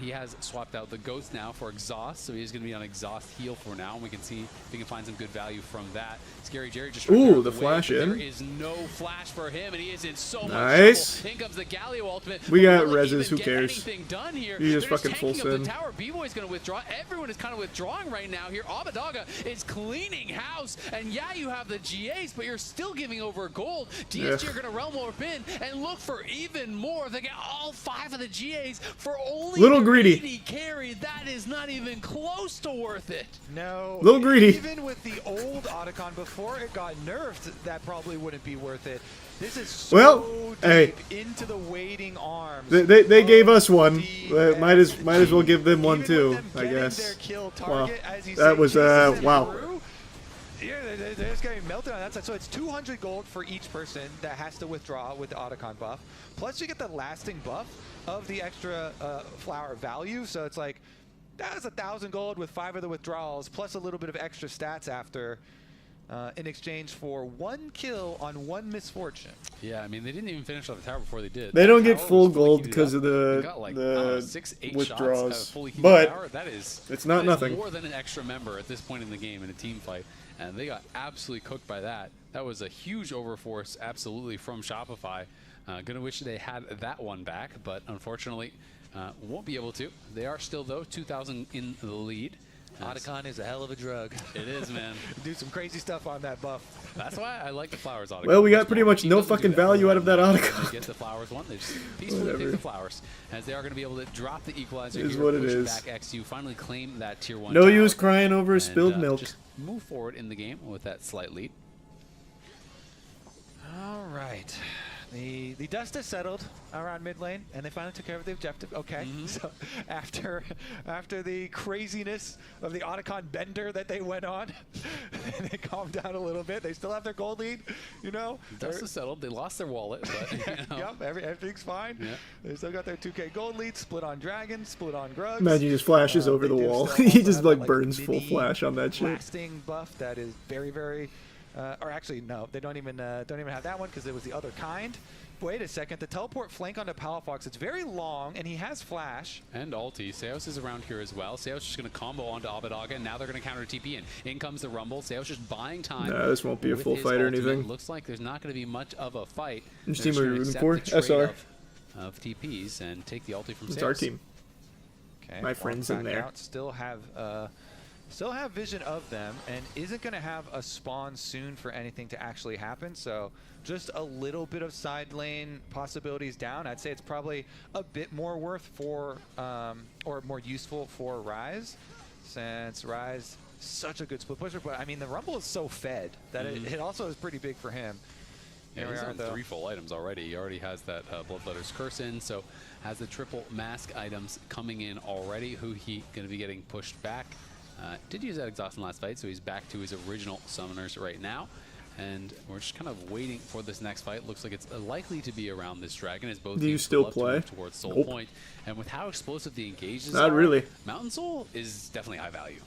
[SPEAKER 23] He has swapped out the Ghost now for Exhaust, so he's going to be on Exhaust heal for now, and we can see if we can find some good value from that. Scary Jerry just trying to
[SPEAKER 1] Ooh,
[SPEAKER 23] get
[SPEAKER 1] the
[SPEAKER 23] away,
[SPEAKER 1] flash
[SPEAKER 23] but
[SPEAKER 1] in.
[SPEAKER 23] There is no flash for him, and he is in so much
[SPEAKER 1] Nice.
[SPEAKER 23] trouble. In comes the Galio ultimate.
[SPEAKER 1] We
[SPEAKER 23] but
[SPEAKER 1] got
[SPEAKER 23] will it
[SPEAKER 1] reses,
[SPEAKER 23] even
[SPEAKER 1] who
[SPEAKER 23] get
[SPEAKER 1] cares?
[SPEAKER 23] anything done here?
[SPEAKER 1] You just
[SPEAKER 23] They're
[SPEAKER 1] fucking full
[SPEAKER 23] tanking up
[SPEAKER 1] send.
[SPEAKER 23] the tower. B-Boy's going to withdraw. Everyone is kind of withdrawing right now here. Abadaga is cleaning house, and yeah, you have the GAs, but you're still giving over gold. DSG are going to realm warp in and look for even more. They get all 5 of the GAs for only
[SPEAKER 1] Little
[SPEAKER 23] their
[SPEAKER 1] greedy.
[SPEAKER 23] 80 carry. That is not even close to worth it.
[SPEAKER 9] No.
[SPEAKER 1] Little greedy.
[SPEAKER 9] Even with the old Otacon before it got nerfed, that probably wouldn't be worth it. This is so
[SPEAKER 1] Well,
[SPEAKER 9] deep
[SPEAKER 1] hey.
[SPEAKER 9] into the waiting arms.
[SPEAKER 1] They gave us one. Might as well give them one too, I guess. Wow. That was wow.
[SPEAKER 9] Yeah, they're just getting melted on that side. So it's 200 gold for each person that has to withdraw with the Otacon buff. Plus you get the lasting buff of the extra flower value. So it's like, that's 1,000 gold with 5 of the withdrawals, plus a little bit of extra stats after in exchange for 1 kill on 1 misfortune.
[SPEAKER 23] Yeah, I mean, they didn't even finish off the tower before they did.
[SPEAKER 1] They
[SPEAKER 23] That
[SPEAKER 1] don't get
[SPEAKER 23] tower
[SPEAKER 1] full
[SPEAKER 23] was fully
[SPEAKER 1] gold
[SPEAKER 23] heated
[SPEAKER 1] because
[SPEAKER 23] up.
[SPEAKER 1] of
[SPEAKER 23] They
[SPEAKER 1] the
[SPEAKER 23] got like, I don't know, 6, 8 shots
[SPEAKER 1] withdrawals,
[SPEAKER 23] out of fully heated
[SPEAKER 1] but
[SPEAKER 23] tower. That is,
[SPEAKER 1] it's not
[SPEAKER 23] that is
[SPEAKER 1] nothing.
[SPEAKER 23] more than an extra member at this point in the game in a team fight, and they got absolutely cooked by that. That was a huge overforce, absolutely, from Shopify. Gonna wish they had that one back, but unfortunately, won't be able to. They are still, though, 2,000 in the lead.
[SPEAKER 9] Otacon is a hell of a drug.
[SPEAKER 23] It is, man.
[SPEAKER 9] Do some crazy stuff on that buff.
[SPEAKER 23] That's why I like the flowers Otacon.
[SPEAKER 1] Well, we got pretty much no fucking value out of that
[SPEAKER 23] They
[SPEAKER 1] Otacon.
[SPEAKER 23] get the flowers one. They just peacefully
[SPEAKER 1] Whatever.
[SPEAKER 23] take the flowers, as they are going to be able to drop the equalizer
[SPEAKER 1] Is
[SPEAKER 23] here,
[SPEAKER 1] what it
[SPEAKER 23] push
[SPEAKER 1] is.
[SPEAKER 23] back XU, finally claim that tier 1
[SPEAKER 1] No
[SPEAKER 23] tower,
[SPEAKER 1] use crying over
[SPEAKER 23] and,
[SPEAKER 1] spilled milk.
[SPEAKER 23] Just move forward in the game with that slight lead.
[SPEAKER 9] All right. The dust has settled around mid lane, and they finally took care of the objective. Okay, so after the craziness of the Otacon bender that they went on, they calmed down a little bit. They still have their gold lead, you know.
[SPEAKER 23] Dust has settled. They lost their wallet, but you know.
[SPEAKER 9] Yep, everything's fine.
[SPEAKER 23] Yeah.
[SPEAKER 9] They still got their 2K gold lead, split on Dragon, split on Grugs.
[SPEAKER 1] Imagine he just flashes over the
[SPEAKER 9] They do
[SPEAKER 1] wall.
[SPEAKER 9] still
[SPEAKER 1] He
[SPEAKER 9] also
[SPEAKER 1] just
[SPEAKER 9] have
[SPEAKER 1] like
[SPEAKER 9] that,
[SPEAKER 1] burns full
[SPEAKER 9] mini
[SPEAKER 1] flash on that shit.
[SPEAKER 9] Lasting buff that is very, very, or actually no, they don't even have that one because it was the other kind. Wait a second, the teleport flank onto Palafox, it's very long, and he has flash.
[SPEAKER 23] And ulti. Seos is around here as well. Seos just going to combo onto Abadaga, and now they're going to counter TP in. In comes the Rumble. Seos just buying time.
[SPEAKER 1] Nah, this won't be a
[SPEAKER 23] with
[SPEAKER 1] full
[SPEAKER 23] his
[SPEAKER 1] fight or
[SPEAKER 23] ultimate.
[SPEAKER 1] anything.
[SPEAKER 23] Looks like there's not going to be much of a fight.
[SPEAKER 1] Which
[SPEAKER 23] They're
[SPEAKER 1] team are
[SPEAKER 23] just
[SPEAKER 1] you
[SPEAKER 23] gonna
[SPEAKER 1] rooting
[SPEAKER 23] accept
[SPEAKER 1] for?
[SPEAKER 23] the trade
[SPEAKER 1] SR.
[SPEAKER 23] of TPs and take the ulti from
[SPEAKER 1] It's
[SPEAKER 23] Seos.
[SPEAKER 1] our team.
[SPEAKER 9] Okay,
[SPEAKER 1] My friends in
[SPEAKER 9] back
[SPEAKER 1] there.
[SPEAKER 9] out, still have vision of them, and isn't going to have a spawn soon for anything to actually happen. So just a little bit of side lane possibilities down. I'd say it's probably a bit more worth for, or more useful for Ryze, since Ryze such a good split pusher. But I mean, the Rumble is so fed that it also is pretty big for him.
[SPEAKER 23] Yeah,
[SPEAKER 9] Here we
[SPEAKER 23] he's
[SPEAKER 9] are,
[SPEAKER 23] on
[SPEAKER 9] though.
[SPEAKER 23] 3 full items already. He already has that Bloodletter's Curse in, so has the triple mask items coming in already. Who he going to be getting pushed back. Did use that exhaust in last fight, so he's back to his original summoners right now. And we're just kind of waiting for this next fight. Looks like it's likely to be around this dragon, as both
[SPEAKER 1] Do you
[SPEAKER 23] teams
[SPEAKER 1] still
[SPEAKER 23] love to
[SPEAKER 1] play?
[SPEAKER 23] move towards Soul
[SPEAKER 1] Nope.
[SPEAKER 23] Point. And with how explosive the engages
[SPEAKER 1] Not
[SPEAKER 23] are,
[SPEAKER 1] really.
[SPEAKER 23] Mountain Soul is definitely high value.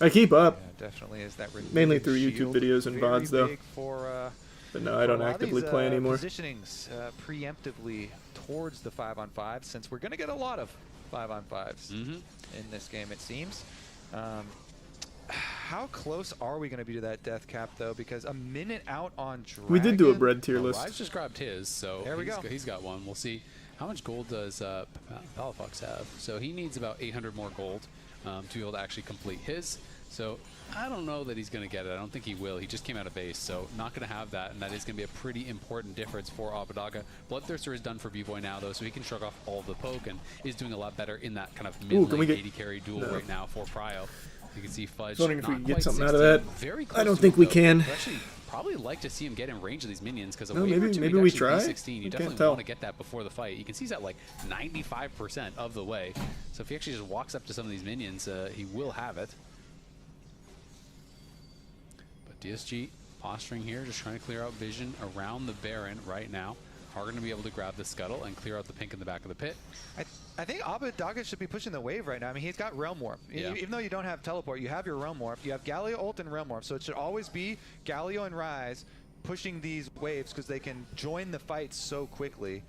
[SPEAKER 1] I keep up.
[SPEAKER 9] Yeah, definitely is that
[SPEAKER 1] Mainly
[SPEAKER 9] renewed
[SPEAKER 1] through YouTube
[SPEAKER 9] shield.
[SPEAKER 1] videos and
[SPEAKER 9] Very
[SPEAKER 1] VODs, though.
[SPEAKER 9] big for,
[SPEAKER 1] But no, I
[SPEAKER 9] for
[SPEAKER 1] don't
[SPEAKER 9] a lot of
[SPEAKER 1] actively
[SPEAKER 9] these,
[SPEAKER 1] play anymore.
[SPEAKER 9] Positionings preemptively towards the 5-on-5, since we're going to get a lot of 5-on-5s in this game, it seems. How close are we going to be to that death cap, though? Because a minute out on Dragon.
[SPEAKER 1] We did do a bread tier list.
[SPEAKER 23] Ryze just grabbed his, so
[SPEAKER 9] There we go.
[SPEAKER 23] He's got one. We'll see. How much gold does Palafox have? So he needs about 800 more gold to be able to actually complete his. So I don't know that he's going to get it. I don't think he will. He just came out of base, so not going to have that, and that is going to be a pretty important difference for Abadaga. Bloodthirster is done for B-Boy now, though, so he can shrug off all the poke and is doing a lot better in that kind of
[SPEAKER 1] Ooh,
[SPEAKER 23] mid
[SPEAKER 1] can we
[SPEAKER 23] lane
[SPEAKER 1] get-
[SPEAKER 23] AD carry duel
[SPEAKER 1] No.
[SPEAKER 23] right now for Pryo. You can see Fudge.
[SPEAKER 1] I was wondering if we
[SPEAKER 23] not
[SPEAKER 1] could get
[SPEAKER 23] quite
[SPEAKER 1] something out of
[SPEAKER 23] 16,
[SPEAKER 1] that.
[SPEAKER 23] very
[SPEAKER 1] I
[SPEAKER 23] close
[SPEAKER 1] don't
[SPEAKER 23] to
[SPEAKER 1] think
[SPEAKER 23] it,
[SPEAKER 1] we
[SPEAKER 23] though.
[SPEAKER 1] can.
[SPEAKER 23] We'd actually probably like to see him get in range of these minions because
[SPEAKER 1] No, maybe we try.
[SPEAKER 23] 16. You
[SPEAKER 1] I can't
[SPEAKER 23] definitely
[SPEAKER 1] tell.
[SPEAKER 23] want to get that before the fight. You can see he's at like 95% of the way. So if he actually just walks up to some of these minions, he will have it. But DSG posturing here, just trying to clear out vision around the Baron right now. Are going to be able to grab the scuttle and clear out the pink in the back of the pit.
[SPEAKER 9] I think Abadaga should be pushing the wave right now. I mean, he's got Realm Warp.
[SPEAKER 23] Yeah.
[SPEAKER 9] Even though you don't have Teleport, you have your Realm Warp. You have Galio ult and Realm Warp, so it should always be Galio and Ryze pushing these waves because they can join the fight so quickly.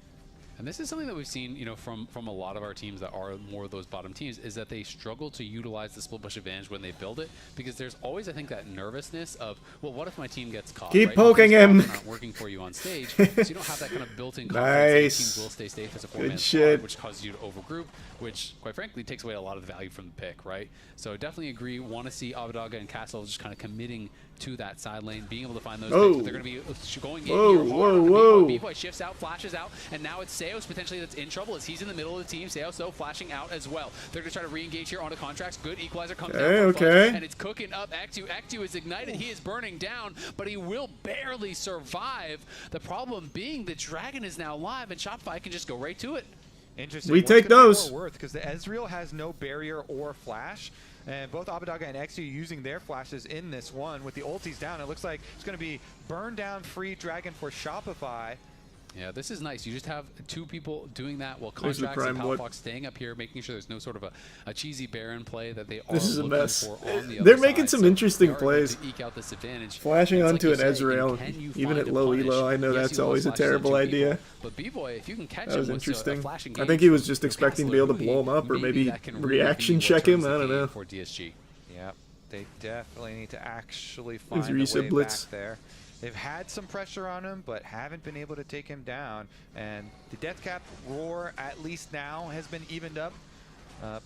[SPEAKER 23] And this is something that we've seen, you know, from a lot of our teams that are more of those bottom teams, is that they struggle to utilize the split push advantage when they build it, because there's always, I think, that nervousness of, well, what if my team gets caught?
[SPEAKER 1] Keep
[SPEAKER 23] right?
[SPEAKER 1] poking
[SPEAKER 23] These
[SPEAKER 1] him.
[SPEAKER 23] aren't working for you on stage, so you don't have that kind of built-in confidence that your team will stay safe as a four-man squad, which causes you to overgroup, which, quite frankly, takes away a lot of the value from the pick, right? So definitely agree. Want to see Abadaga and Castle just kind of committing to that side lane, being able to find those picks, but they're going to be going in here hard. B-Boy shifts out, flashes out, and now it's Seos potentially that's in trouble as he's in the middle of the team. Seos, though, flashing out as well. They're going to try to re-engage here onto contracts. Good equalizer comes down from Fudge, and it's cooking up Ectu. Ectu is ignited. He is burning down, but he will barely survive. The problem being the Dragon is now live, and Shopify can just go right to it.
[SPEAKER 9] Interesting.
[SPEAKER 1] We take those.
[SPEAKER 9] Because the Ezreal has no barrier or flash. And both Abadaga and Exu using their flashes in this one. With the ultis down, it looks like it's going to be burn down free Dragon for Shopify.
[SPEAKER 23] Yeah, this is nice. You just have two people doing that while Contracts and Palafox staying up here, making sure there's no sort of a cheesy Baron play that they are looking for on the other
[SPEAKER 1] They're making
[SPEAKER 23] side.
[SPEAKER 1] some
[SPEAKER 23] So
[SPEAKER 1] interesting
[SPEAKER 23] they are
[SPEAKER 1] plays.
[SPEAKER 23] able to eke out this advantage.
[SPEAKER 1] Flashing
[SPEAKER 23] It's
[SPEAKER 1] onto
[SPEAKER 23] like
[SPEAKER 1] an
[SPEAKER 23] you say,
[SPEAKER 1] Ezreal,
[SPEAKER 23] can you
[SPEAKER 1] even
[SPEAKER 23] find
[SPEAKER 1] at
[SPEAKER 23] a
[SPEAKER 1] low
[SPEAKER 23] punish?
[SPEAKER 1] elo, I know
[SPEAKER 23] Yes,
[SPEAKER 1] that's
[SPEAKER 23] you will
[SPEAKER 1] always a
[SPEAKER 23] flash into
[SPEAKER 1] terrible
[SPEAKER 23] people,
[SPEAKER 1] idea.
[SPEAKER 23] But B-Boy, if you can catch
[SPEAKER 1] That was
[SPEAKER 23] him with
[SPEAKER 1] interesting.
[SPEAKER 23] a flashing
[SPEAKER 1] I
[SPEAKER 23] game
[SPEAKER 1] think he was
[SPEAKER 23] from
[SPEAKER 1] just
[SPEAKER 23] your
[SPEAKER 1] expecting to be
[SPEAKER 23] Castle,
[SPEAKER 1] able to blow him up, or maybe
[SPEAKER 23] that can really
[SPEAKER 1] reaction
[SPEAKER 23] be what
[SPEAKER 1] check him.
[SPEAKER 23] turns the
[SPEAKER 1] I don't
[SPEAKER 23] game
[SPEAKER 1] know.
[SPEAKER 23] For DSG.
[SPEAKER 9] Yep, they definitely need to actually find
[SPEAKER 1] His
[SPEAKER 9] a
[SPEAKER 1] reset
[SPEAKER 9] way
[SPEAKER 1] blitz.
[SPEAKER 9] back there. They've had some pressure on him, but haven't been able to take him down. And the death cap roar, at least now, has been evened up.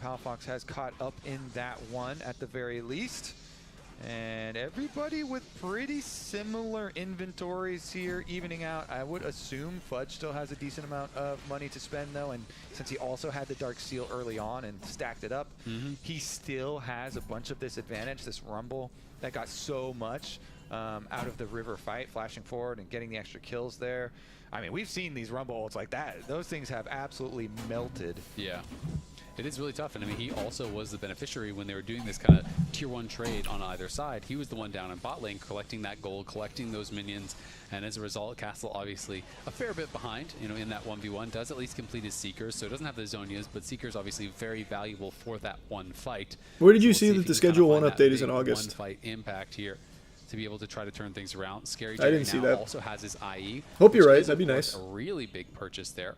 [SPEAKER 9] Palafox has caught up in that one at the very least. And everybody with pretty similar inventories here, evening out. I would assume Fudge still has a decent amount of money to spend, though. And since he also had the Dark Seal early on and stacked it up, he still has a bunch of this advantage, this Rumble that got so much out of the river fight, flashing forward and getting the extra kills there. I mean, we've seen these Rumble ults like that. Those things have absolutely melted.
[SPEAKER 23] Yeah. It is really tough, and I mean, he also was the beneficiary when they were doing this kind of tier 1 trade on either side. He was the one down in bot lane collecting that gold, collecting those minions, and as a result, Castle obviously a fair bit behind, you know, in that 1v1, does at least complete his Seekers, so it doesn't have the Zonias, but Seekers obviously very valuable for that one fight.
[SPEAKER 1] Where did you see that the Schedule 1 update is in August?
[SPEAKER 23] One fight impact here to be able to try to turn things around. Scary
[SPEAKER 1] I
[SPEAKER 23] Jerry
[SPEAKER 1] didn't see
[SPEAKER 23] now
[SPEAKER 1] that.
[SPEAKER 23] also has his IE.
[SPEAKER 1] Hope you're
[SPEAKER 23] which
[SPEAKER 1] right.
[SPEAKER 23] is,
[SPEAKER 1] That'd be
[SPEAKER 23] of course,
[SPEAKER 1] nice.
[SPEAKER 23] A really big purchase there.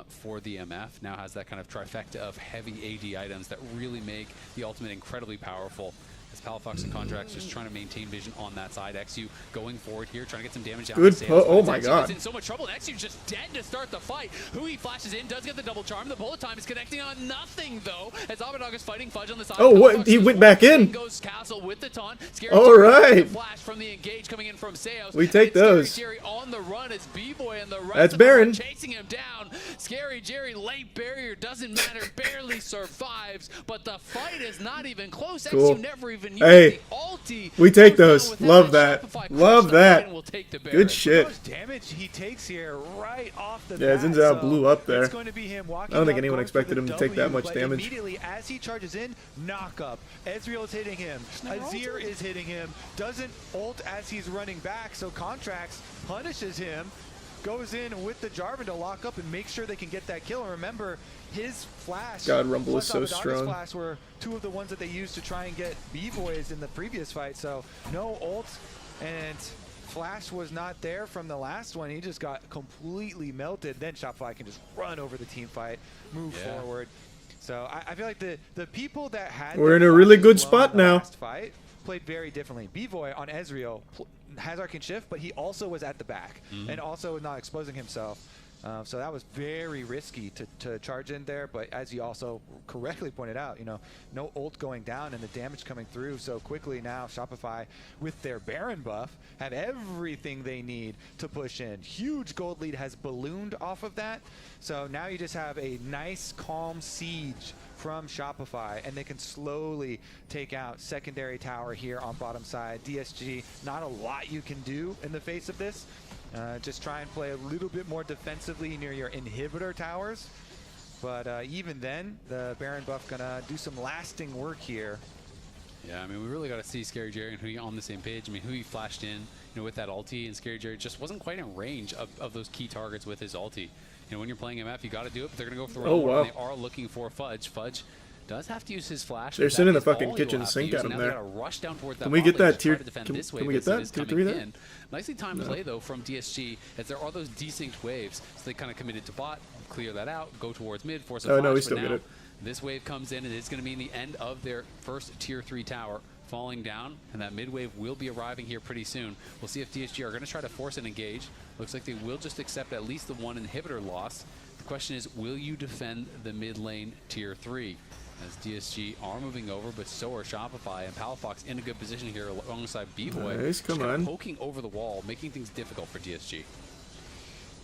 [SPEAKER 23] For the MF, now has that kind of trifecta of heavy AD items that really make the ultimate incredibly powerful. As Palafox and Contracts just trying to maintain vision on that side. XU going forward here, trying to get some damage down.
[SPEAKER 1] Good oh my god.
[SPEAKER 23] He's in so much trouble, and XU's just dead to start the fight. Hui flashes in, does get the double charm. The bullet time is connecting on nothing, though, as Abadaga is fighting Fudge on the side.
[SPEAKER 1] Oh, what? He went back in.
[SPEAKER 23] Goes Castle with the taunt.
[SPEAKER 1] All right.
[SPEAKER 23] Flash from the engage coming in from Seos.
[SPEAKER 1] We take those.
[SPEAKER 23] Scary Jerry on the run as B-Boy and the rest
[SPEAKER 1] That's
[SPEAKER 23] of them are
[SPEAKER 1] Baron.
[SPEAKER 23] chasing him down. Scary Jerry, late barrier, doesn't matter, barely survives, but the fight is not even close.
[SPEAKER 1] Cool.
[SPEAKER 23] XU never even used
[SPEAKER 1] Hey,
[SPEAKER 23] the ulti.
[SPEAKER 1] we take those. Love that.
[SPEAKER 23] Shopify
[SPEAKER 1] Love
[SPEAKER 23] crushed the
[SPEAKER 1] that.
[SPEAKER 23] fight and will take the
[SPEAKER 1] Good shit.
[SPEAKER 9] Damage he takes here right off the
[SPEAKER 1] Yeah,
[SPEAKER 9] bat.
[SPEAKER 1] Zinzao blew up there.
[SPEAKER 9] It's going to be him walking
[SPEAKER 1] I don't think
[SPEAKER 9] up,
[SPEAKER 1] anyone
[SPEAKER 9] going for
[SPEAKER 1] expected
[SPEAKER 9] the
[SPEAKER 1] him to take that
[SPEAKER 9] W,
[SPEAKER 1] much
[SPEAKER 9] but
[SPEAKER 1] damage.
[SPEAKER 9] Immediately as he charges in, knock up. Ezreal is hitting him. Azir is hitting him. Doesn't ult as he's running back, so Contracts punishes him. Goes in with the Jarvan to lock up and make sure they can get that kill. And remember, his flash,
[SPEAKER 1] God, Rumble is
[SPEAKER 9] plus
[SPEAKER 1] so
[SPEAKER 9] Abadaga's
[SPEAKER 1] strong.
[SPEAKER 9] flash were two of the ones that they used to try and get B-Boys in the previous fight. So no ult, and flash was not there from the last one. He just got completely melted. Then Shopify can just run over the team fight, move forward. So I feel like the people that had
[SPEAKER 1] We're in a really good
[SPEAKER 9] flashes
[SPEAKER 1] spot
[SPEAKER 9] in the
[SPEAKER 1] now.
[SPEAKER 9] last fight played very differently. B-Boy on Ezreal has Arcane Shift, but he also was at the back and also not exposing himself. So that was very risky to charge in there, but as you also correctly pointed out, you know, no ult going down and the damage coming through so quickly. Now Shopify, with their Baron buff, have everything they need to push in. Huge gold lead has ballooned off of that, so now you just have a nice calm siege from Shopify, and they can slowly take out secondary tower here on bottom side. DSG, not a lot you can do in the face of this. Just try and play a little bit more defensively near your inhibitor towers. But even then, the Baron buff gonna do some lasting work here.
[SPEAKER 23] Yeah, I mean, we really got to see Scary Jerry and Hui on the same page. I mean, Hui flashed in, you know, with that ulti, and Scary Jerry just wasn't quite in range of those key targets with his ulti. You know, when you're playing MF, you got to do it, but they're going to go for the roll, and they are looking for Fudge. Fudge does have to use his flash.
[SPEAKER 1] They're sending the fucking kitchen sink at him there.
[SPEAKER 23] Rush down towards that
[SPEAKER 1] can we get that tier?
[SPEAKER 23] Can
[SPEAKER 1] we get that tier 3 there?
[SPEAKER 23] Nicely timed play though from DSG, as there are those desynced waves, so they kind of committed to bot, clear that out, go towards mid, force a flash.
[SPEAKER 1] No, we still get it.
[SPEAKER 23] This wave comes in, and it's going to mean the end of their first tier 3 tower falling down, and that mid wave will be arriving here pretty soon. We'll see if DSG are going to try to force an engage. Looks like they will just accept at least the one inhibitor loss. The question is, will you defend the mid lane tier 3? As DSG are moving over, but so are Shopify, and Palafox in a good position here alongside B-Boy.
[SPEAKER 1] Nice, come on.
[SPEAKER 23] Poking over the wall, making things difficult for DSG.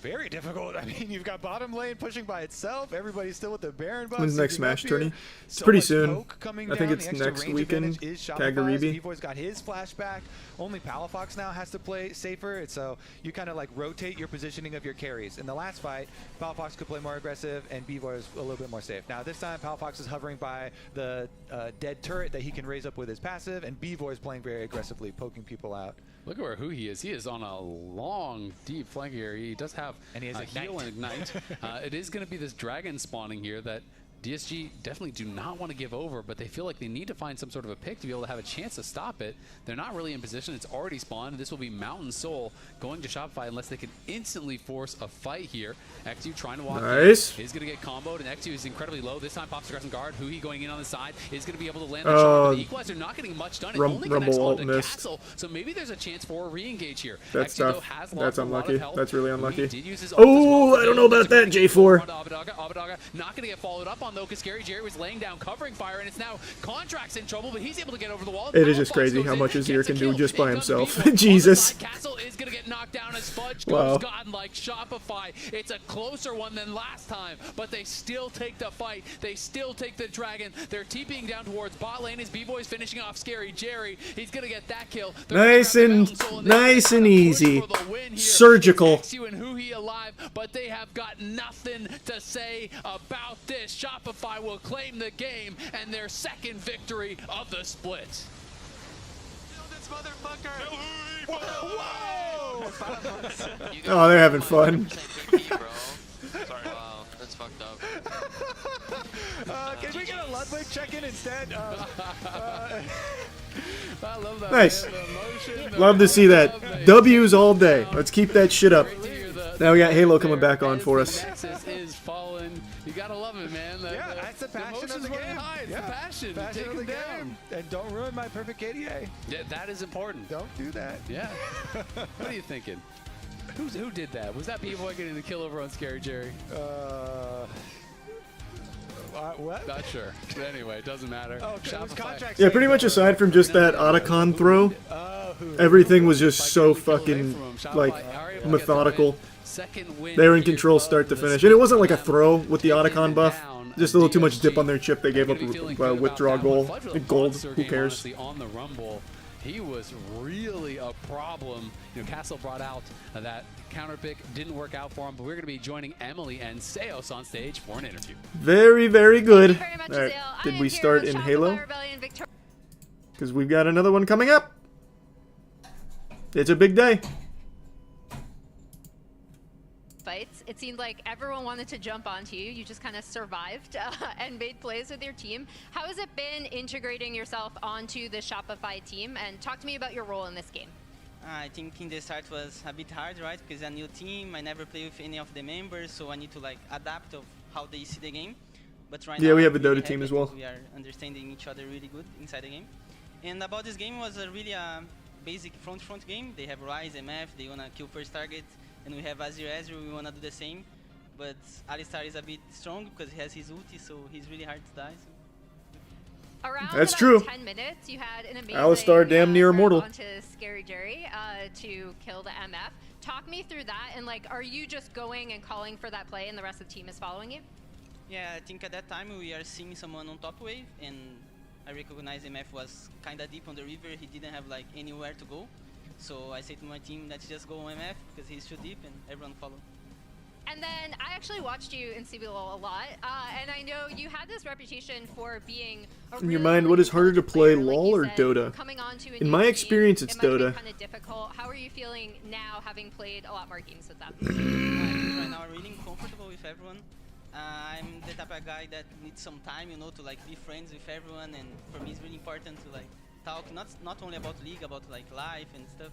[SPEAKER 9] Very difficult. I mean, you've got bottom lane pushing by itself. Everybody's still with the Baron buff.
[SPEAKER 1] When's the next Smash tourney? It's pretty soon. I think it's next weekend. Kagaribi.
[SPEAKER 9] B-Boy's got his flashback. Only Palafox now has to play safer. So you kind of like rotate your positioning of your carries. In the last fight, Palafox could play more aggressive, and B-Boy is a little bit more safe. Now this time, Palafox is hovering by the dead turret that he can raise up with his passive, and B-Boy is playing very aggressively, poking people out.
[SPEAKER 23] Look at where he is. He is on a long, deep flank here. He does have
[SPEAKER 9] and he has
[SPEAKER 23] heal and ignite. It is going to be this dragon spawning here that DSG definitely do not want to give over, but they feel like they need to find some sort of a pick to be able to have a chance to stop it. They're not really in position. It's already spawned. This will be Mountain Soul going to Shopify unless they can instantly force a fight here. XU trying to walk
[SPEAKER 1] nice.
[SPEAKER 23] in. Is going to get comboed, and XU is incredibly low. This time pops aggressive guard. Hui going in on the side is going to be able to land the shot, but the equalizer not getting much done. It only connects onto Castle, so maybe there's a chance for a re-engage here.
[SPEAKER 1] That's
[SPEAKER 23] XU,
[SPEAKER 1] tough.
[SPEAKER 23] though, has
[SPEAKER 1] That's unlucky. That's really unlucky.
[SPEAKER 23] Oh,
[SPEAKER 1] I don't know about that, J4.
[SPEAKER 23] Abadaga not going to get followed up on, though, because Scary Jerry was laying down covering fire, and it's now Contract's in trouble, but he's able to get over the wall.
[SPEAKER 1] It is just crazy how much Azir can do just by himself. Jesus.
[SPEAKER 23] Castle is going to get knocked down as Fudge goes godlike. Shopify, it's a closer one than last time, but they still take the fight. They still take the dragon. They're TPing down towards bot lane as B-Boy's finishing off Scary Jerry. He's going to get that kill.
[SPEAKER 1] Nice and easy. Surgical.
[SPEAKER 23] XU and Hui alive, but they have got nothing to say about this. Shopify will claim the game and their second victory of the split.
[SPEAKER 1] Oh, they're having fun.
[SPEAKER 10] Sorry. Wow, that's fucked up.
[SPEAKER 9] Can we get a Ludwig check-in instead?
[SPEAKER 23] I love that.
[SPEAKER 1] Nice. Love to see that. W's all day. Let's keep that shit up. Now we got Halo coming back on for us.
[SPEAKER 23] Is falling. You gotta love it, man.
[SPEAKER 9] Yeah, that's the passion of the game.
[SPEAKER 23] It's the passion. Take
[SPEAKER 9] of
[SPEAKER 23] him
[SPEAKER 9] the
[SPEAKER 23] down.
[SPEAKER 9] game. And don't ruin my perfect KDA.
[SPEAKER 23] Yeah, that is important.
[SPEAKER 9] Don't do that.
[SPEAKER 23] Yeah. What are you thinking? Who did that? Was that B-Boy getting the kill over on Scary Jerry?
[SPEAKER 9] What?
[SPEAKER 23] Not sure. But anyway, it doesn't matter.
[SPEAKER 1] Yeah, pretty much aside from just that Otacon throw, everything was just so fucking, like, methodical. They were in control start to finish. And it wasn't like a throw with the Otacon buff. Just a little too much dip on their chip. They gave up a withdraw goal. Gold, who cares?
[SPEAKER 23] On the Rumble, he was really a problem. You know, Castle brought out that counter pick, didn't work out for him, but we're going to be joining Emily and Seos on stage for an interview.
[SPEAKER 1] Very, very good.
[SPEAKER 22] Thank you very much,
[SPEAKER 1] All right.
[SPEAKER 22] Azale.
[SPEAKER 1] Did
[SPEAKER 22] I
[SPEAKER 1] we
[SPEAKER 22] am
[SPEAKER 1] start
[SPEAKER 22] here
[SPEAKER 1] in
[SPEAKER 22] with
[SPEAKER 1] Halo?
[SPEAKER 22] Shopify Rebellion
[SPEAKER 1] Because we've got another one coming up. It's a big day.
[SPEAKER 22] fights. It seemed like everyone wanted to jump onto you. You just kind of survived and made plays with your team. How has it been integrating yourself onto the Shopify team? And talk to me about your role in this game.
[SPEAKER 11] I think in the start was a bit hard, right? Because a new team, I never play with any of the members, so I need to like adapt of how they see the game. But right now,
[SPEAKER 1] we have a
[SPEAKER 11] really
[SPEAKER 1] Dota team as well.
[SPEAKER 11] We are understanding each other really good inside the game. And about this game was a really basic front game. They have Ryze, MF, they wanna kill first target, and we have Azir, we wanna do the same. but Alistar is a bit strong because he has his ulti, so he's really hard to die. So.
[SPEAKER 22] Around
[SPEAKER 1] That's
[SPEAKER 22] about
[SPEAKER 1] true.
[SPEAKER 22] 10 minutes, you had an amazing
[SPEAKER 1] Alistar damn near immortal.
[SPEAKER 22] onto Scary Jerry to kill the MF. Talk me through that, and like, are you just going and calling for that play and the rest of the team is following you?
[SPEAKER 11] Yeah, I think at that time we are seeing someone on top wave, and I recognize MF was kind of deep on the river. He didn't have like anywhere to go. So I say to my team, let's just go on MF because he's too deep, and everyone followed.
[SPEAKER 22] And then I actually watched you in CBLOL a lot, and I know you had this reputation for being a
[SPEAKER 1] In your mind, what is harder to play, LoL or Dota? In my experience, it's Dota.
[SPEAKER 22] Kind of difficult. How are you feeling now, having played a lot more games with them?
[SPEAKER 11] Right now, I'm really comfortable with everyone. I'm the type of guy that needs some time, you know, to like be friends with everyone, and for me, it's really important to like talk not only about league, about like life and stuff.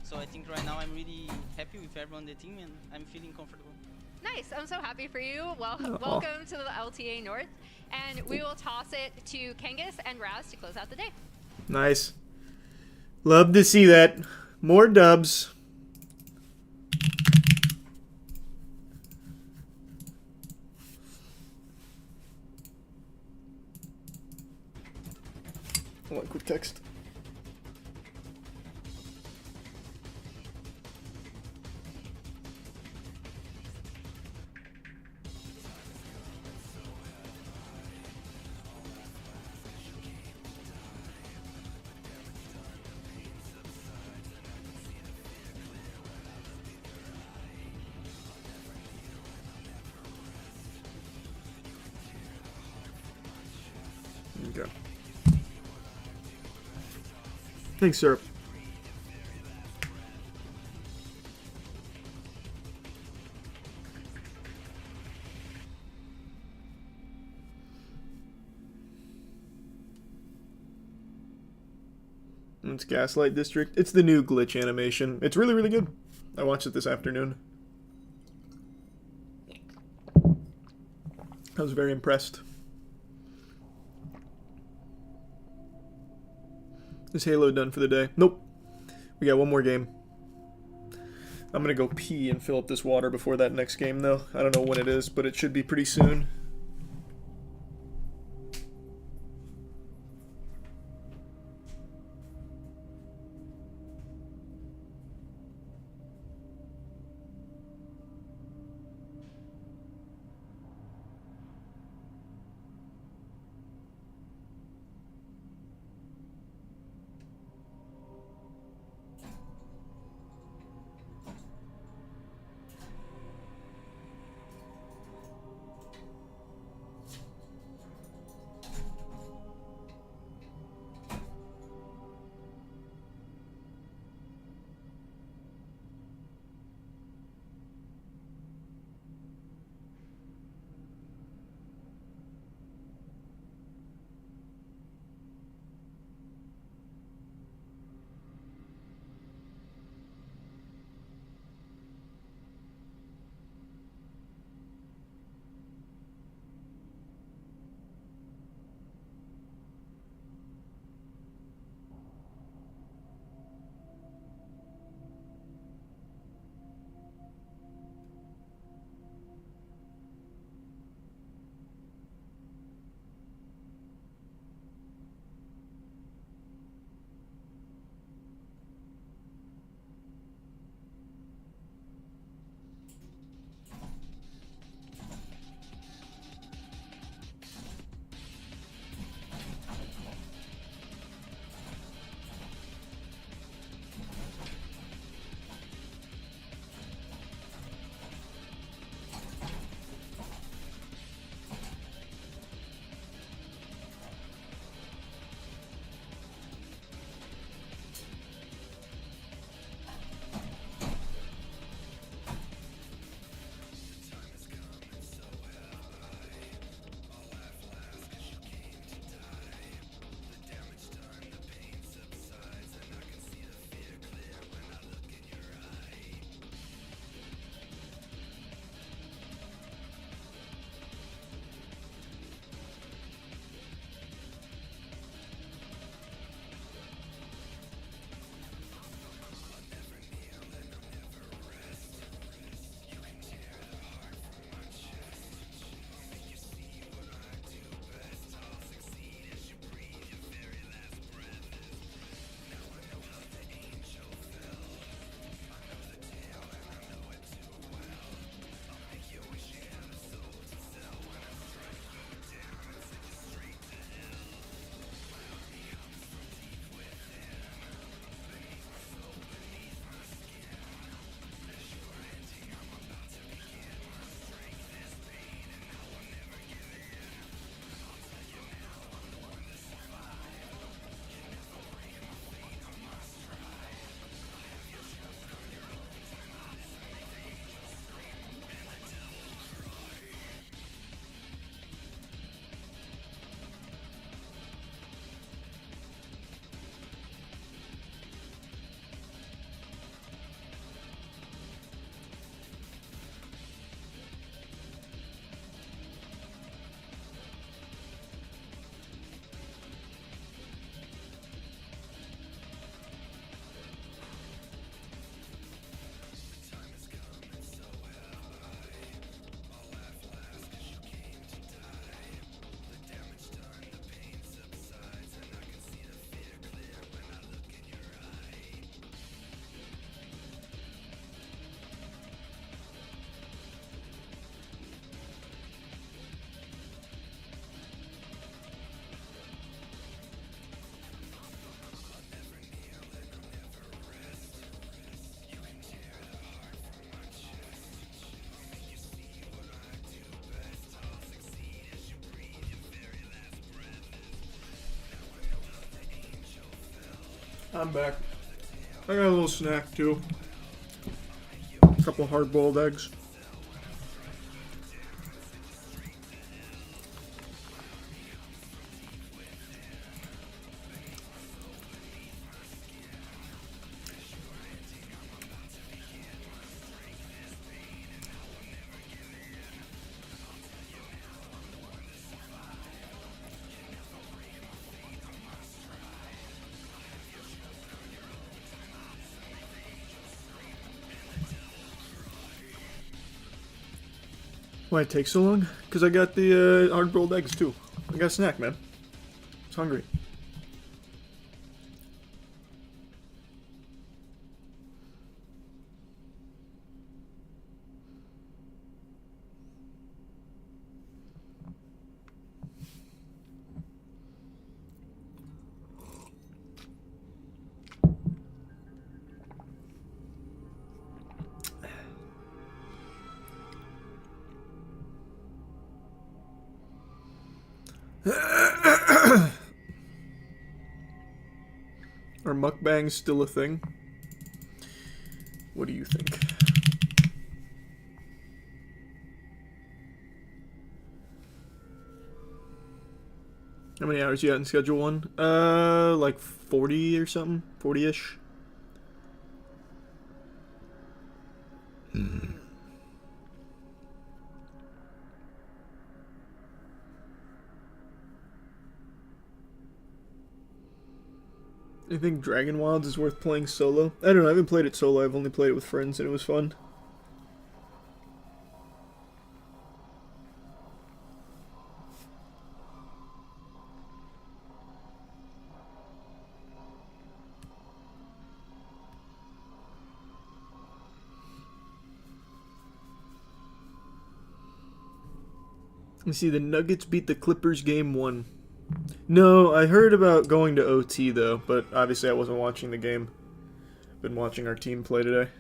[SPEAKER 11] So I think right now I'm really happy with everyone on the team, and I'm feeling comfortable.
[SPEAKER 22] Nice. I'm so happy for you. Well, welcome to the LTA North, and we will toss it to Kangas and Raz to close out the day.
[SPEAKER 1] Nice. Love to see that. More dubs. I want quick text. Okay. Thanks, sir. It's Gaslight District. It's the new glitch animation. It's really, really good. I watched it this afternoon. I was very impressed. Is Halo done for the day? Nope. We got one more game. I'm gonna go pee and fill up this water before that next game, though. I don't know when it is, but it should be pretty soon. I'm back. I got a little snack too. A couple hard-boiled eggs. Why it takes so long? Because I got the hard-boiled eggs too. I got a snack, man. I was hungry. Are mukbangs still a thing? What do you think? How many hours you got in schedule 1? Like 40 or something? 40-ish? I think Dragon Wilds is worth playing solo. I don't know, I haven't played it solo, I've only played it with friends and it was fun. Let's see, the Nuggets beat the Clippers game 1. No, I heard about going to OT though, but obviously I wasn't watching the game. Been watching our team play today.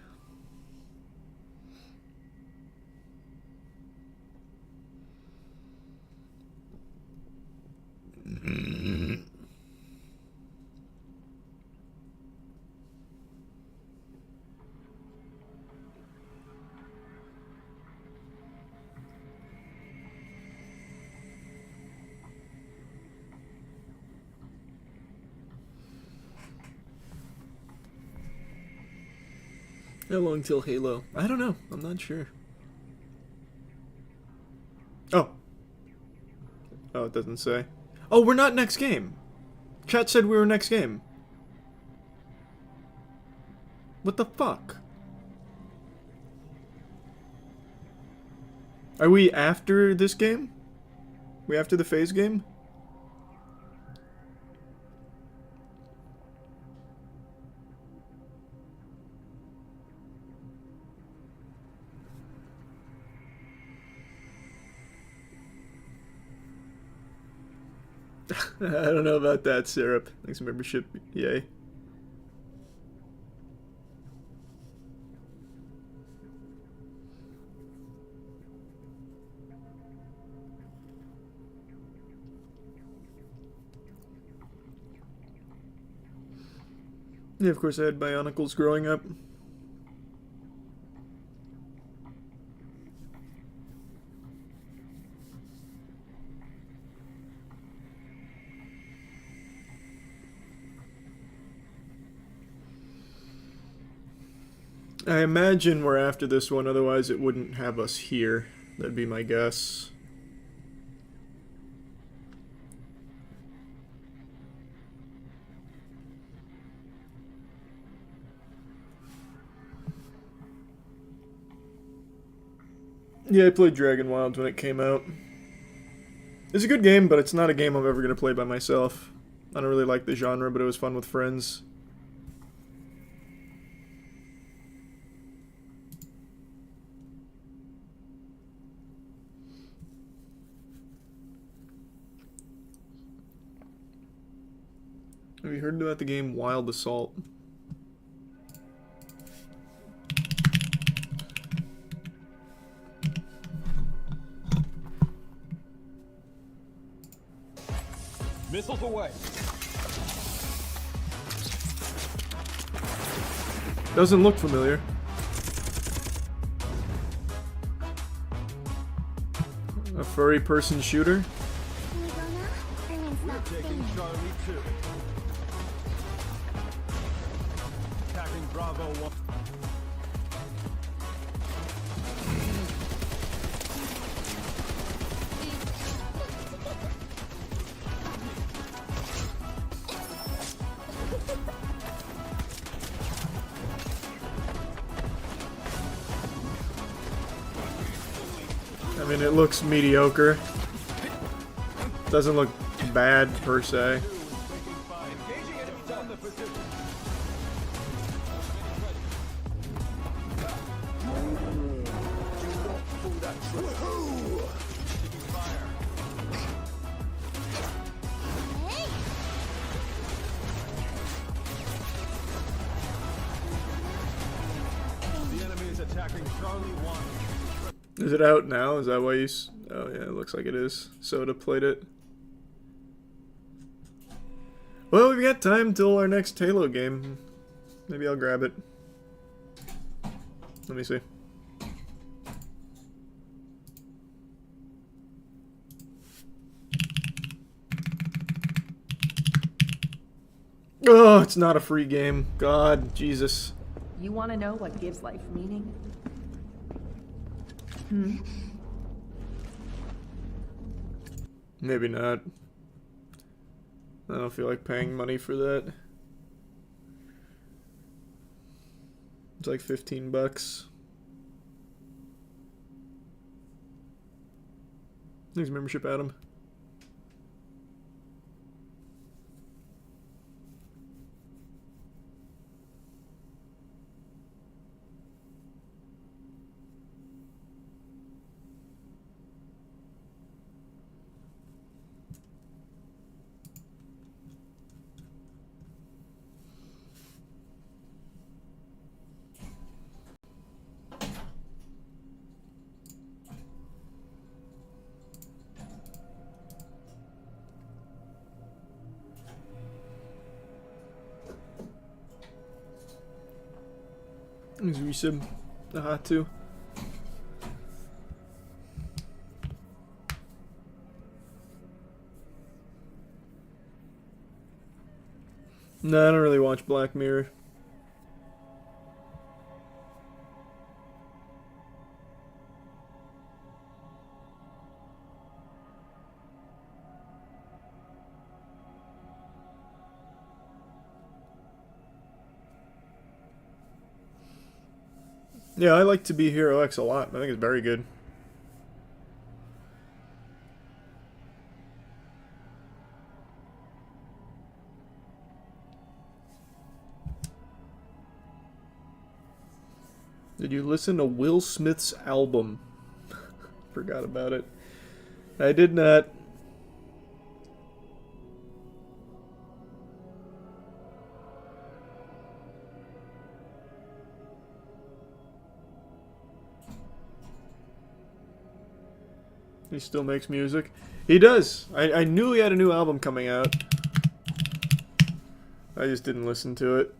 [SPEAKER 1] How long till Halo? I don't know. I'm not sure. Oh. Oh, it doesn't say. Oh, we're not next game. Chat said we were next game. What the fuck? Are we after this game? We after the phase game? I don't know about that, Syrup. Thanks for membership. Yay. Yeah, of course I had Bionicles growing up. I imagine we're after this one, otherwise it wouldn't have us here. That'd be my guess. Yeah, I played Dragon Wilds when it came out. It's a good game, but it's not a game I'm ever going to play by myself. I don't really like the genre, but it was fun with friends. Have you heard about the game Wild Assault?
[SPEAKER 12] Missiles away.
[SPEAKER 1] Doesn't look familiar. A furry person shooter?
[SPEAKER 3] We're taking Charlie 2. Attacking Bravo 1.
[SPEAKER 1] I mean, it looks mediocre. Doesn't look bad, per se.
[SPEAKER 3] The enemy is attacking Charlie 1.
[SPEAKER 1] Is it out now? Is that why you... Oh yeah, it looks like it is. Soda played it. Well, we've got time till our next Halo game. Maybe I'll grab it. Let me see. Oh, it's not a free game. God, Jesus.
[SPEAKER 12] You want to know what gives life meaning?
[SPEAKER 1] Maybe not. I don't feel like paying money for that. It's like 15 bucks. Thanks, membership, Adam. Thanks, resub. Aha, too. No, I don't really watch Black Mirror. Yeah, I like To Be Hero X a lot. I think it's very good. Did you listen to Will Smith's album? Forgot about it. I did not. He still makes music. He does. I knew he had a new album coming out. I just didn't listen to it.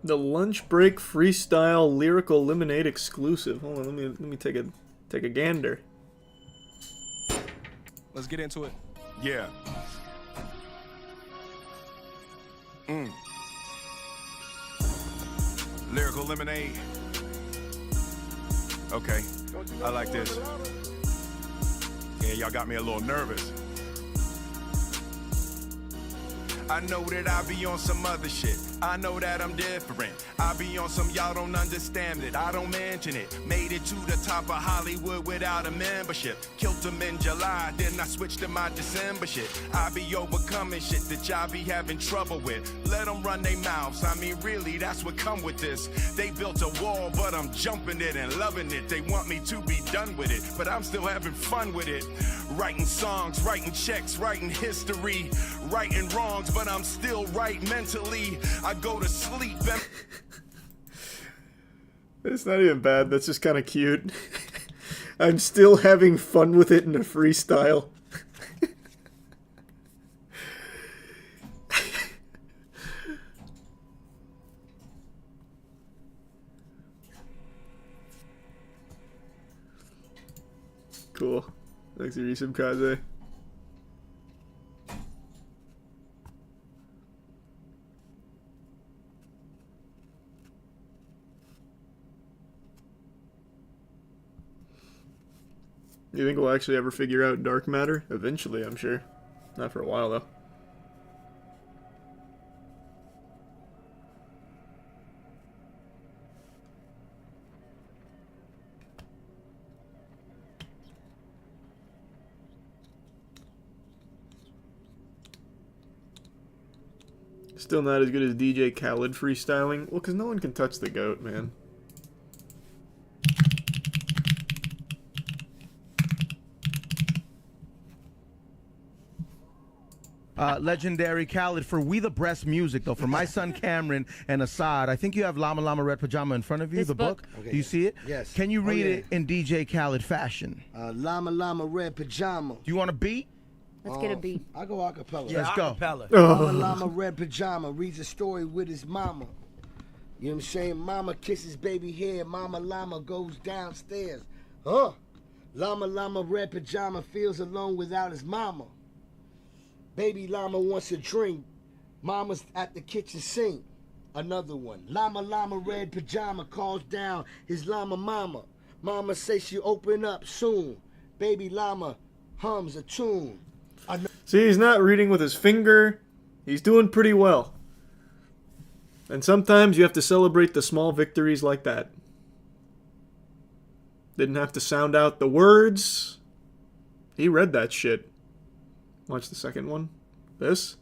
[SPEAKER 1] The lunch break freestyle lyrical lemonade exclusive. Hold on, let me take a gander.
[SPEAKER 14] Let's get into it.
[SPEAKER 3] Yeah. Lyrical lemonade. Okay, I like this. Yeah, y'all got me a little nervous. I know that I be on some other shit. I know that I'm different. I be on some y'all don't understand it. I don't mention it. Made it to the top of Hollywood without a membership. Killed them in July, then I switched to my December shit. I be overcoming shit that y'all be having trouble with. Let them run their mouths. I mean, really, that's what come with this. They built a wall, but I'm jumping it and loving it. They want me to be done with it, but I'm still having fun with it. Writing songs, writing checks, writing history, righting wrongs, but I'm still right mentally. I go to sleep and
[SPEAKER 1] It's not even bad. That's just kind of cute. I'm still having fun with it in a freestyle. Cool. Thanks, Irisum Kaze. You think we'll actually ever figure out dark matter? Eventually, I'm sure. Not for a while, though. Still not as good as DJ Khaled freestyling. Well, because no one can touch the GOAT, man.
[SPEAKER 14] Legendary Khaled for We the Breast music, though. For my son Cameron and Assad. I think you have Llama Llama Red Pajama in front of you,
[SPEAKER 15] This
[SPEAKER 14] the book.
[SPEAKER 15] Okay.
[SPEAKER 14] Do you see it?
[SPEAKER 15] Yes.
[SPEAKER 14] Can you read
[SPEAKER 15] yeah.
[SPEAKER 14] it in DJ Khaled fashion?
[SPEAKER 15] Llama Llama Red Pajama.
[SPEAKER 14] Do you want a beat?
[SPEAKER 15] Let's get a beat. I go acapella.
[SPEAKER 14] Let's go.
[SPEAKER 15] Llama Llama Red Pajama reads a story with his mama. You know what I'm saying? Mama kisses baby hair. Mama Llama goes downstairs. Llama Llama Red Pajama feels alone without his mama. Baby Llama wants a drink. Mama's at the kitchen sink. Another one. Llama Llama Red Pajama calls down his llama mama. Mama says she'll open up soon. Baby Llama hums a tune.
[SPEAKER 1] See, he's not reading with his finger. He's doing pretty well. And sometimes you have to celebrate the small victories like that. Didn't have to sound out the words. He read that shit. Watch the second one. This?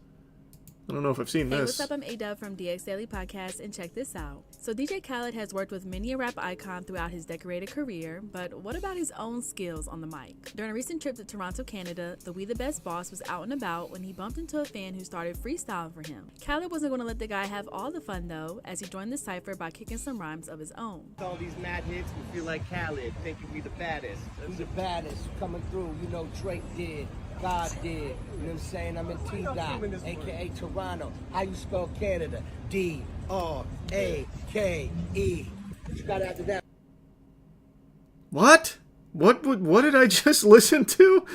[SPEAKER 1] I don't know if I've seen
[SPEAKER 16] Hey,
[SPEAKER 1] this.
[SPEAKER 16] what's up? I'm A-Dub from DX Daily Podcast, and check this out. So DJ Khaled has worked with many a rap icon throughout his decorated career, but what about his own skills on the mic? During a recent trip to Toronto, Canada, the We The Best boss was out and about when he bumped into a fan who started freestyling for him. Khaled wasn't going to let the guy have all the fun, though, as he joined the cypher by kicking some rhymes of his own.
[SPEAKER 15] All these mad hits, we feel like Khaled, thinking we the baddest. We the baddest, coming through, you know Drake did. God did, you know what I'm saying? I'm in T-Dot, a.k.a. Toronto. How you spell Canada? D-R-A-K-E. You gotta add to that.
[SPEAKER 1] What? What did I just listen to?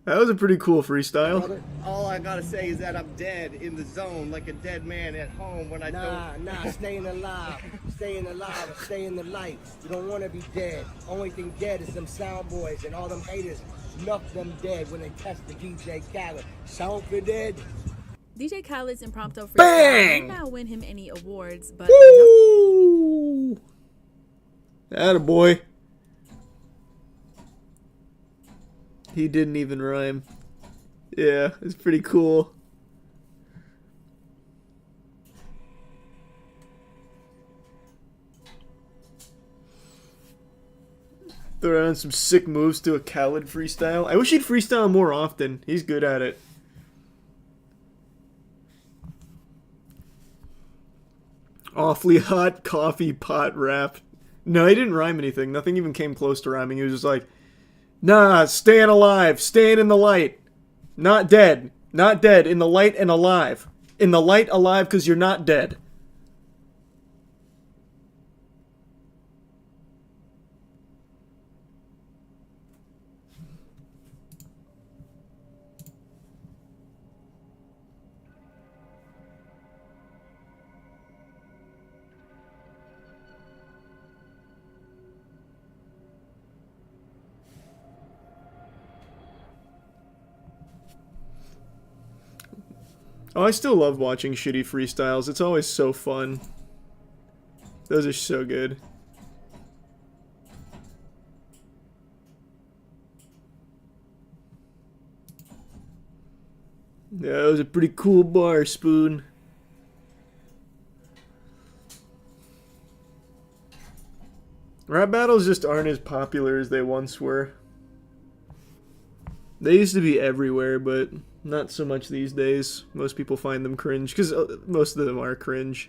[SPEAKER 1] That was a pretty cool freestyle.
[SPEAKER 15] All I gotta say is that I'm dead in the zone, like a dead man at home when I don't. Nah, staying alive, staying in the light. You don't wanna be dead. Only thing dead is them sound boys and all them haters. Enough them dead when they test the DJ Khaled. Sound for dead.
[SPEAKER 16] DJ Khaled's impromptu freestyle
[SPEAKER 1] Bang!
[SPEAKER 16] may not win him any awards, but
[SPEAKER 1] Woo! Attaboy. He didn't even rhyme. Yeah, it's pretty cool. Throw on some sick moves to a Khaled freestyle. I wish he'd freestyle more often. He's good at it. Awfully hot coffee pot rap. No, he didn't rhyme anything. Nothing even came close to rhyming. He was just like, nah, staying alive, staying in the light. Not dead. Not dead. In the light and alive. In the light, alive, because you're not dead. Oh, I still love watching shitty freestyles. It's always so fun. Those are so good. Yeah, that was a pretty cool bar, Spoon. Rap battles just aren't as popular as they once were. They used to be everywhere, but Not so much these days. Most people find them cringe, because most of them are cringe.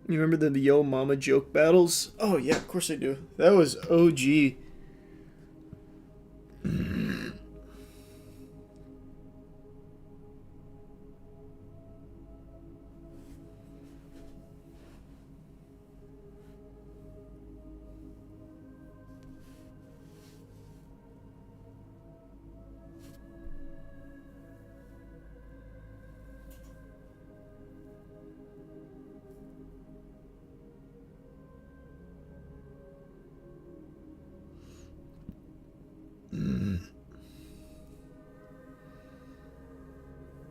[SPEAKER 1] You remember the Yo Mama joke battles? Oh yeah, of course I do. That was OG.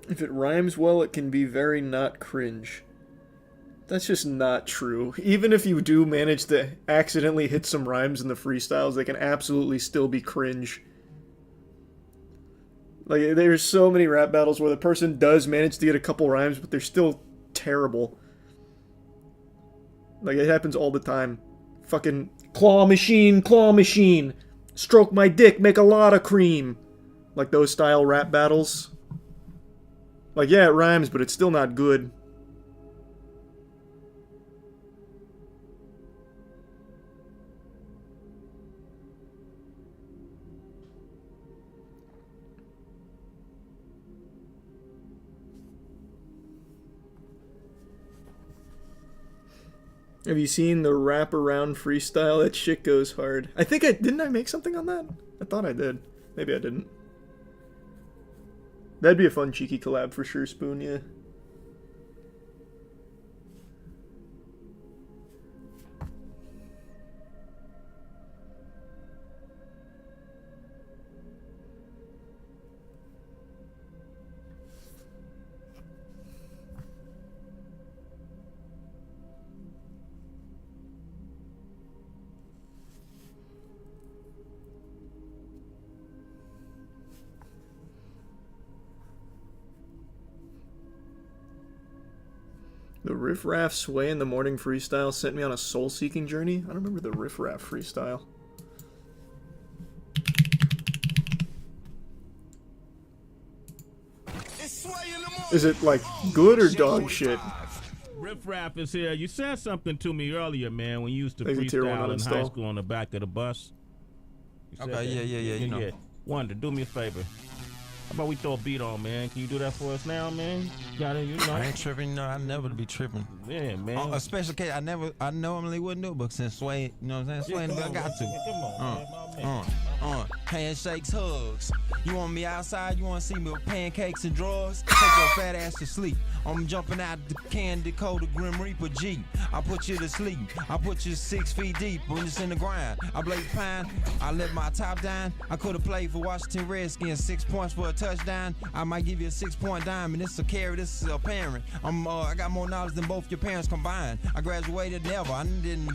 [SPEAKER 1] If it rhymes well, it can be very not cringe. That's just not true. Even if you do manage to accidentally hit some rhymes in the freestyles, they can absolutely still be cringe. Like, there's so many rap battles where the person does manage to get a couple rhymes, but they're still terrible. Like, it happens all the time. Fucking claw machine, stroke my dick, make a lot of cream. Like those style rap battles. Like, yeah, it rhymes, but it's still not good. Have you seen the wraparound freestyle? That shit goes hard. I think didn't I make something on that? I thought I did. Maybe I didn't. That'd be a fun cheeky collab for sure, Spoon, yeah. The Riff Raff Sway in the Morning freestyle sent me on a soul-seeking journey. I don't remember the Riff Raff freestyle. Is it, like, good or dog shit?
[SPEAKER 2] Riff Raff is here. You said something to me earlier, man, when you used to freestyle in high school on the back of the bus.
[SPEAKER 17] Okay, yeah, you know.
[SPEAKER 2] Wonder, do me a favor. How about we throw a beat on, man? Can you do that for us now, man? Got it, you know.
[SPEAKER 17] I ain't tripping, no. I never be tripping.
[SPEAKER 2] Yeah, man.
[SPEAKER 17] A special case, I normally wouldn't do it, but since Sway, you know what I'm saying? Sway, I got to.
[SPEAKER 2] Come on,
[SPEAKER 17] handshakes, hugs. You want me outside? You want to see me with pancakes and drawers? Take your fat ass to sleep. I'm jumping out the Candy Dakota Grim Reaper Jeep. I put you to sleep. I put you 6 feet deep when it's in the ground. I blaze pine. I let my top down. I could have played for Washington Redskins. 6 points for a touchdown. I might give you a 6-point dime, and this is a carry. This is a parent. I got more knowledge than both your parents combined. I graduated never.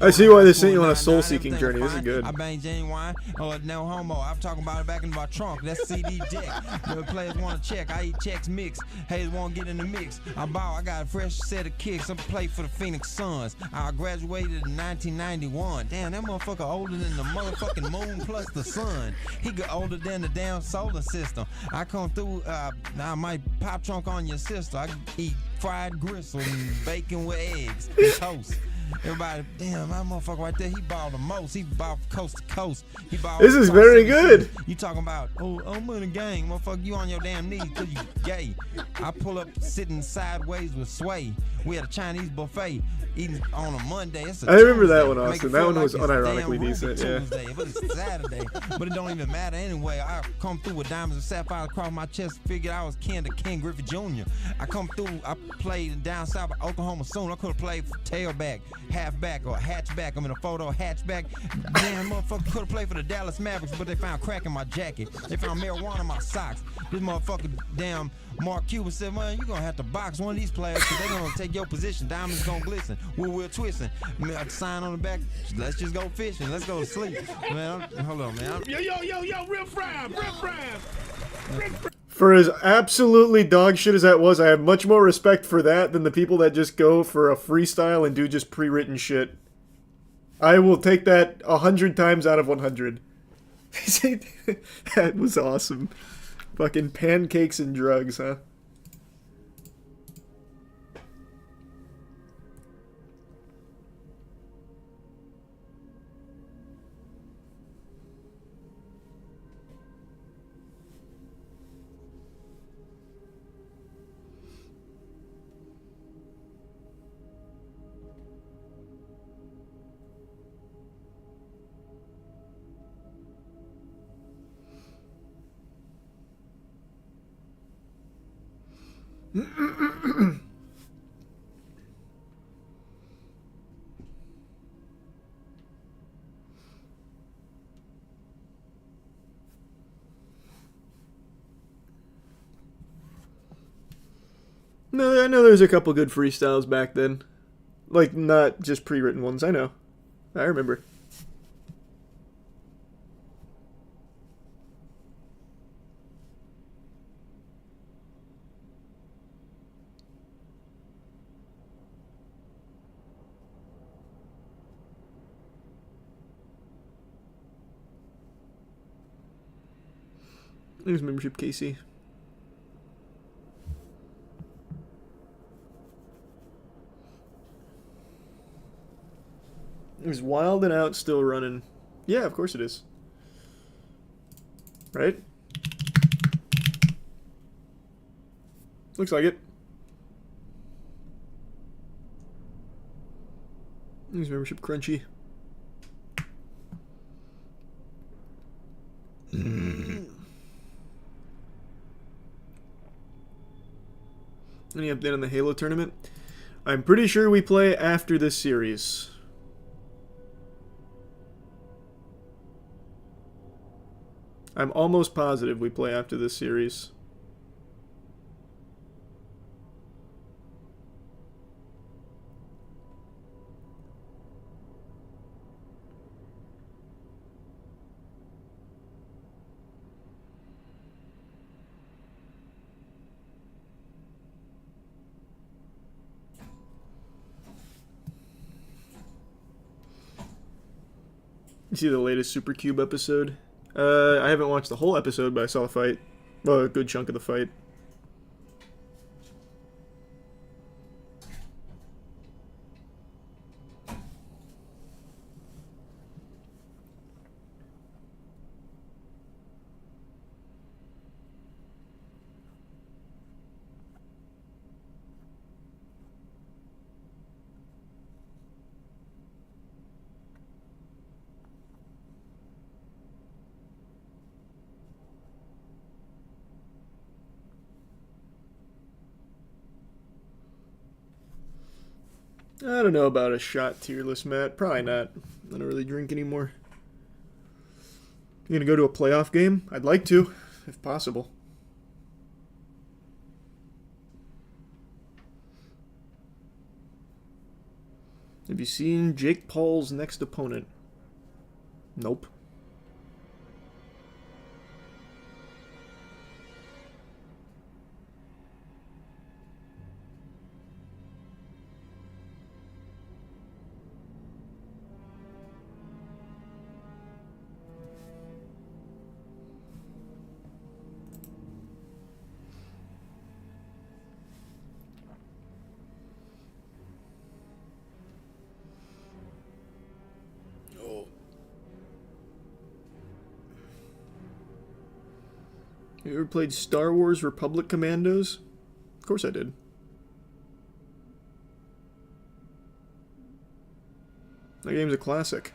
[SPEAKER 17] I
[SPEAKER 1] see why they sent you on a soul-seeking journey. This is good.
[SPEAKER 17] I bang genuine. No homo. I'm talking about it back in my trunk. That's CD deck. The players want to check. I eat checks mix. Haters want to get in the mix. I ball. I got a fresh set of kicks. I play for the Phoenix Suns. I graduated in 1991. Damn, that motherfucker older than the motherfucking moon plus the sun. He got older than the damn solar system. I come through. I might pop trunk on your sister. I eat fried gristle and bacon with eggs and toast. Everybody, damn, my motherfucker right there, he balled the most. He balled coast to coast. He balled.
[SPEAKER 1] This is very good.
[SPEAKER 17] You talking about, I'm in the gang, motherfucker, you on your damn knees till you gay. I pull up sitting sideways with Sway. We had a Chinese buffet eating on a Monday. It's a
[SPEAKER 1] I remember
[SPEAKER 17] Tuesday.
[SPEAKER 1] that one, Austin. That one was unironically decent, yeah.
[SPEAKER 17] Tuesday, but it's Saturday. But it don't even matter anyway. I come through with diamonds and sapphires across my chest. Figured I was kin to Ken Griffey Jr. I come through, I played down south of Oklahoma soon. I could have played tailback, halfback, or hatchback. I'm in a photo hatchback. Damn, motherfucker could have played for the Dallas Mavericks, but they found crack in my jacket. They found marijuana in my socks. This motherfucker, damn, Mark Cuban said, man, you're going to have to box one of these players because they're going to take your position. Diamonds gonna glisten. We're twisting. Sign on the back. Let's just go fishing. Let's go to sleep. Man, hold on, man.
[SPEAKER 2] Yo, riff rap.
[SPEAKER 1] For as absolutely dog shit as that was, I have much more respect for that than the people that just go for a freestyle and do just pre-written shit. I will take that 100 times out of 100. That was awesome. Fucking pancakes and drugs, huh? No, I know there's a couple good freestyles back then. Like, not just pre-written ones, I know. I remember. There's membership, Casey. Is Wild and Out still running? Yeah, of course it is. Right? Looks like it. There's membership, Crunchy. Any update on the Halo tournament? I'm pretty sure we play after this series. I'm almost positive we play after this series. You see the latest Supercube episode? I haven't watched the whole episode, but I saw the fight. Well, a good chunk of the fight. I don't know about a shot tier list, Matt. Probably not. I don't really drink anymore. You gonna go to a playoff game? I'd like to, if possible. Have you seen Jake Paul's next opponent? Nope. You ever played Star Wars Republic Commandos? Of course I did. That game's a classic.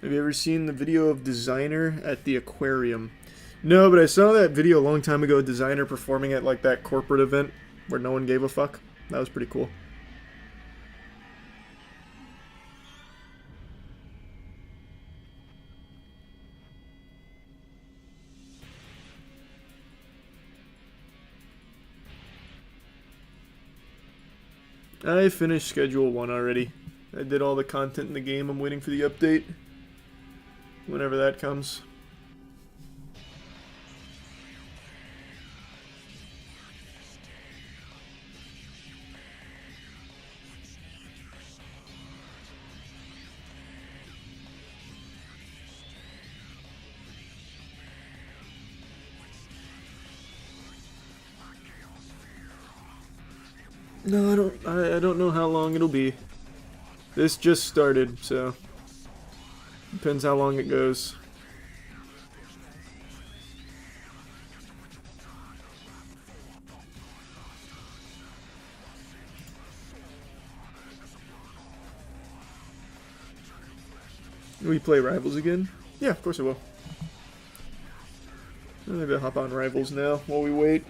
[SPEAKER 1] Have you ever seen the video of Designer at the aquarium? No, but I saw that video a long time ago, Designer performing at like that corporate event where no one gave a fuck. That was pretty cool. I finished Schedule 1 already. I did all the content in the game. I'm waiting for the update. Whenever that comes. No, I don't know how long it'll be. This just started, so depends how long it goes. Will we play Rivals again? Yeah, of course I will. Maybe I'll hop on Rivals now while we wait.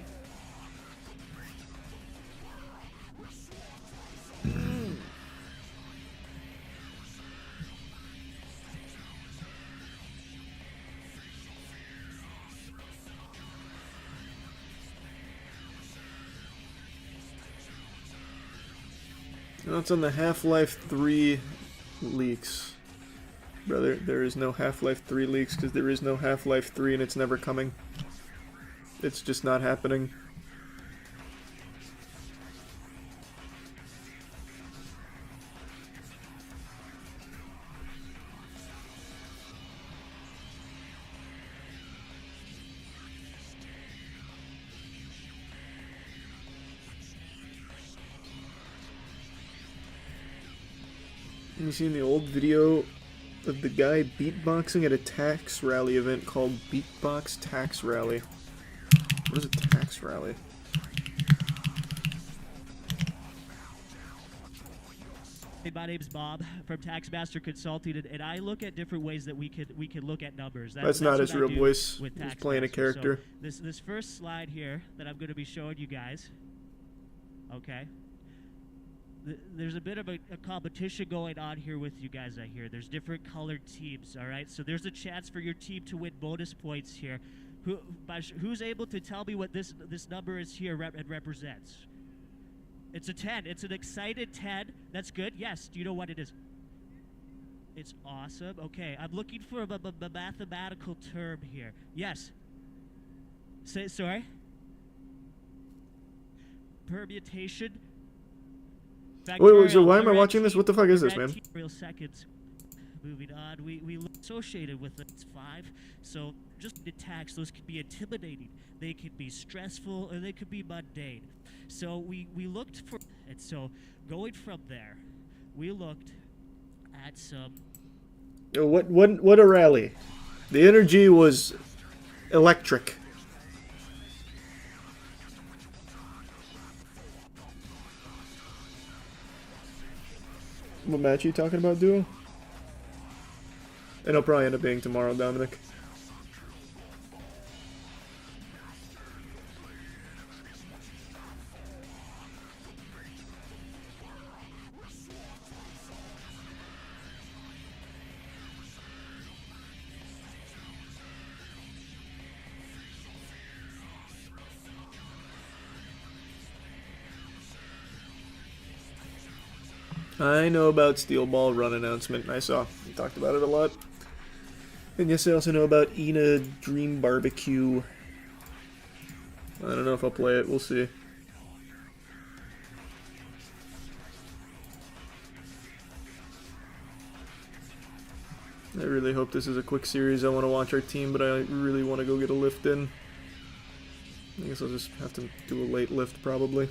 [SPEAKER 1] No, it's on the Half-Life 3 leaks. Brother, there is no Half-Life 3 leaks because there is no Half-Life 3 and it's never coming. It's just not happening. You seen the old video of the guy beatboxing at a tax rally event called Beatbox Tax Rally? What is a tax rally?
[SPEAKER 18] Hey, my name's Bob from Taxmaster Consulting, and I look at different ways that we could look at numbers.
[SPEAKER 1] That's not his real voice. He's playing a character.
[SPEAKER 18] So this first slide here that I'm going to be showing you guys, okay? There's a bit of a competition going on here with you guys, I hear. There's different colored teams, all right? So there's a chance for your team to win bonus points here. Who's able to tell me what this number is here and represents? It's a 10. It's an excited 10. That's good. Yes. Do you know what it is? It's awesome. Okay. I'm looking for a mathematical term here. Yes. Sorry? Permutation.
[SPEAKER 1] Wait, so why am I watching this? What the fuck is this, man?
[SPEAKER 18] Real seconds. Moving on, we look associated with it. It's 5. So just attacks, those can be intimidating. They can be stressful, or they could be mundane. So we looked for it. So going from there, we looked at some.
[SPEAKER 1] What a rally! The energy was electric. What match are you talking about, Duo? And it'll probably end up being tomorrow, Dominic. I know about Steel Ball Run announcement. I saw. We talked about it a lot. And yes, I also know about Ina Dream Barbecue. I don't know if I'll play it. We'll see. I really hope this is a quick series. I want to watch our team, but I really want to go get a lift in. I guess I'll just have to do a late lift, probably.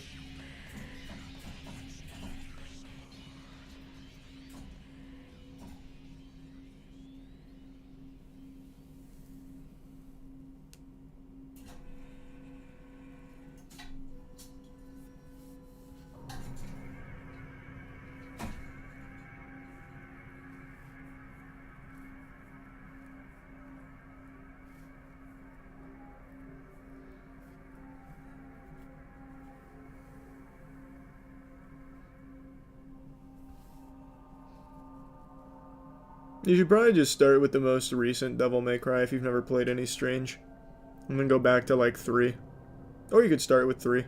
[SPEAKER 1] You should probably just start with the most recent Devil May Cry if you've never played any Strange. And then go back to like 3. Or you could start with 3.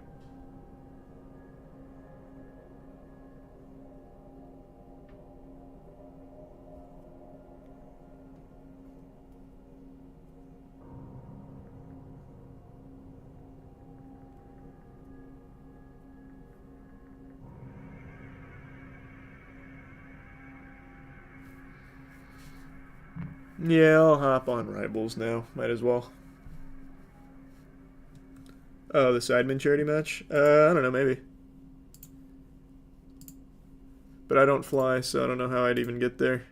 [SPEAKER 1] Yeah, I'll hop on Rivals now. Might as well. Oh, the Sidemen charity match? I don't know, maybe. But I don't fly, so I don't know how I'd even get there.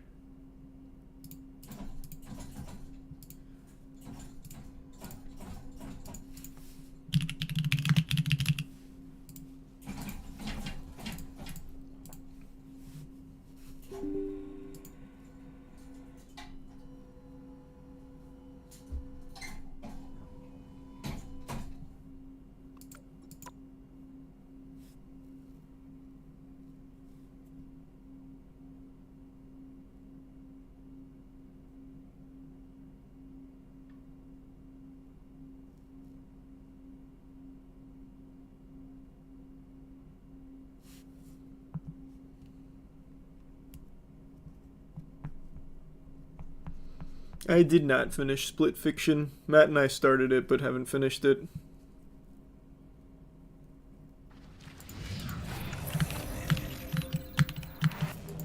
[SPEAKER 1] I did not finish Split Fiction. Matt and I started it, but haven't finished it.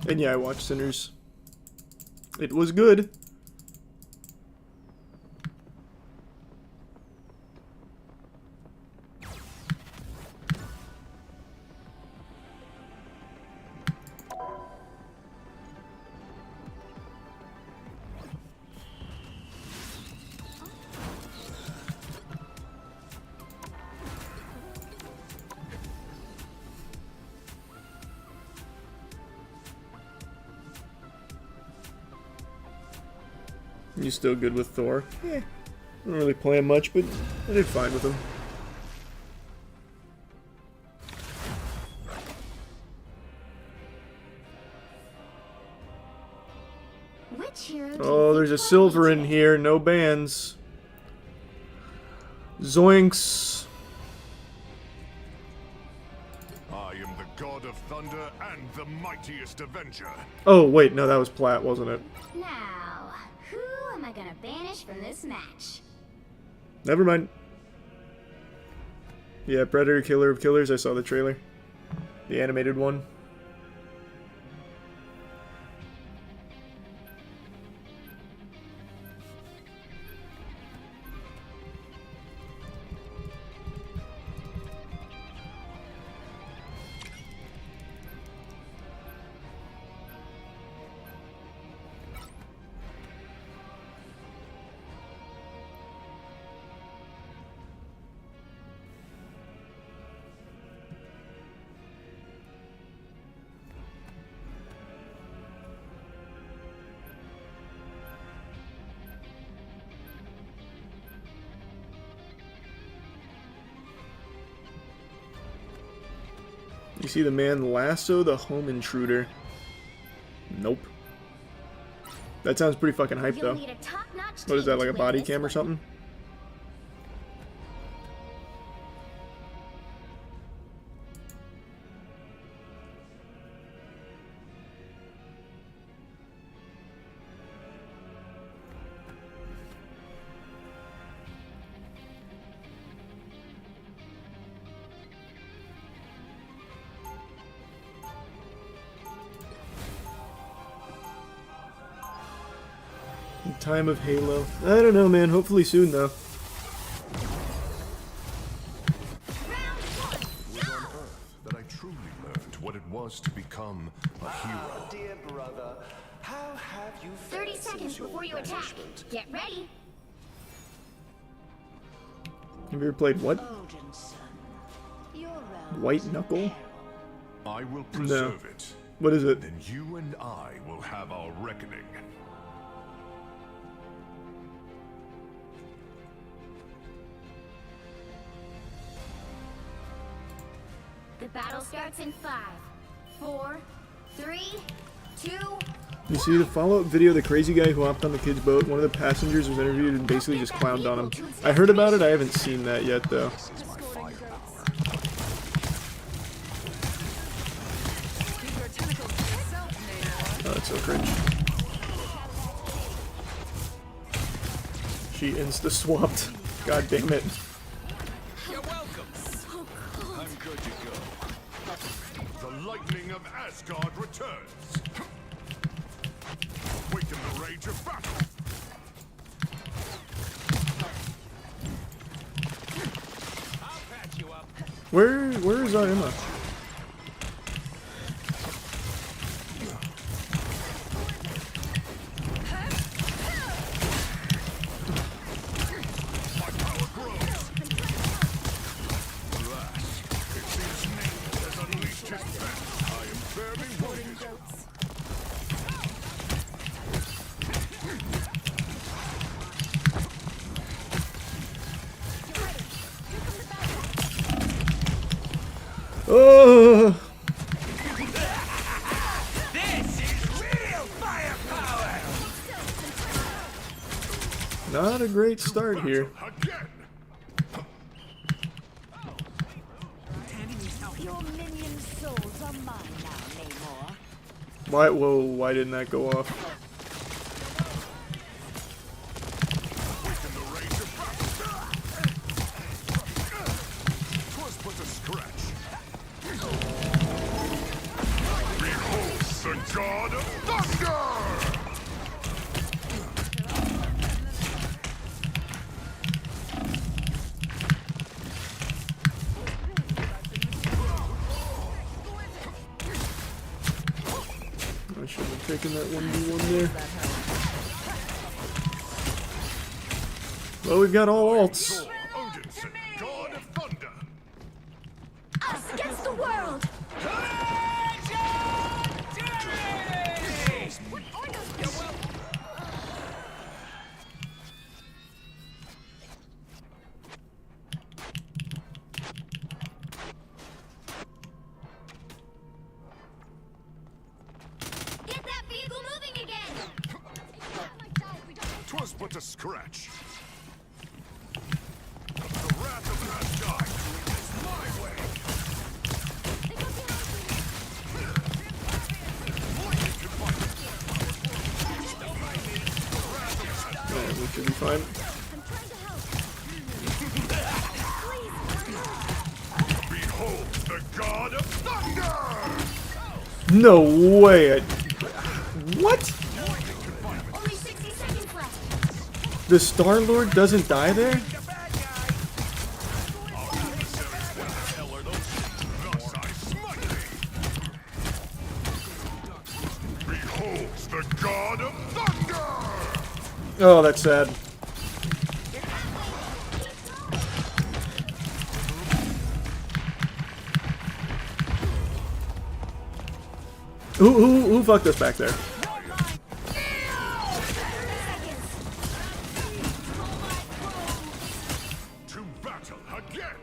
[SPEAKER 1] And yeah, I watched Sinners. It was good. You still good with Thor? Yeah. I don't really play him much, but I did fine with him. Oh, there's a silver in here. No bans. Zoinks.
[SPEAKER 3] I am the god of thunder and the mightiest avenger.
[SPEAKER 1] Oh, wait. No, that was Platt, wasn't it?
[SPEAKER 19] Now, who am I gonna banish from this match?
[SPEAKER 1] Never mind. Yeah, Predator, Killer of Killers. I saw the trailer. The animated one. You see the man lasso the home intruder. Nope. That sounds pretty fucking hype though. What is that, like a body cam or something? Time of Halo. I don't know, man. Hopefully soon, though.
[SPEAKER 3] It was on Earth that I truly learned what it was to become a hero.
[SPEAKER 20] Dear brother, how have you
[SPEAKER 19] 30 seconds before you attack. Get ready.
[SPEAKER 1] Have you ever played what? White Knuckle?
[SPEAKER 3] I will preserve it.
[SPEAKER 1] What is it?
[SPEAKER 3] Then you and I will have our reckoning.
[SPEAKER 19] The battle starts in 5, 4, 3, 2.
[SPEAKER 1] You see the follow-up video of the crazy guy who hopped on the kid's boat? One of the passengers was interviewed and basically just clowned on him. I heard about it, I haven't seen that yet, though. Oh, that's so cringe. She insta-swapped. God damn it.
[SPEAKER 3] You're welcome. I'm good to go. The lightning of Asgard returns. Waken the rage of battle.
[SPEAKER 1] Where is our Emma? Oh!
[SPEAKER 8] This is real firepower.
[SPEAKER 1] Not a great start here.
[SPEAKER 4] Your minion souls are mine now, Namor.
[SPEAKER 1] Why? Whoa! Why didn't that go off?
[SPEAKER 3] The God of Thunder!
[SPEAKER 1] I should have taken that 1v1 there. Well, we've got all alts.
[SPEAKER 3] God of Thunder!
[SPEAKER 4] Us against the world!
[SPEAKER 19] Get that vehicle moving again!
[SPEAKER 3] 'Twas but a scratch. The wrath of Asgard is my way.
[SPEAKER 1] Yeah, we should be fine.
[SPEAKER 3] Behold the God of Thunder!
[SPEAKER 1] No way! What?
[SPEAKER 19] Only 60 seconds left.
[SPEAKER 1] The Star-Lord doesn't die there?
[SPEAKER 3] Beholds the God of Thunder!
[SPEAKER 1] Oh, that's sad. Who fucked us back there?
[SPEAKER 3] To battle again!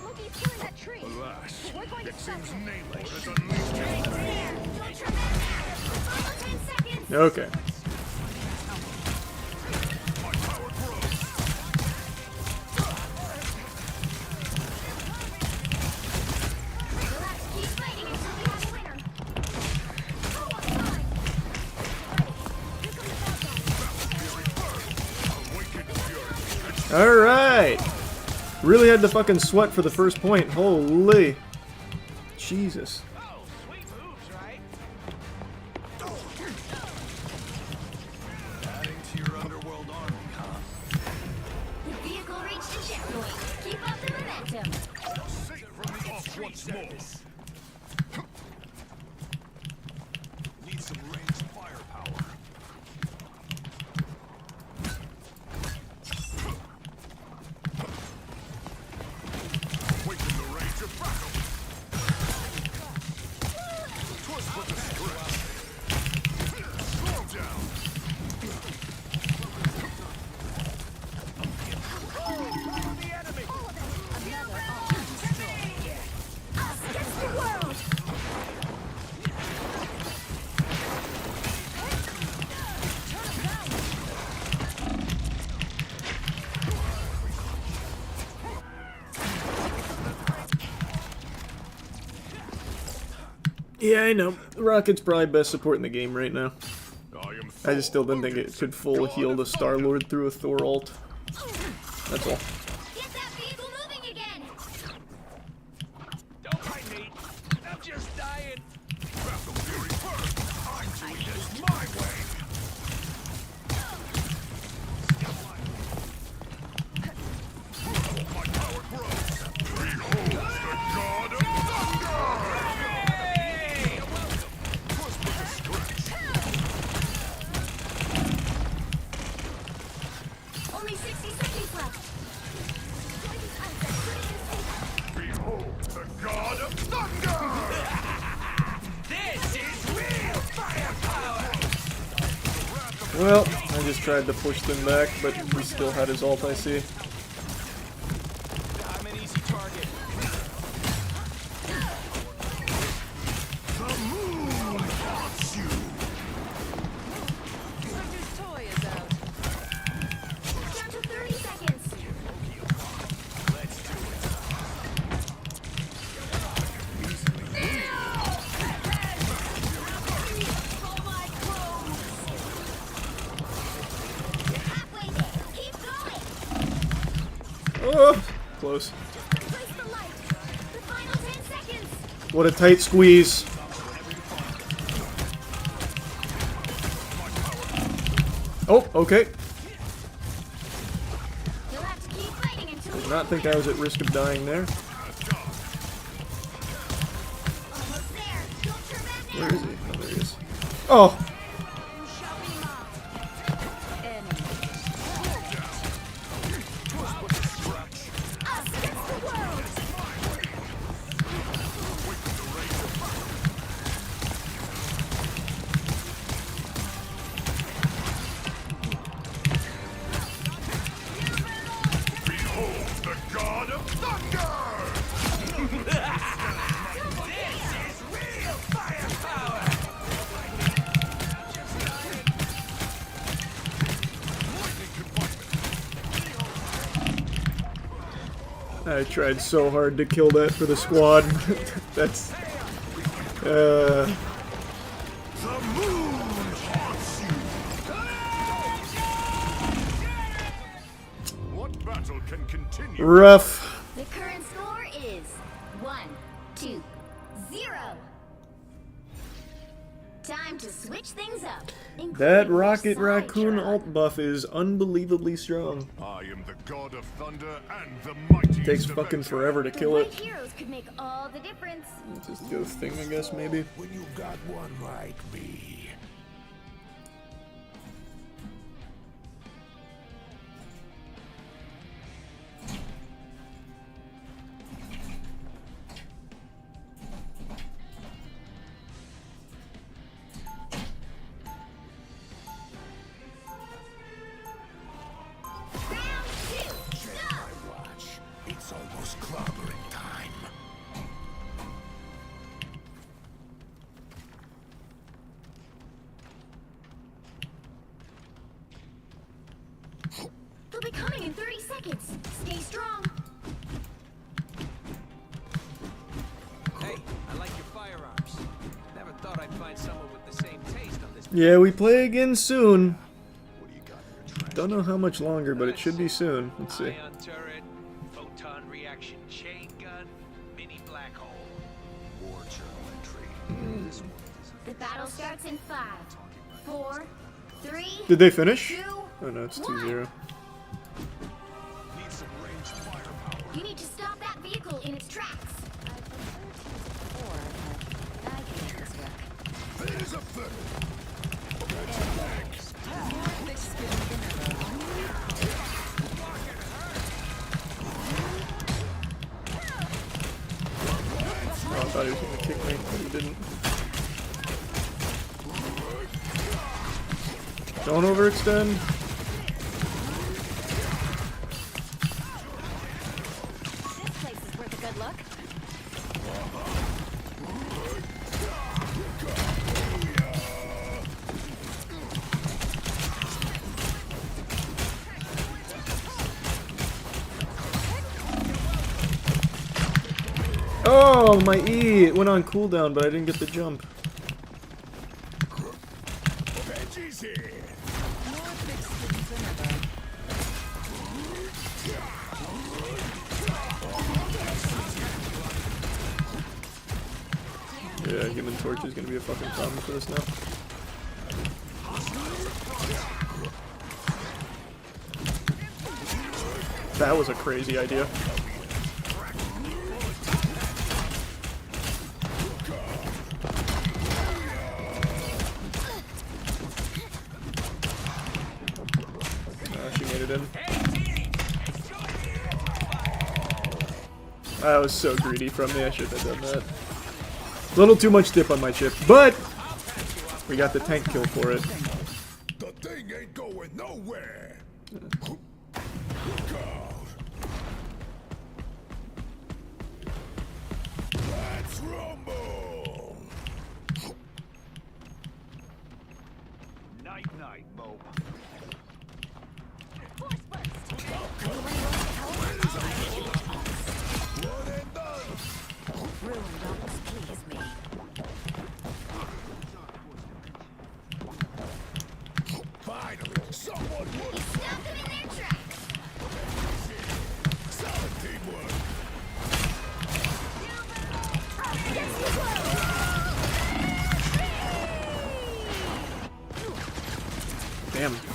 [SPEAKER 19] Look, he's killing that tree.
[SPEAKER 3] Alas,
[SPEAKER 19] We're going to
[SPEAKER 3] it
[SPEAKER 19] stop
[SPEAKER 3] seems
[SPEAKER 19] him.
[SPEAKER 3] Namor has unleashed his wrath.
[SPEAKER 19] Don't try that. 10 seconds.
[SPEAKER 1] Okay.
[SPEAKER 3] My power grows.
[SPEAKER 19] Relax, keep fighting until we have a winner. Oh, I'm fine. Here comes the bad guy.
[SPEAKER 1] Alright! Really had to fucking sweat for the first point. Holy. Jesus.
[SPEAKER 3] Adding to your underworld army, huh?
[SPEAKER 19] The vehicle reached the checkpoint. Keep up the momentum.
[SPEAKER 3] Safe from the off once more. Need some ranged firepower. Awaken the rage of battle. 'Twas but a scratch. Slow down.
[SPEAKER 4] Us against the world!
[SPEAKER 1] Yeah, I know. Rocket's probably best support in the game right now. I just still didn't think it could full heal the Star-Lord through a Thor ult. That's all.
[SPEAKER 19] Get that vehicle moving again.
[SPEAKER 8] Don't mind me. I'm just dying.
[SPEAKER 3] Battle Fury first. I'm doing this my way.
[SPEAKER 1] Well, I just tried to push them back, but he still had his ult, I see.
[SPEAKER 3] I'm an easy target. The moon haunts you.
[SPEAKER 4] Hunter's toy is out. Down to 30 seconds.
[SPEAKER 3] Let's do
[SPEAKER 4] Halfway there. Keep going.
[SPEAKER 1] Oh, close.
[SPEAKER 4] Place the light. The final 10 seconds.
[SPEAKER 1] What a tight squeeze. Oh, okay.
[SPEAKER 4] You'll have to keep fighting until
[SPEAKER 1] Did not think I was at risk of dying there.
[SPEAKER 4] almost there. Don't turn back now.
[SPEAKER 1] Where is he? Oh, there he is. Oh!
[SPEAKER 4] Us against the world.
[SPEAKER 3] Behold the god of thunder!
[SPEAKER 8] This is real firepower!
[SPEAKER 1] I tried so hard to kill that for the squad. That's...
[SPEAKER 3] The moon haunts you. What battle can continue?
[SPEAKER 1] rough.
[SPEAKER 4] The current score is 1-2-0. Time to switch things up.
[SPEAKER 1] That Rocket Raccoon ult buff is unbelievably strong.
[SPEAKER 3] I am the god of thunder and the mighty.
[SPEAKER 1] Takes fucking forever to kill it.
[SPEAKER 4] Heroes could make all the difference.
[SPEAKER 1] Just go thing, I guess, maybe.
[SPEAKER 3] When you got one like me. It's almost clobbering time.
[SPEAKER 4] They'll be coming in 30 seconds. Stay strong.
[SPEAKER 8] Hey, I like your firearms. Never thought I'd find someone with the same taste on this.
[SPEAKER 1] Yeah, we play again soon. Don't know how much longer, but it should be soon. Let's see.
[SPEAKER 8] Ion turret, photon reaction chain gun, mini black hole.
[SPEAKER 3] War journal entry. This one is
[SPEAKER 4] The battle starts in 5, 4, 3.
[SPEAKER 1] Did they finish?
[SPEAKER 4] 2,
[SPEAKER 1] Oh no, it's 2-0.
[SPEAKER 3] need some range firepower.
[SPEAKER 4] You need to stop that vehicle in its tracks.
[SPEAKER 3] There's a fiddle.
[SPEAKER 1] Oh, I thought he was gonna kick me, but he didn't. Don't overextend.
[SPEAKER 4] This place is worth a good look.
[SPEAKER 1] Oh, my E! It went on cooldown, but I didn't get the jump.
[SPEAKER 3] Veggie's here.
[SPEAKER 1] Yeah, Human Torch is gonna be a fucking problem for us now. That was a crazy idea. She made it in. That was so greedy from me, I should have done that. A little too much dip on my chip, but we got the tank kill for it.
[SPEAKER 3] The thing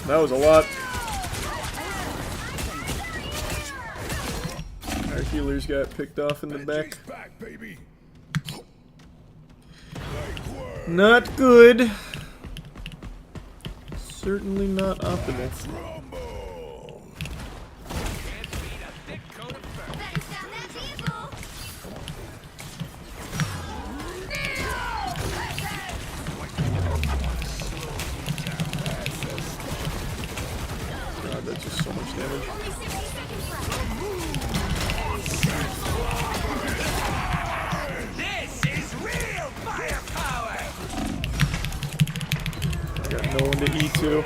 [SPEAKER 1] That was a lot. Our healers got picked off in the back. Not good. Certainly not optimal. God, that's just so much damage.
[SPEAKER 8] This is real firepower.
[SPEAKER 1] I got no one to eat to.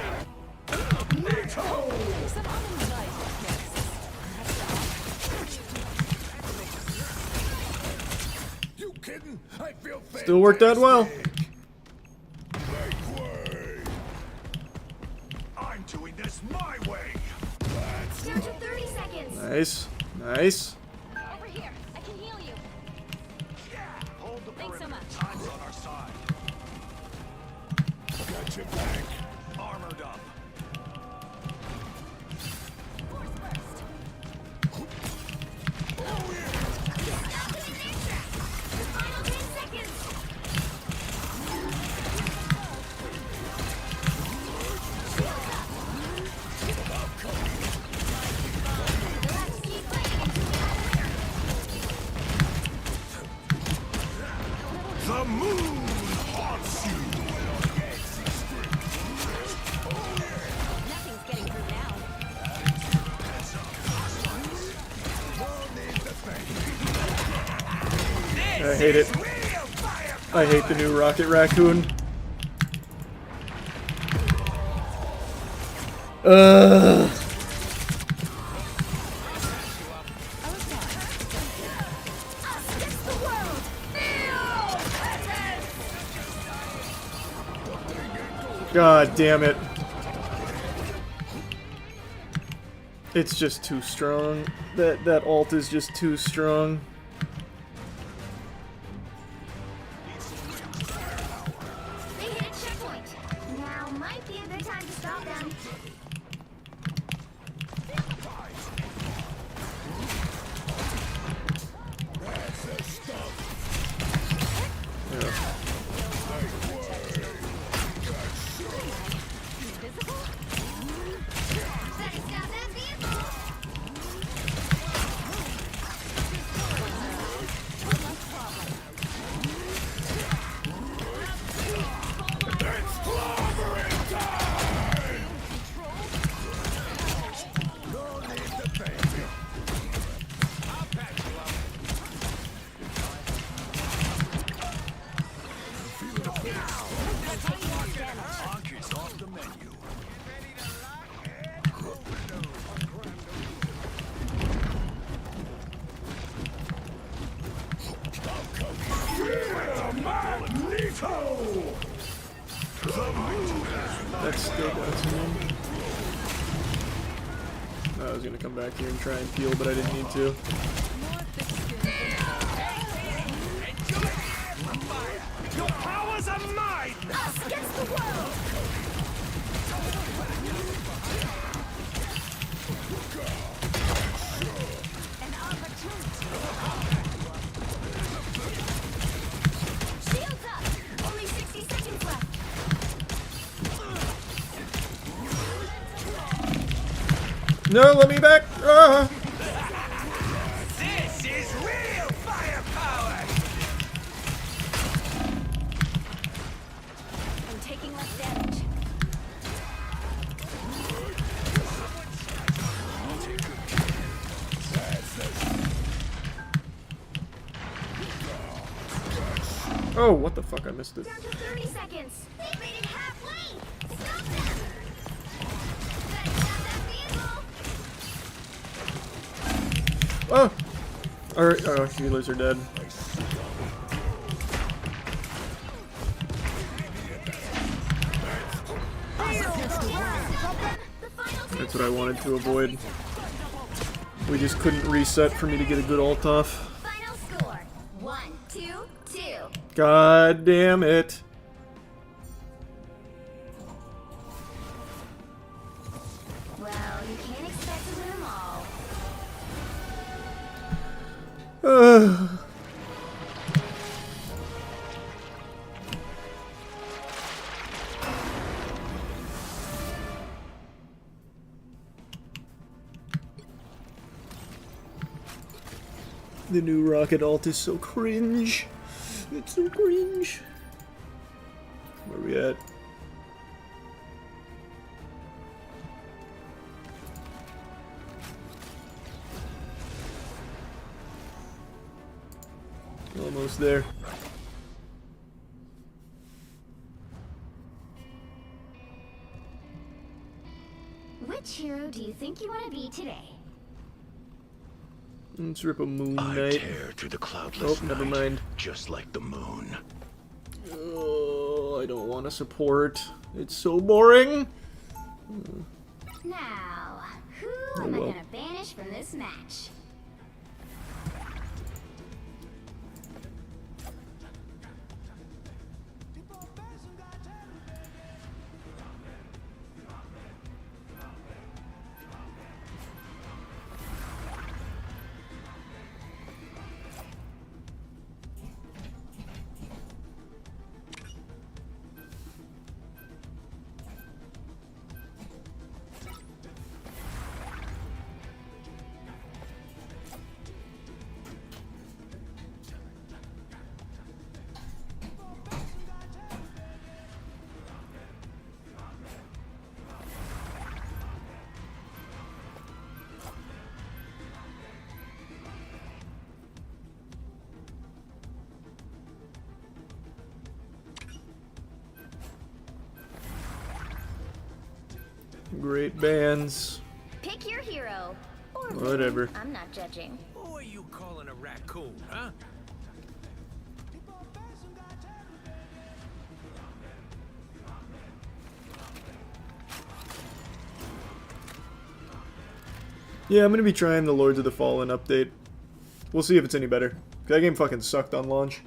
[SPEAKER 8] You kidding? I feel
[SPEAKER 1] Still worked out well.
[SPEAKER 8] I'm doing this my way.
[SPEAKER 4] Down to 30 seconds.
[SPEAKER 1] Nice. Nice.
[SPEAKER 4] Over here. I can heal you.
[SPEAKER 8] Hold the
[SPEAKER 4] Thanks so much.
[SPEAKER 8] Time's on our side. Got your back. Armored up.
[SPEAKER 4] Force burst. Final 10 seconds. Let's keep fighting until we have a winner.
[SPEAKER 8] The moon haunts you.
[SPEAKER 4] Nothing's getting through now.
[SPEAKER 1] I hate it. I hate the new Rocket Raccoon. God damn it. It's just too strong. That ult is just too strong.
[SPEAKER 4] They hit a checkpoint. Now might be a good time to stop them.
[SPEAKER 1] That's still got some in. I was gonna come back here and try and peel, but I didn't need to.
[SPEAKER 8] Your powers are mine.
[SPEAKER 4] Us against the world. An opportunity. Shields up. Only 60 seconds left.
[SPEAKER 1] No, let me back! Ah.
[SPEAKER 8] This is real firepower.
[SPEAKER 4] I'm taking less damage.
[SPEAKER 1] Oh, what the fuck? I missed it.
[SPEAKER 4] Down to 30 seconds. They made it halfway. Stop them. Better stop that vehicle.
[SPEAKER 1] Oh! Alright, oh, healers are dead. That's what I wanted to avoid. We just couldn't reset for me to get a good ult off.
[SPEAKER 4] Final score. 1-2-2.
[SPEAKER 1] God damn it. The new rocket alt is so cringe. It's so cringe. Where are we at? Almost there.
[SPEAKER 4] Which hero do you think you want to be today?
[SPEAKER 1] Let's rip a Moon
[SPEAKER 5] I
[SPEAKER 1] Knight.
[SPEAKER 5] tear through the cloudless
[SPEAKER 1] Oh, never
[SPEAKER 5] night,
[SPEAKER 1] mind.
[SPEAKER 5] just like the moon.
[SPEAKER 1] Oh, I don't want to support. It's so boring.
[SPEAKER 4] Now, who
[SPEAKER 1] Oh,
[SPEAKER 4] am I
[SPEAKER 1] well.
[SPEAKER 4] gonna banish from this match?
[SPEAKER 1] Great bands.
[SPEAKER 4] Pick your hero. Or
[SPEAKER 1] Whatever.
[SPEAKER 4] villain. I'm not judging.
[SPEAKER 8] Who are you calling a raccoon, huh?
[SPEAKER 1] Yeah, I'm gonna be trying the Lords of the Fallen update. We'll see if it's any better. That game fucking sucked on launch.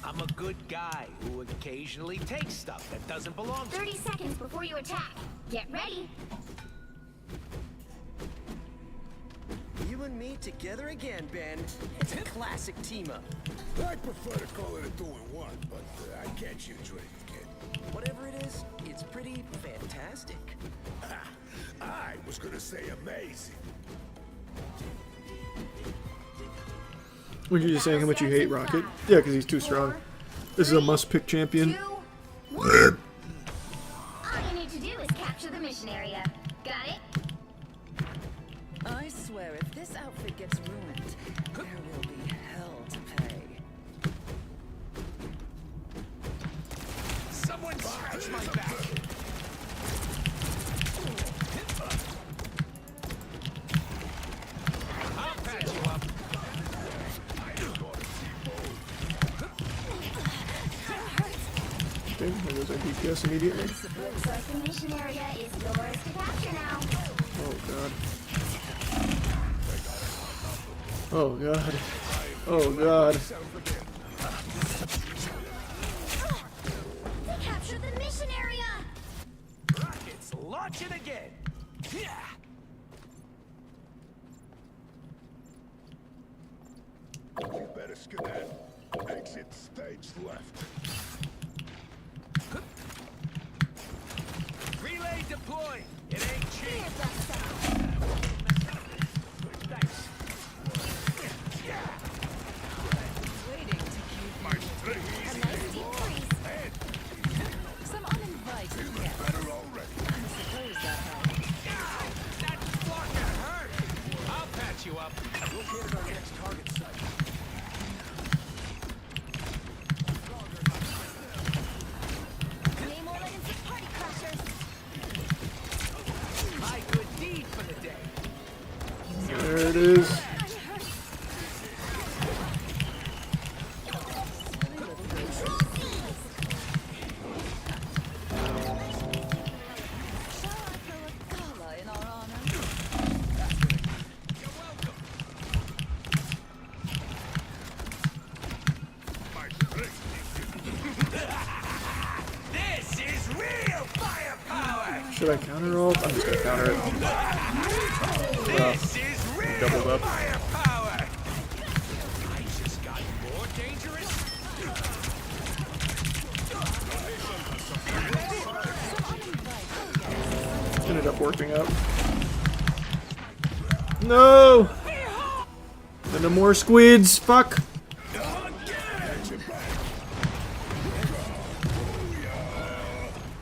[SPEAKER 8] I'm a good guy who occasionally takes stuff that doesn't belong to
[SPEAKER 4] 30 seconds before you attack. Get ready.
[SPEAKER 13] You and me together again, Ben. It's a classic team up.
[SPEAKER 21] I prefer to call it a 2-in-1, but I can't shoot straight, kid.
[SPEAKER 13] Whatever it is, it's pretty fantastic.
[SPEAKER 21] I was gonna say amazing.
[SPEAKER 1] When you're just saying how much you hate Rocket? Yeah, because he's too strong. This is a must-pick champion.
[SPEAKER 4] All you need to do is capture the mission area. Got it?
[SPEAKER 12] I swear, if this outfit gets ruined, there will be hell to pay.
[SPEAKER 8] Someone scratch my back. I'll patch you up.
[SPEAKER 1] Okay, there goes our DPS immediately.
[SPEAKER 4] Looks like the mission area is yours to capture now.
[SPEAKER 1] Oh god. Oh god. Oh god.
[SPEAKER 4] They captured the mission area.
[SPEAKER 8] Rockets launching again. Yeah.
[SPEAKER 21] You better skedaddle. Exit stage left.
[SPEAKER 8] Relay deployed. It ain't cheap.
[SPEAKER 12] Waiting to keep
[SPEAKER 21] March 3 easy.
[SPEAKER 12] some uninvited guests.
[SPEAKER 21] Better already.
[SPEAKER 12] I suppose that helps.
[SPEAKER 8] That fucker hurt. I'll patch you up.
[SPEAKER 13] We'll hit our next target site.
[SPEAKER 4] Any more legends of party crashers?
[SPEAKER 8] My good deed for the day.
[SPEAKER 1] There it is. Should I counter ult? I'm just gonna counter it. Well, doubled up. Ended up working out. No! No more squids. Fuck.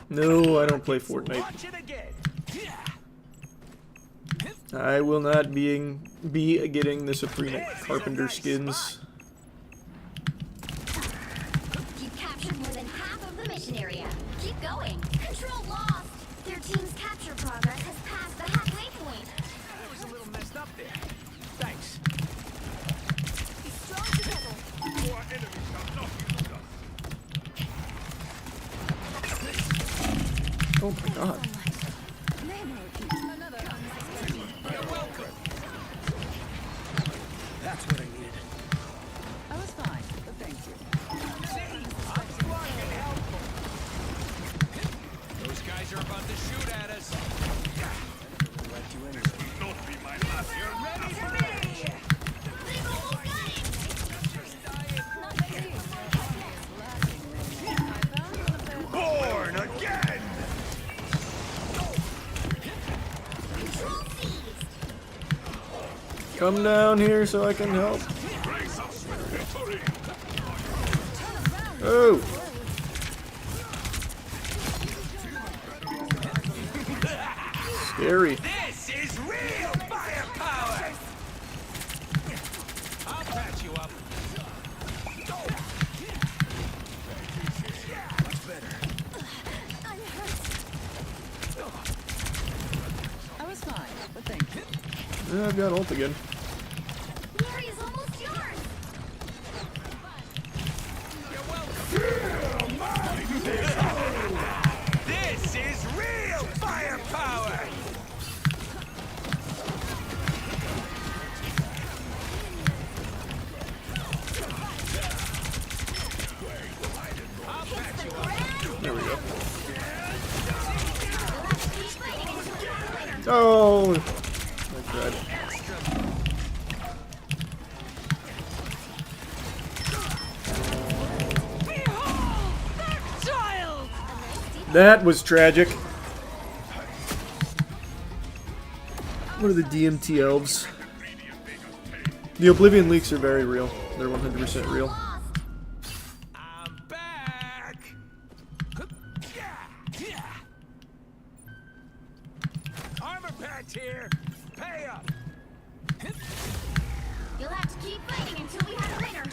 [SPEAKER 1] No, I don't play Fortnite. I will not be getting the Supreme Carpenter skins.
[SPEAKER 4] You've captured more than half of the mission area. Keep going. Control lost. Their team's capture progress has passed the halfway point.
[SPEAKER 8] That was a little messed up there. Thanks.
[SPEAKER 4] Be strong together.
[SPEAKER 21] Our enemies shall not use us.
[SPEAKER 1] Oh my god.
[SPEAKER 8] You're welcome. That's what I needed.
[SPEAKER 12] I was fine, but thank you.
[SPEAKER 8] I'm strong and helpful. Those guys are about to shoot at us. Let you in.
[SPEAKER 21] Not be my last.
[SPEAKER 8] You're ready for me.
[SPEAKER 21] Born again!
[SPEAKER 1] Come down here so I can help. Oh! Scary.
[SPEAKER 8] This is real firepower. I'll patch you up. Much better.
[SPEAKER 12] I was fine, but thank you.
[SPEAKER 1] Yeah, I've got ult again.
[SPEAKER 4] The area's almost yours.
[SPEAKER 8] You're welcome. This is real firepower. I'll patch you up.
[SPEAKER 1] There we go. Oh! That's right. That was tragic. What are the DMT elves? The Oblivion leaks are very real. They're 100% real.
[SPEAKER 8] I'm back. Armor patch here. Pay up.
[SPEAKER 4] You'll have to keep fighting until we have a winner.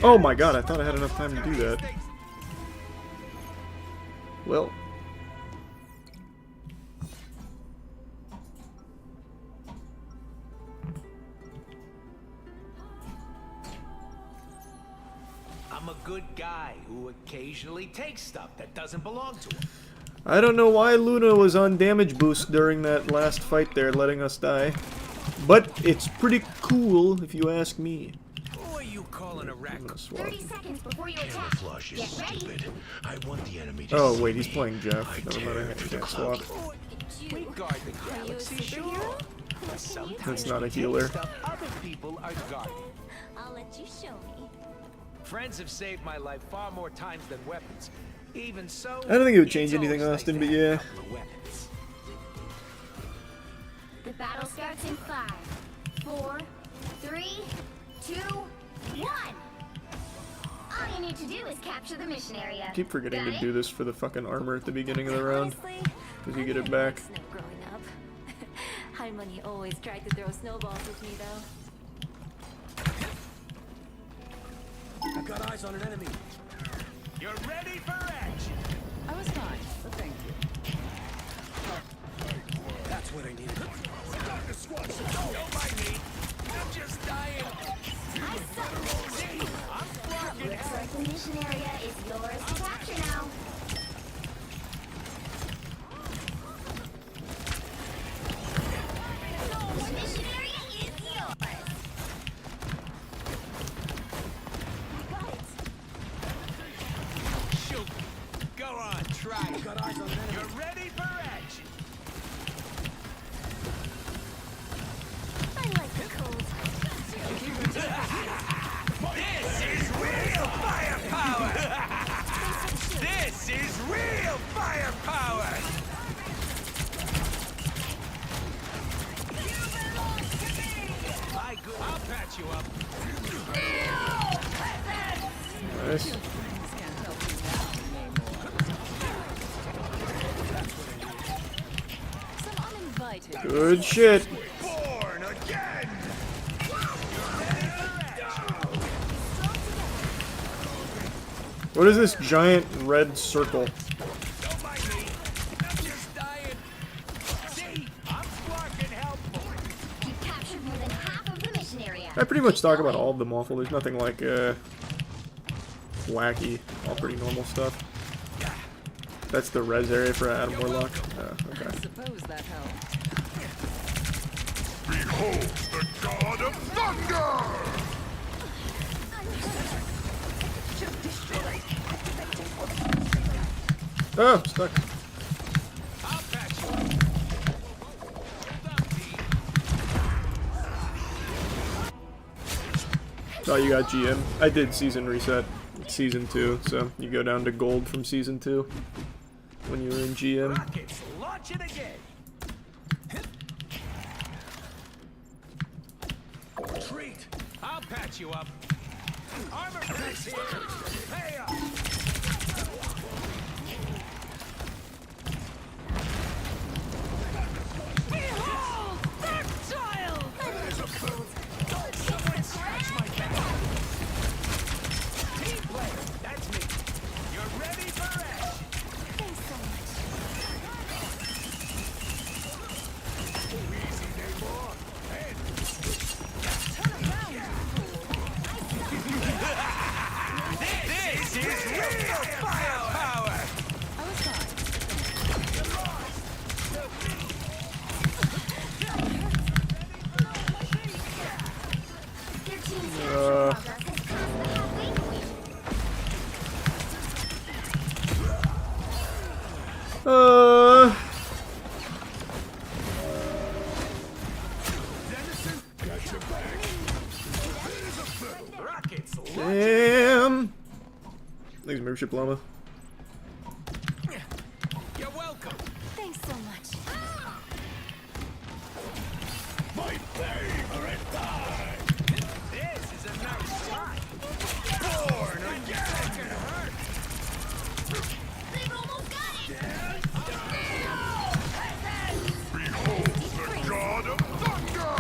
[SPEAKER 1] Oh my god, I thought I had enough time to do that. Well.
[SPEAKER 8] I'm a good guy who occasionally takes stuff that doesn't belong to him.
[SPEAKER 1] I don't know why Luna was on damage boost during that last fight there, letting us die. But it's pretty cool, if you ask me.
[SPEAKER 8] Who are you calling a wreck?
[SPEAKER 4] 30 seconds before you attack.
[SPEAKER 5] Camouflage is
[SPEAKER 4] Get ready.
[SPEAKER 5] stupid. I want the enemy to
[SPEAKER 1] Oh
[SPEAKER 5] see
[SPEAKER 1] wait, he's
[SPEAKER 5] me.
[SPEAKER 1] playing Jeff.
[SPEAKER 5] I
[SPEAKER 1] Never mind,
[SPEAKER 5] tear
[SPEAKER 1] I
[SPEAKER 5] through the
[SPEAKER 1] can't
[SPEAKER 5] cloud.
[SPEAKER 1] swap.
[SPEAKER 8] We guard the galaxy, sure. But sometimes
[SPEAKER 1] That's not a
[SPEAKER 8] we take
[SPEAKER 1] healer.
[SPEAKER 8] stuff other people are guarding.
[SPEAKER 4] I'll let you show me.
[SPEAKER 8] Friends have saved my life far more times than weapons. Even so,
[SPEAKER 1] I don't think it would change
[SPEAKER 8] it's
[SPEAKER 1] anything,
[SPEAKER 8] always
[SPEAKER 1] Austin,
[SPEAKER 8] nice
[SPEAKER 1] but
[SPEAKER 8] to have
[SPEAKER 1] yeah.
[SPEAKER 8] a couple of weapons.
[SPEAKER 4] The battle starts in 5, 4, 3, 2, 1. All you need to do is capture the mission area.
[SPEAKER 1] I keep forgetting
[SPEAKER 4] Got
[SPEAKER 1] to
[SPEAKER 4] it?
[SPEAKER 1] do this for the fucking armor at the beginning of the round. Because you get it back.
[SPEAKER 19] Snow growing up. Harmony always tried to throw snowballs with me, though.
[SPEAKER 8] I've got eyes on an enemy. You're ready for action.
[SPEAKER 12] I was fine, but thank you.
[SPEAKER 8] That's what I needed. Start the squad. Don't mind me. I'm just dying. I'm blocking.
[SPEAKER 4] Looks like the mission area is yours to capture now. The mission area is yours. I got it.
[SPEAKER 8] You're ready for action.
[SPEAKER 4] I like the cold.
[SPEAKER 8] This is real firepower. This is real firepower. I'll patch you up.
[SPEAKER 1] Nice. Good shit.
[SPEAKER 8] Born again.
[SPEAKER 1] What is this giant red circle?
[SPEAKER 8] Don't mind me. I'm just dying. See, I'm sparking helpful.
[SPEAKER 4] You've captured more than half of the mission area.
[SPEAKER 1] I pretty much talk about all of them awful. There's nothing like wacky. All pretty normal stuff. That's the res area for Adam Warlock. Okay.
[SPEAKER 12] I suppose that helped.
[SPEAKER 21] Behold the god of thunder!
[SPEAKER 1] Oh, stuck.
[SPEAKER 8] I'll patch you up.
[SPEAKER 1] Oh, you got GM. I did season reset. It's season 2, so you go down to gold from season 2 when you were in GM.
[SPEAKER 8] Rockets, launch it again. Treat. I'll patch you up. Armor patch here. Pay up.
[SPEAKER 4] Behold, that child!
[SPEAKER 8] Someone scratch my back. Team player, that's me. You're ready for action.
[SPEAKER 4] Thanks so much.
[SPEAKER 21] Easy, neighbor. And
[SPEAKER 8] This is real firepower.
[SPEAKER 12] I was fine.
[SPEAKER 4] Your team's capture progress has crossed the halfway point.
[SPEAKER 21] got your back.
[SPEAKER 8] Rockets,
[SPEAKER 1] Damn. Thanks, membership llama.
[SPEAKER 8] you're welcome.
[SPEAKER 4] Thanks so much.
[SPEAKER 21] My favorite time.
[SPEAKER 8] This is a nice shot. Born again.
[SPEAKER 4] They've almost got it!
[SPEAKER 21] Behold the god of thunder!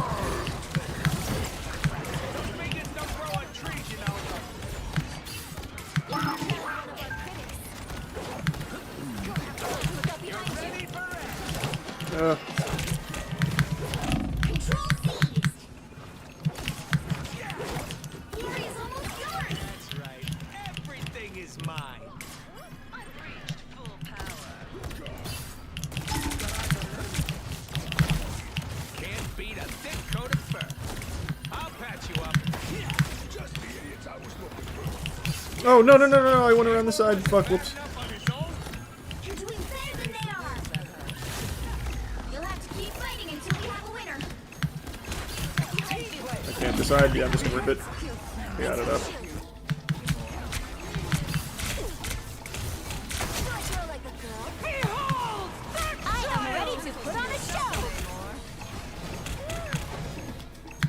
[SPEAKER 8] Those minions don't grow on trees, you know. You're ready for action.
[SPEAKER 4] Control seized! The area's almost yours!
[SPEAKER 8] That's right. Everything is mine.
[SPEAKER 12] I've reached full power.
[SPEAKER 8] Can't beat a thick coat of fur. I'll patch you up.
[SPEAKER 21] Just the idiots I was looking for.
[SPEAKER 1] Oh, no, no, no, no, no. I went around the side. Fuck, whoops.
[SPEAKER 8] Up on his own.
[SPEAKER 4] You're doing better than they are! You'll have to keep fighting until we have a winner.
[SPEAKER 1] I can't decide. Yeah, I'm just gonna rip it. Got it up.
[SPEAKER 4] Don't throw like a girl. Behold! I am ready to put on a show!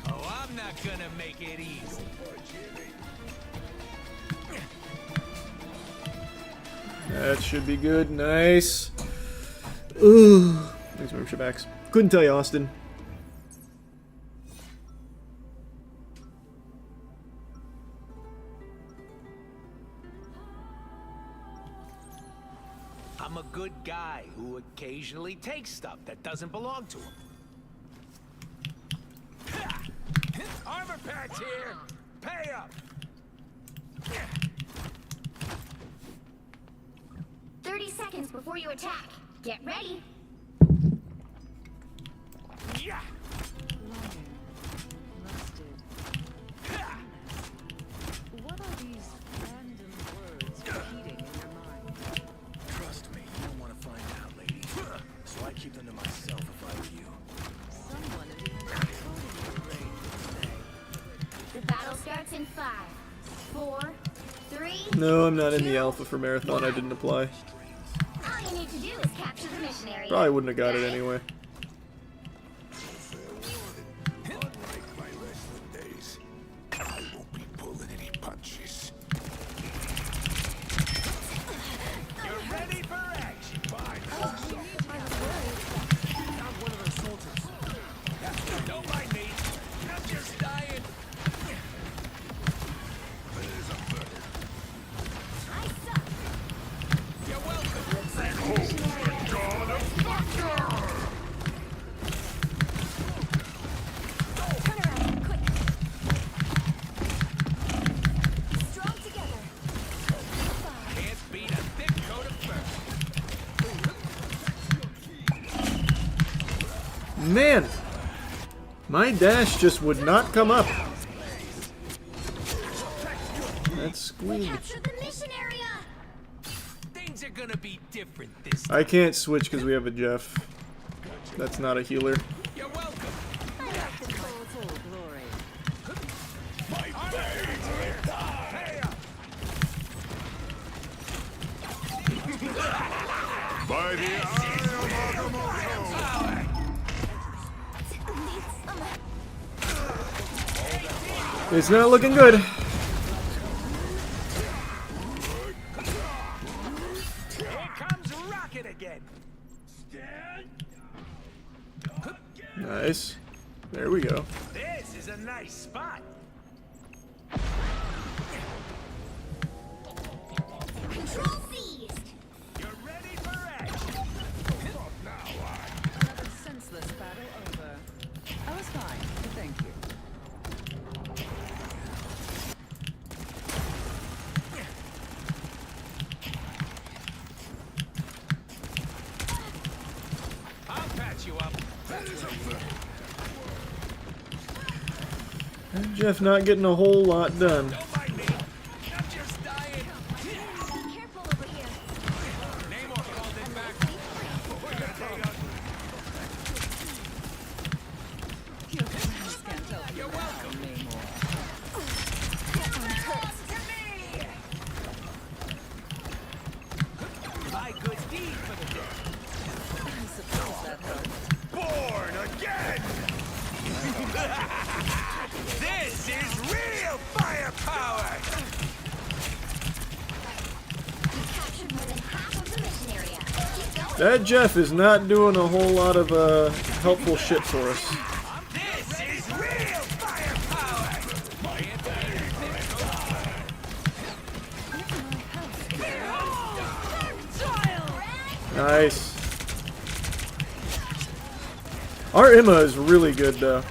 [SPEAKER 8] Oh, I'm not gonna make it easy.
[SPEAKER 1] That should be good. Nice. Ooh. Thanks, membership X. Couldn't tell you, Austin.
[SPEAKER 8] I'm a good guy who occasionally takes stuff that doesn't belong to him. Armor patch here. Pay up.
[SPEAKER 4] 30 seconds before you attack. Get ready.
[SPEAKER 8] Yeah.
[SPEAKER 12] What are these random words repeating in your mind?
[SPEAKER 8] Trust me, you want to find out.
[SPEAKER 4] 4, 3.
[SPEAKER 1] No, I'm not in the alpha for Marathon. I didn't apply.
[SPEAKER 4] All you need to do is capture the mission area.
[SPEAKER 1] Probably wouldn't have got it anyway.
[SPEAKER 21] Unlike my wrestling days, I won't be pulling any punches.
[SPEAKER 8] You're ready for action.
[SPEAKER 21] Fine.
[SPEAKER 8] Not one of those soldiers. Don't mind me. I'm just dying.
[SPEAKER 21] There's a better.
[SPEAKER 4] I suck.
[SPEAKER 8] You're welcome.
[SPEAKER 4] Turn around, quick. Strong together.
[SPEAKER 8] Can't beat a thick coat of fur.
[SPEAKER 1] Man, my dash just would not come up. That's squeak.
[SPEAKER 4] Capture the mission area.
[SPEAKER 8] Things are gonna be different this time.
[SPEAKER 1] I can't switch because we have a Jeff. That's not a healer.
[SPEAKER 8] You're welcome.
[SPEAKER 12] I like the full glory.
[SPEAKER 21] My favorite time. By the eye of Agamotto.
[SPEAKER 1] It's not looking good.
[SPEAKER 8] Here comes Rocket again.
[SPEAKER 1] Nice. There we go.
[SPEAKER 8] This is a nice spot.
[SPEAKER 4] Control seized.
[SPEAKER 8] You're ready for action.
[SPEAKER 12] Another senseless battle over. I was fine, thank you.
[SPEAKER 8] I'll patch you up.
[SPEAKER 1] Jeff not getting a whole lot done.
[SPEAKER 8] Don't mind me. I'm just dying.
[SPEAKER 4] Be careful over here.
[SPEAKER 8] Namor called it back. We're gonna take out.
[SPEAKER 12] Your friends can't help you
[SPEAKER 8] You're welcome.
[SPEAKER 12] anymore.
[SPEAKER 8] My good deed for the day.
[SPEAKER 12] I suppose that helps.
[SPEAKER 8] Born again. This is real firepower.
[SPEAKER 4] You captured more than half of the mission area. Keep going.
[SPEAKER 1] That Jeff is not doing a whole lot of helpful shit for us.
[SPEAKER 8] This is real firepower.
[SPEAKER 1] Nice. Our Emma is really good though.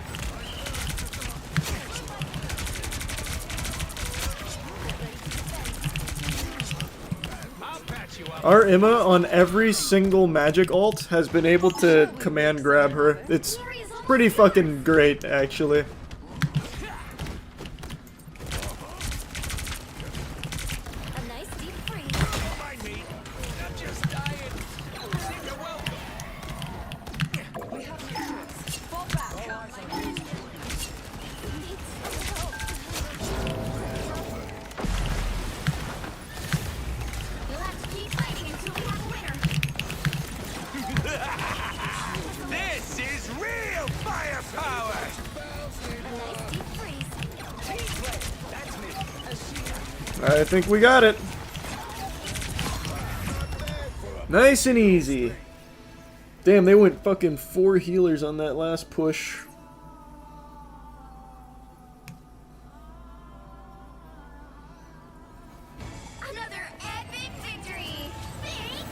[SPEAKER 8] I'll patch you up.
[SPEAKER 1] Our Emma on every single magic alt has been able to command grab her. It's pretty fucking great actually.
[SPEAKER 4] A nice deep freeze.
[SPEAKER 8] Don't mind me. I'm just dying. You're welcome.
[SPEAKER 12] We have no choice. Fall back.
[SPEAKER 4] You'll have to keep fighting until we have a winner.
[SPEAKER 8] This is real firepower.
[SPEAKER 4] A nice deep freeze.
[SPEAKER 8] Team play. That's me.
[SPEAKER 1] I think we got it. Nice and easy. Damn, they went fucking 4 healers on that last push.
[SPEAKER 4] Another epic victory. Big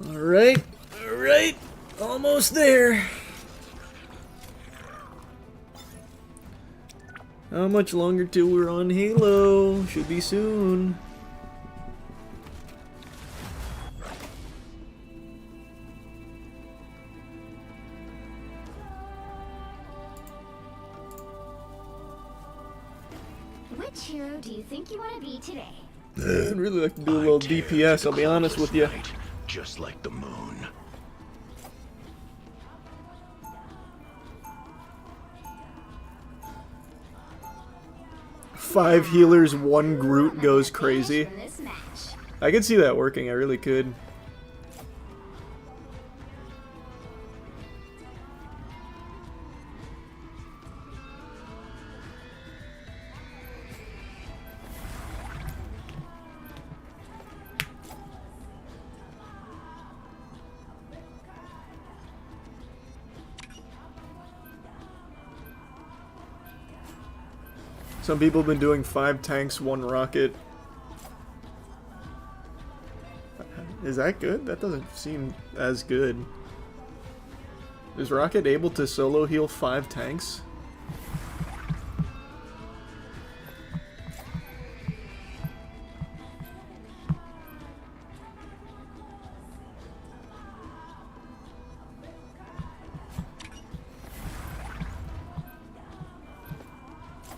[SPEAKER 4] win.
[SPEAKER 1] Alright, alright. Almost there. How much longer till we're on Halo? Should be soon.
[SPEAKER 4] Which hero do you think you want to be today?
[SPEAKER 1] I'd really like to do a little DPS, I'll be honest with you.
[SPEAKER 21] Just like the moon.
[SPEAKER 1] Five healers, one Groot goes crazy. I could see that working, I really could. Some people have been doing 5 tanks, 1 rocket. Is that good? That doesn't seem as good. Is Rocket able to solo heal 5 tanks?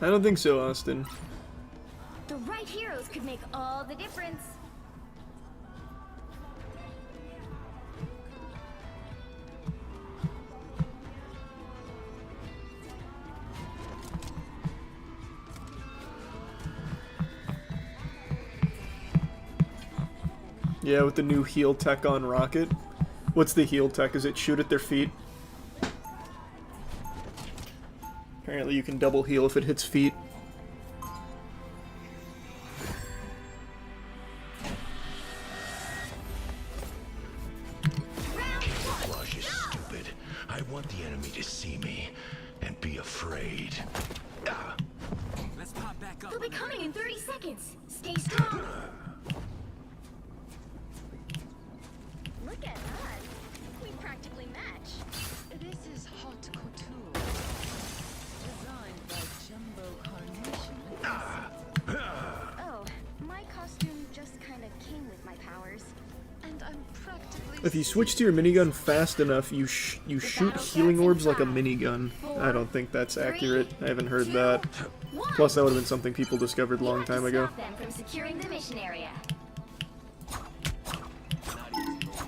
[SPEAKER 1] I don't think so, Austin.
[SPEAKER 4] The right heroes could make all the difference.
[SPEAKER 1] Yeah, with the new heal tech on Rocket. What's the heal tech? Is it shoot at their feet? Apparently you can double heal if it hits feet.
[SPEAKER 21] Camouflage is stupid. I want the enemy to see me and be afraid.
[SPEAKER 8] Let's pop back up.
[SPEAKER 4] They'll be coming in 30 seconds. Stay strong. Look at us. We practically match.
[SPEAKER 12] This is haute couture. Designed by Jumbo Carnation.
[SPEAKER 4] Oh, my costume just kind of came with my powers.
[SPEAKER 12] And I'm practically...
[SPEAKER 1] If you switch to your minigun fast enough, you shoot healing orbs like a minigun. I don't think that's accurate. I haven't heard that. Plus, that would have been something people discovered a long time ago.
[SPEAKER 4] Stop them from securing the mission area.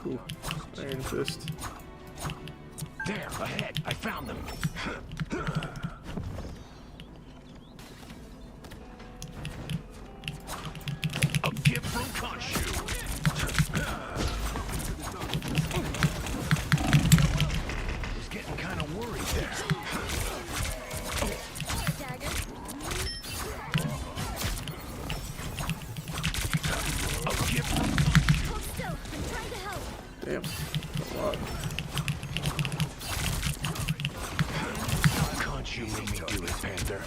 [SPEAKER 1] Ooh, Iron Fist.
[SPEAKER 21] There, ahead. I found them. A gift from Khonshu. Was getting kind of worried there. A gift from Khonshu.
[SPEAKER 4] Hold still. I'm trying to help.
[SPEAKER 1] Damn, a lot.
[SPEAKER 21] Khonshu made me do it, Panther.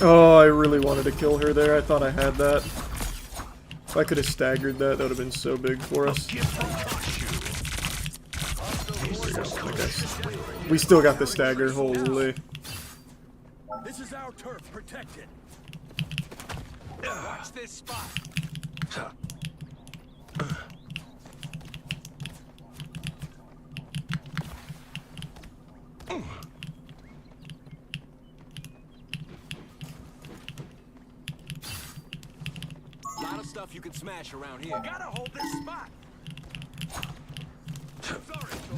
[SPEAKER 1] Oh, I really wanted to kill her there. I thought I had that. If I could have staggered that, that would have been so big for us. Okay. We still got the stagger, holy.
[SPEAKER 8] This is our turf. Protect it. Watch this spot. Lot of stuff you can smash around here. Gotta hold this spot.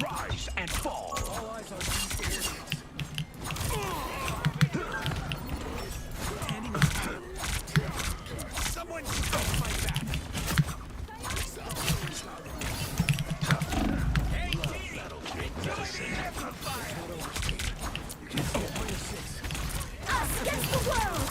[SPEAKER 21] Rise and fall.
[SPEAKER 8] All eyes on these areas. Someone stop my back. Hey,
[SPEAKER 4] Us against the world.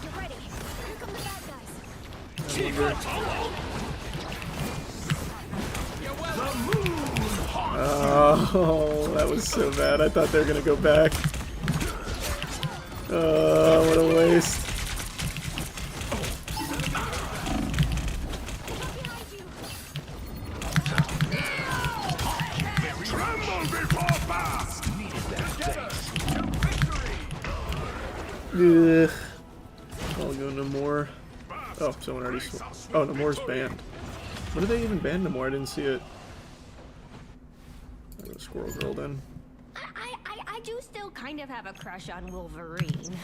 [SPEAKER 4] Get ready. Here come the bad guys.
[SPEAKER 1] Oh, that was so bad. I thought they were gonna go back. Oh, what a waste. Ugh. I'll go Namor. Oh, someone already. Oh, Namor's banned. When did they even ban Namor? I didn't see it. I'll go Squirrel Girl then.
[SPEAKER 4] I do still kind of have a crush on Wolverine.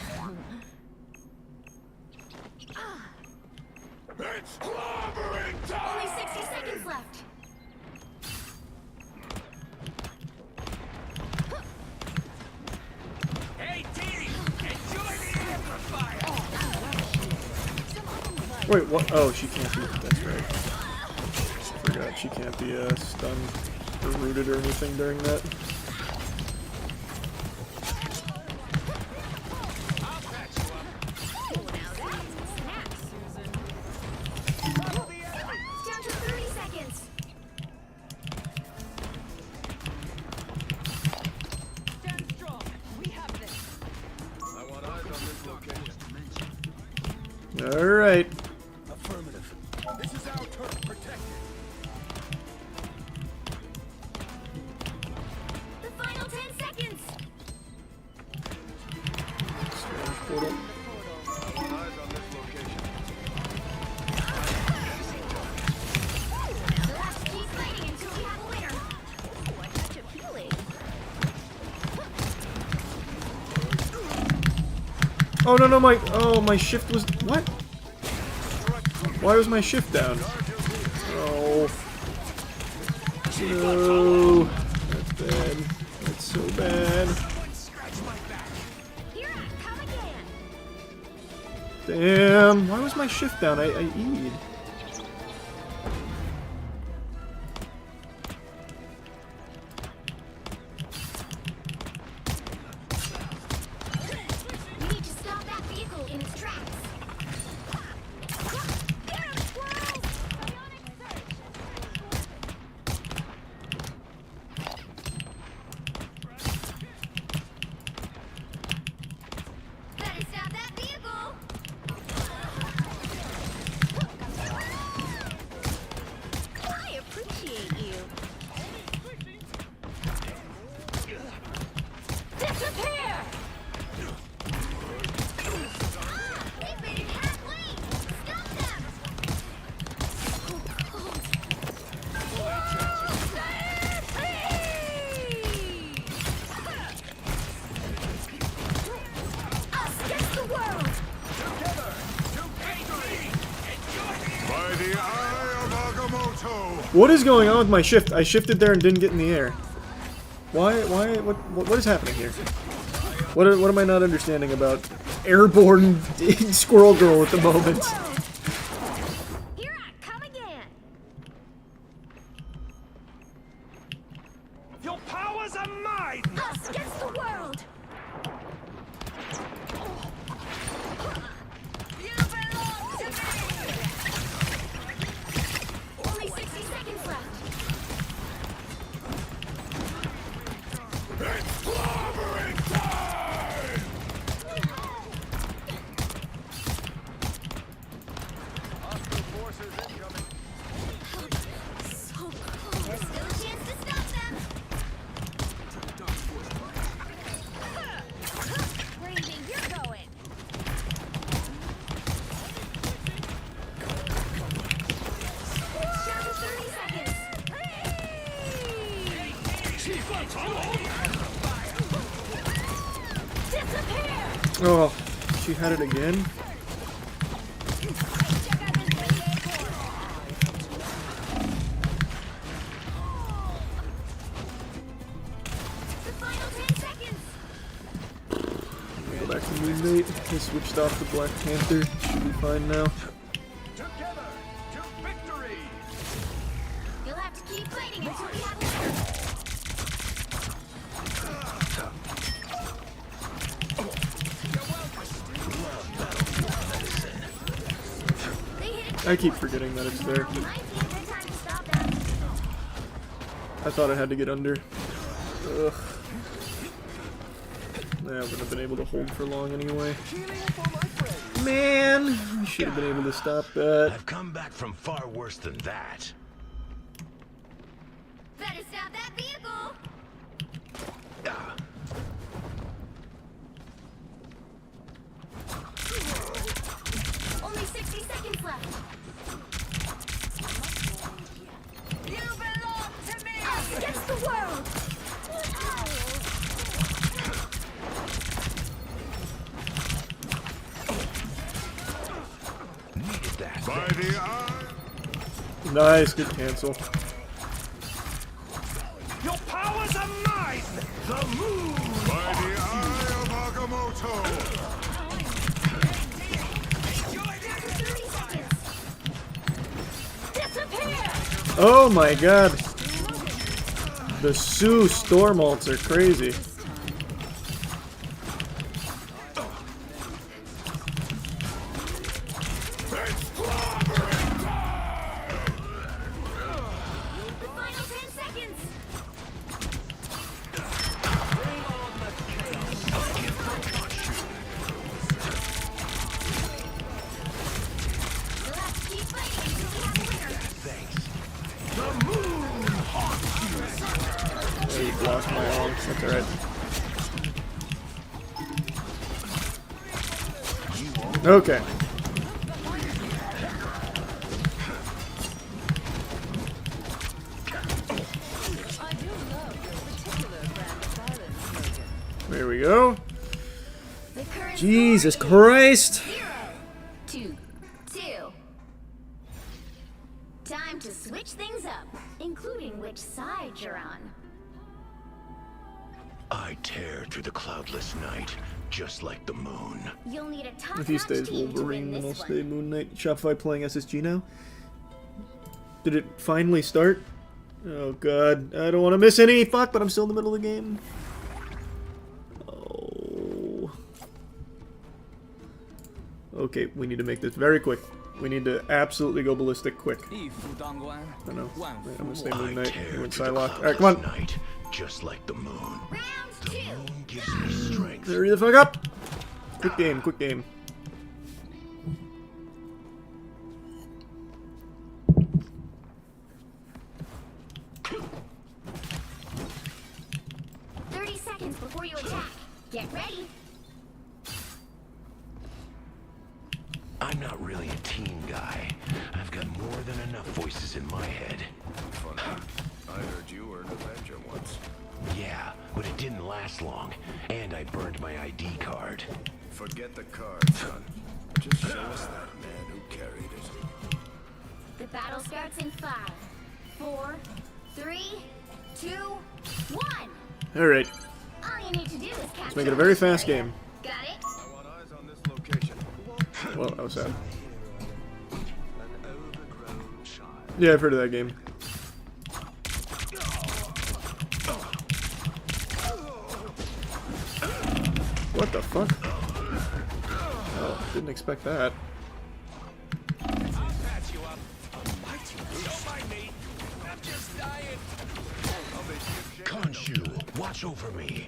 [SPEAKER 21] It's clobbering time!
[SPEAKER 4] Only 60 seconds left.
[SPEAKER 8] Hey, team! Enjoy the amplifier!
[SPEAKER 1] Wait, what? Oh, she can't be. That's right. I forgot she can't be stunned or rooted or anything during that.
[SPEAKER 4] Down to 30 seconds.
[SPEAKER 8] Stand strong. We have this. I want eyes on this location.
[SPEAKER 1] All right.
[SPEAKER 21] Affirmative. This is our turn. Protect it.
[SPEAKER 4] The final 10 seconds.
[SPEAKER 1] Portal.
[SPEAKER 21] I want eyes on this location.
[SPEAKER 4] We'll have to keep fighting until we have a winner. Ooh, I catch a feeling.
[SPEAKER 1] Oh no, my shift was what? Why was my shift down? Oh no, that's bad. That's so bad.
[SPEAKER 4] Here I come again.
[SPEAKER 1] Damn, why was my shift down? I E'd.
[SPEAKER 4] We need to stop that vehicle in its tracks. Get him, squirrels! Better stop that vehicle! I appreciate you. Disappear! They've made it halfway! Stop them! Us against the world!
[SPEAKER 21] By the eye of Agamotto!
[SPEAKER 1] What is going on with my shift? I shifted there and didn't get in the air. Why? What is happening here? What am I not understanding about airborne Squirrel Girl at the moment?
[SPEAKER 4] Here I come again!
[SPEAKER 8] Your powers are mine!
[SPEAKER 4] Us against the world! You belong to me! Only 60 seconds left.
[SPEAKER 21] It's clobbering time!
[SPEAKER 8] Hostile forces incoming.
[SPEAKER 4] So close. There's still a chance to stop them. Where do you think you're going? Down to 30 seconds. Disappear!
[SPEAKER 1] Oh, she had it again?
[SPEAKER 4] Check out this renegade horde. The final 10 seconds.
[SPEAKER 1] Go back to Moonmate. I switched off the Black Panther. Should be fine now.
[SPEAKER 8] Together to victory!
[SPEAKER 4] You'll have to keep fighting until we have a winner. They hit it.
[SPEAKER 1] I keep forgetting that it's there.
[SPEAKER 4] Might be a good time to stop them.
[SPEAKER 1] I thought I had to get under. Ugh. I wouldn't have been able to hold for long anyway. Man, I should have been able to stop that.
[SPEAKER 5] I've come back from far worse than that.
[SPEAKER 4] Better stop that vehicle.
[SPEAKER 5] that.
[SPEAKER 21] By the eye.
[SPEAKER 1] Nice, good cancel.
[SPEAKER 21] Your powers are mine. The moon. By the eye of Agamotto.
[SPEAKER 1] Oh my god. The Sue storm ults are crazy. Lost my arms. That's alright. Okay. There we go. Jesus Christ.
[SPEAKER 4] 0, 2, 2. Time to switch things up, including which side you're on.
[SPEAKER 5] I tear through the cloudless night, just like the moon.
[SPEAKER 4] You'll need a top
[SPEAKER 1] If he stays Wolverine, then I'll stay Moon Knight. Shopify playing SSG now. Did it finally start? Oh god, I don't want to miss any. Fuck, but I'm still in the middle of the game. Oh. Okay, we need to make this very quick. We need to absolutely go ballistic quick. I know. I'm gonna stay Moon Knight. He went Psylocke. Alright, come on.
[SPEAKER 5] Night, just like the moon. The moon gives me strength.
[SPEAKER 1] Hurry the fuck up! Quick game, quick game.
[SPEAKER 4] Seconds before you attack. Get ready.
[SPEAKER 5] I'm not really a team guy. I've got more than enough voices in my head.
[SPEAKER 21] Funny. I heard you were an Avenger once.
[SPEAKER 5] Yeah, but it didn't last long, and I burned my ID card.
[SPEAKER 21] Forget the card, son. Just show us that man who carried it.
[SPEAKER 4] The battle starts in 5, 4, 3, 2, 1.
[SPEAKER 1] Alright.
[SPEAKER 4] All you need to do is capture.
[SPEAKER 1] Let's make it a very fast game.
[SPEAKER 4] Got it?
[SPEAKER 21] I want eyes on this location.
[SPEAKER 1] Well, that was sad. Yeah, I've heard of that game. What the fuck? Oh, didn't expect that.
[SPEAKER 5] Khonshu, watch over me.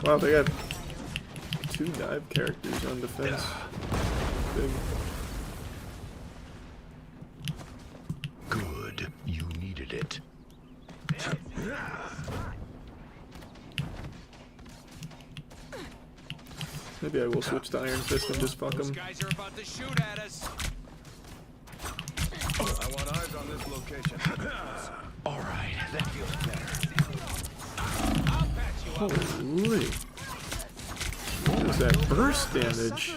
[SPEAKER 1] Wow, they got 2 dive characters on defense. Big.
[SPEAKER 5] Good, you needed it.
[SPEAKER 1] Maybe I will switch to Iron Fist and just fuck them.
[SPEAKER 8] Guys are about to shoot at us.
[SPEAKER 21] I want eyes on this location.
[SPEAKER 5] All right, that feels better.
[SPEAKER 1] Holy! What was that burst damage?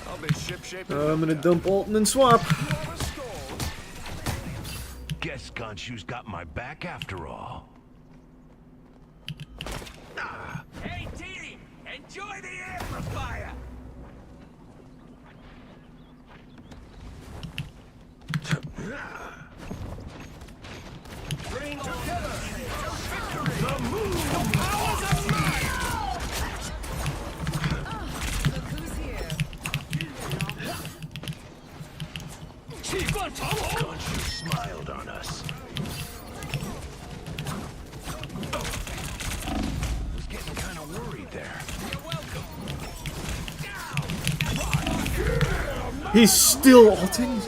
[SPEAKER 21] I'll be ship-shape.
[SPEAKER 1] I'm gonna dump ult and then swap.
[SPEAKER 5] Guess Khonshu's got my back after all.
[SPEAKER 8] Hey, team! Enjoy the amplifier!
[SPEAKER 21] Bring together. The moon. The powers of might.
[SPEAKER 12] Look who's here.
[SPEAKER 5] Khonshu smiled on us.
[SPEAKER 1] He's still ulting?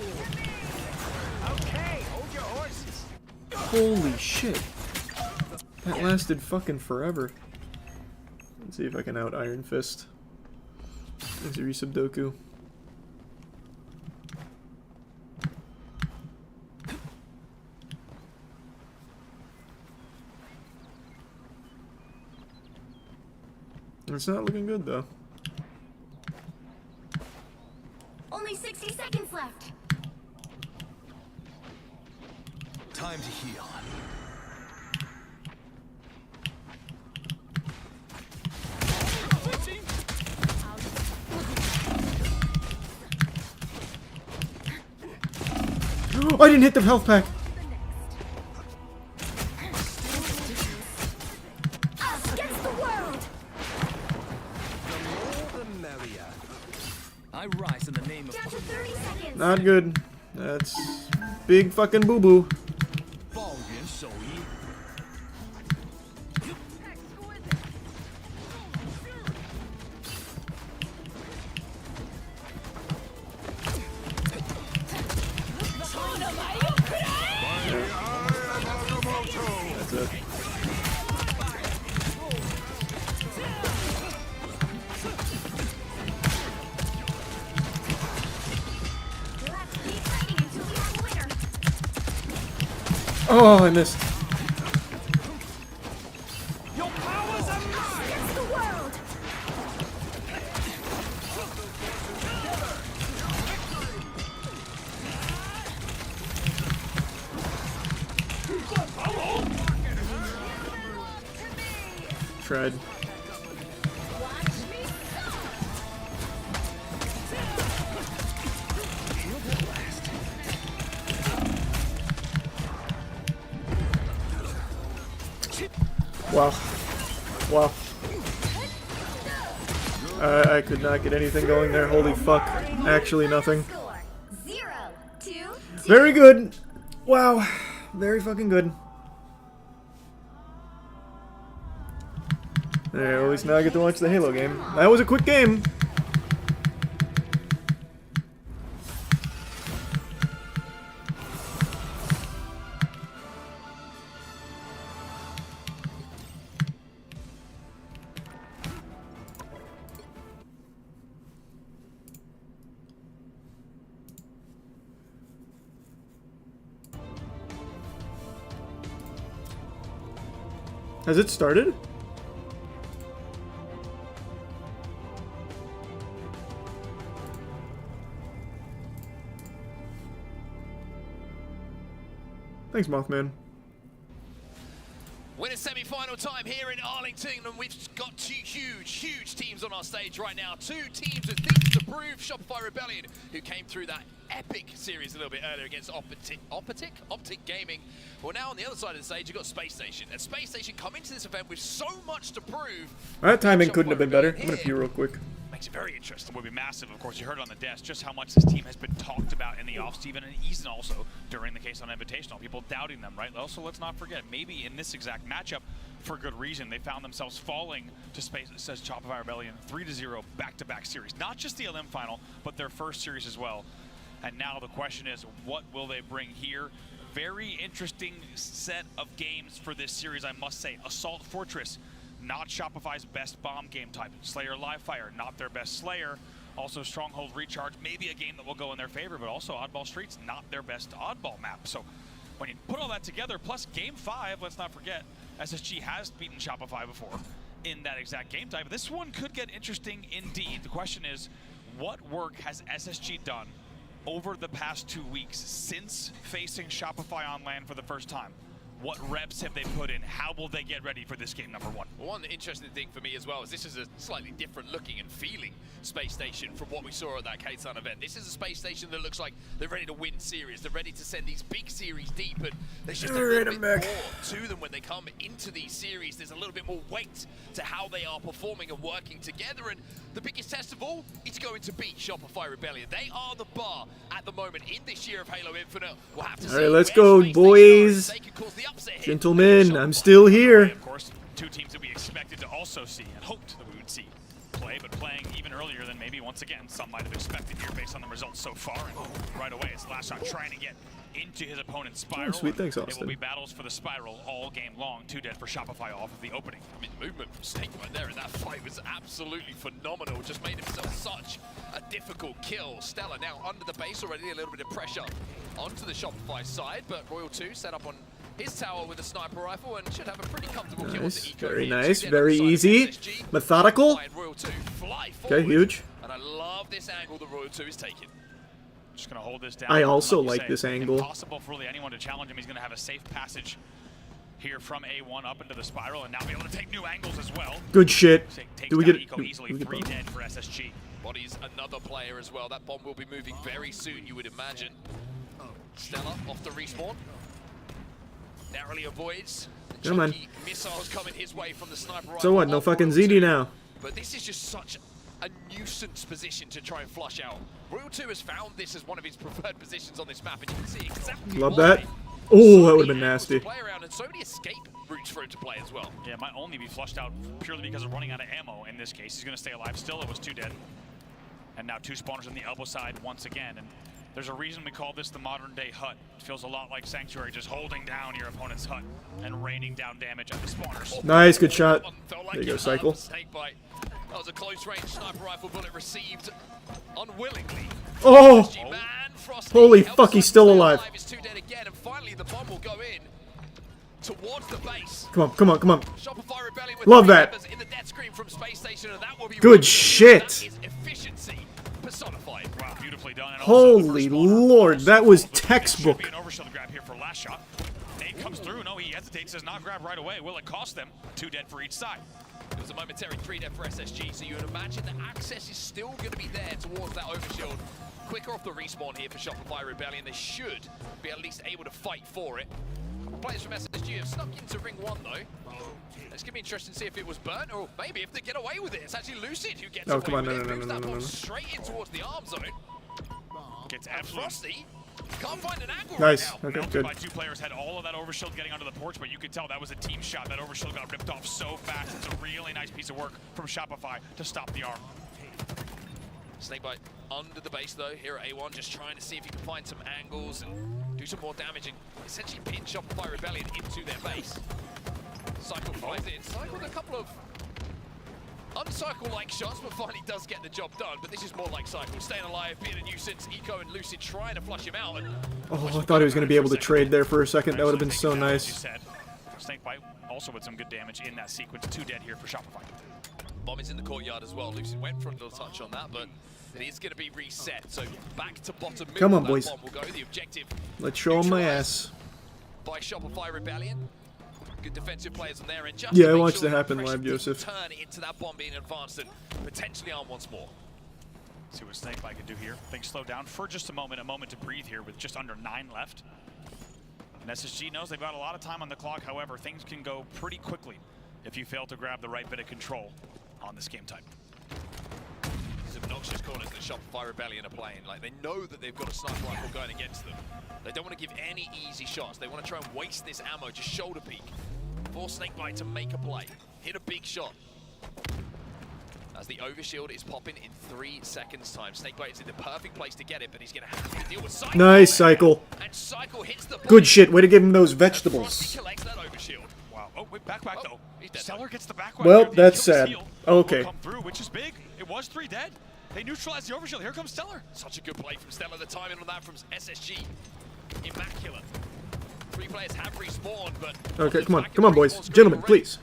[SPEAKER 1] Holy shit. That lasted fucking forever. Let's see if I can out Iron Fist. There's a Resubdoku. It's not looking good though.
[SPEAKER 4] Only 60 seconds left.
[SPEAKER 20] Time to heal.
[SPEAKER 1] I didn't hit the health pack.
[SPEAKER 4] Us against the world.
[SPEAKER 20] The more the merrier. I rise in the name of.
[SPEAKER 4] Down to 30 seconds.
[SPEAKER 1] Not good. That's big fucking boo boo. That's it. Oh, I missed.
[SPEAKER 4] Your powers are us against the world.
[SPEAKER 1] Tried. Wow. Wow. I could not get anything going there. Holy fuck. Actually nothing.
[SPEAKER 4] 0-2.
[SPEAKER 1] Very good. Wow. Very fucking good. There, at least now I get to watch the Halo game. That was a quick game. Has it started? Thanks, Mothman.
[SPEAKER 6] Winner semi-final time here in Arlington, and we've got two huge teams on our stage right now. Two teams with things to prove. Shopify Rebellion, who came through that epic series a little bit earlier against Optic Gaming. Well, now on the other side of the stage, you've got Space Station. And Space Station come into this event with so much to prove.
[SPEAKER 1] That timing couldn't have been better. I'm gonna pee real quick.
[SPEAKER 7] Makes it very interesting. It would be massive. Of course, you heard it on the desk just how much this team has been talked about in the off-season and even also during the case on Invitational. People doubting them, right? Also, let's not forget, maybe in this exact matchup, for good reason, they found themselves falling to Space, it says Shopify Rebellion, 3-0 back-to-back series. Not just the LM final, but their first series as well. And now the question is, what will they bring here? Very interesting set of games for this series, I must say. Assault Fortress, not Shopify's best bomb game type. Slayer Livefire, not their best Slayer. Also Stronghold Recharge, maybe a game that will go in their favor, but also Oddball Streets, not their best oddball map. So when you put all that together, plus Game 5, let's not forget, SSG has beaten Shopify before in that exact game type. This one could get interesting indeed. The question is, what work has SSG done over the past 2 weeks since facing Shopify on LAN for the first time? What reps have they put in? How will they get ready for this game number one?
[SPEAKER 6] One interesting thing for me as well is this is a slightly different looking and feeling Space Station from what we saw at that K-Sun event. This is a Space Station that looks like they're ready to win series. They're ready to send these big series deep, and there's just a little bit more to them when they come into these series. There's a little bit more weight to how they are performing and working together, and the biggest test of all, it's going to be Shopify Rebellion. They are the bar at the moment in this year of Halo Infinite. We'll have to see.
[SPEAKER 1] Alright, let's go, boys. Gentlemen, I'm still here.
[SPEAKER 7] Of course, two teams that we expected to also see and hoped that we would see play, but playing even earlier than maybe once again some might have expected here based on the results so far. And right away, it's last shot trying to get into his opponent's spiral.
[SPEAKER 1] Oh, sweet, thanks,
[SPEAKER 7] It will
[SPEAKER 1] Austin.
[SPEAKER 7] be battles for the spiral all game long. 2 dead for Shopify off of the opening.
[SPEAKER 6] I mean, the movement from Snakebite there in that fight was absolutely phenomenal. Just made himself such a difficult kill. Stella now under the base already, a little bit of pressure onto the Shopify side, but Royal 2 set up on his tower with a sniper rifle and should have a pretty comfortable kill.
[SPEAKER 1] Nice,
[SPEAKER 6] Eco
[SPEAKER 1] very
[SPEAKER 6] here.
[SPEAKER 1] nice,
[SPEAKER 6] 2 dead
[SPEAKER 1] very
[SPEAKER 6] on the side of
[SPEAKER 1] easy,
[SPEAKER 6] SSG.
[SPEAKER 1] methodical.
[SPEAKER 6] Royal 2 fly
[SPEAKER 1] Okay,
[SPEAKER 6] forward.
[SPEAKER 1] huge.
[SPEAKER 6] And I love this angle that Royal 2 is taking.
[SPEAKER 7] Just going to hold this down.
[SPEAKER 1] I also
[SPEAKER 7] you
[SPEAKER 1] like
[SPEAKER 7] say,
[SPEAKER 1] this angle.
[SPEAKER 7] Impossible for really anyone to challenge him. He's going to have a safe passage here from A1 up into the spiral and now be able to take new angles as well.
[SPEAKER 1] Good shit.
[SPEAKER 7] Takes
[SPEAKER 1] Do we
[SPEAKER 7] down
[SPEAKER 1] get?
[SPEAKER 7] Eco
[SPEAKER 1] Do
[SPEAKER 7] easily.
[SPEAKER 1] we get
[SPEAKER 7] 3
[SPEAKER 1] bomb?
[SPEAKER 7] dead for SSG.
[SPEAKER 6] Bodies another player as well. That bomb will be moving very soon, you would imagine. Stella off the respawn. Narrowly avoids the
[SPEAKER 1] Come on.
[SPEAKER 6] chunky missiles coming his way from the sniper rifle.
[SPEAKER 1] So what? No
[SPEAKER 6] of
[SPEAKER 1] fucking
[SPEAKER 6] Royal 2.
[SPEAKER 1] ZD now.
[SPEAKER 6] But this is just such a nuisance position to try and flush out. Royal 2 has found this as one of his preferred positions on this map, and you can see exactly
[SPEAKER 1] Love
[SPEAKER 6] why.
[SPEAKER 1] that. Oh, that would have been
[SPEAKER 6] Angles to
[SPEAKER 1] nasty.
[SPEAKER 6] play around and so many escape routes for him to play as well.
[SPEAKER 7] Yeah, it might only be flushed out purely because of running out of ammo in this case. He's going to stay alive still. It was 2 dead. And now 2 spawners on the elbow side once again. And there's a reason we call this the modern day hut. It feels a lot like Sanctuary, just holding down your opponent's hut and raining down damage at the spawners.
[SPEAKER 1] Nice, good shot. There you go, cycle.
[SPEAKER 6] Snakebite. That was a close range sniper rifle bullet received unwillingly.
[SPEAKER 1] Oh!
[SPEAKER 6] SSG man, Frosty
[SPEAKER 1] Holy
[SPEAKER 6] helps
[SPEAKER 1] fuck,
[SPEAKER 6] him
[SPEAKER 1] he's still
[SPEAKER 6] stay
[SPEAKER 1] alive.
[SPEAKER 6] He's 2 dead again, and finally the bomb will go in towards the base.
[SPEAKER 1] Come on, come on, come on.
[SPEAKER 6] Shopify Rebellion with
[SPEAKER 1] Love
[SPEAKER 6] 3
[SPEAKER 1] that.
[SPEAKER 6] members in the death screen from Space Station, and that will be
[SPEAKER 1] Good
[SPEAKER 6] Royal 2.
[SPEAKER 1] shit.
[SPEAKER 6] That is efficiency personified.
[SPEAKER 7] Wow, beautifully done. And also the
[SPEAKER 1] Holy
[SPEAKER 7] first spawner.
[SPEAKER 1] lord, that was
[SPEAKER 7] It should
[SPEAKER 1] textbook.
[SPEAKER 7] be an overshield grab here for last shot. Nate comes through. No, he hesitates. Does not grab right away. Will it cost them? 2 dead for each side.
[SPEAKER 6] It was a momentary 3 dead for SSG, so you would imagine the access is still going to be there towards that overshield. Quicker off the respawn here for Shopify Rebellion. They should be at least able to fight for it. Players from SSG have snuck into Ring 1 though. It's going to be interesting to see if it was burnt, or maybe if they get away with it. It's actually Lucid who gets
[SPEAKER 1] Oh,
[SPEAKER 6] away
[SPEAKER 1] come on,
[SPEAKER 6] with
[SPEAKER 1] no,
[SPEAKER 6] it.
[SPEAKER 1] no, no,
[SPEAKER 6] Moves
[SPEAKER 1] no,
[SPEAKER 6] that
[SPEAKER 1] no,
[SPEAKER 6] bomb
[SPEAKER 1] no.
[SPEAKER 6] straight in towards the arm zone.
[SPEAKER 7] Gets
[SPEAKER 6] And
[SPEAKER 7] absolutely
[SPEAKER 6] Frosty can't find an angle
[SPEAKER 1] Nice.
[SPEAKER 6] right now.
[SPEAKER 1] Okay,
[SPEAKER 7] melted
[SPEAKER 1] good.
[SPEAKER 7] by 2 players, had all of that overshield getting onto the porch, but you could tell that was a team shot. That overshield got ripped off so fast. It's a really nice piece of work from Shopify to stop the arm.
[SPEAKER 6] Snakebite under the base though, here at A1, just trying to see if he can find some angles and do some more damage and essentially pin Shopify Rebellion into their base. Cycle flies in. Cycle with a couple of uncycle-like shots, but finally does get the job done. But this is more like Cycle, staying alive, being a nuisance. Eco and Lucid trying to flush him out. And
[SPEAKER 1] Oh, I thought he was going to be able to trade there for a second. That would have been so nice.
[SPEAKER 7] Snakebite also with some good damage in that sequence. 2 dead here for Shopify.
[SPEAKER 6] bomb is in the courtyard as well. Lucid went for a little touch on that, but it is going to be reset. So back to bottom middle.
[SPEAKER 1] Come on,
[SPEAKER 6] that
[SPEAKER 1] boys.
[SPEAKER 6] bomb will go. The objective
[SPEAKER 1] Let's show him my ass.
[SPEAKER 6] by Shopify Rebellion. Good defensive players on there, and just
[SPEAKER 1] Yeah,
[SPEAKER 6] to
[SPEAKER 1] I
[SPEAKER 6] make
[SPEAKER 1] watched
[SPEAKER 6] sure
[SPEAKER 1] it
[SPEAKER 6] that
[SPEAKER 1] happen
[SPEAKER 6] pressure
[SPEAKER 1] live,
[SPEAKER 6] didn't
[SPEAKER 1] Joseph.
[SPEAKER 6] turn into that bomb being advanced and potentially arm once more.
[SPEAKER 7] See what Snakebite can do here. Things slow down for just a moment to breathe here with just under 9 left. And SSG knows they've got a lot of time on the clock. However, things can go pretty quickly if you fail to grab the right bit of control on this game type.
[SPEAKER 6] These obnoxious corners that Shopify Rebellion are playing. Like, they know that they've got a sniper rifle going against them. They don't want to give any easy shots. They want to try and waste this ammo, just shoulder peek. Force Snakebite to make a play. Hit a big shot. As the overshield is popping in 3 seconds time. Snakebite is in the perfect place to get it, but he's going to have to deal with Cycle.
[SPEAKER 1] Nice, Cycle.
[SPEAKER 6] And Cycle hits the
[SPEAKER 1] Good shit. Way to give him those vegetables.
[SPEAKER 6] He collects that overshield.
[SPEAKER 7] Wow. Oh, wait, back though. Stellar gets the back.
[SPEAKER 1] Well, that's sad. Okay.
[SPEAKER 7] Come through, which is big. It was 3 dead. They neutralized the overshield. Here comes Stellar.
[SPEAKER 6] Such a good play from Stellar. The timing on that from SSG. Immaculate. 3 players have respawned, but...
[SPEAKER 1] Okay, come on. Come on, boys. Gentlemen, please.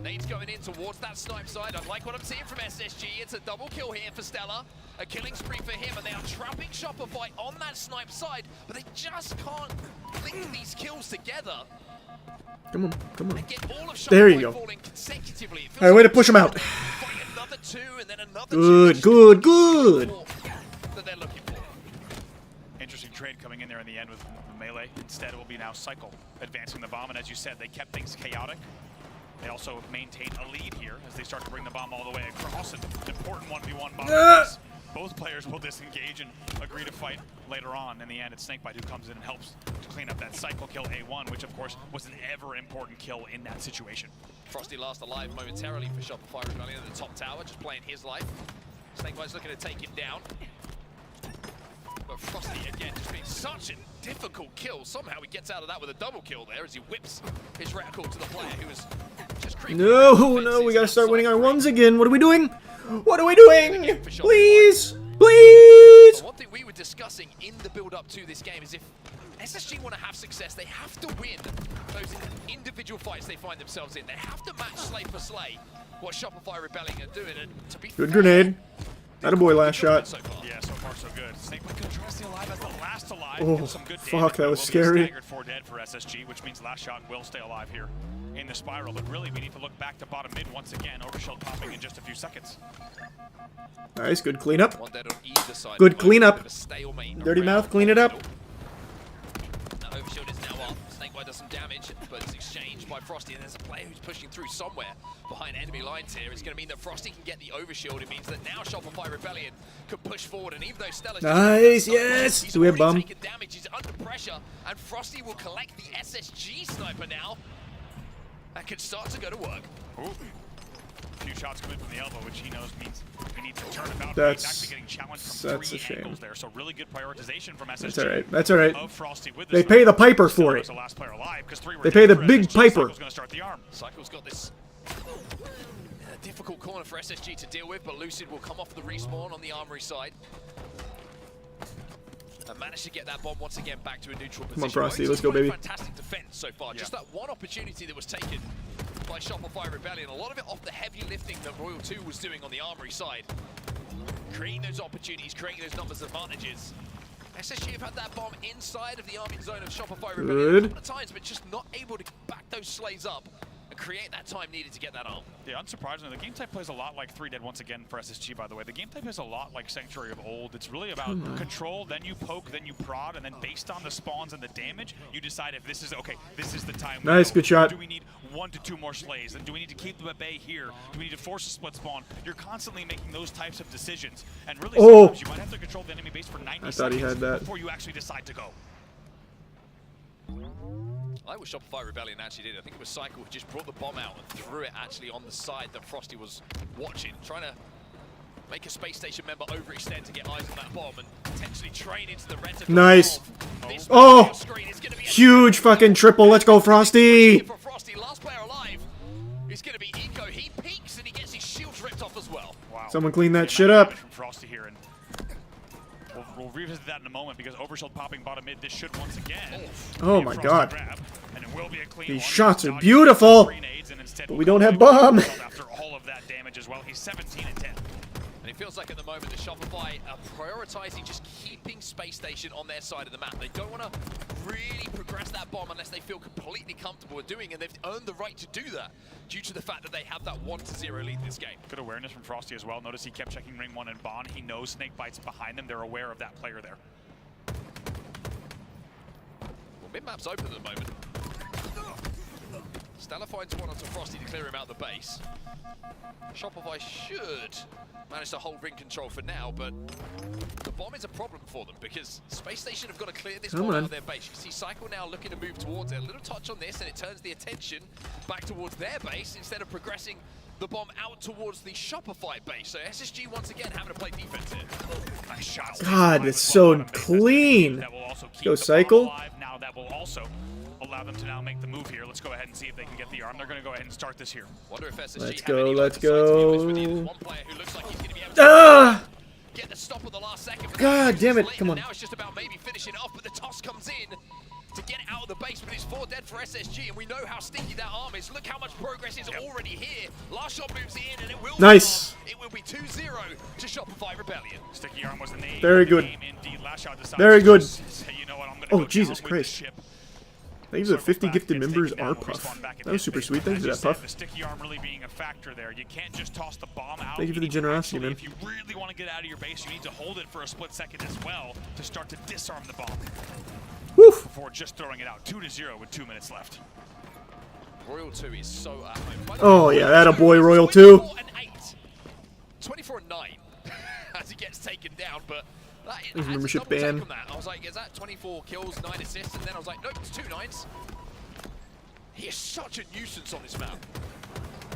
[SPEAKER 6] Nate's going in towards that snipe side. I like what I'm seeing from SSG. It's a double kill here for Stellar. A killing spree for him, and they are trapping Shopify on that snipe side, but they just can't link these kills together.
[SPEAKER 1] Come on, come on.
[SPEAKER 6] And get all of
[SPEAKER 1] There you
[SPEAKER 6] Shopify
[SPEAKER 1] go.
[SPEAKER 6] falling consecutively. It feels
[SPEAKER 1] All right, way to
[SPEAKER 6] like
[SPEAKER 1] push him out.
[SPEAKER 6] fight another 2, and then another
[SPEAKER 1] Good,
[SPEAKER 6] 2.
[SPEAKER 1] good, good.
[SPEAKER 6] That they're looking for.
[SPEAKER 7] Interesting trade coming in there in the end with Melee. Instead, it will be now Cycle advancing the bomb, and as you said, they kept things chaotic. They also maintain a lead here as they start to bring the bomb all the way across. An important 1v1 bomb. Both players will disengage and agree to fight later on. In the end, it's Snakebite who comes in and helps to clean up that Cycle kill A1, which of course was an ever important kill in that situation.
[SPEAKER 6] Frosty last alive momentarily for Shopify Rebellion at the top tower, just playing his life. Snakebite's looking to take him down. But Frosty, again, just being such a difficult kill. Somehow he gets out of that with a double kill there as he whips his record to the player who was just creeping.
[SPEAKER 1] No, we gotta start winning our ones again. What are we doing? What are we doing? Please, please.
[SPEAKER 6] One thing we were discussing in the build-up to this game is if SSG want to have success, they have to win those individual fights they find themselves in. They have to match slay for slay what Shopify Rebellion are doing. And to be
[SPEAKER 1] Good grenade. Attaboy, last shot.
[SPEAKER 7] Yeah, so far so good. Snakebite gonna try to stay alive as the last alive.
[SPEAKER 1] Oh,
[SPEAKER 7] Get some good
[SPEAKER 1] fuck,
[SPEAKER 7] damage,
[SPEAKER 1] that was
[SPEAKER 7] but will be
[SPEAKER 1] scary.
[SPEAKER 7] staggered 4 dead for SSG, which means last shot will stay alive here in the spiral. But really, we need to look back to bottom mid once again. Overshield popping in just a few seconds.
[SPEAKER 1] Nice, good cleanup.
[SPEAKER 6] One dead on either side.
[SPEAKER 1] Good cleanup.
[SPEAKER 6] Stalemate
[SPEAKER 1] Dirty
[SPEAKER 6] around
[SPEAKER 1] mouth, clean it up.
[SPEAKER 6] That overshield is now up. Snakebite does some damage, but it's exchanged by Frosty, and there's a player who's pushing through somewhere behind enemy lines here. It's going to mean that Frosty can get the overshield. It means that now Shopify Rebellion can push forward, and even though Stella's
[SPEAKER 1] Nice, yes. Do we have bomb?
[SPEAKER 6] taken damage, he's under pressure, and Frosty will collect the SSG sniper now. That could start to go to work.
[SPEAKER 7] Ooh. A few shots coming from the elbow, which he knows means we need to turn about.
[SPEAKER 1] That's-
[SPEAKER 7] He's actually getting challenged from
[SPEAKER 1] that's
[SPEAKER 7] 3
[SPEAKER 1] a shame.
[SPEAKER 7] angles there, so really good prioritization from SSG.
[SPEAKER 1] That's all right. That's all right.
[SPEAKER 7] Of Frosty with
[SPEAKER 1] They
[SPEAKER 7] the
[SPEAKER 1] pay the
[SPEAKER 7] sniper.
[SPEAKER 1] piper for
[SPEAKER 7] Stella
[SPEAKER 1] it.
[SPEAKER 7] was the last player alive, 'cause 3 were
[SPEAKER 1] They pay the
[SPEAKER 7] dead for
[SPEAKER 1] big
[SPEAKER 7] SSG.
[SPEAKER 1] piper.
[SPEAKER 7] Cycle's gonna start the arm.
[SPEAKER 6] Cycle's got this difficult corner for SSG to deal with, but Lucid will come off the respawn on the armory side. And managed to get that bomb once again back to a neutral position.
[SPEAKER 1] Come on, Frosty,
[SPEAKER 6] Well,
[SPEAKER 1] let's go, baby.
[SPEAKER 6] Fantastic defense so far. Just that one opportunity that was taken by Shopify Rebellion. A lot of it off the heavy lifting that Royal 2 was doing on the armory side. Creating those opportunities, creating those numbers advantages. SSG have had that bomb inside of the arming zone of Shopify Rebellion a couple of times, but just not able to back those slays up and create that time needed to get that arm.
[SPEAKER 7] Yeah, unsurprisingly, the game type plays a lot like 3 Dead once again for SSG, by the way. The game type is a lot like Sanctuary of old. It's really about control, then you poke, then you prod, and then based on the spawns and the damage, you decide if this is, okay, this is the time.
[SPEAKER 1] Nice, good shot.
[SPEAKER 7] Do we need 1 to 2 more slays? And do we need to keep them at bay here? Do we need to force a split spawn? You're constantly making those types of decisions. And really, sometimes you might have to control the enemy base for 90
[SPEAKER 1] I thought he
[SPEAKER 7] seconds
[SPEAKER 1] had that.
[SPEAKER 7] before you actually decide to go.
[SPEAKER 6] I like what Shopify Rebellion actually did. I think it was Cycle who just brought the bomb out and threw it actually on the side that Frosty was watching, trying to make a space station member overextend to get eyes on that bomb and potentially train into the red.
[SPEAKER 1] Nice. Oh, huge fucking triple. Let's go, Frosty.
[SPEAKER 6] For Frosty, last player alive is going to be Eco. He peeks and he gets his shields ripped off as well.
[SPEAKER 7] Wow.
[SPEAKER 1] Someone clean that shit up.
[SPEAKER 7] From Frosty here, and we'll revisit that in a moment because Overshield popping bottom mid. This should once again.
[SPEAKER 1] Oh my god.
[SPEAKER 7] Grab, and it will be a clean
[SPEAKER 1] These
[SPEAKER 7] one.
[SPEAKER 1] shots are beautiful, but we don't have bomb.
[SPEAKER 7] After all of that damage as well, he's 17 and 10.
[SPEAKER 6] And it feels like at the moment that Shopify are prioritizing just keeping Space Station on their side of the map. They don't want to really progress that bomb unless they feel completely comfortable with doing it, and they've earned the right to do that due to the fact that they have that 1-0 lead in this game.
[SPEAKER 7] Good awareness from Frosty as well. Notice he kept checking ring 1 and Bond. He knows Snakebite's behind them. They're aware of that player there.
[SPEAKER 6] Well, mid-map's open at the moment. Stella finds one onto Frosty to clear him out the base. Shopify should manage to hold ring control for now, but the bomb is a problem for them because Space Station have got to clear this bomb out of their base. You can see Cycle now looking to move towards it. A little touch on this and it turns the attention back towards their base instead of progressing the bomb out towards the Shopify base. So SSG once again having to play defense here.
[SPEAKER 7] Nice shots.
[SPEAKER 1] God, it's so clean. Go Cycle.
[SPEAKER 7] Now that will also allow them to now make the move here. Let's go ahead and see if they can get the arm. They're going to go ahead and start this here.
[SPEAKER 6] Wonder if SSG
[SPEAKER 1] Let's
[SPEAKER 6] have
[SPEAKER 1] go,
[SPEAKER 6] any
[SPEAKER 1] let's
[SPEAKER 6] line of sight, to be honest with you.
[SPEAKER 1] go.
[SPEAKER 6] There's one player who looks like he's going to be able to get the stop at the last second.
[SPEAKER 1] God damn it, come on.
[SPEAKER 6] Now it's just about maybe finishing it off, but the toss comes in to get it out of the base, but it's 4 dead for SSG, and we know how stinky that arm is. Look how much progress is already here. Last shot moves in, and it will
[SPEAKER 1] Nice.
[SPEAKER 6] Be it will be 2-0 to Shopify Rebellion.
[SPEAKER 7] Sticky arm was the name.
[SPEAKER 1] Very good.
[SPEAKER 7] Indeed, last shot decides
[SPEAKER 1] Very
[SPEAKER 7] to
[SPEAKER 1] good.
[SPEAKER 7] say, you know what, I'm gonna
[SPEAKER 1] Oh,
[SPEAKER 7] go
[SPEAKER 1] Jesus
[SPEAKER 7] down with
[SPEAKER 1] Christ.
[SPEAKER 7] the ship.
[SPEAKER 1] Thanks for the 50 gifted members, R Puff. That was super sweet. Thanks for that, Puff.
[SPEAKER 7] The sticky arm really being a factor there. You can't just toss the bomb out.
[SPEAKER 1] Thank you for the generosity, man.
[SPEAKER 7] If you really want to get out of your base, you need to hold it for a split second as well to start to disarm the bomb.
[SPEAKER 1] Woof.
[SPEAKER 7] Before just throwing it out. 2-0 with 2 minutes left.
[SPEAKER 6] Royal 2 is so at home.
[SPEAKER 1] Oh yeah, that a boy, Royal 2.
[SPEAKER 6] 24 and 9 as he gets taken down, but that
[SPEAKER 1] His membership
[SPEAKER 6] double take
[SPEAKER 1] ban.
[SPEAKER 6] on that. I was like, is that 24 kills, 9 assists? And then I was like, nope, it's 2 9s. He is such a nuisance on this map.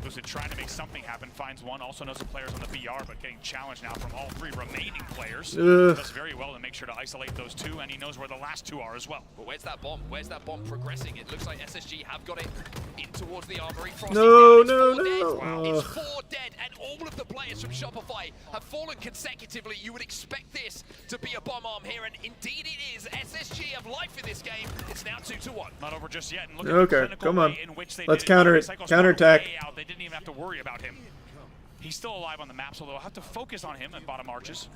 [SPEAKER 7] Lucid trying to make something happen, finds one, also knows the players on the BR, but getting challenged now from all three remaining players. Does very well to make sure to isolate those two, and he knows where the last two are as well.
[SPEAKER 6] But where's that bomb? Where's that bomb progressing? It looks like SSG have got it in towards the armory.
[SPEAKER 1] No, no, no.
[SPEAKER 6] Wow. It's 4 dead, and all of the players from Shopify have fallen consecutively. You would expect this to be a bomb arm here, and indeed it is. SSG have life in this game. It's now 2-1.
[SPEAKER 7] Not over just yet. And look
[SPEAKER 1] Okay,
[SPEAKER 7] at the
[SPEAKER 1] come on.
[SPEAKER 7] in which they
[SPEAKER 1] Let's
[SPEAKER 7] did
[SPEAKER 1] counter it. Counterattack.
[SPEAKER 7] They didn't even have to worry about him. He's still alive on the map, so they'll have to focus on him at bottom arches.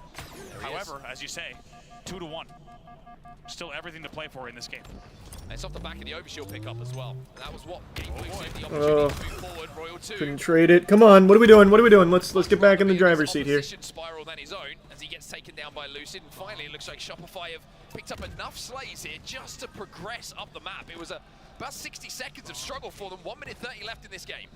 [SPEAKER 7] However, as you say, 2-1. Still everything to play for in this game.
[SPEAKER 6] It's off the back of the overshield pickup as well. That was what gave Blue Team the opportunity to move forward. Royal 2.
[SPEAKER 1] Couldn't trade it. Come on, what are we doing? What are we doing? Let's get back in the driver's seat here.
[SPEAKER 6] Spiral than his own as he gets taken down by Lucid, and finally it looks like Shopify have picked up enough slays here just to progress up the map. It was about 60 seconds of struggle for them. 1 minute 30 left in this game.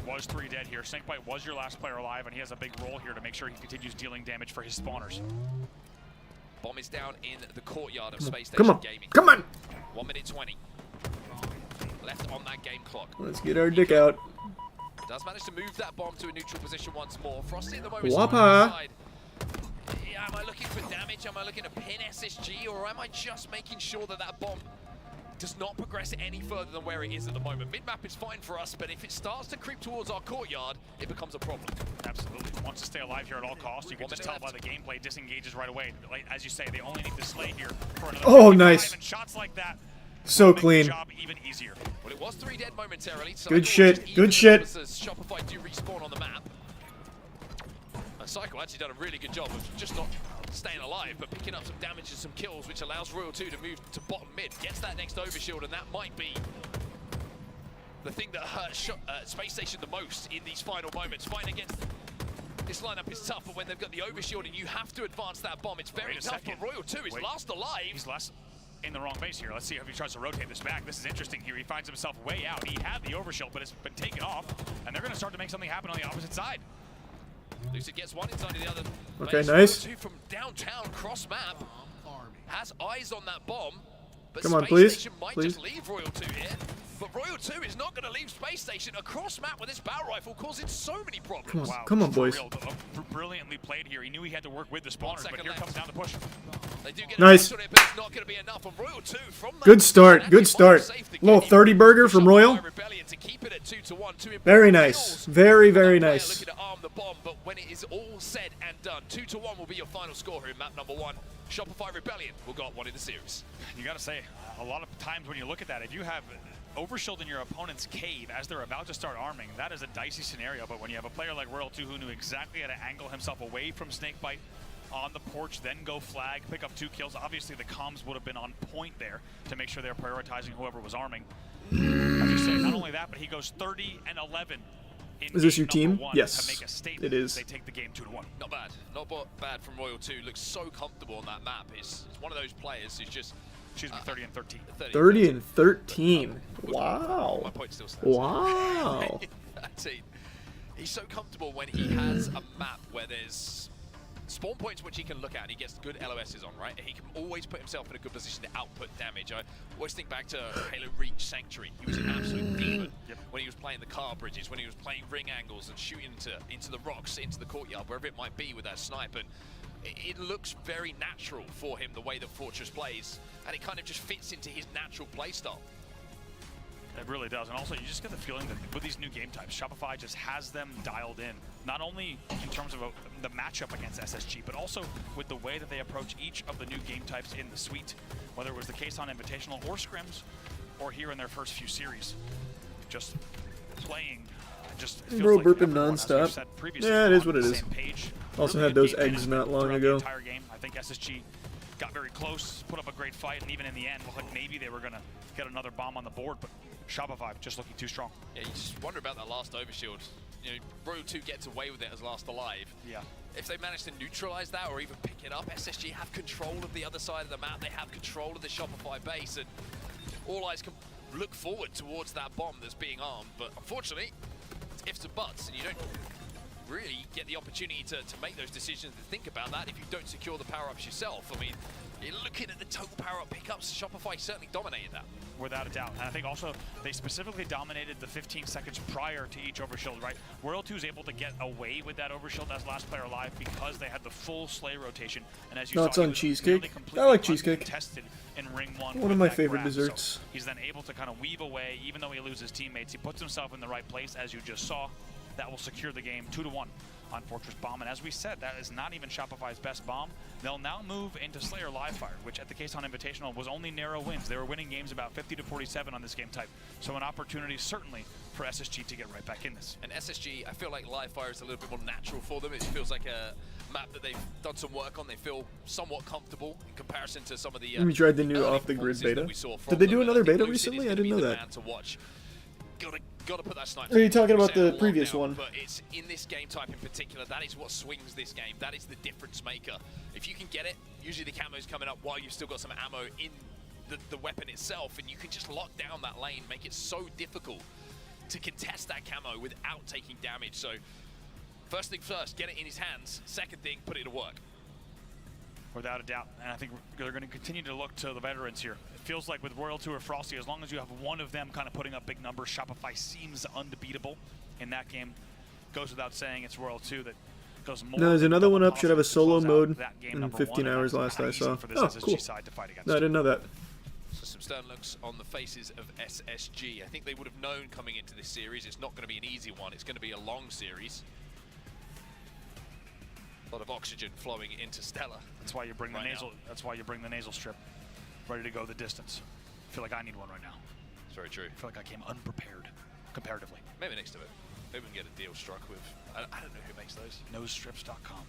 [SPEAKER 7] Was 3 dead here. Snakebite was your last player alive, and he has a big role here to make sure he continues dealing damage for his spawners.
[SPEAKER 6] Bomb is down in the courtyard of Space Station Gaming.
[SPEAKER 1] Come on!
[SPEAKER 6] 1 minute 20 left on that game clock.
[SPEAKER 1] Let's get our dick out.
[SPEAKER 6] Does manage to move that bomb to a neutral position once more. Frosty at the moment.
[SPEAKER 1] Whoppa!
[SPEAKER 6] Yeah, am I looking for damage? Am I looking to pin SSG, or am I just making sure that that bomb does not progress any further than where it is at the moment? Mid-map is fine for us, but if it starts to creep towards our courtyard, it becomes a problem.
[SPEAKER 7] Absolutely. Wants to stay alive here at all costs. You can just tell by the gameplay, disengages right away. Like, as you say, they only need to slay here for another 55,
[SPEAKER 1] nice.
[SPEAKER 7] And shots like that
[SPEAKER 1] so clean.
[SPEAKER 7] job even easier.
[SPEAKER 6] Well, it was 3 dead momentarily.
[SPEAKER 1] Good shit. Good shit.
[SPEAKER 6] Shopify do respawn on the map. And Cycle actually done a really good job of just not staying alive, but picking up some damage and some kills, which allows Royal 2 to move to bottom mid. Gets that next overshield, and that might be the thing that hurts Space Station the most in these final moments. Fighting against this lineup is tough, but when they've got the overshield and you have to advance that bomb, it's very tough. But Royal 2 is last alive.
[SPEAKER 7] He's last in the wrong base here. Let's see if he tries to rotate this back. This is interesting here. He finds himself way out. He had the overshield, but it's been taken off, and they're going to start to make something happen on the opposite side.
[SPEAKER 6] Lucid gets one inside of the other.
[SPEAKER 1] Okay, nice.
[SPEAKER 6] 2 from downtown, cross map. Has eyes on that bomb. But
[SPEAKER 1] Come on,
[SPEAKER 6] Space
[SPEAKER 1] please.
[SPEAKER 6] Station might
[SPEAKER 1] Please.
[SPEAKER 6] just leave Royal 2 here. But Royal 2 is not going to leave Space Station. Across map with this battle rifle causing so many problems.
[SPEAKER 1] Come on, boys.
[SPEAKER 7] Brilliantly played here. He knew he had to work with the spawners, but here comes down the push.
[SPEAKER 6] They do get
[SPEAKER 1] Nice.
[SPEAKER 6] on it, but it's not going to be enough. And Royal 2 from that
[SPEAKER 1] Good start. Good start. Little 30 burger from Royal.
[SPEAKER 6] Rebellion to keep it at 2-1.
[SPEAKER 1] Very nice. Very, very nice.
[SPEAKER 6] Looking to arm the bomb, but when it is all said and done, 2-1 will be your final score here in map number 1. Shopify Rebellion will got one in the series.
[SPEAKER 7] You got to say, a lot of times when you look at that, if you have overshield in your opponent's cave as they're about to start arming, that is a dicey scenario. But when you have a player like Royal 2 who knew exactly how to angle himself away from Snakebite on the porch, then go flag, pick up 2 kills, obviously the comms would have been on point there to make sure they're prioritizing whoever was arming. As you say, not only that, but he goes 30-11.
[SPEAKER 1] Is this your team?
[SPEAKER 7] To
[SPEAKER 1] Yes,
[SPEAKER 7] make a statement.
[SPEAKER 1] it is.
[SPEAKER 7] They take the game 2-1.
[SPEAKER 6] Not bad. Not bad from Royal 2. Looks so comfortable on that map. It's one of those players who's just...
[SPEAKER 7] Excuse me, 30-13.
[SPEAKER 1] 30-13. Wow.
[SPEAKER 6] My point still stands.
[SPEAKER 1] Wow.
[SPEAKER 6] He's so comfortable when he has a map where there's spawn points which he can look at and he gets good LOSs on, right? He can always put himself in a good position to output damage. I always think back to Halo Reach Sanctuary. He was an absolute demon when he was playing the car bridges, when he was playing ring angles and shooting into the rocks, into the courtyard, wherever it might be with that snipe. And it looks very natural for him, the way that Fortress plays, and it kind of just fits into his natural play style.
[SPEAKER 7] It really does, and also you just get the feeling that with these new game types, Shopify just has them dialed in, not only in terms of the matchup against SSG, but also with the way that they approach each of the new game types in the suite, whether it was the case on Invitational or Scrims, or here in their first few series. Just playing, just feels
[SPEAKER 1] Bro,
[SPEAKER 7] like
[SPEAKER 1] burping
[SPEAKER 7] everyone, as we've
[SPEAKER 1] nonstop.
[SPEAKER 7] said previously,
[SPEAKER 1] Yeah, it is
[SPEAKER 7] on
[SPEAKER 1] what it
[SPEAKER 7] the
[SPEAKER 1] is.
[SPEAKER 7] same page.
[SPEAKER 1] Also
[SPEAKER 7] Really
[SPEAKER 1] had
[SPEAKER 7] good
[SPEAKER 1] those
[SPEAKER 7] game
[SPEAKER 1] eggs
[SPEAKER 7] management
[SPEAKER 1] not long
[SPEAKER 7] throughout
[SPEAKER 1] ago.
[SPEAKER 7] The entire game. I think SSG got very close, put up a great fight, and even in the end, looked like maybe they were going to get another bomb on the board, but Shopify just looking too strong.
[SPEAKER 6] Yeah, you just wonder about that last overshield. You know, Royal 2 gets away with it as last alive.
[SPEAKER 7] Yeah.
[SPEAKER 6] If they manage to neutralize that or even pick it up, SSG have control of the other side of the map. They have control of the Shopify base, and all eyes can look forward towards that bomb that's being armed. But unfortunately, it's ifs and buts, and you don't really get the opportunity to make those decisions and think about that if you don't secure the power-ups yourself. I mean, you're looking at the total power-up pickups, Shopify certainly dominated that.
[SPEAKER 7] without a doubt. And I think also they specifically dominated the 15 seconds prior to each overshield, right? World 2 is able to get away with that overshield as last player alive because they had the full Slay rotation. And as you
[SPEAKER 1] Thoughts
[SPEAKER 7] saw,
[SPEAKER 1] on cheesecake? I like cheesecake.
[SPEAKER 7] In ring one
[SPEAKER 1] of my
[SPEAKER 7] that
[SPEAKER 1] favorite
[SPEAKER 7] grab.
[SPEAKER 1] desserts.
[SPEAKER 7] So he's then able to kind of weave away, even though he loses teammates. He puts himself in the right place, as you just saw. That will secure the game 2-1 on Fortress Bomb. And as we said, that is not even Shopify's best bomb. They'll now move into Slayer Livefire, which at the Case on Invitational was only narrow wins. They were winning games about 50-47 on this game type. So an opportunity certainly for SSG to get right back in this.
[SPEAKER 6] And SSG, I feel like Livefire is a little bit more natural for them. It feels like a map that they've done some work on. They feel somewhat comfortable in comparison to some of the
[SPEAKER 1] we tried the new off-the-grid beta. Did they do another beta recently? I didn't know that.
[SPEAKER 6] Gotta put that sniper.
[SPEAKER 1] Are you talking about the previous one?
[SPEAKER 6] But it's in this game type in particular, that is what swings this game. That is the difference maker. If you can get it, usually the camo's coming up while you've still got some ammo in the weapon itself, and you can just lock down that lane, make it so difficult to contest that camo without taking damage. So first thing first, get it in his hands. Second thing, put it to work.
[SPEAKER 7] Without a doubt, and I think they're going to continue to look to the veterans here. It feels like with Royal 2 or Frosty, as long as you have one of them kind of putting up big numbers, Shopify seems unbeatable in that game. Goes without saying, it's Royal 2 that goes more.
[SPEAKER 1] No, there's another one up. Should have a solo mode in 15 hours last I saw. Oh, cool. No, I didn't know that.
[SPEAKER 6] So some stern looks on the faces of SSG. I think they would have known coming into this series, it's not going to be an easy one. It's going to be a long series. A lot of oxygen flowing into Stella.
[SPEAKER 7] That's why you bring the nasal. That's why you bring the nasal strip, ready to go the distance. I feel like I need one right now.
[SPEAKER 6] It's very true.
[SPEAKER 7] I feel like I came unprepared, comparatively.
[SPEAKER 6] Maybe next to it. Maybe we can get a deal struck with. I don't know who makes those.
[SPEAKER 7] Nosestrips.com.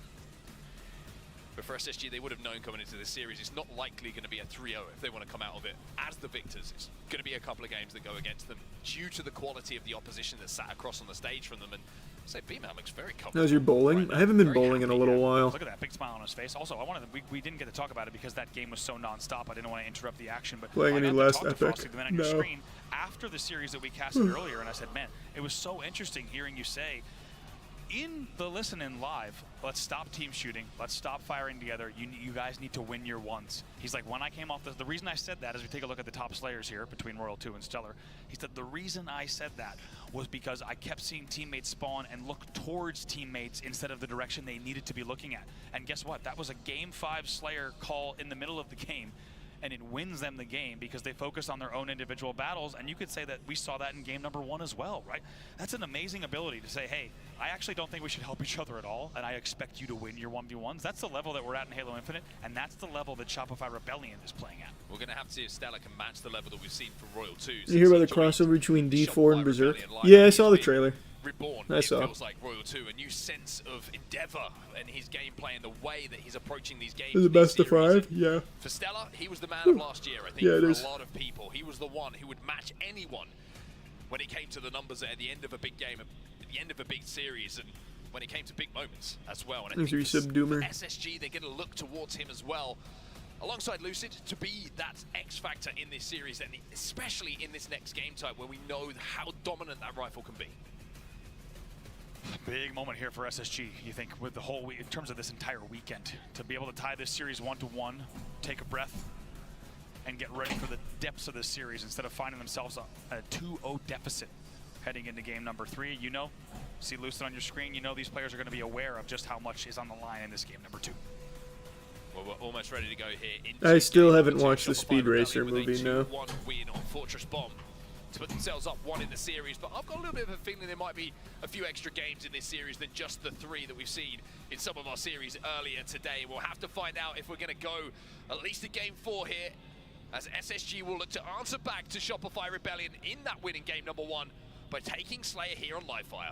[SPEAKER 6] But for SSG, they would have known coming into this series, it's not likely going to be a 3-0 if they want to come out of it as the victors. It's going to be a couple of games that go against them due to the quality of the opposition that sat across on the stage from them. And say, B-Man looks very comfortable.
[SPEAKER 1] How's your bowling? I haven't been bowling in a little while.
[SPEAKER 7] Look at that big smile on his face. Also, I wanted we didn't get to talk about it because that game was so non-stop. I didn't want to interrupt the action. But
[SPEAKER 1] playing any last epic?
[SPEAKER 7] On your screen after the series that we casted earlier, and I said, man, it was so interesting hearing you say, in the listen-in live, let's stop team shooting. Let's stop firing together. You guys need to win your ones. He's like, when I came off the reason I said that, as we take a look at the top slayers here between Royal 2 and Stellar, he said the reason I said that was because I kept seeing teammates spawn and look towards teammates instead of the direction they needed to be looking at. And guess what? That was a Game 5 Slayer call in the middle of the game. And it wins them the game because they focus on their own individual battles. And you could say that we saw that in game number 1 as well, right? That's an amazing ability to say, hey, I actually don't think we should help each other at all, and I expect you to win your 1v1s. That's the level that we're at in Halo Infinite, and that's the level that Shopify Rebellion is playing at.
[SPEAKER 6] We're going to have to see if Stella can match the level that we've seen from Royal 2.
[SPEAKER 1] Did you hear about the crossover between D4 and Berserk? Yeah, I saw the trailer.
[SPEAKER 6] Reborn,
[SPEAKER 1] I saw.
[SPEAKER 6] It feels like Royal 2, a new sense of endeavor in his gameplay and the way that he's approaching these games.
[SPEAKER 1] Is it best of 5? Yeah.
[SPEAKER 6] For Stella, he was the man of last year, I think,
[SPEAKER 1] yeah,
[SPEAKER 6] for
[SPEAKER 1] is.
[SPEAKER 6] a lot of people. He was the one who would match anyone when it came to the numbers at the end of a big game, at the end of a big series, and when it came to big moments as well. And I think for SSG, they're going to look towards him as well, alongside Lucid, to be that X factor in this series, and especially in this next game type where we know how dominant that rifle can be.
[SPEAKER 7] Big moment here for SSG, you think, with the whole week, in terms of this entire weekend, to be able to tie this series 1-1, take a breath, and get ready for the depths of this series instead of finding themselves a 2-0 deficit heading into game number 3. You know, see Lucid on your screen, you know these players are going to be aware of just how much is on the line in this game number 2.
[SPEAKER 6] Well, we're almost ready to go here.
[SPEAKER 1] I still haven't watched the Speed Racer movie, no.
[SPEAKER 6] 2-1 win on Fortress Bomb to put themselves up 1 in the series, but I've got a little bit of a feeling there might be a few extra games in this series than just the 3 that we've seen in some of our series earlier today. We'll have to find out if we're going to go at least a game 4 here, as SSG will look to answer back to Shopify Rebellion in that win in game number 1 by taking Slayer here on Livefire.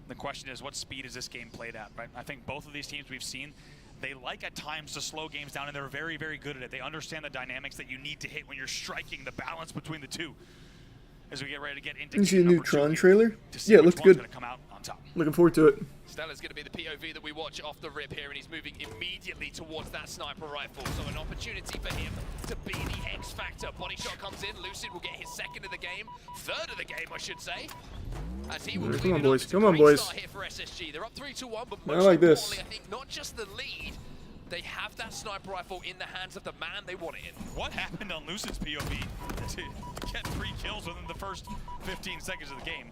[SPEAKER 7] The question is, what speed is this game played at, right? I think both of these teams we've seen, they like at times to slow games down, and they're very, very good at it. They understand the dynamics that you need to hit when you're striking, the balance between the two. As we get ready to get into
[SPEAKER 1] you see a new Tron trailer? Yeah, it looks good.
[SPEAKER 7] Come out on top.
[SPEAKER 1] Looking forward to it.
[SPEAKER 6] Stella's going to be the POV that we watch off the rip here, and he's moving immediately towards that sniper rifle. So an opportunity for him to be the X factor. Body shot comes in. Lucid will get his 2nd of the game, 3rd of the game, I should say. As he will
[SPEAKER 1] come on, boys. Come on, boys.
[SPEAKER 6] Here for SSG. They're up 3-1, but
[SPEAKER 1] I like this.
[SPEAKER 6] I think not just the lead. They have that sniper rifle in the hands of the man they want it in.
[SPEAKER 7] What happened on Lucid's POV to get 3 kills within the first 15 seconds of the game?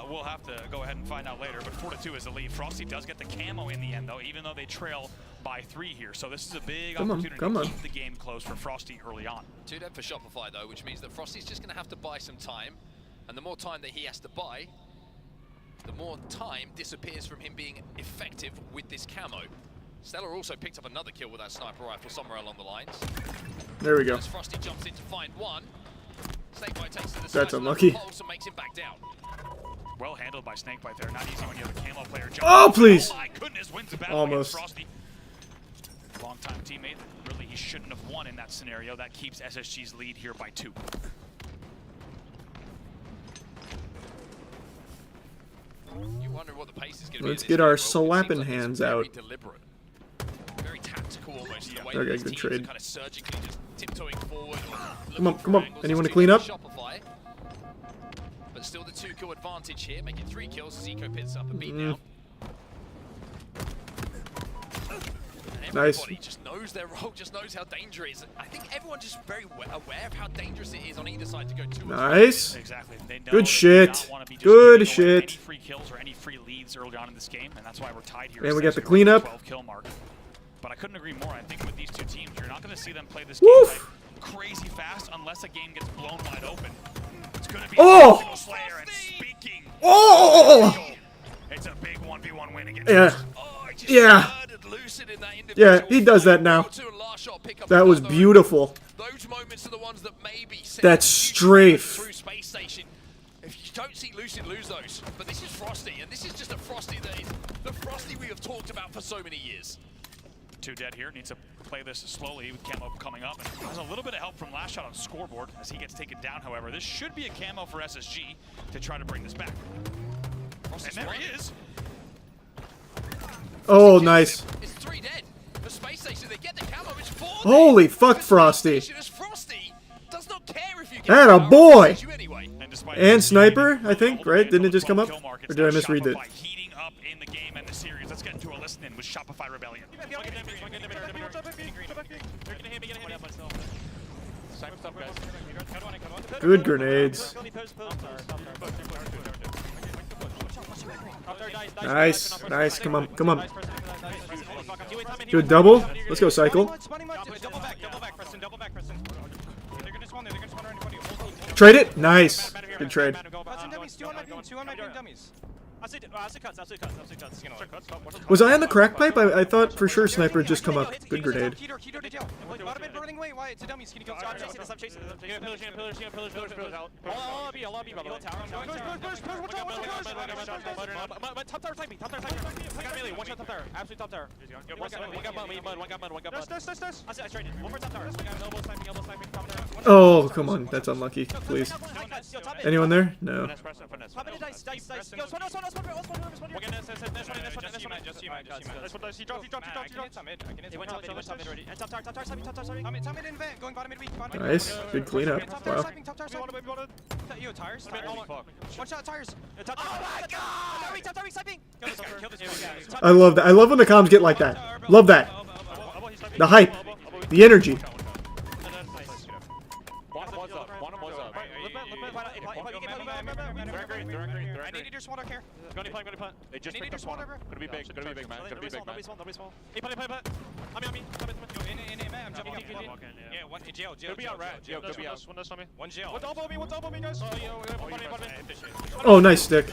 [SPEAKER 7] We'll have to go ahead and find out later, but 4-2 is the lead. Frosty does get the camo in the end, though, even though they trail by 3 here. So this is a big opportunity to keep the game close for Frosty early on.
[SPEAKER 6] 2 dead for Shopify, though, which means that Frosty's just going to have to buy some time. And the more time that he has to buy, the more time disappears from him being effective with this camo. Stellar also picked up another kill with that sniper rifle somewhere along the lines.
[SPEAKER 1] There we go.
[SPEAKER 6] As Frosty jumps in to find one, Snakebite takes to the
[SPEAKER 1] That's
[SPEAKER 6] side
[SPEAKER 1] unlucky.
[SPEAKER 6] Pulse and makes him back down.
[SPEAKER 7] Well handled by Snakebite there. Not easy when you have a camo player jump.
[SPEAKER 1] Oh, please!
[SPEAKER 7] Oh my goodness, wins the battle
[SPEAKER 1] Almost.
[SPEAKER 7] against Frosty. Long-time teammate. Really, he shouldn't have won in that scenario. That keeps SSG's lead here by 2.
[SPEAKER 6] You wonder what the pace is going to be.
[SPEAKER 1] Let's get our slapping hands out.
[SPEAKER 6] Very tactical almost. The way
[SPEAKER 1] Okay,
[SPEAKER 6] these
[SPEAKER 1] good
[SPEAKER 6] teams
[SPEAKER 1] trade.
[SPEAKER 6] are kind of surgically just tiptoeing forward.
[SPEAKER 1] Come on, come on. Anyone to clean up?
[SPEAKER 6] Shopify. But still the 2-kill advantage here, making 3 kills as Eco picks up a beat down.
[SPEAKER 1] Nice.
[SPEAKER 6] Everybody just knows their role, just knows how dangerous it is. I think everyone's just very aware of how dangerous it is on either side to go 2.
[SPEAKER 1] Nice.
[SPEAKER 7] Exactly. They know
[SPEAKER 1] Good
[SPEAKER 7] they
[SPEAKER 1] shit.
[SPEAKER 7] do not want to be just
[SPEAKER 1] Good
[SPEAKER 7] giving away
[SPEAKER 1] shit.
[SPEAKER 7] Any free kills or any free leads early on in this game, and that's why we're tied here.
[SPEAKER 1] And we got the
[SPEAKER 7] essentially around
[SPEAKER 1] cleanup.
[SPEAKER 7] 12-kill mark. But I couldn't agree more. I think with these two teams, you're not going to see them play this
[SPEAKER 1] Woof.
[SPEAKER 7] game like crazy fast unless a game gets blown wide open. It's going to be
[SPEAKER 1] Oh!
[SPEAKER 7] a physical slayer, and speaking.
[SPEAKER 1] Oh!
[SPEAKER 7] It's a big 1v1 win against.
[SPEAKER 1] Yeah. Yeah. Yeah, he does that now. That was beautiful.
[SPEAKER 6] Those moments are the ones that maybe
[SPEAKER 1] That's strafe.
[SPEAKER 6] through Space Station. If you don't see Lucid lose those, but this is Frosty, and this is just a Frosty that is the Frosty we have talked about for so many years.
[SPEAKER 7] 2 dead here. Needs to play this slowly with camo coming up. And has a little bit of help from last shot on scoreboard as he gets taken down. However, this should be a camo for SSG to try to bring this back. And there he is.
[SPEAKER 1] Oh, nice.
[SPEAKER 6] It's 3 dead. The Space Station, they get the camo, it's 4
[SPEAKER 1] Holy fuck, Frosty.
[SPEAKER 6] Frosty does not care if you get
[SPEAKER 1] That a boy.
[SPEAKER 6] anyway.
[SPEAKER 1] And sniper, I think, right? Didn't it just come up? Or did I misread it?
[SPEAKER 7] Heating up in the game and the series. Let's get into a listen in with Shopify Rebellion.
[SPEAKER 1] Good grenades. Nice, nice. Come on, come on. Do a double. Let's go, cycle. Trade it. Nice. Good trade. Was I on the crack pipe? I thought for sure sniper had just come up. Good grenade. Oh, come on. That's unlucky. Please. Anyone there? No. Nice. Good cleanup. Wow. I love that. I love when the comms get like that. Love that. The hype. The energy.
[SPEAKER 9] They just picked up one. Gonna be big, man. Gonna be big, man. Could be out rat. Yo, could be out. One jail. One double me, guys.
[SPEAKER 1] Oh, nice stick.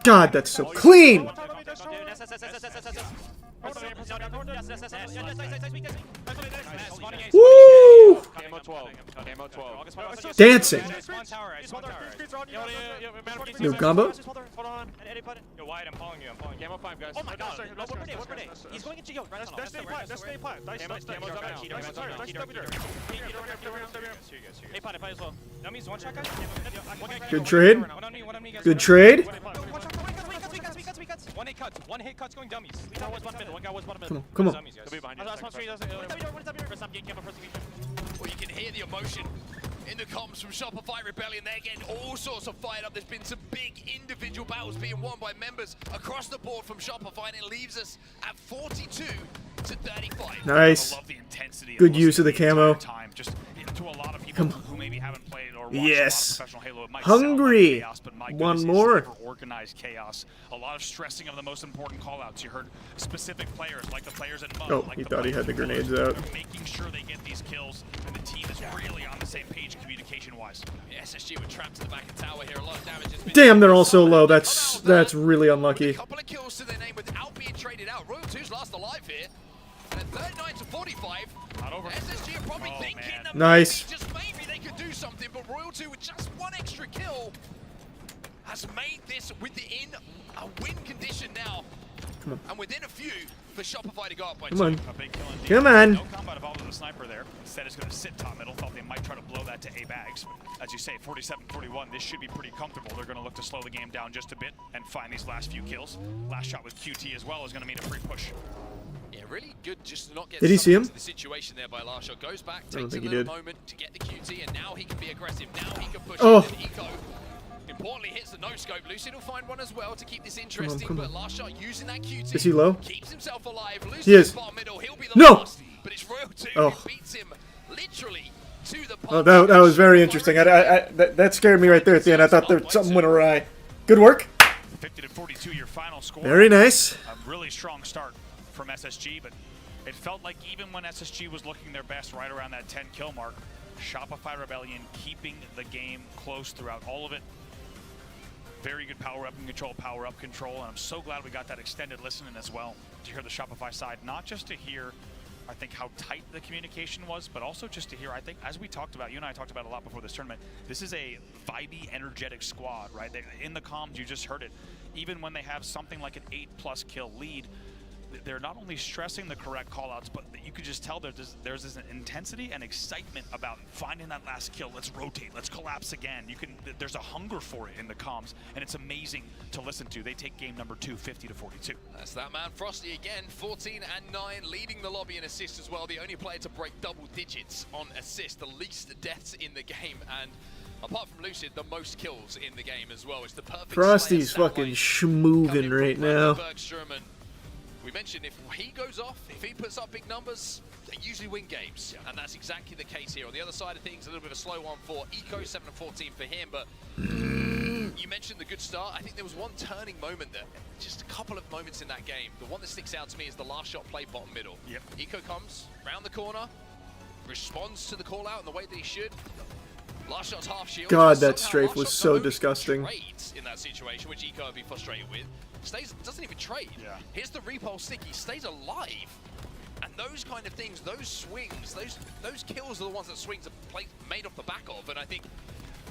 [SPEAKER 1] God, that's so clean. Woo!
[SPEAKER 9] Camo 12. Camo 12.
[SPEAKER 1] Dancing. New combo?
[SPEAKER 9] Yo, Wyatt, I'm following you. Camo 5, guys.
[SPEAKER 7] Oh my god.
[SPEAKER 9] He's going into Yo. That's stay plant. That's stay plant. Camo's up now.
[SPEAKER 1] Good trade. Good trade.
[SPEAKER 9] One hit cuts going dummies. One guy was bottom
[SPEAKER 1] Come on, come on.
[SPEAKER 6] Well, you can hear the emotion in the comms from Shopify Rebellion. They're getting all sorts of fired up. There's been some big individual battles being won by members across the board from Shopify, and it leaves us at 42 to 35.
[SPEAKER 1] Nice.
[SPEAKER 7] I love the intensity.
[SPEAKER 1] Good use of the camo.
[SPEAKER 7] Time. Just to a lot of people who maybe haven't played or watched
[SPEAKER 1] Yes.
[SPEAKER 7] a lot of professional Halo, it might
[SPEAKER 1] Hungry.
[SPEAKER 7] sound like chaos, but my
[SPEAKER 1] One
[SPEAKER 7] goodness,
[SPEAKER 1] more.
[SPEAKER 7] it's never organized chaos. A lot of stressing of the most important callouts. You heard specific players, like the players at Mud.
[SPEAKER 1] Oh,
[SPEAKER 7] like
[SPEAKER 1] he
[SPEAKER 7] the
[SPEAKER 1] thought he had the grenades out.
[SPEAKER 7] making sure they get these kills, and the team is really on the same page communication-wise.
[SPEAKER 6] Yeah, SSG were trapped to the back of tower here. A lot of damage has been
[SPEAKER 1] Damn, they're all so low. That's really unlucky.
[SPEAKER 6] a couple of kills to their name without being traded out. Royal 2's last alive here. And at 39 to 45,
[SPEAKER 7] not over.
[SPEAKER 6] SSG are probably thinking that
[SPEAKER 1] Nice.
[SPEAKER 6] maybe, just maybe they could do something, but Royal 2 with just one extra kill has made this within a win condition now.
[SPEAKER 1] Come on.
[SPEAKER 6] And within a few for Shopify to go up by
[SPEAKER 1] Come
[SPEAKER 6] 2.
[SPEAKER 1] on.
[SPEAKER 7] A big kill indeed.
[SPEAKER 1] Come on.
[SPEAKER 7] No combat involved with the sniper there. Instead, it's going to sit top middle. Thought they might try to blow that to A bags. But as you say, 47-41. This should be pretty comfortable. They're going to look to slow the game down just a bit and find these last few kills. Last shot with QT as well is going to mean a free push.
[SPEAKER 6] Yeah, really good just to not get
[SPEAKER 1] Did he see him?
[SPEAKER 6] into the situation there by Larshot. Goes back,
[SPEAKER 1] I don't
[SPEAKER 6] takes a
[SPEAKER 1] think he
[SPEAKER 6] little
[SPEAKER 1] did.
[SPEAKER 6] moment to get the QT, and now he can be aggressive. Now he can push
[SPEAKER 1] Oh.
[SPEAKER 6] in, and Eco importantly hits the no-scope. Lucid will find one as well to keep this interesting,
[SPEAKER 1] come
[SPEAKER 6] but
[SPEAKER 1] on.
[SPEAKER 6] Larshot using that QT.
[SPEAKER 1] Is he low?
[SPEAKER 6] Keeps himself alive. Lucid
[SPEAKER 1] He is.
[SPEAKER 6] far middle. He'll be the
[SPEAKER 1] No!
[SPEAKER 6] last, but it's Royal 2
[SPEAKER 1] Oh.
[SPEAKER 6] who beats him literally to the
[SPEAKER 1] Oh, that was very interesting. That scared me right there at the end. I thought something went awry. Good work.
[SPEAKER 7] 50 to 42, your final score.
[SPEAKER 1] Very nice.
[SPEAKER 7] A really strong start from SSG, but it felt like even when SSG was looking their best right around that 10 kill mark, Shopify Rebellion keeping the game close throughout all of it. Very good power up and control, and I'm so glad we got that extended listening as well to hear the Shopify side, not just to hear, I think, how tight the communication was, but also just to hear, I think, as we talked about, you and I talked about a lot before this tournament, this is a vibey, energetic squad, right? In the comms, you just heard it. Even when they have something like an 8+ kill lead, they're not only stressing the correct callouts, but you could just tell there's this intensity and excitement about finding that last kill. Let's rotate, let's collapse again. There's a hunger for it in the comms, and it's amazing to listen to. They take game number 2, 50 to 42.
[SPEAKER 6] That's that man, Frosty again, 14 and 9, leading the lobby in assists as well. The only player to break double digits on assists, the least deaths in the game, and apart from Lucid, the most kills in the game as well. It's the perfect
[SPEAKER 1] Frosty's fucking schmoovin' right now.
[SPEAKER 6] Bergstrom, and we mentioned if he goes off, if he puts up big numbers, they usually win games. And that's exactly the case here. On the other side of things, a little bit of a slow one for Eco, 7 and 14 for him. But you mentioned the good start. I think there was one turning moment there. Just a couple of moments in that game. The one that sticks out to me is the last shot played bottom middle.
[SPEAKER 7] Yep.
[SPEAKER 6] Eco comes round the corner, responds to the call out in the way that he should. Last shot's half shield.
[SPEAKER 1] God, that
[SPEAKER 6] Somehow
[SPEAKER 1] strafe
[SPEAKER 6] last
[SPEAKER 1] was
[SPEAKER 6] shot
[SPEAKER 1] so
[SPEAKER 6] not only
[SPEAKER 1] disgusting.
[SPEAKER 6] trades in that situation, which Eco would be frustrated with. Doesn't even trade.
[SPEAKER 7] Yeah.
[SPEAKER 6] Here's the repulse stick. He stays alive. And those kind of things, those swings, those kills are the ones that swings are made off the back of. And I think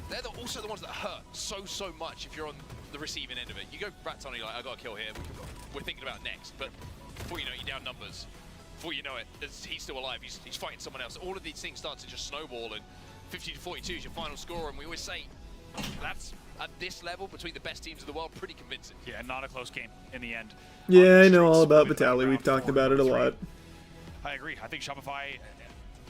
[SPEAKER 6] they're also the ones that hurt so much if you're on the receiving end of it. You go Rat Tony, like, I got a kill here. We're thinking about next. But before you know it, you're down numbers. Before you know it, he's still alive. He's fighting someone else. All of these things start to just snowball. And 50 to 42 is your final score. And we always say that's at this level between the best teams of the world, pretty convincing.
[SPEAKER 7] Yeah, not a close game in the end.
[SPEAKER 1] Yeah, I know all about Vitaly. We've talked about it a lot.
[SPEAKER 7] I agree. I think Shopify,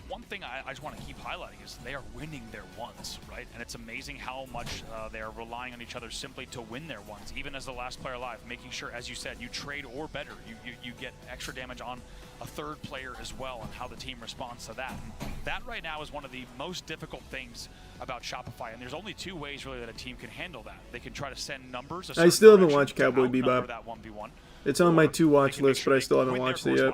[SPEAKER 7] one thing I just want to keep highlighting is they are winning their ones, right? And it's amazing how much they are relying on each other simply to win their ones, even as the last player alive, making sure, as you said, you trade or better. You get extra damage on a third player as well and how the team responds to that. And that right now is one of the most difficult things about Shopify, and there's only two ways really that a team can handle that. They can try to send numbers.
[SPEAKER 1] I still haven't watched Cowboy Bebop. It's on my to-watch list, but I still haven't watched it yet.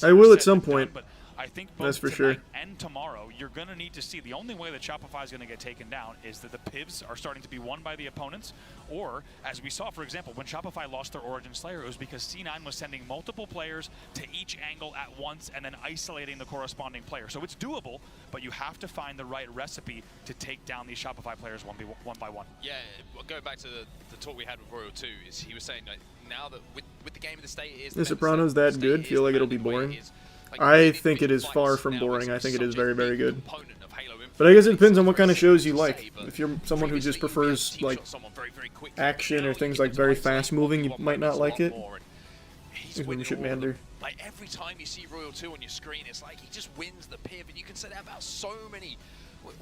[SPEAKER 1] I will at some point.
[SPEAKER 7] I think
[SPEAKER 1] that's
[SPEAKER 7] both
[SPEAKER 1] for sure.
[SPEAKER 7] And tomorrow, you're going to need to see. The only way that Shopify is going to get taken down is that the Pivs are starting to be won by the opponents, or as we saw, for example, when Shopify lost their Origin Slayer, it was because C9 was sending multiple players to each angle at once and then isolating the corresponding player. So it's doable, but you have to find the right recipe to take down these Shopify players one by one.
[SPEAKER 6] Yeah, going back to the talk we had with Royal 2, is he was saying, like, now that with the game of the state it is,
[SPEAKER 1] The Sopranos that good? Feel like it'll be boring? I think it is far from boring. I think it is very, very good. But I guess it depends on what kind of shows you like. If you're someone who just prefers like action or things like very fast moving, you might not like it. Mander.
[SPEAKER 6] Like every time you see Royal 2 on your screen, it's like he just wins the Piv, and you can say that about so many,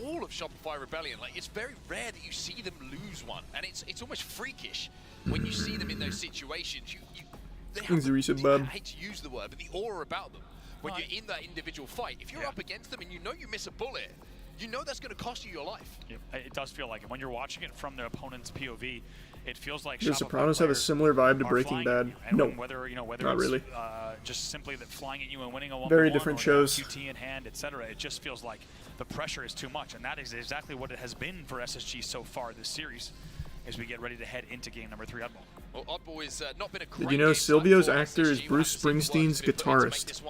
[SPEAKER 6] all of Shopify Rebellion. Like, it's very rare that you see them lose one, and it's almost freakish when you see them in those situations. they have
[SPEAKER 1] Bob.
[SPEAKER 6] I hate to use the word, but the aura about them when you're in that individual fight. If you're up against them and you know you miss a bullet, you know that's going to cost you your life.
[SPEAKER 7] It does feel like it. When you're watching it from the opponent's POV, it feels like
[SPEAKER 1] The Sopranos have a similar vibe to Breaking Bad. No,
[SPEAKER 7] whether
[SPEAKER 1] not
[SPEAKER 7] it's,
[SPEAKER 1] really.
[SPEAKER 7] Just simply that flying at you and winning a 1-1,
[SPEAKER 1] Very different shows.
[SPEAKER 7] QT in hand, etc. It just feels like the pressure is too much, and that is exactly what it has been for SSG so far this series, as we get ready to head into game number 3. Oddball.
[SPEAKER 6] Well, Oddball is not been a great
[SPEAKER 1] Did you know Silvio's
[SPEAKER 6] for
[SPEAKER 1] actor is
[SPEAKER 6] SSG.
[SPEAKER 1] Bruce Springsteen's guitarist?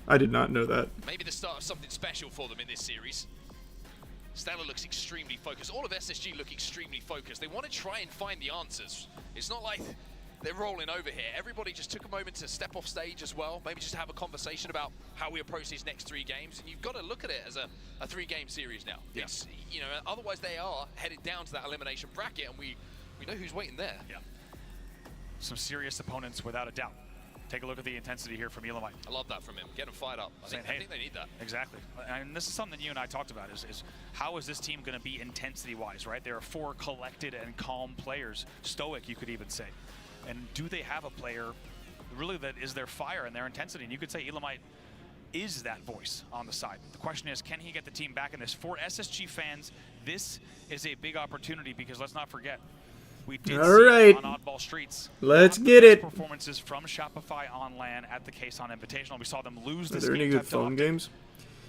[SPEAKER 1] I did not know that.
[SPEAKER 6] Maybe the start of something special for them in this series. Stella looks extremely focused. All of SSG look extremely focused. They want to try and find the answers. It's not like they're rolling over here. Everybody just took a moment to step off stage as well. Maybe just have a conversation about how we approach these next 3 games. And you've got to look at it as a 3-game series now.
[SPEAKER 7] Yeah.
[SPEAKER 6] It's, you know, otherwise they are headed down to that elimination bracket, and we know who's waiting there.
[SPEAKER 7] Yeah. Some serious opponents without a doubt. Take a look at the intensity here from Elamite.
[SPEAKER 6] I love that from him. Get them fired up. I think they need that.
[SPEAKER 7] Exactly. And this is something you and I talked about, is how is this team going to be intensity-wise, right? There are 4 collected and calm players, stoic you could even say. And do they have a player really that is their fire and their intensity? And you could say Elamite is that voice on the side. The question is, can he get the team back in this? For SSG fans, this is a big opportunity, because let's not forget, we did see on Oddball Streets.
[SPEAKER 1] Let's get it.
[SPEAKER 7] Performances from Shopify on LAN at the Kson Invitational. We saw them lose
[SPEAKER 1] Are
[SPEAKER 7] this
[SPEAKER 1] there
[SPEAKER 7] game.
[SPEAKER 1] any good phone games?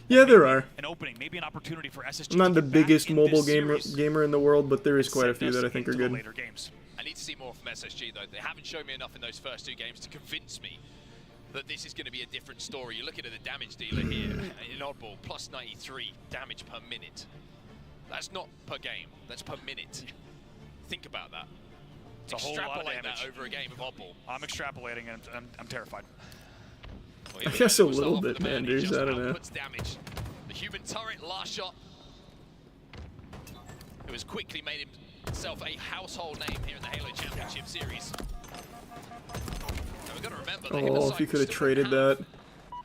[SPEAKER 1] Yeah, there are.
[SPEAKER 7] An opening, maybe an opportunity for SSG.
[SPEAKER 1] I'm not the biggest mobile gamer in the world, but there is quite a few that I think are good.
[SPEAKER 6] I need to see more from SSG though. They haven't shown me enough in those first 2 games to convince me that this is going to be a different story. You're looking at the damage dealer here in Oddball, plus 93 damage per minute. That's not per game, that's per minute. Think about that.
[SPEAKER 7] It's a whole lot of
[SPEAKER 6] Extrapolate
[SPEAKER 7] damage.
[SPEAKER 6] that over a game of Oddball.
[SPEAKER 7] I'm extrapolating, and I'm terrified.
[SPEAKER 6] Well,
[SPEAKER 1] I guess a little bit, Manders. I don't know.
[SPEAKER 6] Damage. The human turret, last shot. It was quickly made himself a household name here in the Halo Championship Series. Now we've got to remember,
[SPEAKER 1] Oh, if you could have traded that.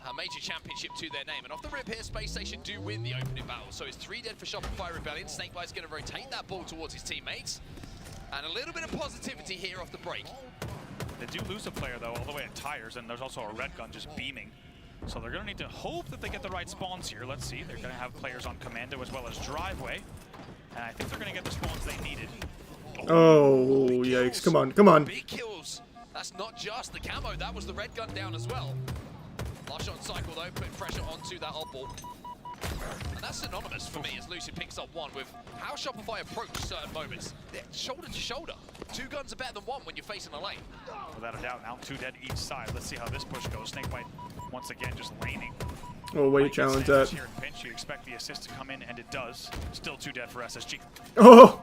[SPEAKER 6] A major championship to their name, and off the rip here, Space Station do win the opening battle. So it's 3 dead for Shopify Rebellion. Snakebite's going to rotate that ball towards his teammates, and a little bit of positivity here off the break.
[SPEAKER 7] They do lose a player though, all the way at tires, and there's also a red gun just beaming. So they're going to need to hope that they get the right spawns here. Let's see. They're going to have players on Commando as well as Driveway, and I think they're going to get the spawns they needed.
[SPEAKER 1] Oh, yikes. Come on, come on.
[SPEAKER 6] Big kills. That's not just the camo, that was the red gun down as well. Last shot on cycle though, putting pressure onto that Oddball. And that's synonymous for me as Lucy picks up 1 with how Shopify approach certain moments. They're shoulder to shoulder. 2 guns are better than 1 when you're facing a lane.
[SPEAKER 7] Without a doubt, now 2 dead each side. Let's see how this push goes. Snakebite once again just laning.
[SPEAKER 1] Oh, way to challenge that.
[SPEAKER 7] Here in pinch, you expect the assist to come in, and it does. Still 2 dead for SSG.
[SPEAKER 1] Oh,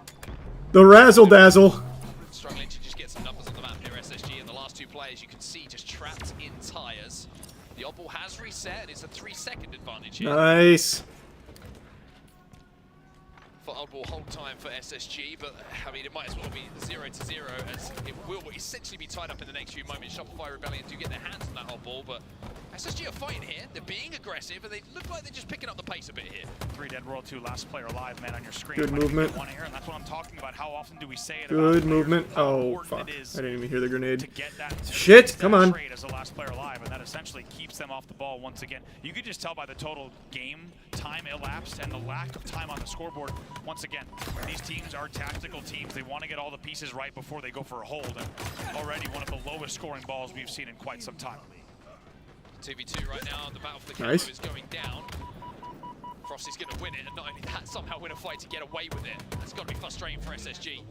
[SPEAKER 1] the razzle dazzle.
[SPEAKER 6] Struggling to just get some numbers on the map here, SSG, and the last 2 players you can see just trapped in tires. The Oddball has reset, and it's a 3-second advantage here.
[SPEAKER 1] Nice.
[SPEAKER 6] For Oddball hold time for SSG, but I mean, it might as well be 0-0, as it will essentially be tied up in the next few moments. Shopify Rebellion do get their hands on that Oddball, but SSG are fighting here. They're being aggressive, and they look like they're just picking up the pace a bit here.
[SPEAKER 7] 3 dead, World 2, last player alive, man, on your screen.
[SPEAKER 1] Good movement.
[SPEAKER 7] One here, and that's what I'm talking about. How often do we say it
[SPEAKER 1] Good
[SPEAKER 7] about
[SPEAKER 1] movement.
[SPEAKER 7] how
[SPEAKER 1] Oh,
[SPEAKER 7] important
[SPEAKER 1] fuck.
[SPEAKER 7] it is
[SPEAKER 1] I didn't even hear the grenade.
[SPEAKER 7] to get that
[SPEAKER 1] Shit, come on.
[SPEAKER 7] trade as the last player alive, and that essentially keeps them off the ball once again. You could just tell by the total game time elapsed and the lack of time on the scoreboard. Once again, these teams are tactical teams. They want to get all the pieces right before they go for a hold, and already one of the lowest scoring balls we've seen in quite some time.
[SPEAKER 6] 2v2 right now, the battle for the camo
[SPEAKER 1] Nice.
[SPEAKER 6] is going down. Frosty's going to win it, and not only that, somehow win a fight to get away with it. That's got to be frustrating for SSG.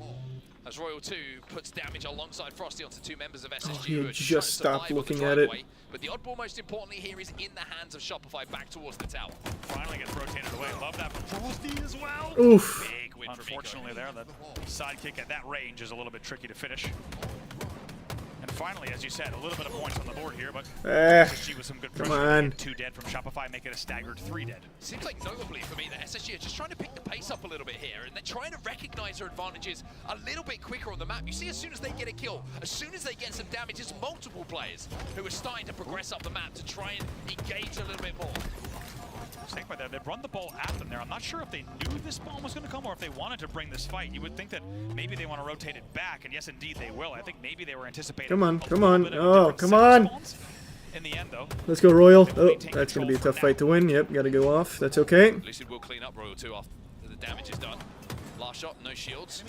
[SPEAKER 6] As Royal 2 puts damage alongside Frosty onto 2 members of SSG
[SPEAKER 1] he
[SPEAKER 6] who
[SPEAKER 1] had
[SPEAKER 6] are
[SPEAKER 1] just
[SPEAKER 6] trying to
[SPEAKER 1] stopped
[SPEAKER 6] survive on the
[SPEAKER 1] looking at it.
[SPEAKER 6] driveway. But the Oddball, most importantly here, is in the hands of Shopify back towards the tower.
[SPEAKER 7] Finally gets rotated away. Love that from Frosty as well.
[SPEAKER 1] Oof.
[SPEAKER 6] Big win for
[SPEAKER 7] Unfortunately there, the sidekick at that range is a little bit tricky to finish. And finally, as you said, a little bit of points on the board here, but SSG with some good
[SPEAKER 1] come
[SPEAKER 7] pressure.
[SPEAKER 1] on.
[SPEAKER 7] 2 dead from Shopify, make it a staggered 3 dead.
[SPEAKER 6] Seems like notably for me that SSG are just trying to pick the pace up a little bit here, and they're trying to recognize their advantages a little bit quicker on the map. You see, as soon as they get a kill, as soon as they get some damage, it's multiple players who are starting to progress up the map to try and engage a little bit more.
[SPEAKER 7] Snakebite there, they've run the ball at them there. I'm not sure if they knew this bomb was going to come or if they wanted to bring this fight. You would think that maybe they want to rotate it back, and yes, indeed they will. I think maybe they were anticipating.
[SPEAKER 1] Come on, come on. Oh, come on.
[SPEAKER 7] In the end, though,
[SPEAKER 1] let's go, Royal. Oh, that's going to be a tough fight to win. Yep, got to go off. That's okay.
[SPEAKER 6] Lucid will clean up Royal 2 after the damage is done. Last shot, no shields.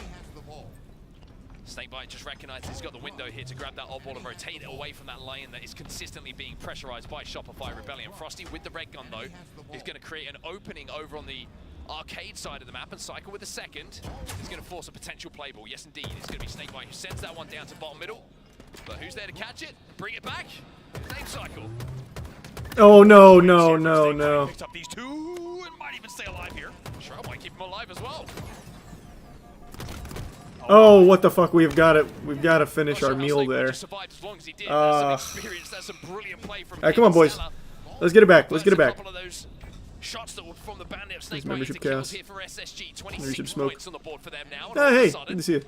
[SPEAKER 6] Snakebite just recognizes he's got the window here to grab that odd ball and rotate it away from that lane that is consistently being pressurized by Shopify Rebellion. Frosty with the red gun though is going to create an opening over on the arcade side of the map, and Cycle with the second is going to force a potential play ball. Yes indeed, it's going to be Snakebite who sends that one down to bottom middle. But who's there to catch it? Bring it back? Same Cycle.
[SPEAKER 1] Oh no, no, no, no.
[SPEAKER 7] Picks up these two and might even stay alive here.
[SPEAKER 6] Shroud might keep him alive as well.
[SPEAKER 1] Oh, what the fuck? We've got to finish our meal there. Come on, boys. Let's get it back. Let's get it back. There's membership chaos. Membership smoke. Oh, hey, good to see you.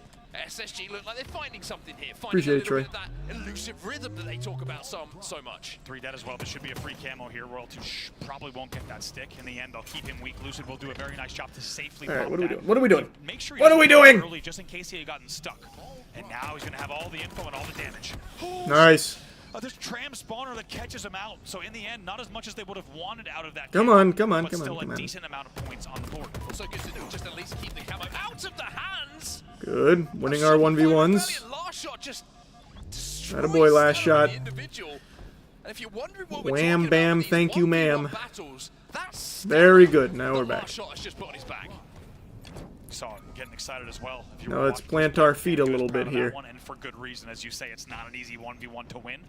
[SPEAKER 6] SSG look like they're finding something here.
[SPEAKER 1] Appreciate it, Troy.
[SPEAKER 6] That elusive rhythm that they talk about so much.
[SPEAKER 7] 3 dead as well. This should be a free camo here. Royal 2 probably won't get that stick. In the end, they'll keep him weak. Lucid will do a very nice job to safely.
[SPEAKER 1] All right, what are we doing? What are we doing?
[SPEAKER 7] Make sure
[SPEAKER 1] what are we doing?
[SPEAKER 7] Early, just in case he had gotten stuck. And now he's going to have all the info and all the damage.
[SPEAKER 1] Nice.
[SPEAKER 7] There's tram spawner that catches him out. So in the end, not as much as they would have wanted out of that.
[SPEAKER 1] Come on, come on,
[SPEAKER 7] but
[SPEAKER 1] come
[SPEAKER 7] still
[SPEAKER 1] on, come
[SPEAKER 7] a
[SPEAKER 1] on.
[SPEAKER 7] decent amount of points on the board.
[SPEAKER 6] Also good to do, just at least keep the camo out of the hands.
[SPEAKER 1] Good. Winning our 1v1s.
[SPEAKER 6] Last shot just
[SPEAKER 1] Attaboy, last shot.
[SPEAKER 6] Wham,
[SPEAKER 1] bam, thank you, ma'am. Very good. Now we're back.
[SPEAKER 7] So getting excited as well.
[SPEAKER 1] Now let's plant our feet a little bit here.
[SPEAKER 7] And for good reason, as you say, it's not an easy 1v1 to win,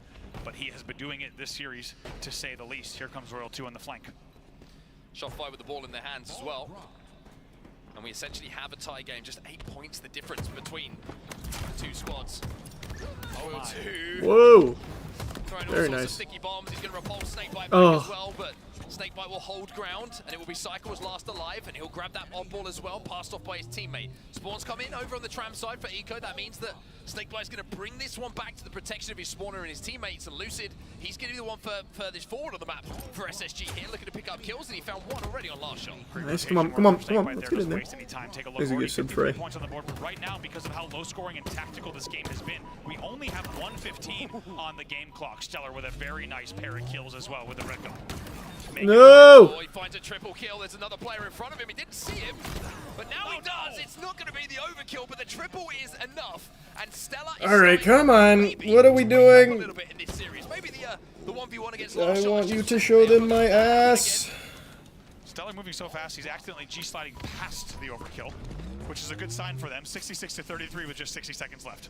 [SPEAKER 7] but he has been doing it this series, to say the least. Here comes Royal 2 on the flank.
[SPEAKER 6] Shopify with the ball in their hands as well. And we essentially have a tie game, just 8 points the difference between the two squads. Royal 2.
[SPEAKER 1] Whoa.
[SPEAKER 6] Very nice. Sticky bombs. He's going to repulse Snakebite back as well, but Snakebite will hold ground, and it will be Cycle's last alive, and he'll grab that oddball as well, passed off by his teammate. Spawns come in over on the tram side for Eco. That means that Snakebite's going to bring this one back to the protection of his spawner and his teammates, and Lucid, he's going to be the one furthest forward on the map for SSG here, looking to pick up kills, and he found one already on last shot.
[SPEAKER 1] Nice, come on, come on, come on, let's get in there. There's a good sub fray.
[SPEAKER 7] Points on the board, but right now, because of how low scoring and tactical this game has been, we only have 1:15 on the game clock. Stellar with a very nice pair of kills as well with the red gun.
[SPEAKER 1] No!
[SPEAKER 6] He finds a triple kill. There's another player in front of him. He didn't see him, but now he does. It's not going to be the overkill, but the triple is enough. And Stella is
[SPEAKER 1] all right, come on. What are we doing?
[SPEAKER 6] A little bit in this series. Maybe the 1v1 against
[SPEAKER 1] I want you to show them my ass.
[SPEAKER 7] Stellar moving so fast, he's accidentally G-sliding past the overkill, which is a good sign for them. 66-33 with just 60 seconds left.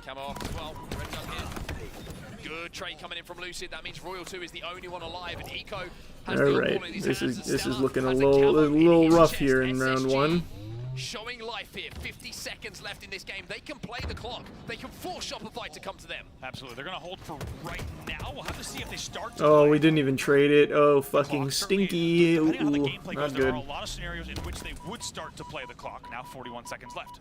[SPEAKER 6] Camo off as well. Red gun here. Good trade coming in from Lucid. That means Royal 2 is the only one alive, and Eco has the ball in his hands.
[SPEAKER 1] This is looking a little rough here in round 1.
[SPEAKER 6] Showing life here. 50 seconds left in this game. They can play the clock. They can force Shopify to come to them.
[SPEAKER 7] Absolutely. They're going to hold for right now. We'll have to see if they start to
[SPEAKER 1] Oh, we didn't even trade it. Oh, fucking stinky. Ooh, not
[SPEAKER 7] there
[SPEAKER 1] good.
[SPEAKER 7] are a lot of scenarios in which they would start to play the clock. Now 41 seconds left.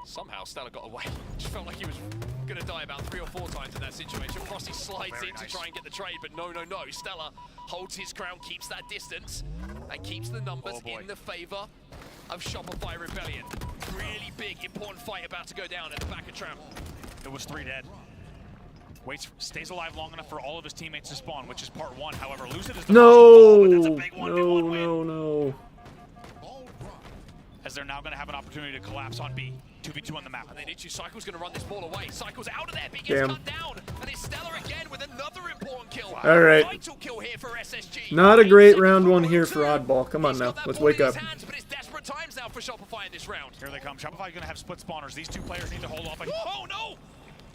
[SPEAKER 6] Somehow Stella got away. Just felt like he was going to die about 3 or 4 times in that situation. Frosty slides in to try and get the trade, but no. Stella holds his ground, keeps that distance, and keeps the numbers in the favor of Shopify Rebellion. Really big, important fight about to go down at the back of Tram.
[SPEAKER 7] It was 3 dead. Stays alive long enough for all of his teammates to spawn, which is part 1. However, Lucid is the
[SPEAKER 1] No.
[SPEAKER 7] As they're now going to have an opportunity to collapse on B. 2v2 on the map.
[SPEAKER 6] And they need to. Cycle's going to run this ball away. Cycle's out of there. B gets cut down. And it's Stellar again with another important kill.
[SPEAKER 1] All right.
[SPEAKER 6] Vital kill here for SSG.
[SPEAKER 1] Not a great round 1 here for Oddball. Come on now. Let's wake up.
[SPEAKER 6] Hands, but it's desperate times now for Shopify in this round.
[SPEAKER 7] Here they come. Shopify's going to have split spawners. These two players need to hold off. Oh, no!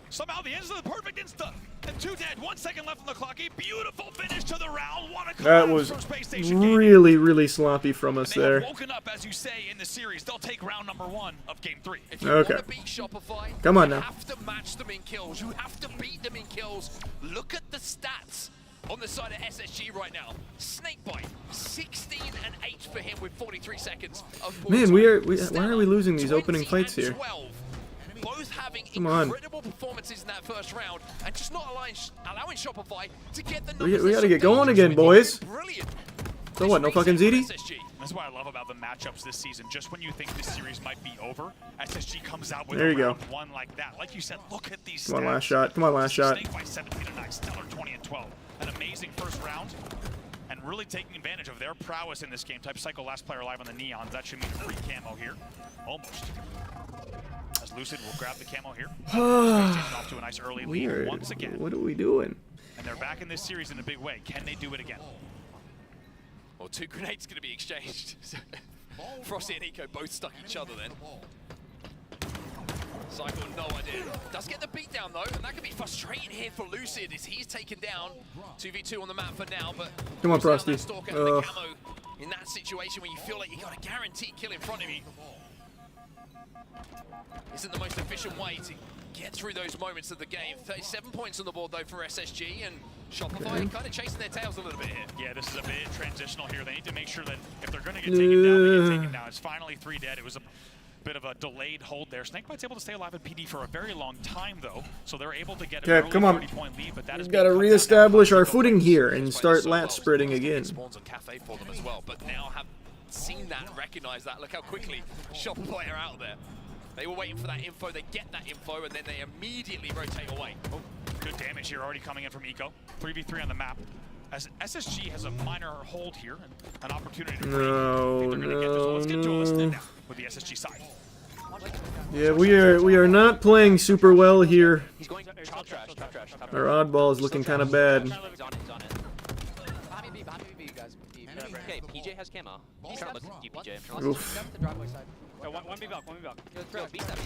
[SPEAKER 7] Somehow the insta, the perfect insta. And 2 dead. 1 second left on the clock. A beautiful finish to the round. What a
[SPEAKER 1] that was really sloppy from us there.
[SPEAKER 7] They have woken up, as you say, in the series. They'll take round number 1 of game 3.
[SPEAKER 6] If you want to beat Shopify,
[SPEAKER 1] come on now.
[SPEAKER 6] You have to match them in kills. You have to beat them in kills. Look at the stats on the side of SSG right now. Snakebite, 16 and 8 for him with 43 seconds of ball
[SPEAKER 1] Man,
[SPEAKER 6] time.
[SPEAKER 1] why are we losing these opening fights here?
[SPEAKER 6] 12. Both have having
[SPEAKER 1] Come on.
[SPEAKER 6] incredible performances in that first round and just not allowing Shopify to get the
[SPEAKER 1] We
[SPEAKER 6] numbers.
[SPEAKER 1] gotta get going again, boys.
[SPEAKER 6] Brilliant.
[SPEAKER 1] So what, no fucking ZD?
[SPEAKER 7] That's what I love about the matchups this season. Just when you think this series might be over, SSG comes out with
[SPEAKER 1] There you go.
[SPEAKER 7] round one like that. Like you said, look at these
[SPEAKER 1] Come on,
[SPEAKER 7] stats.
[SPEAKER 1] last shot. Come on, last shot.
[SPEAKER 7] Snake by 17-9, stellar 20-12. An amazing first round, and really taking advantage of their prowess in this game. Type Psycho, last player alive on the Neons. That should mean free camo here. Almost. As Lucid will grab the camo here. Off to a nice early lead
[SPEAKER 1] Weird.
[SPEAKER 7] once again.
[SPEAKER 1] What are we doing?
[SPEAKER 7] And they're back in this series in a big way. Can they do it again?
[SPEAKER 6] Well, 2 grenades going to be exchanged. Frosty and Eco both stuck each other then. Cycle, no idea. Does get the beat down though, and that can be frustrating here for Lucid as he's taken down. 2v2 on the map for now, but
[SPEAKER 1] Come on, Frosty.
[SPEAKER 6] Stalker and the camo in that situation where you feel like you got a guaranteed kill in front of you. Isn't the most efficient way to get through those moments of the game. 37 points on the board though for SSG, and Shopify kind of chasing their tails a little bit here.
[SPEAKER 7] Yeah, this is a bit transitional here. They need to make sure that if they're going to get taken down, they get taken down. It's finally 3 dead. It was a bit of a delayed hold there. Snakebite's able to stay alive at PD for a very long time though, so they're able to get an early 30-point lead, but that is
[SPEAKER 1] We've got to reestablish our footing here and start lat spreading again.
[SPEAKER 6] Spawns on Cafe for them as well, but now have seen that and recognized that. Look how quickly Shopify are out there. They were waiting for that info, they get that info, and then they immediately rotate away.
[SPEAKER 7] Oh, good damage here already coming in from Eco. 3v3 on the map. As SSG has a minor hold here, and an opportunity to let's get to a list now with the SSG side.
[SPEAKER 1] Yeah, we are not playing super well here.
[SPEAKER 10] He's going top trash.
[SPEAKER 1] Our oddball is looking kind of bad.
[SPEAKER 10] He's on it. Behind me, B, guys. Okay, PJ has camo. He's trying to look deep, PJ. I'm trying to
[SPEAKER 9] Step to the driveway side. One B back.
[SPEAKER 10] Yo, B step.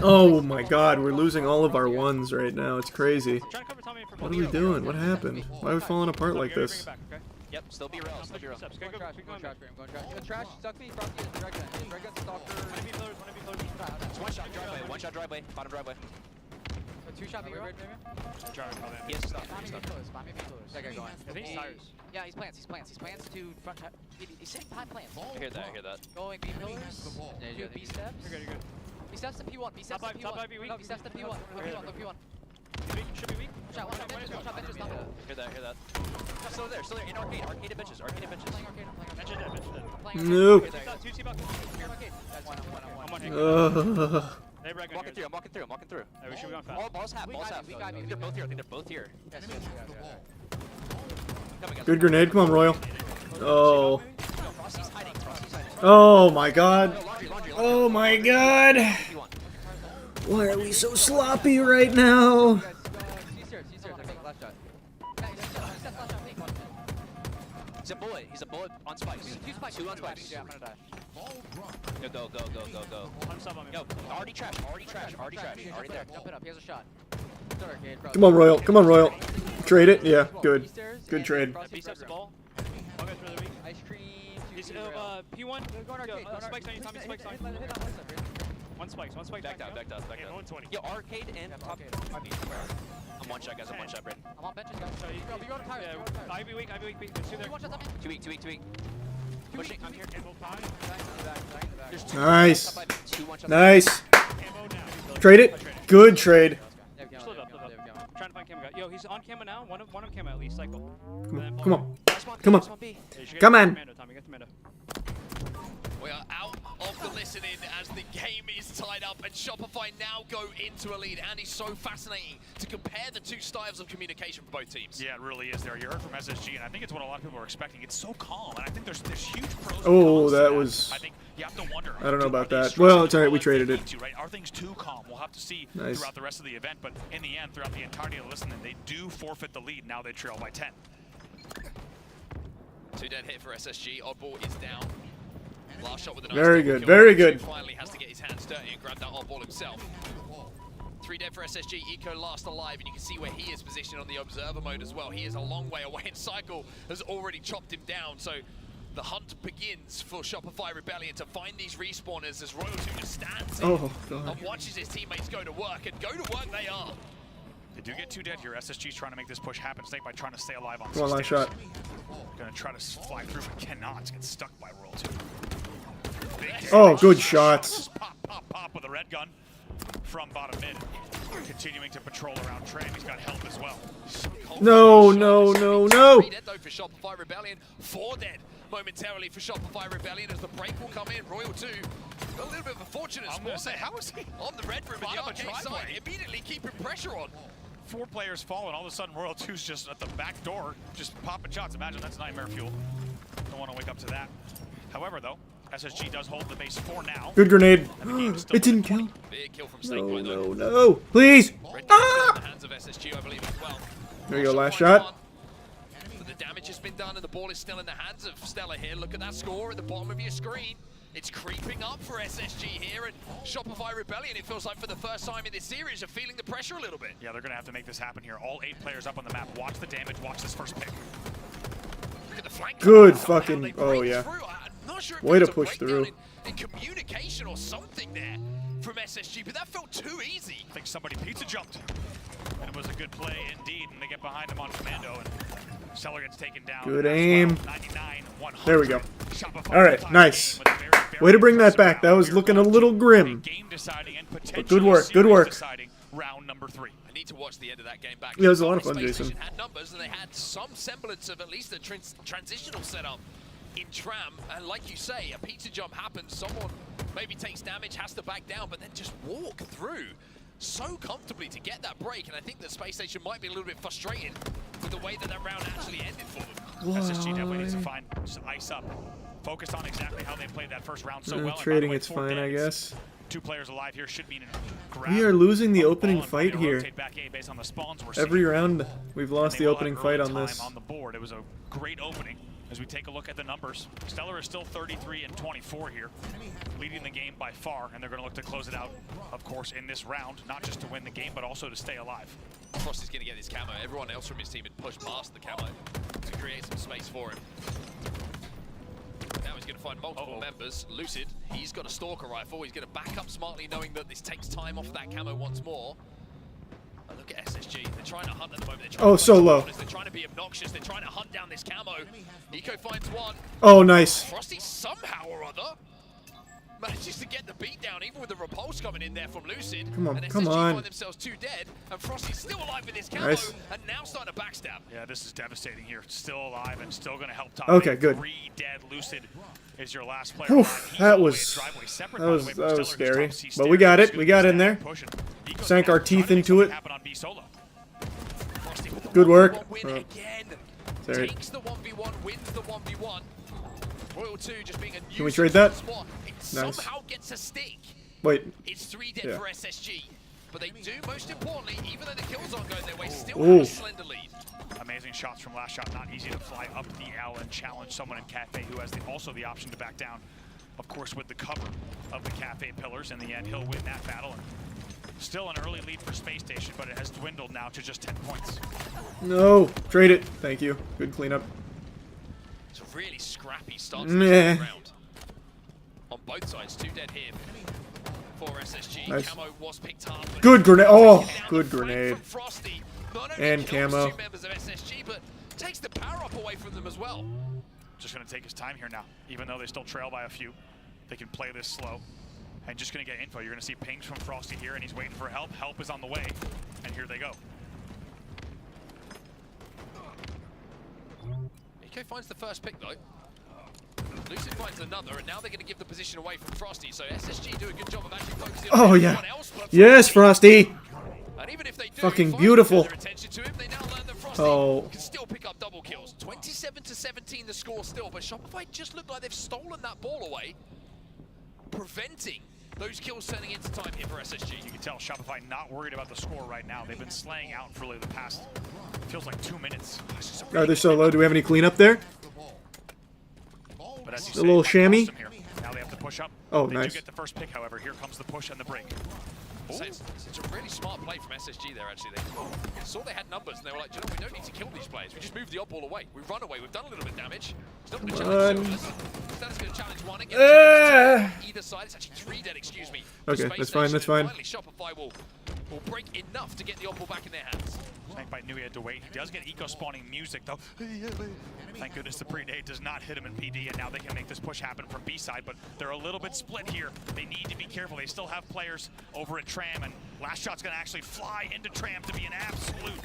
[SPEAKER 1] Oh my god, we're losing all of our ones right now. It's crazy. What are we doing? What happened? Why are we falling apart like this?
[SPEAKER 10] Yep, still be real.
[SPEAKER 9] Going trash. Go trash. Stuck me. Frosty. Drag gun. Stalker.
[SPEAKER 10] One shot driveway. Bottom driveway.
[SPEAKER 9] 2 shot B.
[SPEAKER 10] He has stuff.
[SPEAKER 9] That guy going.
[SPEAKER 10] I think he's tires.
[SPEAKER 9] Yeah, he's plants. He's plants to front. He's sitting behind plants.
[SPEAKER 10] I hear that.
[SPEAKER 9] Going B pillars. Two B steps. You're good. B steps to P1. B steps to P1. No, B steps to P1. Go P1. Should be weak. Shot one shot benches.
[SPEAKER 10] Hear that. Still there. In arcade. Arcade benches. Playing arcade.
[SPEAKER 9] Bench dead.
[SPEAKER 1] Nope.
[SPEAKER 9] 2 T buckets. Arcade. That's one.
[SPEAKER 10] I'm walking through.
[SPEAKER 9] We should be going fast.
[SPEAKER 10] Balls half. I think they're both here.
[SPEAKER 9] Yes.
[SPEAKER 1] Good grenade. Come on, Royal. Oh. Oh my god. Oh my god. Why are we so sloppy right now?
[SPEAKER 10] He's a bullet on spikes. 2 on spikes.
[SPEAKER 9] Yeah, I'm gonna die.
[SPEAKER 10] Go. Yo, already trash. Already there.
[SPEAKER 9] Jump it up. He has a shot.
[SPEAKER 1] Come on, Royal. Trade it. Yeah, good. Good trade.
[SPEAKER 9] B steps the ball. I'll go through the weak. Ice cream. P1. Go arcade. Spikes on you, Tommy. Spikes on you. One spikes.
[SPEAKER 10] Back down.
[SPEAKER 9] 120.
[SPEAKER 10] Yo, arcade and top. I'm one shot, guys. Britton.
[SPEAKER 9] I'm on benches, guys. You go to tires. I be weak. There's 2 there.
[SPEAKER 10] 2 weak. Pushing. I'm here.
[SPEAKER 1] Nice. Trade it. Good trade.
[SPEAKER 9] I'm trying to find camo guy. Yo, he's on camo now. One on camo at least. Cycle.
[SPEAKER 1] Come on. Come on.
[SPEAKER 6] We are out of the listening as the game is tied up and Shopify now go into a lead. And it's so fascinating to compare the 2 styles of communication for both teams.
[SPEAKER 7] Yeah, it really is there. You heard from SSG, and I think it's what a lot of people are expecting. It's so calm, and I think there's huge pros and cons
[SPEAKER 1] that
[SPEAKER 7] to
[SPEAKER 1] was...
[SPEAKER 7] I think you have to wonder.
[SPEAKER 1] I don't know about that. Well, it's alright, we traded it.
[SPEAKER 7] Right? Are things too calm? We'll have to see
[SPEAKER 1] Nice.
[SPEAKER 7] throughout the rest of the event, but in the end, throughout the entirety of the listening, they do forfeit the lead. Now they trail by 10.
[SPEAKER 6] 2 dead hit for SSG. Oddball is down. Last shot with a nice
[SPEAKER 1] Very
[SPEAKER 6] double
[SPEAKER 1] good,
[SPEAKER 6] kill.
[SPEAKER 1] very good.
[SPEAKER 6] Finally has to get his hands dirty and grab that oddball himself. 3 dead for SSG. Eco last alive, and you can see where he is positioned on the observer mode as well. He is a long way away, and Cycle has already chopped him down. So the hunt begins for Shopify Rebellion to find these respawners as Royalty just stands in and watches his teammates go to work, and go to work they are.
[SPEAKER 7] They do get 2 dead here. SSG's trying to make this push happen. Snake by trying to stay alive on
[SPEAKER 1] Come on, last shot.
[SPEAKER 7] Gonna try to fly through, but cannot. Get stuck by Royalty.
[SPEAKER 1] Oh, good shots.
[SPEAKER 7] Pop with a red gun. from bottom mid. Continuing to patrol around Tram. He's got help as well.
[SPEAKER 1] No, no, no, no.
[SPEAKER 6] 3 dead though for Shopify Rebellion. 4 dead momentarily for Shopify Rebellion as the break will come in. Royal 2. A little bit of a fortunate spawn.
[SPEAKER 7] Say, how is he
[SPEAKER 6] on the red room at the arcade side? Immediately keeping pressure on.
[SPEAKER 7] 4 players fall, and all of a sudden Royal 2's just at the back door, just popping shots. Imagine that's nightmare fuel. Don't want to wake up to that. However, though, SSG does hold the base for now.
[SPEAKER 1] Good grenade. It didn't kill.
[SPEAKER 6] Big kill from
[SPEAKER 1] No, no, no. Please. Ah!
[SPEAKER 6] The hands of SSG, I believe, as well.
[SPEAKER 1] There you go, last shot.
[SPEAKER 6] But the damage has been done, and the ball is still in the hands of Stella here. Look at that score at the bottom of your screen. It's creeping up for SSG here, and Shopify Rebellion, it feels like for the first time in this series, are feeling the pressure a little bit.
[SPEAKER 7] Yeah, they're going to have to make this happen here. All 8 players up on the map. Watch the damage. Watch this first pick.
[SPEAKER 6] Look at the flank.
[SPEAKER 1] Good fucking. Oh, yeah.
[SPEAKER 6] Sure
[SPEAKER 1] way to push through.
[SPEAKER 6] In communication or something there from SSG, but that felt too easy.
[SPEAKER 7] I think somebody pizza jumped. And it was a good play indeed, and they get behind him on commando, and Seller gets taken down.
[SPEAKER 1] Good aim.
[SPEAKER 7] 99,
[SPEAKER 1] there we go. All right, nice. Way to bring that back. That was looking a little grim. But good work, good work.
[SPEAKER 7] Round number 3.
[SPEAKER 6] I need to watch the end of that game back.
[SPEAKER 1] Yeah, it was a lot of fun, Jason.
[SPEAKER 6] Had numbers, and they had some semblance of at least a transitional setup in Tram, and like you say, a pizza jump happens, someone maybe takes damage, has to back down, but then just walk through so comfortably to get that break, and I think the Space Station might be a little bit frustrated with the way that that round actually ended for them.
[SPEAKER 7] SSG definitely needs to find ice up, focus on exactly how they played that first round so well.
[SPEAKER 1] Trading, it's fine, I guess.
[SPEAKER 7] 2 players alive here should mean grab.
[SPEAKER 1] We are losing the opening fight here.
[SPEAKER 7] On the spawns
[SPEAKER 1] Every round, we've lost the opening fight on this.
[SPEAKER 7] On the board, it was a great opening. As we take a look at the numbers, Stellar is still 33 and 24 here, leading the game by far, and they're going to look to close it out, of course, in this round, not just to win the game, but also to stay alive.
[SPEAKER 6] Frosty's going to get this camo. Everyone else from his team had pushed past the camo to create some space for him. Now he's going to find multiple members. Lucid, he's got a Stalker rifle. He's going to back up smartly, knowing that this takes time off that camo once more. Oh, look at SSG. They're trying to hunt at the moment.
[SPEAKER 1] Oh, so low.
[SPEAKER 6] They're trying to be obnoxious. They're trying to hunt down this camo. Eco finds one.
[SPEAKER 1] Oh, nice.
[SPEAKER 6] Frosty somehow or other manages to get the beat down, even with the repulse coming in there from Lucid.
[SPEAKER 1] Come on,
[SPEAKER 6] and
[SPEAKER 1] come
[SPEAKER 6] SSG
[SPEAKER 1] on.
[SPEAKER 6] find themselves 2 dead, and Frosty's still alive with his camo,
[SPEAKER 1] nice.
[SPEAKER 6] And now starting to backstab.
[SPEAKER 7] Yeah, this is devastating here. Still alive and still going to help top.
[SPEAKER 1] Okay, good.
[SPEAKER 7] 3 dead. Lucid is your last player.
[SPEAKER 1] Oof, that was scary. But we got it. We got in there. Sank our teeth into it. Good work.
[SPEAKER 6] Takes the 1v1, wins the 1v1. Royal 2 just being a
[SPEAKER 1] Can we trade that?
[SPEAKER 6] It
[SPEAKER 1] Nice.
[SPEAKER 6] somehow gets a stick.
[SPEAKER 1] Wait.
[SPEAKER 6] It's 3 dead
[SPEAKER 1] Yeah.
[SPEAKER 6] for SSG. But they do, most importantly, even though the kills aren't going their way, still
[SPEAKER 1] Ooh.
[SPEAKER 6] have a slender lead.
[SPEAKER 7] Amazing shots from last shot. Not easy to fly up the L and challenge someone in Cafe who has also the option to back down. Of course, with the cover of the Cafe pillars. In the end, he'll win that battle. And still an early lead for Space Station, but it has dwindled now to just 10 points.
[SPEAKER 1] No. Trade it. Thank you. Good cleanup.
[SPEAKER 6] It's a really scrappy start to the round. On both sides, 2 dead here for SSG.
[SPEAKER 1] Nice.
[SPEAKER 6] Camo was picked up.
[SPEAKER 1] Good grenade. Oh, good grenade.
[SPEAKER 6] Frosty. Not only
[SPEAKER 1] And
[SPEAKER 6] kills
[SPEAKER 1] camo.
[SPEAKER 6] 2 members of SSG, but takes the power up away from them as well.
[SPEAKER 7] Just going to take his time here now. Even though they still trail by a few, they can play this slow. And just going to get info. You're going to see pings from Frosty here, and he's waiting for help. Help is on the way, and here they go.
[SPEAKER 6] Eco finds the first pick, though. Lucid finds another, and now they're going to give the position away from Frosty. So SSG do a good job of actually focusing on everyone else. But
[SPEAKER 1] Yes, Frosty.
[SPEAKER 6] And even if they do
[SPEAKER 1] Fucking beautiful.
[SPEAKER 6] their attention to him, they now learn that Frosty can still pick up double kills. 27-17 the score still, but Shopify just look like they've stolen that ball away, preventing those kills turning into time here for SSG.
[SPEAKER 7] You can tell Shopify not worried about the score right now. They've been slaying out for the past, feels like 2 minutes.
[SPEAKER 1] Are they so low? Do we have any cleanup there?
[SPEAKER 7] But as you
[SPEAKER 1] A
[SPEAKER 7] say,
[SPEAKER 1] little chamois?
[SPEAKER 7] here. Now they have to push up.
[SPEAKER 1] Oh,
[SPEAKER 7] they
[SPEAKER 1] nice.
[SPEAKER 7] do get the first pick, however. Here comes the push and the break.
[SPEAKER 6] So it's a really smart play from SSG there, actually. They saw they had numbers, and they were like, you know, we don't need to kill these players. We just move the odd ball away. We run away. We've done a little bit of damage. He's not going to challenge Silvers. Stan's going to challenge one again. Either side. It's actually 3 dead, excuse me.
[SPEAKER 1] Okay, that's fine, that's fine.
[SPEAKER 6] Finally, Shopify will will break enough to get the opal back in their hands.
[SPEAKER 7] Snake Bite knew he had to wait. He does get eco-spawning music, though. Thank goodness the predate does not hit him in PD, and now they can make this push happen from B-side, but they're a little bit split here. They need to be careful. They still have players over at Tram, and last shot's going to actually fly into Tram to be an absolute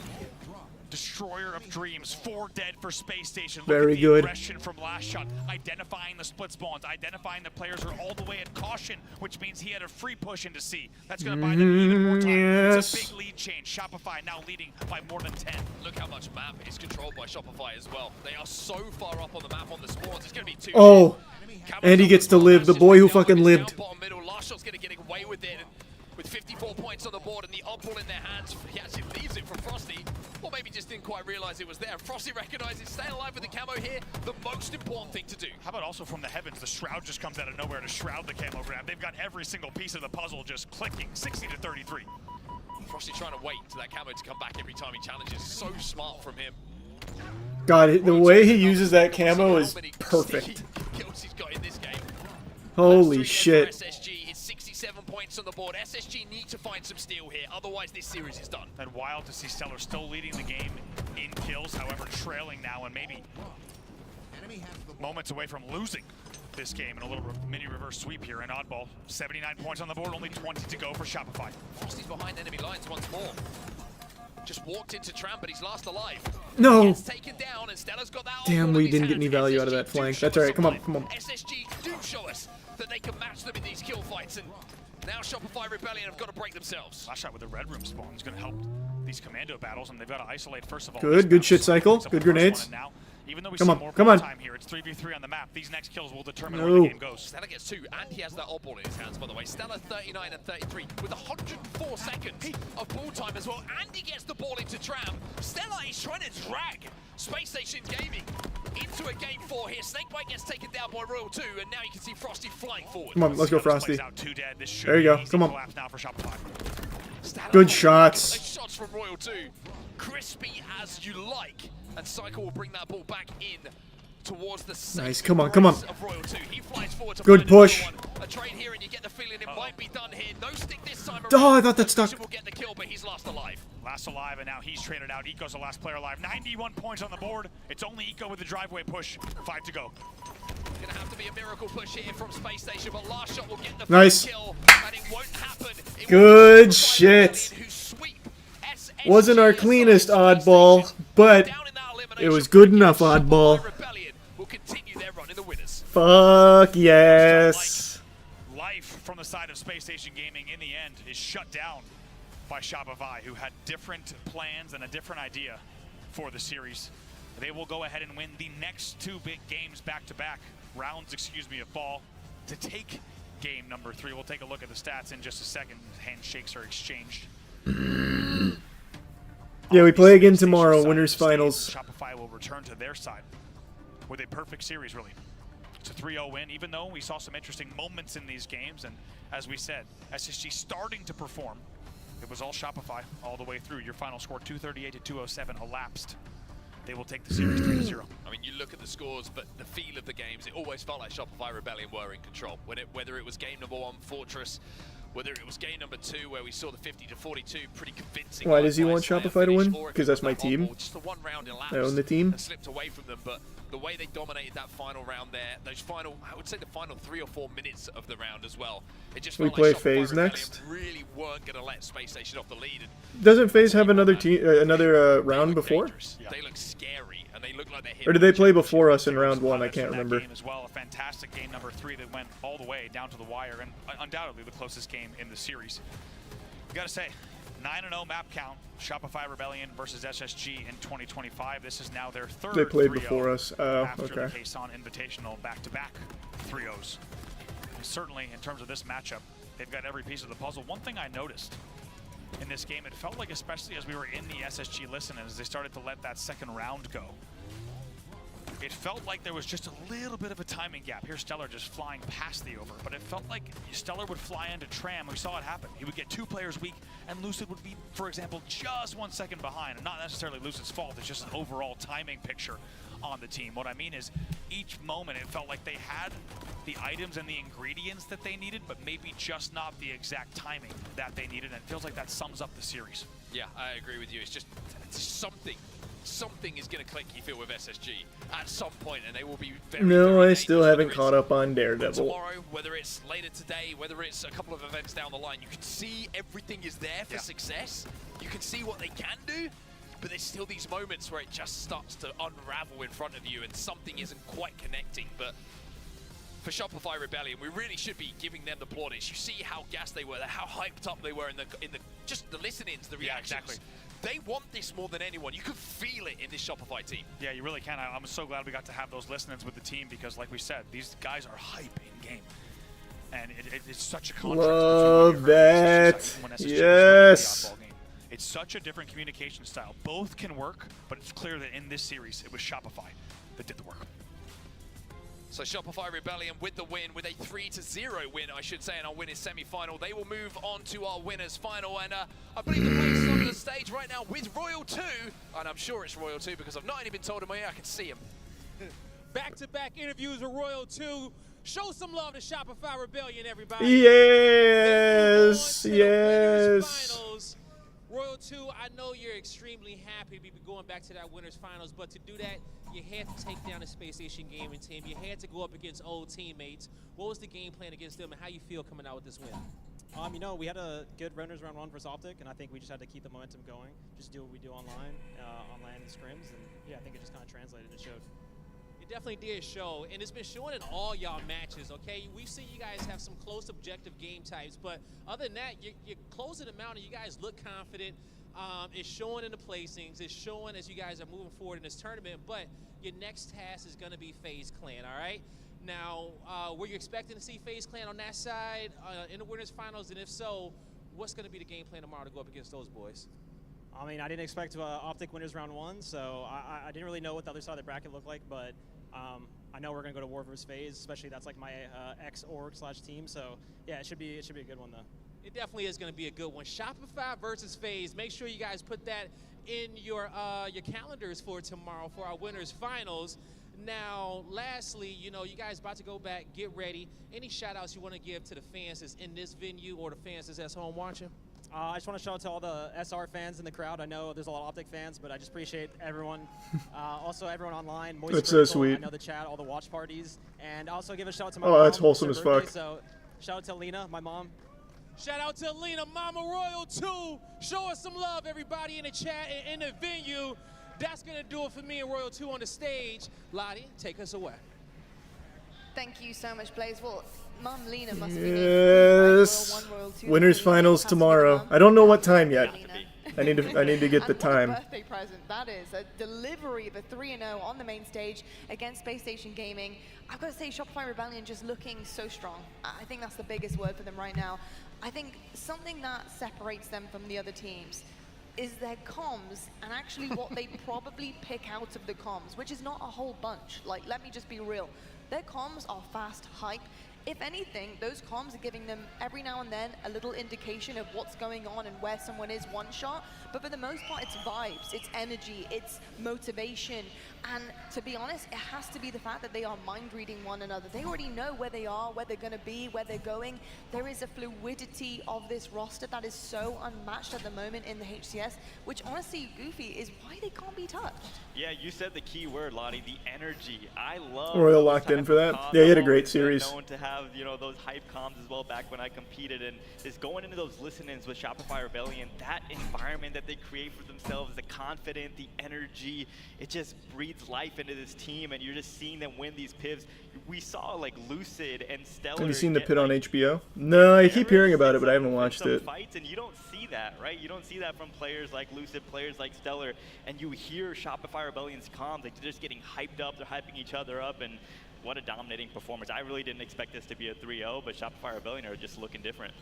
[SPEAKER 7] destroyer of dreams. 4 dead for Space Station. Look
[SPEAKER 1] Very
[SPEAKER 7] at the
[SPEAKER 1] good.
[SPEAKER 7] aggression from last shot, identifying the split spawns, identifying the players are all the way at caution, which means he had a free push into C. That's going to buy them even more time.
[SPEAKER 1] Yes.
[SPEAKER 7] It's a big lead change. Shopify now leading by more than 10.
[SPEAKER 6] Look how much map is controlled by Shopify as well. They are so far up on the map on the spawns. It's going to be 2.
[SPEAKER 1] Oh, and he gets to live. The boy who fucking lived.
[SPEAKER 6] Bottom middle. Last shot's going to get away with it. And with 54 points on the board and the opal in their hands, he actually leaves it for Frosty. Or maybe just didn't quite realize it was there. Frosty recognizes staying alive with the camo here, the most important thing to do.
[SPEAKER 7] How about also from the heavens, the Shroud just comes out of nowhere to shroud the camo grab. They've got every single piece of the puzzle just clicking, 60 to 33.
[SPEAKER 6] Frosty trying to wait for that camo to come back every time he challenges. So smart from him.
[SPEAKER 1] God, the way he uses that camo is perfect.
[SPEAKER 6] Kills he's got in this game.
[SPEAKER 1] Holy shit.
[SPEAKER 6] SSG is 67 points on the board. SSG need to find some steal here, otherwise this series is done.
[SPEAKER 7] And wild to see Stellar still leading the game in kills, however trailing now and maybe moments away from losing this game in a little mini reverse sweep here. And Oddball, 79 points on the board, only 20 to go for Shopify.
[SPEAKER 6] Frosty's behind enemy lines once more. Just walked into Tram, but he's last alive.
[SPEAKER 1] No.
[SPEAKER 6] He gets taken down, and Stella's got that.
[SPEAKER 1] Damn, we didn't get any value out of that flank. That's alright, come on, come on.
[SPEAKER 6] SSG do show us that they can match them in these kill fights, and now Shopify Rebellion have got to break themselves.
[SPEAKER 7] Last shot with the Red Room spawn is going to help these commando battles, and they've got to isolate first of all.
[SPEAKER 1] Good shit cycle, good grenades.
[SPEAKER 7] Even though we
[SPEAKER 1] Come
[SPEAKER 7] see
[SPEAKER 1] on,
[SPEAKER 7] more
[SPEAKER 1] come on.
[SPEAKER 7] time here, it's 3v3 on the map. These next kills will determine where the game goes.
[SPEAKER 6] Stella gets 2, and he has that opal in his hands, by the way. Stella 39 and 33 with 104 seconds of ball time as well, and he gets the ball into Tram. Stella is trying to drag Space Station Gaming into a game 4 here. Snakebite gets taken down by Royal 2, and now you can see Frosty flying forward.
[SPEAKER 1] Come on, let's go, Frosty.
[SPEAKER 7] This
[SPEAKER 1] There you go, come on.
[SPEAKER 7] now for Shopify.
[SPEAKER 1] Good shots.
[SPEAKER 6] Those shots from Royal 2, crispy as you like, and Cycle will bring that ball back in towards the
[SPEAKER 1] Nice, come on, come on.
[SPEAKER 6] of Royal 2. He flies forward to
[SPEAKER 1] Good
[SPEAKER 6] find
[SPEAKER 1] push.
[SPEAKER 6] another one. A trade here, and you get the feeling it might be done here. No stick this time around.
[SPEAKER 1] Oh, I thought that stuck.
[SPEAKER 6] Will get the kill, but he's last alive.
[SPEAKER 7] Last alive, and now he's traded out. Eco's the last player alive. 91 points on the board. It's only Eco with the driveway push. 5 to go.
[SPEAKER 6] Gonna have to be a miracle push here from Space Station, but last shot will get the
[SPEAKER 1] Nice.
[SPEAKER 6] kill, and it won't happen. It
[SPEAKER 1] Good shit. Wasn't our cleanest oddball, but it was good enough oddball.
[SPEAKER 6] will continue their run in the winners.
[SPEAKER 1] Fuck yes.
[SPEAKER 7] Life from the side of Space Station Gaming in the end is shut down by Shopify, who had different plans and a different idea for the series. They will go ahead and win the next 2 big games back-to-back rounds, of ball to take game number 3. We'll take a look at the stats in just a second. Handshakes are exchanged.
[SPEAKER 1] Yeah, we play again tomorrow, winners finals.
[SPEAKER 7] Shopify will return to their side with a perfect series, really. It's a 3-0 win, even though we saw some interesting moments in these games, and as we said, SSG starting to perform. It was all Shopify all the way through. Your final score 238 to 207 elapsed. They will take the series 3-0.
[SPEAKER 6] I mean, you look at the scores, but the feel of the games, it always felt like Shopify Rebellion were in control. Whether it was game number 1, Fortress, whether it was game number 2, where we saw the 50 to 42, pretty convincing.
[SPEAKER 1] Why does he want Shopify to win? Because that's my team.
[SPEAKER 6] Just the 1 round elapsed.
[SPEAKER 1] I own the team.
[SPEAKER 6] And slipped away from them, but the way they dominated that final round there, those final, I would say the final 3 or 4 minutes of the round as well. It just
[SPEAKER 1] We
[SPEAKER 6] felt
[SPEAKER 1] play
[SPEAKER 6] like
[SPEAKER 1] FaZe
[SPEAKER 6] Rebellion
[SPEAKER 1] next.
[SPEAKER 6] really weren't going to let Space Station off the lead. And
[SPEAKER 1] Doesn't FaZe have another round before?
[SPEAKER 6] they look scary, and they look like they're hit.
[SPEAKER 1] Or did they play before us in round 1? I can't remember.
[SPEAKER 7] Game as well, a fantastic game number 3 that went all the way down to the wire, and undoubtedly the closest game in the series. Gotta say, 9-0 map count, Shopify Rebellion versus SSG in 2025. This is now their 3rd
[SPEAKER 1] They played
[SPEAKER 7] 3-0
[SPEAKER 1] before us. Oh,
[SPEAKER 7] after
[SPEAKER 1] okay.
[SPEAKER 7] the Kason Invitational back-to-back 3-0s. And certainly, in terms of this matchup, they've got every piece of the puzzle. One thing I noticed in this game, it felt like, especially as we were in the SSG listen, as they started to let that second round go, it felt like there was just a little bit of a timing gap. Here's Stellar just flying past the over, but it felt like Stellar would fly into Tram. We saw it happen. He would get 2 players weak, and Lucid would be, for example, just 1 second behind, and not necessarily Lucid's fault. It's just an overall timing picture on the team. What I mean is each moment it felt like they had the items and the ingredients that they needed, but maybe just not the exact timing that they needed, and it feels like that sums up the series.
[SPEAKER 6] Yeah, I agree with you. It's just something is going to click, you feel, with SSG at some point, and they will be very,
[SPEAKER 1] No,
[SPEAKER 6] very
[SPEAKER 1] I still haven't caught up on Daredevil.
[SPEAKER 6] tomorrow, whether it's later today, whether it's a couple of events down the line. You can see everything is there for success. You can see what they can do, but there's still these moments where it just starts to unravel in front of you and something isn't quite connecting. But for Shopify Rebellion, we really should be giving them the plaudits. You see how gassed they were, how hyped up they were in the just the listen-ins, the reactions.
[SPEAKER 7] Yeah, exactly.
[SPEAKER 6] They want this more than anyone. You can feel it in this Shopify team.
[SPEAKER 7] Yeah, you really can. I'm so glad we got to have those listen-ins with the team because, like we said, these guys are hype in game. And it's such a contrast.
[SPEAKER 1] Love that. Yes.
[SPEAKER 7] It's such a different communication style. Both can work, but it's clear that in this series, it was Shopify that did the work.
[SPEAKER 6] So Shopify Rebellion with the win, with a 3-0 win, I should say, in our winners semi-final. They will move on to our winners final, and I believe the place is on the stage right now with Royal 2, and I'm sure it's Royal 2 because I've not only been told in my ear, I can see him.
[SPEAKER 11] Back-to-back interviews with Royal 2. Show some love to Shopify Rebellion, everybody.
[SPEAKER 1] Yes, yes.
[SPEAKER 11] Finals. Royal 2, I know you're extremely happy to be going back to that winners finals, but to do that, you had to take down the Space Station Gaming team. You had to go up against old teammates. What was the game plan against them, and how you feel coming out with this win?
[SPEAKER 22] You know, we had a good runners round 1 versus Optic, and I think we just had to keep the momentum going. Just do what we do online in scrims, and yeah, I think it just kind of translated and showed.
[SPEAKER 11] It definitely did show, and it's been showing in all y'all matches, okay? We've seen you guys have some close objective game types, but other than that, you're closing them out and you guys look confident. It's showing in the placings, it's showing as you guys are moving forward in this tournament, but your next task is gonna be FaZe Clan, all right? Now, were you expecting to see FaZe Clan on that side in the winners finals, and if so, what's gonna be the game plan tomorrow to go up against those boys?
[SPEAKER 22] I mean, I didn't expect Optic winners round 1, so I didn't really know what the other side of the bracket looked like, but I know we're gonna go to War versus FaZe, especially that's like my ex-org/team. So yeah, it should be a good one though.
[SPEAKER 11] It definitely is gonna be a good one. Shopify versus FaZe. Make sure you guys put that in your calendars for tomorrow for our winners finals. Now, lastly, you know, you guys about to go back, get ready. Any shout outs you want to give to the fans that's in this venue or the fans that's at home watching?
[SPEAKER 22] I just want to shout out to all the SR fans in the crowd. I know there's a lot of Optic fans, but I just appreciate everyone. Also, everyone online.
[SPEAKER 1] That's so sweet.
[SPEAKER 22] I know the chat, all the watch parties. And also give a shout out to my
[SPEAKER 1] mom.
[SPEAKER 22] Oh,
[SPEAKER 1] that's wholesome as fuck.
[SPEAKER 22] So, shout out to Lena, my mom.
[SPEAKER 11] Shout out to Lena, Mama Royal 2. Show us some love, everybody in the chat and in the venue. That's going to do it for me and Royal 2 on the stage. Lottie, take us away.
[SPEAKER 23] Thank you so much, Blaze. Well, Mom Lena must be
[SPEAKER 1] Yes. Winners finals tomorrow. I don't know what time yet. I need to get the time.
[SPEAKER 23] What a birthday present that is. A delivery of a 3-0 on the main stage against Space Station Gaming. I've got to say, Shopify Rebellion just looking so strong. I think that's the biggest word for them right now. I think something that separates them from the other teams is their comms, and actually what they probably pick out of the comms, which is not a whole bunch. Like, let me just be real. Their comms are fast hype. If anything, those comms are giving them every now and then a little indication of what's going on and where someone is one shot. But for the most part, it's vibes, it's energy, it's motivation. And to be honest, it has to be the fact that they are mind reading one another. They already know where they are, where they're gonna be, where they're going. There is a fluidity of this roster that is so unmatched at the moment in the HCS, which honestly, Goofy, is why they can't be touched.
[SPEAKER 24] Yeah, you said the key word, Lottie, the energy. I love
[SPEAKER 1] Royal locked in for that. Yeah, he had a great series.
[SPEAKER 24] Known to have, you know, those hype comms as well back when I competed, and is going into those listen-ins with Shopify Rebellion, that environment that they create for themselves, the confidence, the energy, it just breathes life into this team, and you're just seeing them win these pivs. We saw like Lucid and Stellar.
[SPEAKER 1] Have you seen the pit on HBO? No, I keep hearing about it, but I haven't watched it.
[SPEAKER 24] Fights, and you don't see that, right? You don't see that from players like Lucid, players like Stellar, and you hear Shopify Rebellion's comms, like they're just getting hyped up, they're hyping each other up, and what a dominating performance. I really didn't expect this to be a 3-0, but Shopify Rebellion are just looking different.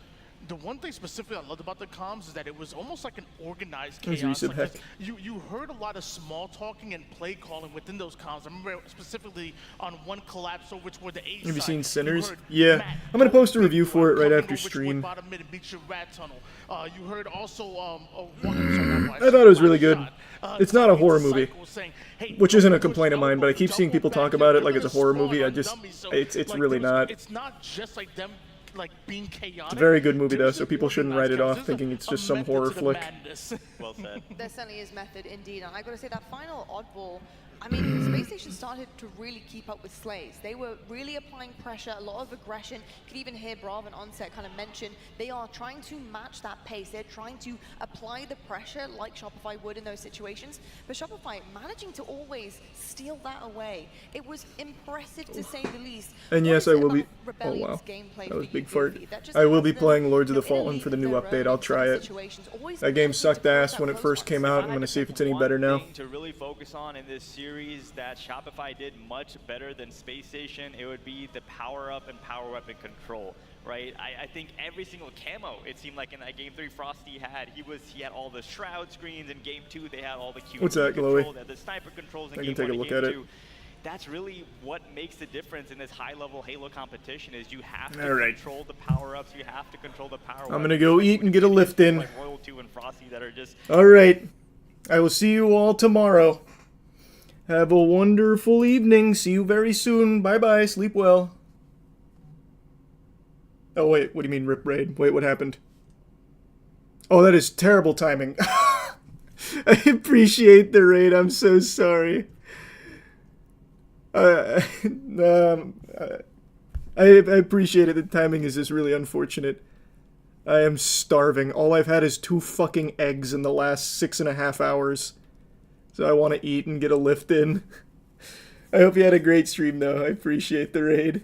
[SPEAKER 14] the one thing specifically I loved about the comms is that it was almost like an organized
[SPEAKER 1] There's
[SPEAKER 14] chaos.
[SPEAKER 1] Resub
[SPEAKER 14] Like
[SPEAKER 1] Heck.
[SPEAKER 14] you heard a lot of small talking and play calling within those comms. I remember specifically on one collapse which were the A side.
[SPEAKER 1] Have you seen Sinners?
[SPEAKER 14] heard
[SPEAKER 1] Yeah.
[SPEAKER 14] Matt,
[SPEAKER 1] I'm going to post a
[SPEAKER 14] don't
[SPEAKER 1] review
[SPEAKER 14] think
[SPEAKER 1] for it right
[SPEAKER 14] coming
[SPEAKER 1] after
[SPEAKER 14] over to
[SPEAKER 1] stream.
[SPEAKER 14] bottom mid and beat your rat tunnel. You heard also
[SPEAKER 1] I thought it was really good. It's not a horror movie, which isn't a complaint of mine, but I keep seeing people talk about it like it's a horror movie. It's really not.
[SPEAKER 14] It's not just like them like being chaotic.
[SPEAKER 1] It's a very good movie though, so people shouldn't write it off thinking it's just some horror flick.
[SPEAKER 24] Well said.
[SPEAKER 23] There certainly is method indeed, and I gotta say that final oddball, I mean, Space Station started to really keep up with Slays. They were really applying pressure, a lot of aggression. Could even hear Brav and Onset kind of mention they are trying to match that pace. They're trying to apply the pressure like Shopify would in those situations. But Shopify managing to always steal that away. It was impressive to say the least.
[SPEAKER 1] And yes, I will be. Oh wow, that was big fart. I will be playing Lords of the Fallen for the new update. I'll try it. That game sucked ass when it first came out. I'm gonna see if it's any better now.
[SPEAKER 24] Thing to really focus on in this series that Shopify did much better than Space Station, it would be the power up and power weapon control. Right, I think every single camo it seemed like in that game 3 Frosty had, he had all the shroud screens. In game 2 they had all the QT
[SPEAKER 1] What's that,
[SPEAKER 24] control,
[SPEAKER 1] Glowy?
[SPEAKER 24] they had the sniper controls in
[SPEAKER 1] I
[SPEAKER 24] game
[SPEAKER 1] can take
[SPEAKER 24] 1
[SPEAKER 1] a
[SPEAKER 24] and
[SPEAKER 1] look
[SPEAKER 24] game
[SPEAKER 1] at
[SPEAKER 24] 2.
[SPEAKER 1] it.
[SPEAKER 24] That's really what makes the difference in this high-level Halo competition is you have to
[SPEAKER 1] Alright.
[SPEAKER 24] control the power-ups, you have to control the power
[SPEAKER 1] I'm gonna go eat and get a lift in.
[SPEAKER 24] like Royal 2 and Frosty that are just
[SPEAKER 1] Alright. I will see you all tomorrow. Have a wonderful evening. See you very soon. Bye-bye. Sleep well. Oh, wait. What do you mean, Rip Raid? Wait, what happened? Oh, that is terrible timing. I appreciate the raid. I'm so sorry. I appreciate it. The timing is just really unfortunate. I am starving. All I've had is 2 fucking eggs in the last 6.5 hours. So I want to eat and get a lift in. I hope you had a great stream, though. I appreciate the raid.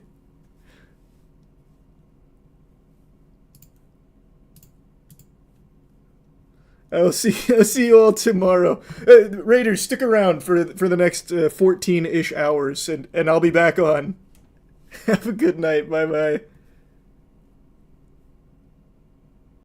[SPEAKER 1] I'll see you all tomorrow. Raiders, stick around for the next 14-ish hours, and I'll be back on. Have a good night. Bye-bye.